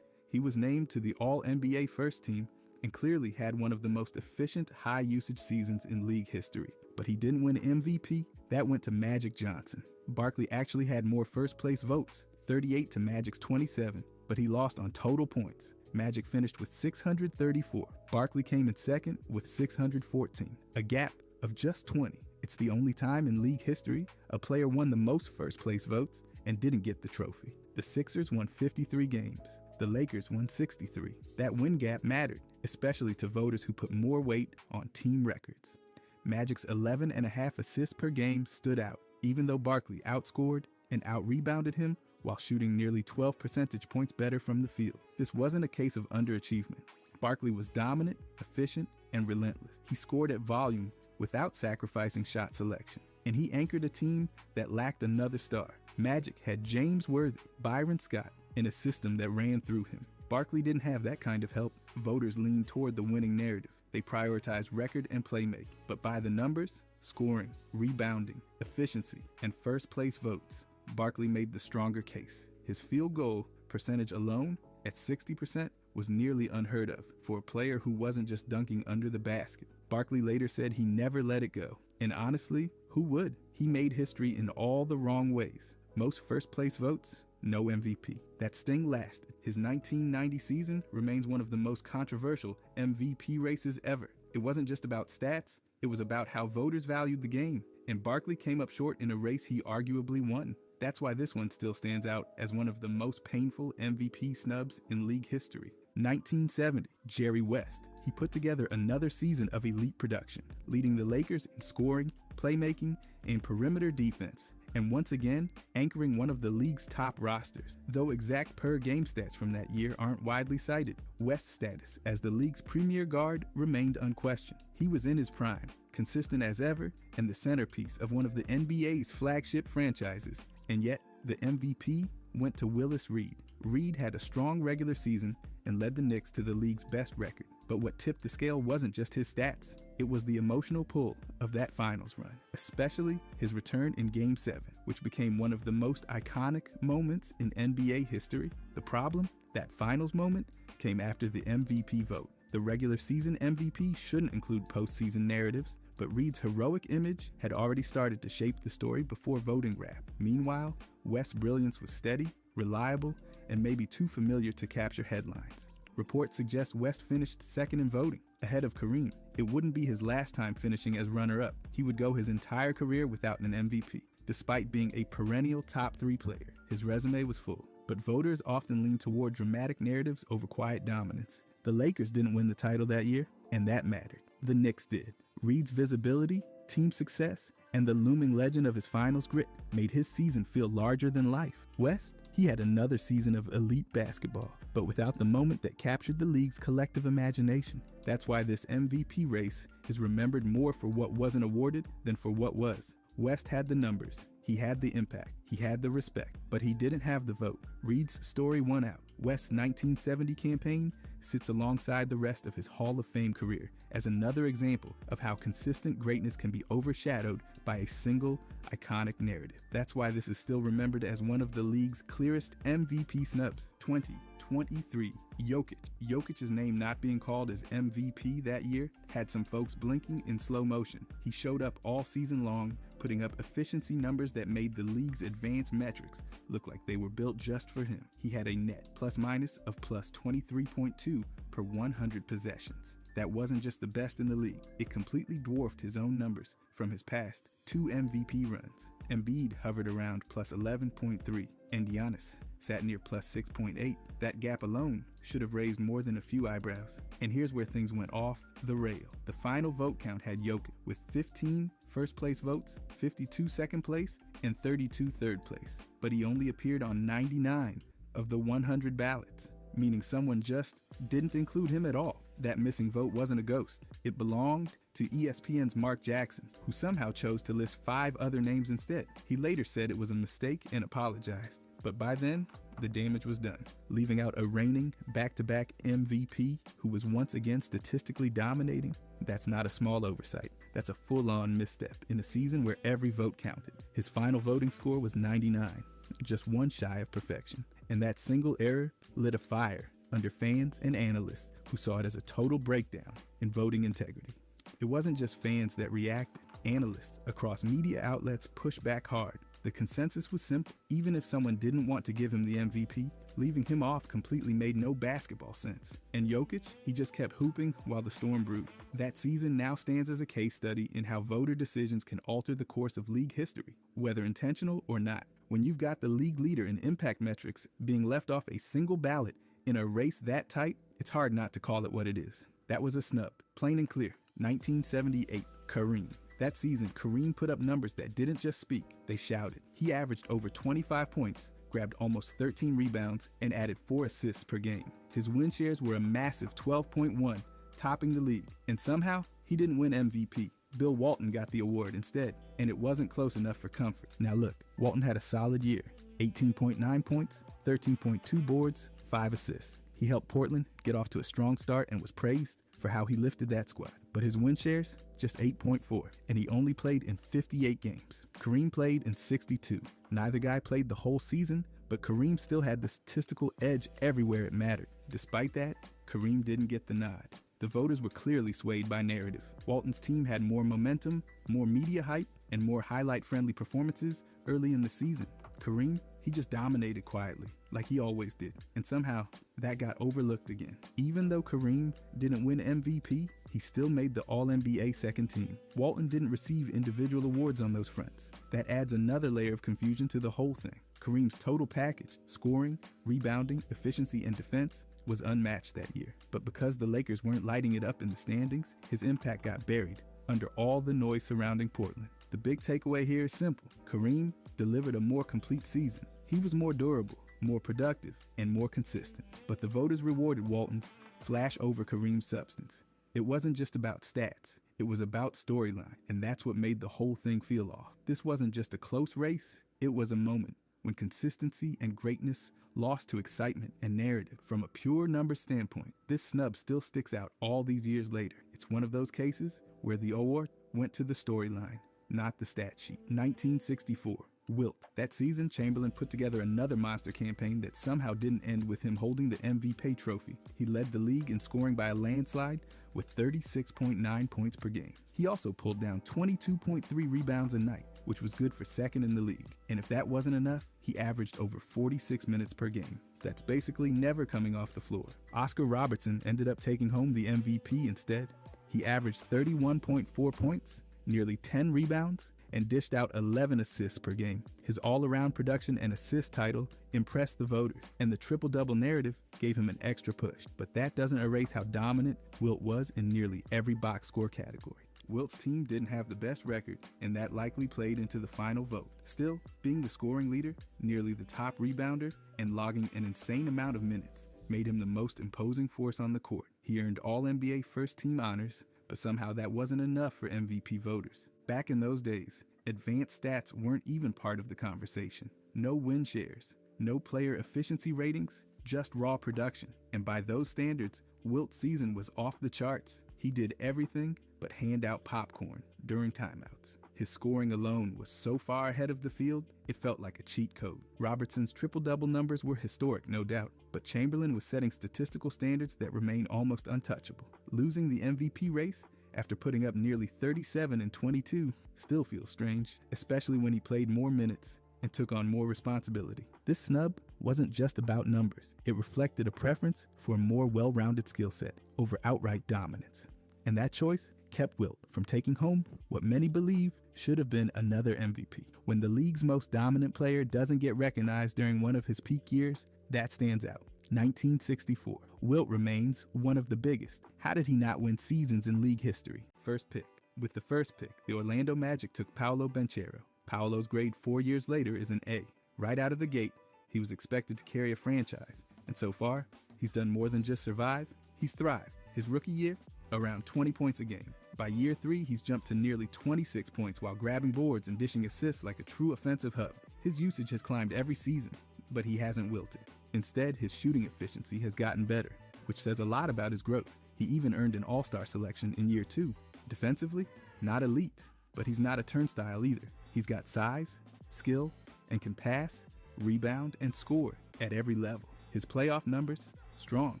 He was named to the All-NBA first team and clearly had one of the most efficient high-usage seasons in league history. But he didn't win MVP. That went to Magic Johnson. Barkley actually had more first-place votes, 38 to Magic's 27, but he lost on total points. Magic finished with 634. Barkley came in second with 614, a gap of just 20. It's the only time in league history a player won the most first-place votes and didn't get the trophy. The Sixers won 53 games. The Lakers won 63. That win gap mattered, especially to voters who put more weight on team records. Magic's 11.5 assists per game stood out, even though Barkley outscored and out-rebounded him while shooting nearly 12 percentage points better from the field. This wasn't a case of underachievement. Barkley was dominant, efficient, and relentless. He scored at volume without sacrificing shot selection, and he anchored a team that lacked another star. Magic had James Worthy, Byron Scott, and a system that ran through him. Barkley didn't have that kind of help. Voters leaned toward the winning narrative. They prioritized record and playmaking. But by the numbers, scoring, rebounding, efficiency, and first-place votes, Barkley made the stronger case. His field goal percentage alone, at 60%, was nearly unheard of for a player who wasn't just dunking under the basket. Barkley later said he never let it go. And honestly, who would? He made history in all the wrong ways. Most first-place votes, no MVP. That sting lasted. His 1990 season remains one of the most controversial MVP races ever. It wasn't just about stats, it was about how voters valued the game, and Barkley came up short in a race he arguably won. That's why this one still stands out as one of the most painful MVP snubs in league history. 1970, Jerry West. He put together another season of elite production, leading the Lakers in scoring, playmaking, and perimeter defense, and once again, anchoring one of the league's top rosters. Though exact per-game stats from that year aren't widely cited, West's status as the league's premier guard remained unquestioned. He was in his prime, consistent as ever, and the centerpiece of one of the NBA's flagship franchises. And yet, the MVP went to Willis Reed. Reed had a strong regular season and led the Knicks to the league's best record. But what tipped the scale wasn't just his stats. It was the emotional pull of that finals run, especially his return in Game 7, which became one of the most iconic moments in NBA history. The problem? That finals moment came after the MVP vote. The regular season MVP shouldn't include postseason narratives, but Reed's heroic image had already started to shape the story before voting wrapped. Meanwhile, West's brilliance was steady, reliable, and maybe too familiar to capture headlines. Reports suggest West finished second in voting, ahead of Kareem. It wouldn't be his last time finishing as runner-up. He would go his entire career without an MVP. Despite being a perennial top 3 player, his resume was full. But voters often lean toward dramatic narratives over quiet dominance. The Lakers didn't win the title that year, and that mattered. The Knicks did. Reed's visibility, team success, and the looming legend of his finals grit made his season feel larger than life. West, he had another season of elite basketball, but without the moment that captured the league's collective imagination. That's why this MVP race is remembered more for what wasn't awarded than for what was. West had the numbers, he had the impact, he had the respect, but he didn't have the vote. Reed's story won out. West's 1970 campaign sits alongside the rest of his Hall of Fame career as another example of how consistent greatness can be overshadowed by a single iconic narrative. That's why this is still remembered as one of the league's clearest MVP snubs. 2023, Jokic. Jokic's name not being called as MVP that year had some folks blinking in slow motion. He showed up all season long, putting up efficiency numbers that made the league's advanced metrics look like they were built just for him. He had a net plus-minus of plus 23.2 per 100 possessions. That wasn't just the best in the league. It completely dwarfed his own numbers from his past 2 MVP runs. Embiid hovered around plus 11.3, and Giannis sat near plus 6.8. That gap alone should have raised more than a few eyebrows. And here's where things went off the rail. The final vote count had Jokic with 15 first place votes, 52 second place, and 32 third place. But he only appeared on 99 of the 100 ballots, meaning someone just didn't include him at all. That missing vote wasn't a ghost. It belonged to ESPN's Mark Jackson, who somehow chose to list 5 other names instead. He later said it was a mistake and apologized. But by then, the damage was done, leaving out a reigning back-to-back MVP who was once again statistically dominating. That's not a small oversight. That's a full-on misstep in a season where every vote counted. His final voting score was 99, just one shy of perfection. And that single error lit a fire under fans and analysts who saw it as a total breakdown in voting integrity. It wasn't just fans that reacted. Analysts across media outlets pushed back hard. The consensus was simple. Even if someone didn't want to give him the MVP, leaving him off completely made no basketball sense. And Jokic, he just kept hooping while the storm brewed. That season now stands as a case study in how voter decisions can alter the course of league history, whether intentional or not. When you've got the league leader in impact metrics being left off a single ballot in a race that tight, it's hard not to call it what it is. That was a snub, plain and clear. 1978, Kareem. That season, Kareem put up numbers that didn't just speak, they shouted. He averaged over 25 points, grabbed almost 13 rebounds, and added 4 assists per game. His win shares were a massive 12.1, topping the league. And somehow, he didn't win MVP. Bill Walton got the award instead, and it wasn't close enough for comfort. Now look, Walton had a solid year. 18.9 points, 13.2 boards, 5 assists. He helped Portland get off to a strong start and was praised for how he lifted that squad. But his win shares, just 8.4, and he only played in 58 games. Kareem played in 62. Neither guy played the whole season, but Kareem still had the statistical edge everywhere it mattered. Despite that, Kareem didn't get the nod. The voters were clearly swayed by narrative. Walton's team had more momentum, more media hype, and more highlight-friendly performances early in the season. Kareem, he just dominated quietly, like he always did, and somehow that got overlooked again. Even though Kareem didn't win MVP, he still made the All-NBA second team. Walton didn't receive individual awards on those fronts. That adds another layer of confusion to the whole thing. Kareem's total package, scoring, rebounding, efficiency, and defense, was unmatched that year. But because the Lakers weren't lighting it up in the standings, his impact got buried under all the noise surrounding Portland. The big takeaway here is simple. Kareem delivered a more complete season. He was more durable, more productive, and more consistent. But the voters rewarded Walton's flash over Kareem's substance. It wasn't just about stats. It was about storyline, and that's what made the whole thing feel off. This wasn't just a close race. It was a moment when consistency and greatness lost to excitement and narrative. From a pure numbers standpoint, this snub still sticks out all these years later. It's one of those cases where the award went to the storyline, not the stat sheet. 1964, Wilt. That season, Chamberlain put together another monster campaign that somehow didn't end with him holding the MVP trophy. He led the league in scoring by a landslide with 36.9 points per game. He also pulled down 22.3 rebounds a night, which was good for second in the league. And if that wasn't enough, he averaged over 46 minutes per game. That's basically never coming off the floor. Oscar Robertson ended up taking home the MVP instead. He averaged 31.4 points, nearly 10 rebounds, and dished out 11 assists per game. His all-around production and assist title impressed the voters, and the triple-double narrative gave him an extra push. But that doesn't erase how dominant Wilt was in nearly every box score category. Wilt's team didn't have the best record, and that likely played into the final vote. Still, being the scoring leader, nearly the top rebounder, and logging an insane amount of minutes made him the most imposing force on the court. He earned All-NBA first-team honors, but somehow that wasn't enough for MVP voters. Back in those days, advanced stats weren't even part of the conversation. No win shares, no player efficiency ratings, just raw production. And by those standards, Wilt's season was off the charts. He did everything but hand out popcorn during timeouts. His scoring alone was so far ahead of the field, it felt like a cheat code. Robertson's triple-double numbers were historic, no doubt, but Chamberlain was setting statistical standards that remain almost untouchable. Losing the MVP race after putting up nearly 37 and 22 still feels strange, especially when he played more minutes and took on more responsibility. This snub wasn't just about numbers. It reflected a preference for a more well-rounded skill set over outright dominance. And that choice kept Wilt from taking home what many believe should have been another MVP. When the league's most dominant player doesn't get recognized during one of his peak years, that stands out. 1964. Wilt remains one of the biggest. How did he not win seasons in league history? First pick. With the first pick, the Orlando Magic took Paolo Banchero. Paolo's grade 4 years later is an A. Right out of the gate, he was expected to carry a franchise. And so far, he's done more than just survive, he's thrived. His rookie year, around 20 points a game. By year 3, he's jumped to nearly 26 points while grabbing boards and dishing assists like a true offensive hub. His usage has climbed every season, but he hasn't wilted. Instead, his shooting efficiency has gotten better, which says a lot about his growth. He even earned an All-Star selection in year 2. Defensively, not elite, but he's not a turnstile either. He's got size, skill, and can pass, rebound, and score at every level. His playoff numbers, strong.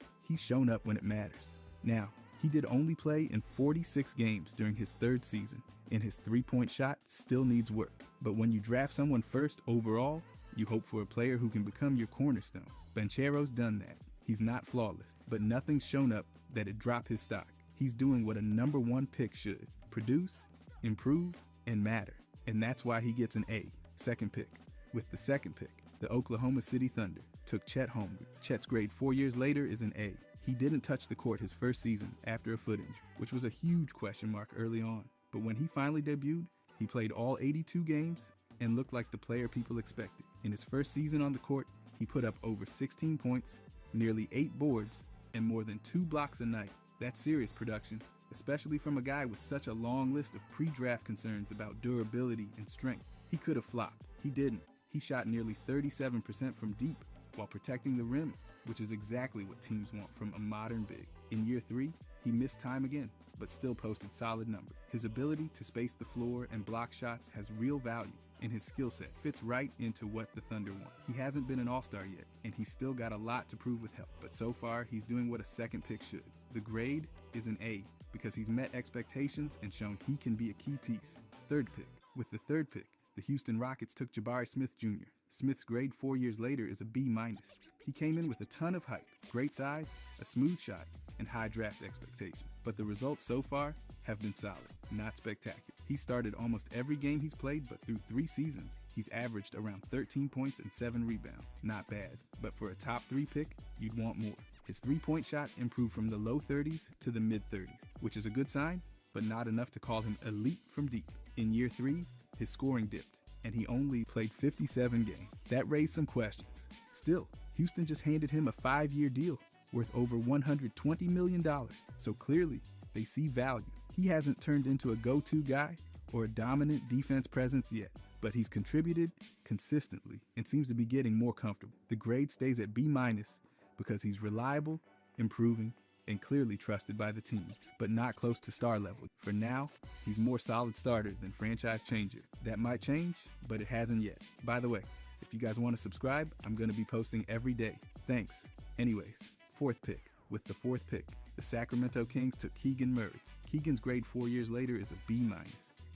He's shown up when it matters. Now, he did only play in 46 games during his third season, and his three-point shot still needs work. But when you draft someone first overall, you hope for a player who can become your cornerstone. Banchero's done that. He's not flawless, but nothing's shown up that'd drop his stock. He's doing what a number 1 pick should: produce, improve, and matter. And that's why he gets an A, second pick. With the second pick, the Oklahoma City Thunder took Chet Holmgren. Chet's grade 4 years later is an A. He didn't touch the court his first season after a foot injury, which was a huge question mark early on. But when he finally debuted, he played all 82 games and looked like the player people expected. In his first season on the court, he put up over 16 points, nearly 8 boards, and more than 2 blocks a night. That's serious production, especially from a guy with such a long list of pre-draft concerns about durability and strength. He could have flopped. He didn't. He shot nearly 37% from deep while protecting the rim, which is exactly what teams want from a modern big. In year 3, he missed time again, but still posted solid numbers. His ability to space the floor and block shots has real value, and his skill set fits right into what the Thunder want. He hasn't been an all-star yet, and he's still got a lot to prove with help, but so far he's doing what a second pick should. The grade is an A because he's met expectations and shown he can be a key piece. Third pick. With the third pick, the Houston Rockets took Jabari Smith Jr. Smith's grade 4 years later is a B-. He came in with a ton of hype, great size, a smooth shot, and high draft expectation. But the results so far have been solid, not spectacular. He started almost every game he's played, but through 3 seasons, he's averaged around 13 points and 7 rebounds. Not bad, but for a top 3 pick, you'd want more. His 3-point shot improved from the low 30s to the mid 30s, which is a good sign, but not enough to call him elite from deep. In year 3, his scoring dipped, and he only played 57 games. That raised some questions. Still, Houston just handed him a 5-year deal worth over $120 million, so clearly they see value. He hasn't turned into a go-to guy or a dominant defense presence yet, but he's contributed consistently and seems to be getting more comfortable. The grade stays at B- because he's reliable, improving, and clearly trusted by the team, but not close to star level. For now, he's more solid starter than franchise changer. That might change, but it hasn't yet. By the way, if you guys want to subscribe, I'm going to be posting every day. Thanks. Anyways, 4th pick. With the 4th pick, the Sacramento Kings took Keegan Murray. Keegan's grade 4 years later is a B-.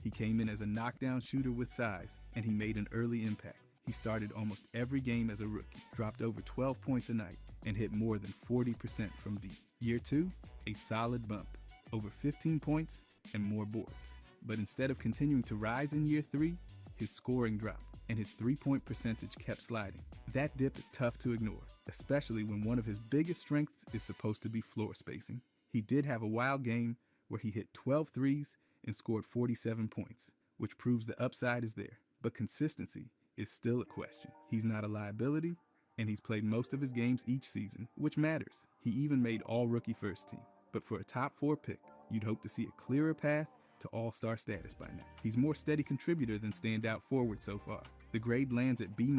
He came in as a knockdown shooter with size, and he made an early impact. He started almost every game as a rookie, dropped over 12 points a night, and hit more than 40% from deep. Year 2, a solid bump, over 15 points and more boards. But instead of continuing to rise in year 3, his scoring dropped, and his 3-point percentage kept sliding. That dip is tough to ignore, especially when one of his biggest strengths is supposed to be floor spacing. He did have a wild game where he hit 12 threes and scored 47 points, which proves the upside is there. But consistency is still a question. He's not a liability, and he's played most of his games each season, which matters. He even made all-rookie first team. But for a top 4 pick, you'd hope to see a clearer path to all-star status by now. He's more steady contributor than standout forward so far. The grade lands at B-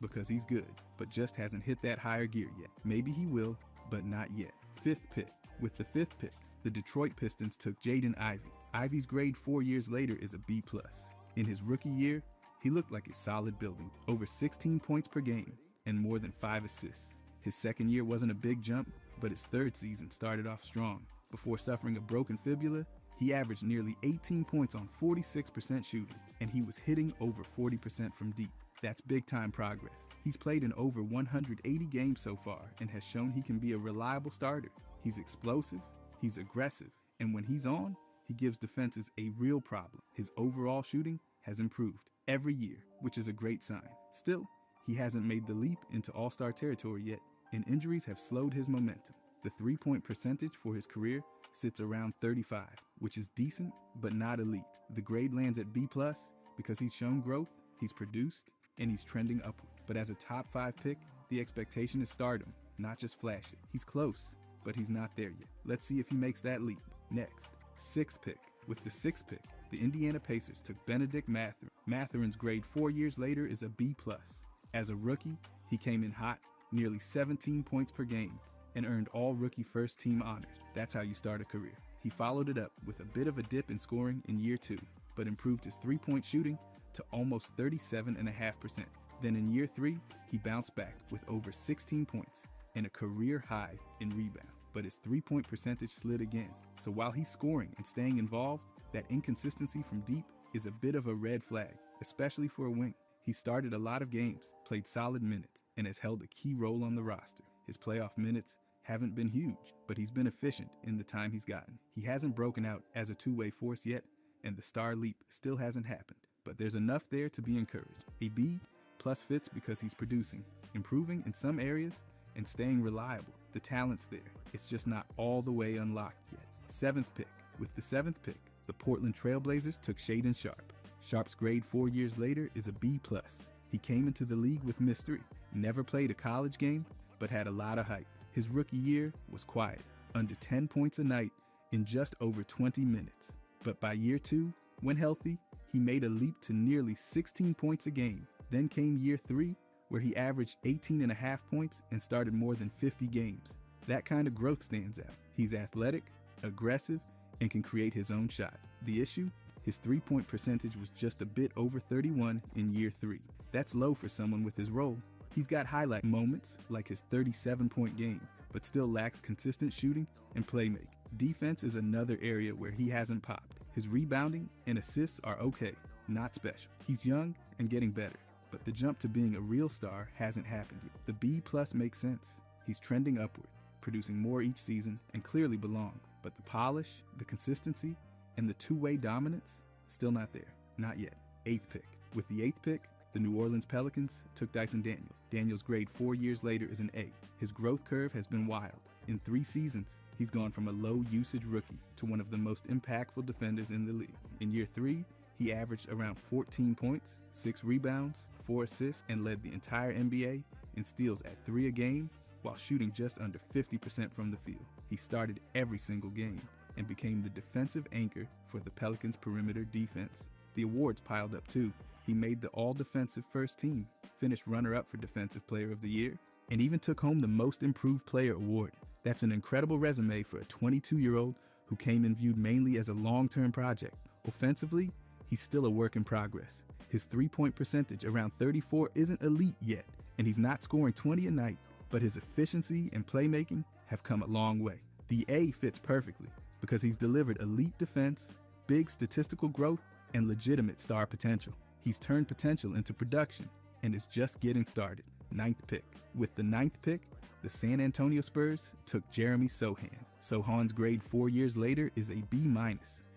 because he's good, but just hasn't hit that higher gear yet. Maybe he will, but not yet. 5th pick. With the 5th pick, the Detroit Pistons took Jaden Ivey. Ivey's grade 4 years later is a B+. In his rookie year, he looked like a solid building, over 16 points per game and more than 5 assists. His second year wasn't a big jump, but his 3rd season started off strong. Before suffering a broken fibula, he averaged nearly 18 points on 46% shooting, and he was hitting over 40% from deep. That's big-time progress. He's played in over 180 games so far and has shown he can be a reliable starter. He's explosive, he's aggressive, and when he's on, he gives defenses a real problem. His overall shooting has improved every year, which is a great sign. Still, he hasn't made the leap into all-star territory yet, and injuries have slowed his momentum. The 3-point percentage for his career sits around 35, which is decent, but not elite. The grade lands at B+ because he's shown growth, he's produced, and he's trending upward. But as a top 5 pick, the expectation is stardom, not just flashy. He's close, but he's not there yet. Let's see if he makes that leap. Next, 6th pick. With the 6th pick, the Indiana Pacers took Benedict Mathurin. Mathurin's grade 4 years later is a B+. As a rookie, he came in hot, nearly 17 points per game, and earned all rookie first team honors. That's how you start a career. He followed it up with a bit of a dip in scoring in year 2, but improved his 3-point shooting to almost 37.5%. Then in year 3, he bounced back with over 16 points and a career high in rebound. But his 3-point percentage slid again. So while he's scoring and staying involved, that inconsistency from deep is a bit of a red flag, especially for a wing. He started a lot of games, played solid minutes, and has held a key role on the roster. His playoff minutes haven't been huge, but he's been efficient in the time he's gotten. He hasn't broken out as a two-way force yet, and the star leap still hasn't happened. But there's enough there to be encouraged. A B+ fits because he's producing, improving in some areas, and staying reliable. The talent's there. It's just not all the way unlocked yet. 7th pick. With the 7th pick, the Portland Trail Blazers took Shaedon Sharpe. Sharpe's grade 4 years later is a B+. He came into the league with mystery, never played a college game, but had a lot of hype. His rookie year was quiet, under 10 points a night in just over 20 minutes. But by year 2, when healthy, he made a leap to nearly 16 points a game. Then came year 3, where he averaged 18.5 points and started more than 50 games. That kind of growth stands out. He's athletic, aggressive, and can create his own shot. The issue? His 3-point percentage was just a bit over 31 in year 3. That's low for someone with his role. He's got highlight moments like his 37-point game, but still lacks consistent shooting and playmaking. Defense is another area where he hasn't popped. His rebounding and assists are okay, not special. He's young and getting better, but the jump to being a real star hasn't happened yet. The B+ makes sense. He's trending upward, producing more each season, and clearly belongs. But the polish, the consistency, and the two-way dominance, still not there. Not yet. 8th pick. With the 8th pick, the New Orleans Pelicans took Dyson Daniel. Daniel's grade 4 years later is an A. His growth curve has been wild. In 3 seasons, he's gone from a low-usage rookie to one of the most impactful defenders in the league. In year 3, he averaged around 14 points, 6 rebounds, 4 assists, and led the entire NBA in steals at 3 a game while shooting just under 50% from the field. He started every single game and became the defensive anchor for the Pelicans' perimeter defense. The awards piled up too. He made the all-defensive first team, finished runner-up for Defensive Player of the Year, and even took home the Most Improved Player award. That's an incredible resume for a 22-year-old who came in viewed mainly as a long-term project. Offensively, he's still a work in progress. His three-point percentage, around 34, isn't elite yet, and he's not scoring 20 a night, but his efficiency and playmaking have come a long way. The A fits perfectly because he's delivered elite defense, big statistical growth, and legitimate star potential. He's turned potential into production and is just getting started. 9th pick. With the 9th pick, the San Antonio Spurs took Jeremy Sohan. Sohan's grade 4 years later is a B-.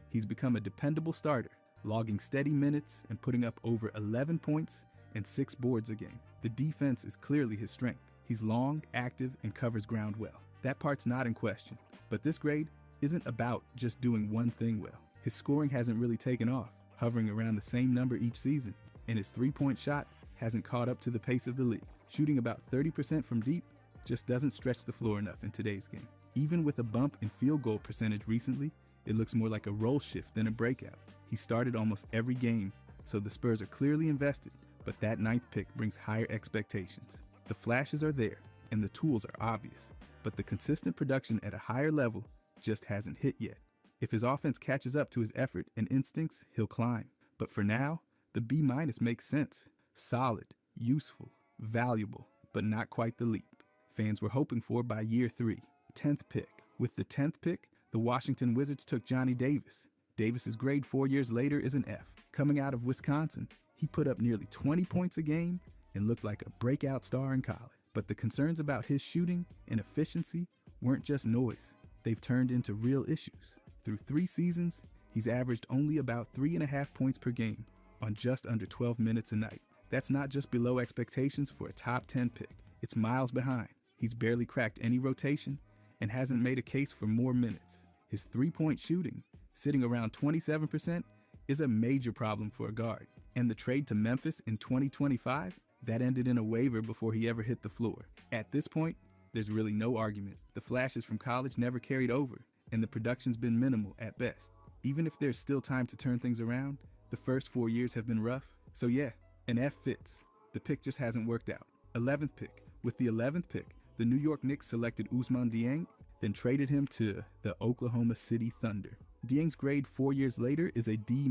He's become a dependable starter, logging steady minutes and putting up over 11 points and 6 boards a game. The defense is clearly his strength. He's long, active, and covers ground well. That part's not in question. But this grade isn't about just doing one thing well. His scoring hasn't really taken off, hovering around the same number each season, and his three-point shot hasn't caught up to the pace of the league. Shooting about 30% from deep just doesn't stretch the floor enough in today's game. Even with a bump in field goal percentage recently, it looks more like a role shift than a breakout. He started almost every game, so the Spurs are clearly invested, but that 9th pick brings higher expectations. The flashes are there, and the tools are obvious, but the consistent production at a higher level just hasn't hit yet. If his offense catches up to his effort and instincts, he'll climb. But for now, the B- makes sense. Solid, useful, valuable, but not quite the leap fans were hoping for by year 3. 10th pick. With the 10th pick, the Washington Wizards took Johnny Davis. Davis's grade 4 years later is an F. Coming out of Wisconsin, he put up nearly 20 points a game and looked like a breakout star in college. But the concerns about his shooting and efficiency weren't just noise. They've turned into real issues. Through 3 seasons, he's averaged only about 3.5 points per game on just under 12 minutes a night. That's not just below expectations for a top 10 pick. It's miles behind. He's barely cracked any rotation and hasn't made a case for more minutes. His three-point shooting, sitting around 27%, is a major problem for a guard. And the trade to Memphis in 2025, that ended in a waiver before he ever hit the floor. At this point, there's really no argument. The flashes from college never carried over, and the production's been minimal at best. Even if there's still time to turn things around, the first 4 years have been rough. So yeah, an F fits. The pick just hasn't worked out. 11th pick. With the 11th pick, the New York Knicks selected Ousmane Dieng, then traded him to the Oklahoma City Thunder. Dieng's grade 4 years later is a D-.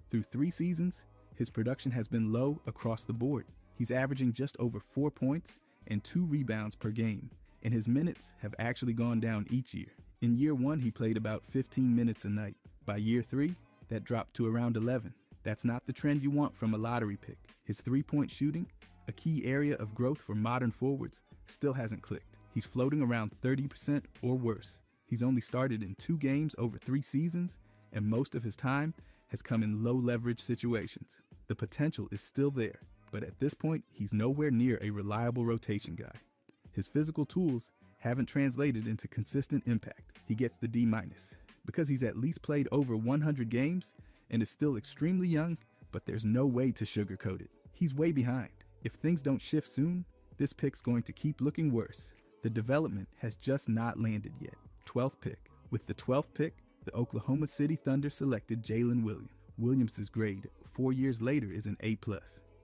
Through 3 seasons, his production has been low across the board. He's averaging just over 4 points and 2 rebounds per game, and his minutes have actually gone down each year. In year 1, he played about 15 minutes a night. By year 3, that dropped to around 11. That's not the trend you want from a lottery pick. His three-point shooting, a key area of growth for modern forwards, still hasn't clicked. He's floating around 30% or worse. He's only started in 2 games over 3 seasons, and most of his time has come in low-leverage situations. The potential is still there, but at this point, he's nowhere near a reliable rotation guy. His physical tools haven't translated into consistent impact. He gets the D-. Because he's at least played over 100 games and is still extremely young, but there's no way to sugarcoat it. He's way behind. If things don't shift soon, this pick's going to keep looking worse. The development has just not landed yet. 12th pick. With the 12th pick, the Oklahoma City Thunder selected Jalen Williams. Williams' grade 4 years later is an A+.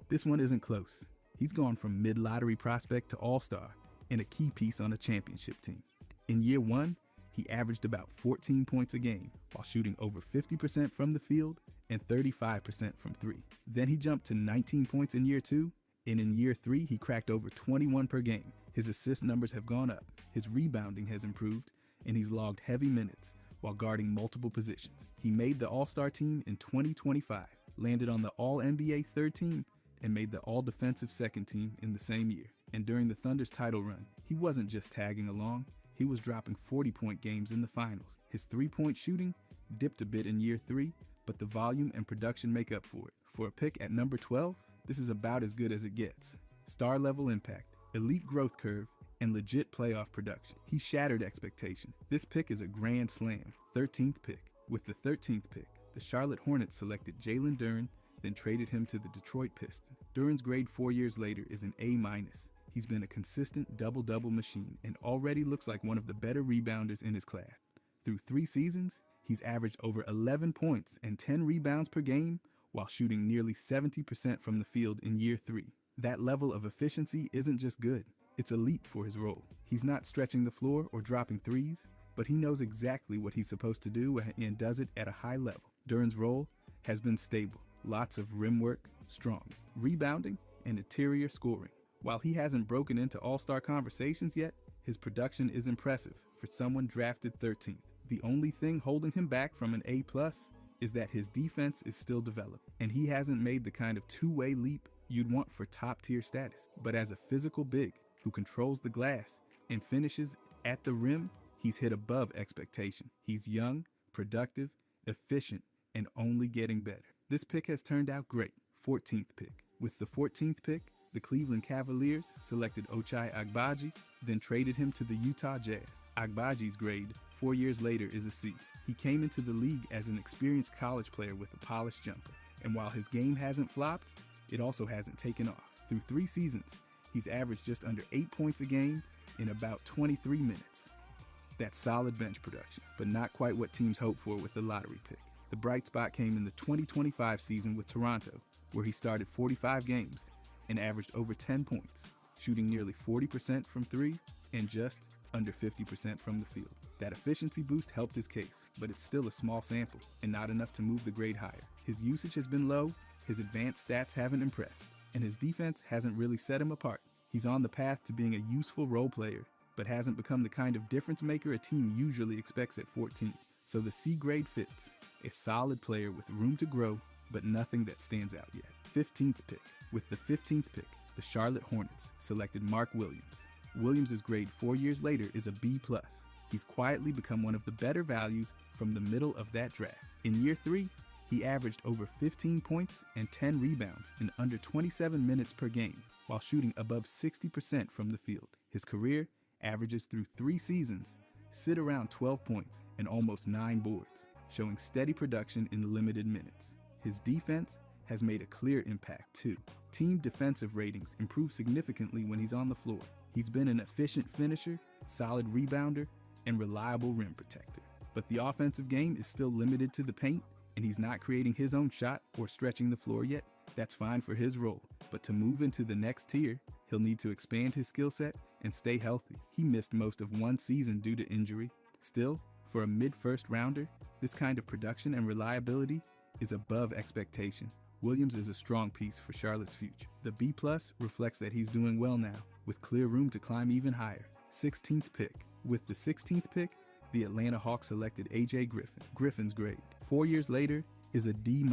This one isn't close. He's gone from mid-lottery prospect to all-star and a key piece on a championship team. In year 1, he averaged about 14 points a game while shooting over 50% from the field and 35% from 3. Then he jumped to 19 points in year 2, and in year 3 he cracked over 21 per game. His assist numbers have gone up, his rebounding has improved, and he's logged heavy minutes while guarding multiple positions. He made the All-Star team in 2025, landed on the All-NBA third team, and made the all-defensive second team in the same year. And during the Thunder's title run, he wasn't just tagging along, he was dropping 40-point games in the finals. His three-point shooting dipped a bit in year 3, but the volume and production make up for it. For a pick at number 12, this is about as good as it gets. Star-level impact, elite growth curve, and legit playoff production. He shattered expectation. This pick is a grand slam, 13th pick. With the 13th pick, the Charlotte Hornets selected Jalen Duren, then traded him to the Detroit Pistons. Duren's grade 4 years later is an A-. He's been a consistent double-double machine and already looks like one of the better rebounders in his class. Through 3 seasons, he's averaged over 11 points and 10 rebounds per game while shooting nearly 70% from the field in year 3. That level of efficiency isn't just good, it's elite for his role. He's not stretching the floor or dropping threes, but he knows exactly what he's supposed to do and does it at a high level. Duren's role has been stable, lots of rim work, strong rebounding, and interior scoring. While he hasn't broken into all-star conversations yet, his production is impressive for someone drafted 13th. The only thing holding him back from an A+ is that his defense is still developing, and he hasn't made the kind of two-way leap you'd want for top-tier status. But as a physical big who controls the glass and finishes at the rim, he's hit above expectation. He's young, productive, efficient, and only getting better. This pick has turned out great. 14th pick. With the 14th pick, the Cleveland Cavaliers selected Ochai Agbaji, then traded him to the Utah Jazz. Agbaji's grade 4 years later is a C. He came into the league as an experienced college player with a polished jumper, and while his game hasn't flopped, it also hasn't taken off. Through 3 seasons, he's averaged just under 8 points a game in about 23 minutes. That's solid bench production, but not quite what teams hope for with the lottery pick. The bright spot came in the 2025 season with Toronto, where he started 45 games and averaged over 10 points, shooting nearly 40% from 3 and just under 50% from the field. That efficiency boost helped his case, but it's still a small sample and not enough to move the grade higher. His usage has been low, his advanced stats haven't impressed, and his defense hasn't really set him apart. He's on the path to being a useful role player, but hasn't become the kind of difference maker a team usually expects at 14. So the C grade fits. A solid player with room to grow, but nothing that stands out yet. 15th pick. With the 15th pick, the Charlotte Hornets selected Mark Williams. Williams' grade 4 years later is a B+. He's quietly become one of the better values from the middle of that draft. In year 3, he averaged over 15 points and 10 rebounds in under 27 minutes per game, while shooting above 60% from the field. His career averages through 3 seasons sit around 12 points and almost 9 boards, showing steady production in limited minutes. His defense has made a clear impact too. Team defensive ratings improve significantly when he's on the floor. He's been an efficient finisher, solid rebounder, and reliable rim protector. But the offensive game is still limited to the paint, and he's not creating his own shot or stretching the floor yet. That's fine for his role, but to move into the next tier, he'll need to expand his skill set and stay healthy. He missed most of 1 season due to injury. Still, for a mid-first rounder, this kind of production and reliability is above expectation. Williams is a strong piece for Charlotte's future. The B+ reflects that he's doing well now, with clear room to climb even higher. 16th pick. With the 16th pick, the Atlanta Hawks selected AJ Griffin. Griffin's grade 4 years later is a D-,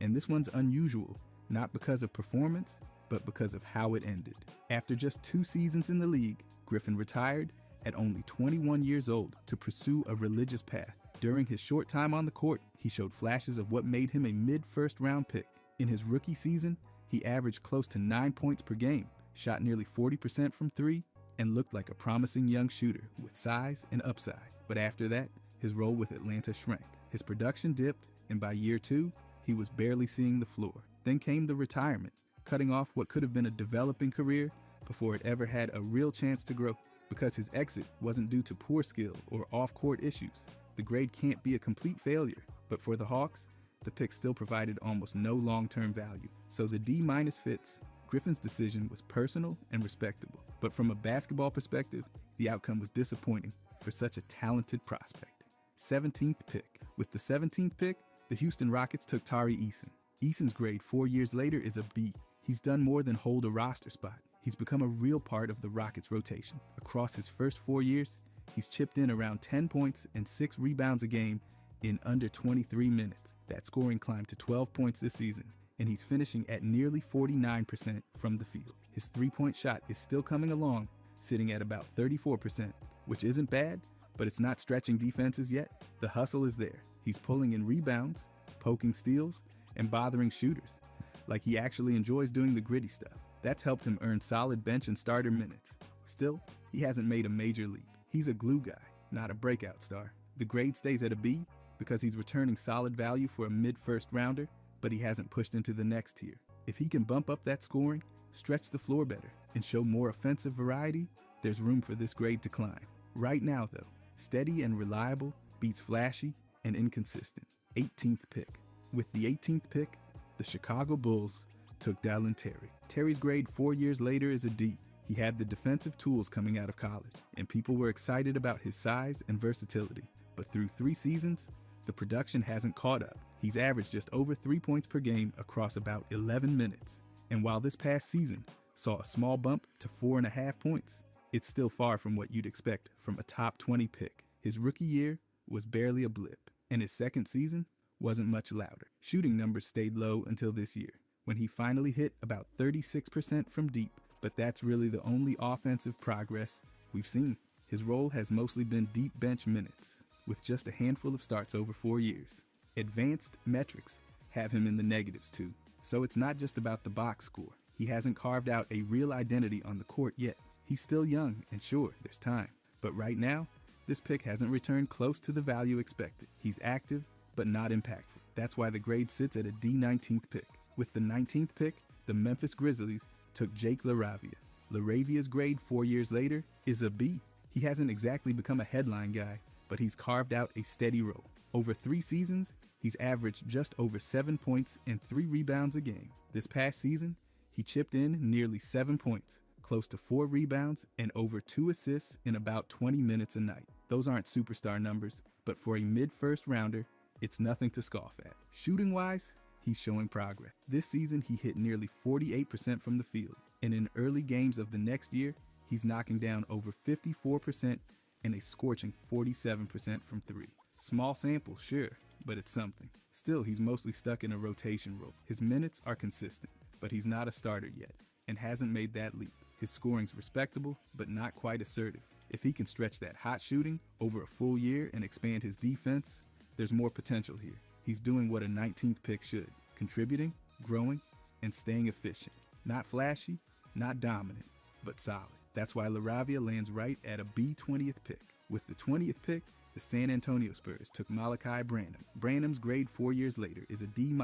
and this one's unusual, not because of performance, but because of how it ended. After just 2 seasons in the league, Griffin retired at only 21 years old to pursue a religious path. During his short time on the court, he showed flashes of what made him a mid-first round pick. In his rookie season, he averaged close to 9 points per game, shot nearly 40% from 3, and looked like a promising young shooter with size and upside. But after that, his role with Atlanta shrank. His production dipped, and by year 2, he was barely seeing the floor. Then came the retirement, cutting off what could have been a developing career before it ever had a real chance to grow. Because his exit wasn't due to poor skill or off-court issues, the grade can't be a complete failure. But for the Hawks, the pick still provided almost no long-term value. So the D- fits. Griffin's decision was personal and respectable. But from a basketball perspective, the outcome was disappointing for such a talented prospect. 17th pick. With the 17th pick, the Houston Rockets took Tari Eason. Eason's grade 4 years later is a B. He's done more than hold a roster spot. He's become a real part of the Rockets' rotation. Across his first 4 years, he's chipped in around 10 points and 6 rebounds a game in under 23 minutes. That scoring climbed to 12 points this season, and he's finishing at nearly 49% from the field. His three-point shot is still coming along, sitting at about 34%, which isn't bad, but it's not stretching defenses yet. The hustle is there. He's pulling in rebounds, poking steals, and bothering shooters. Like he actually enjoys doing the gritty stuff. That's helped him earn solid bench and starter minutes. Still, he hasn't made a major leap. He's a glue guy, not a breakout star. The grade stays at a B because he's returning solid value for a mid-first rounder, but he hasn't pushed into the next tier. If he can bump up that scoring, stretch the floor better, and show more offensive variety, there's room for this grade to climb. Right now, though, steady and reliable beats flashy and inconsistent. 18th pick. With the 18th pick, the Chicago Bulls took Dalen Terry. Terry's grade 4 years later is a D. He had the defensive tools coming out of college, and people were excited about his size and versatility. But through 3 seasons, the production hasn't caught up. He's averaged just over 3 points per game across about 11 minutes. And while this past season saw a small bump to 4.5 points, it's still far from what you'd expect from a top 20 pick. His rookie year was barely a blip, and his second season wasn't much louder. Shooting numbers stayed low until this year, when he finally hit about 36% from deep, but that's really the only offensive progress we've seen. His role has mostly been deep bench minutes, with just a handful of starts over 4 years. Advanced metrics have him in the negatives too, so it's not just about the box score. He hasn't carved out a real identity on the court yet. He's still young, and sure, there's time, but right now, this pick hasn't returned close to the value expected. He's active, but not impactful. That's why the grade sits at a D 19th pick. With the 19th pick, the Memphis Grizzlies took Jake LaRavia. LaRavia's grade 4 years later is a B. He hasn't exactly become a headline guy, but he's carved out a steady role. Over 3 seasons, he's averaged just over 7 points and 3 rebounds a game. This past season, he chipped in nearly 7 points, close to 4 rebounds, and over 2 assists in about 20 minutes a night. Those aren't superstar numbers, but for a mid-first rounder, it's nothing to scoff at. Shooting-wise, he's showing progress. This season, he hit nearly 48% from the field, and in early games of the next year, he's knocking down over 54% and a scorching 47% from 3. Small sample, sure, but it's something. Still, he's mostly stuck in a rotation role. His minutes are consistent, but he's not a starter yet, and hasn't made that leap. His scoring's respectable, but not quite assertive. If he can stretch that hot shooting over a full year and expand his defense, there's more potential here. He's doing what a 19th pick should, contributing, growing, and staying efficient. Not flashy, not dominant, but solid. That's why LaRavia lands right at a B 20th pick. With the 20th pick, the San Antonio Spurs took Malachi Branham. Branham's grade 4 years later is a D-.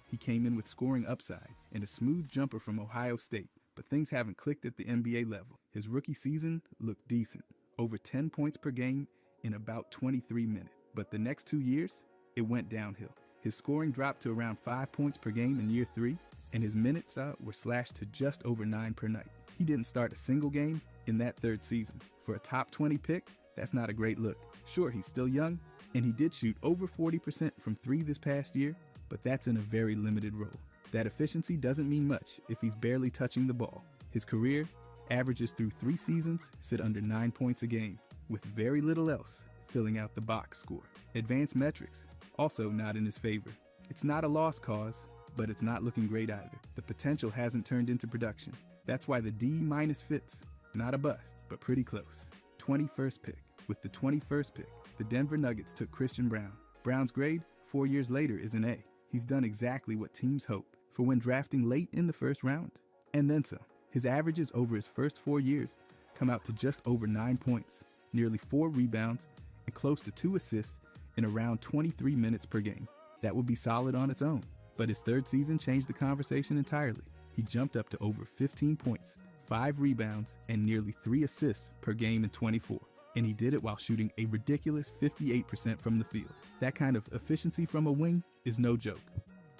He came in with scoring upside and a smooth jumper from Ohio State, but things haven't clicked at the NBA level. His rookie season looked decent, over 10 points per game in about 23 minutes. But the next 2 years, it went downhill. His scoring dropped to around 5 points per game in year 3, and his minutes were slashed to just over 9 per night. He didn't start a single game in that 3rd season. For a top 20 pick, that's not a great look. Sure, he's still young, and he did shoot over 40% from 3 this past year, but that's in a very limited role. That efficiency doesn't mean much if he's barely touching the ball. His career averages through 3 seasons sit under 9 points a game, with very little else filling out the box score. Advanced metrics, also not in his favor. It's not a lost cause, but it's not looking great either. The potential hasn't turned into production. That's why the D- fits. Not a bust, but pretty close. 21st pick. With the 21st pick, the Denver Nuggets took Christian Braun. Brown's grade 4 years later is an A. He's done exactly what teams hope for when drafting late in the first round. And then some. His averages over his first 4 years come out to just over 9 points, nearly 4 rebounds, and close to 2 assists in around 23 minutes per game. That would be solid on its own. But his 3rd season changed the conversation entirely. He jumped up to over 15 points, 5 rebounds, and nearly 3 assists per game in 24. And he did it while shooting a ridiculous 58% from the field. That kind of efficiency from a wing is no joke.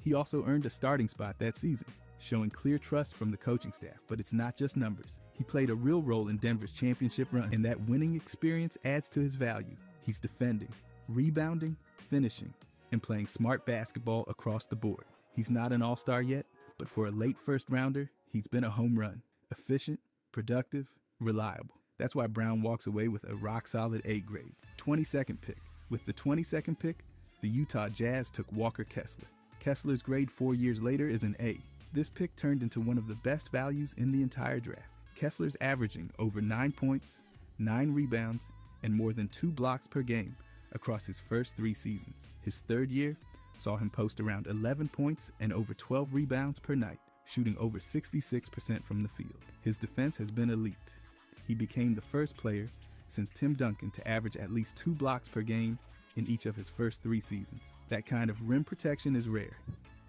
He also earned a starting spot that season, showing clear trust from the coaching staff. But it's not just numbers. He played a real role in Denver's championship run, and that winning experience adds to his value. He's defending, rebounding, finishing, and playing smart basketball across the board. He's not an all-star yet, but for a late first rounder, he's been a home run. Efficient, productive, reliable. That's why Brown walks away with a rock-solid A grade. 22nd pick. With the 22nd pick, the Utah Jazz took Walker Kessler. Kessler's grade 4 years later is an A. This pick turned into one of the best values in the entire draft. Kessler's averaging over 9 points, 9 rebounds, and more than 2 blocks per game across his first 3 seasons. His third year saw him post around 11 points and over 12 rebounds per night, shooting over 66% from the field. His defense has been elite. He became the first player since Tim Duncan to average at least 2 blocks per game in each of his first 3 seasons. That kind of rim protection is rare,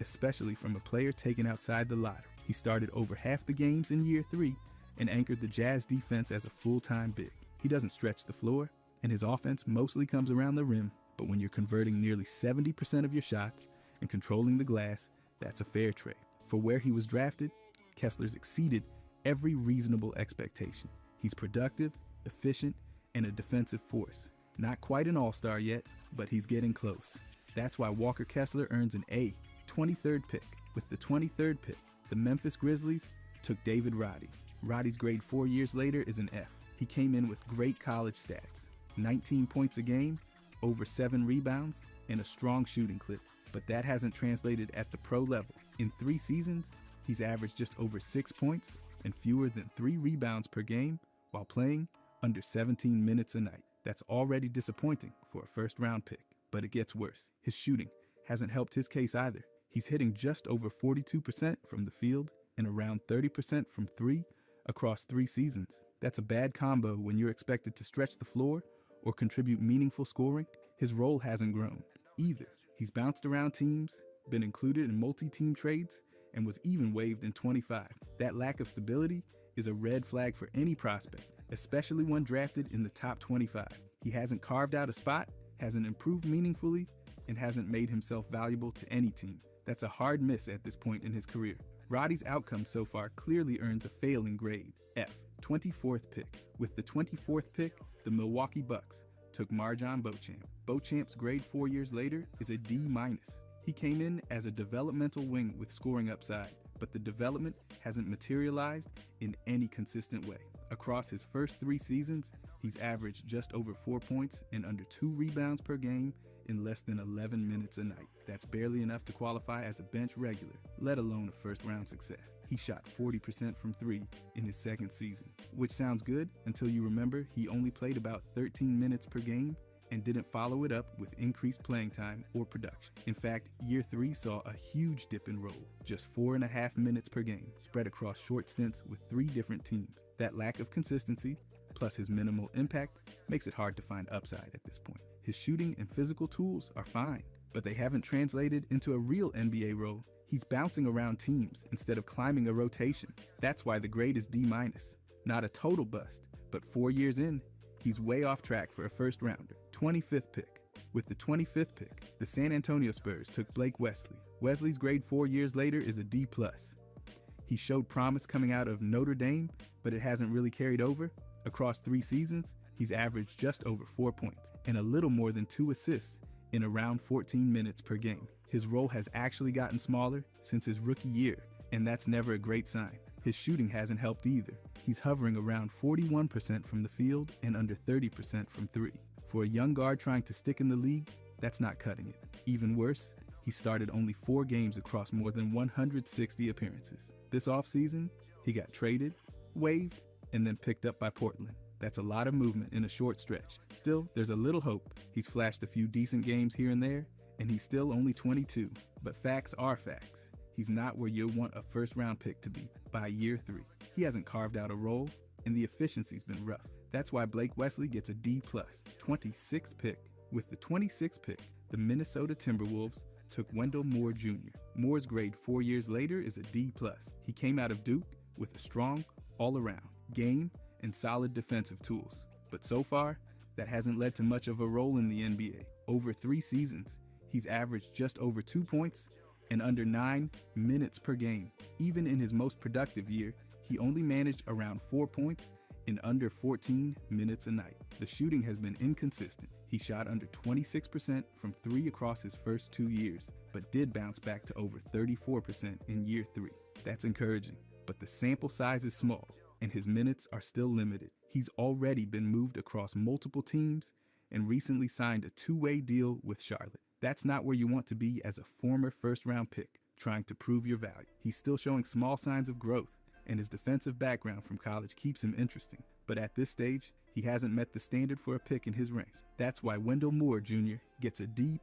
especially from a player taken outside the lottery. He started over half the games in year 3 and anchored the Jazz defense as a full-time big. He doesn't stretch the floor, and his offense mostly comes around the rim, but when you're converting nearly 70% of your shots and controlling the glass, that's a fair trade. For where he was drafted, Kessler's exceeded every reasonable expectation. He's productive, efficient, and a defensive force. Not quite an all-star yet, but he's getting close. That's why Walker Kessler earns an A, 23rd pick. With the 23rd pick, the Memphis Grizzlies took David Roddy. Roddy's grade 4 years later is an F. He came in with great college stats, 19 points a game, over 7 rebounds, and a strong shooting clip, but that hasn't translated at the pro level. In 3 seasons, he's averaged just over 6 points and fewer than 3 rebounds per game while playing under 17 minutes a night. That's already disappointing for a first-round pick, but it gets worse. His shooting hasn't helped his case either. He's hitting just over 42% from the field and around 30% from 3 across 3 seasons. That's a bad combo when you're expected to stretch the floor or contribute meaningful scoring. His role hasn't grown either. He's bounced around teams, been included in multi-team trades, and was even waived in 25. That lack of stability is a red flag for any prospect, especially one drafted in the top 25. He hasn't carved out a spot, hasn't improved meaningfully, and hasn't made himself valuable to any team. That's a hard miss at this point in his career. Roddy's outcome so far clearly earns a failing grade, F, 24th pick. With the 24th pick, the Milwaukee Bucks took Marjon Beauchamp. Beauchamp's grade 4 years later is a D-. He came in as a developmental wing with scoring upside, but the development hasn't materialized in any consistent way. Across his first 3 seasons, he's averaged just over 4 points and under 2 rebounds per game in less than 11 minutes a night. That's barely enough to qualify as a bench regular, let alone a first-round success. He shot 40% from 3 in his second season, which sounds good until you remember he only played about 13 minutes per game and didn't follow it up with increased playing time or production. In fact, year 3 saw a huge dip in role, just 4.5 minutes per game, spread across short stints with 3 different teams. That lack of consistency, plus his minimal impact, makes it hard to find upside at this point. His shooting and physical tools are fine, but they haven't translated into a real NBA role. He's bouncing around teams instead of climbing a rotation. That's why the grade is D-. Not a total bust, but 4 years in, he's way off track for a first rounder. 25th pick. With the 25th pick, the San Antonio Spurs took Blake Wesley. Wesley's grade 4 years later is a D+. He showed promise coming out of Notre Dame, but it hasn't really carried over. Across 3 seasons, he's averaged just over 4 points and a little more than 2 assists in around 14 minutes per game. His role has actually gotten smaller since his rookie year, and that's never a great sign. His shooting hasn't helped either. He's hovering around 41% from the field and under 30% from 3. For a young guard trying to stick in the league, that's not cutting it. Even worse, he started only 4 games across more than 160 appearances. This offseason, he got traded, waived, and then picked up by Portland. That's a lot of movement in a short stretch. Still, there's a little hope. He's flashed a few decent games here and there, and he's still only 22. But facts are facts. He's not where you'll want a first-round pick to be by year 3. He hasn't carved out a role, and the efficiency's been rough. That's why Blake Wesley gets a D+, 26th pick. With the 26th pick, the Minnesota Timberwolves took Wendell Moore Jr. Moore's grade 4 years later is a D+. He came out of Duke with a strong all-around game and solid defensive tools. But so far, that hasn't led to much of a role in the NBA. Over 3 seasons, he's averaged just over 2 points and under 9 minutes per game. Even in his most productive year, he only managed around 4 points in under 14 minutes a night. The shooting has been inconsistent. He shot under 26% from 3 across his first 2 years, but did bounce back to over 34% in year 3. That's encouraging, but the sample size is small, and his minutes are still limited. He's already been moved across multiple teams and recently signed a 2-way deal with Charlotte. That's not where you want to be as a former first-round pick, trying to prove your value. He's still showing small signs of growth, and his defensive background from college keeps him interesting. But at this stage, he hasn't met the standard for a pick in his range. That's why Wendell Moore Jr. gets a D+,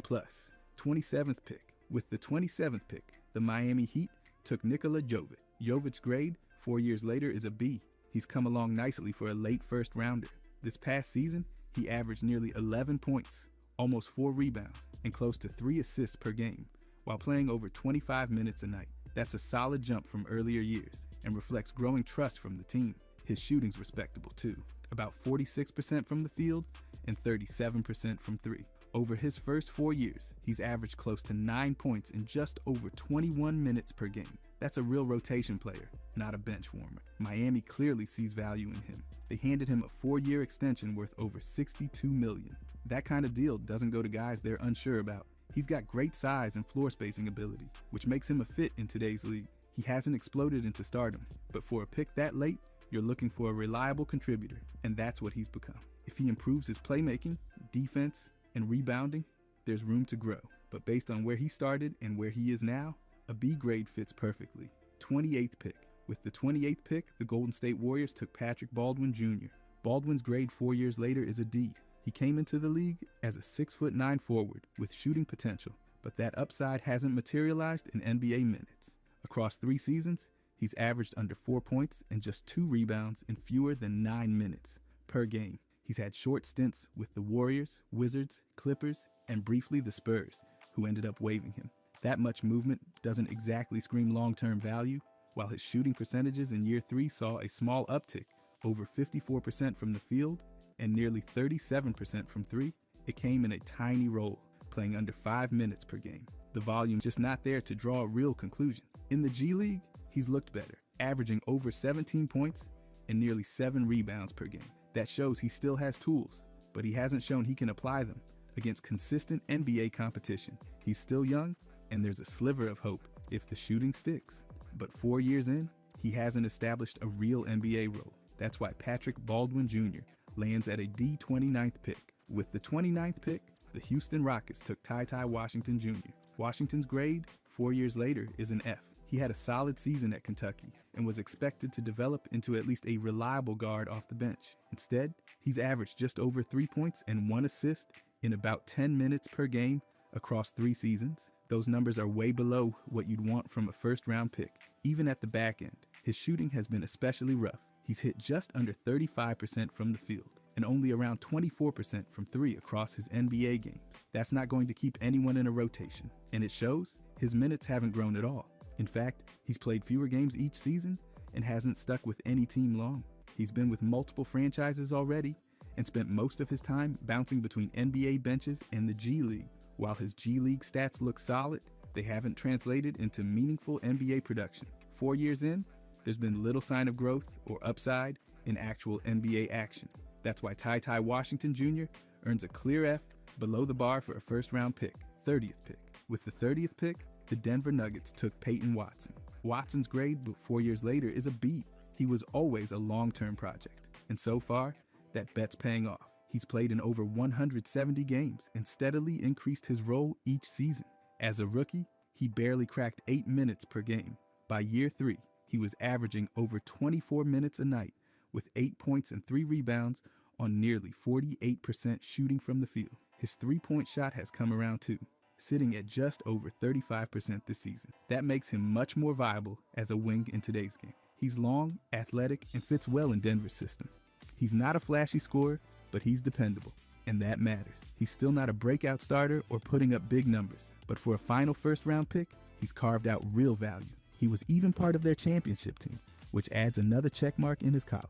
27th pick. With the 27th pick, the Miami Heat took Nikola Jovic. Jovic's grade 4 years later is a B. He's come along nicely for a late first rounder. This past season, he averaged nearly 11 points, almost 4 rebounds, and close to 3 assists per game, while playing over 25 minutes a night. That's a solid jump from earlier years and reflects growing trust from the team. His shooting's respectable too, about 46% from the field and 37% from 3. Over his first 4 years, he's averaged close to 9 points in just over 21 minutes per game. That's a real rotation player, not a bench warmer. Miami clearly sees value in him. They handed him a 4-year extension worth over $62 million. That kind of deal doesn't go to guys they're unsure about. He's got great size and floor spacing ability, which makes him a fit in today's league. He hasn't exploded into stardom, but for a pick that late, you're looking for a reliable contributor, and that's what he's become. If he improves his playmaking, defense, and rebounding, there's room to grow. But based on where he started and where he is now, a B grade fits perfectly. 28th pick. With the 28th pick, the Golden State Warriors took Patrick Baldwin Jr. Baldwin's grade 4 years later is a D. He came into the league as a 6'9" forward with shooting potential, but that upside hasn't materialized in NBA minutes. Across 3 seasons, he's averaged under 4 points and just 2 rebounds in fewer than 9 minutes per game. He's had short stints with the Warriors, Wizards, Clippers, and briefly the Spurs, who ended up waiving him. That much movement doesn't exactly scream long-term value, while his shooting percentages in year 3 saw a small uptick, over 54% from the field and nearly 37% from 3. It came in a tiny role, playing under 5 minutes per game. The volume just not there to draw a real conclusion. In the G League, he's looked better, averaging over 17 points and nearly 7 rebounds per game. That shows he still has tools, but he hasn't shown he can apply them against consistent NBA competition. He's still young, and there's a sliver of hope if the shooting sticks. But 4 years in, he hasn't established a real NBA role. That's why Patrick Baldwin Jr. lands at a D 29th pick. With the 29th pick, the Houston Rockets took Ty Washington Jr. Washington's grade 4 years later is an F. He had a solid season at Kentucky and was expected to develop into at least a reliable guard off the bench. Instead, he's averaged just over 3 points and 1 assist in about 10 minutes per game across 3 seasons. Those numbers are way below what you'd want from a first-round pick. Even at the back end, his shooting has been especially rough. He's hit just under 35% from the field and only around 24% from 3 across his NBA games. That's not going to keep anyone in a rotation, and it shows. His minutes haven't grown at all. In fact, he's played fewer games each season and hasn't stuck with any team long. He's been with multiple franchises already and spent most of his time bouncing between NBA benches and the G League. While his G League stats look solid, they haven't translated into meaningful NBA production. 4 years in, there's been little sign of growth or upside in actual NBA action. That's why Ty Washington Jr. earns a clear F below the bar for a first-round pick, 30th pick. With the 30th pick, the Denver Nuggets took Peyton Watson. Watson's grade 4 years later is a B. He was always a long-term project, and so far, that bet's paying off. He's played in over 170 games and steadily increased his role each season. As a rookie, he barely cracked 8 minutes per game. By year 3, he was averaging over 24 minutes a night with 8 points and 3 rebounds on nearly 48% shooting from the field. His three-point shot has come around too, sitting at just over 35% this season. That makes him much more viable as a wing in today's game. He's long, athletic, and fits well in Denver's system. He's not a flashy scorer, but he's dependable, and that matters. He's still not a breakout starter or putting up big numbers, but for a final first-round pick, he's carved out real value. He was even part of their championship team, which adds another check mark in his column.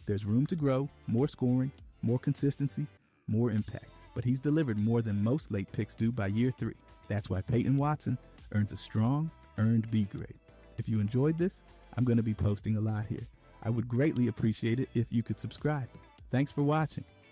There's room to grow, more scoring, more consistency, more impact. But he's delivered more than most late picks do by year 3. That's why Peyton Watson earns a strong, earned B grade. If you enjoyed this, I'm going to be posting a lot here. I would greatly appreciate it if you could subscribe. Thanks for watching.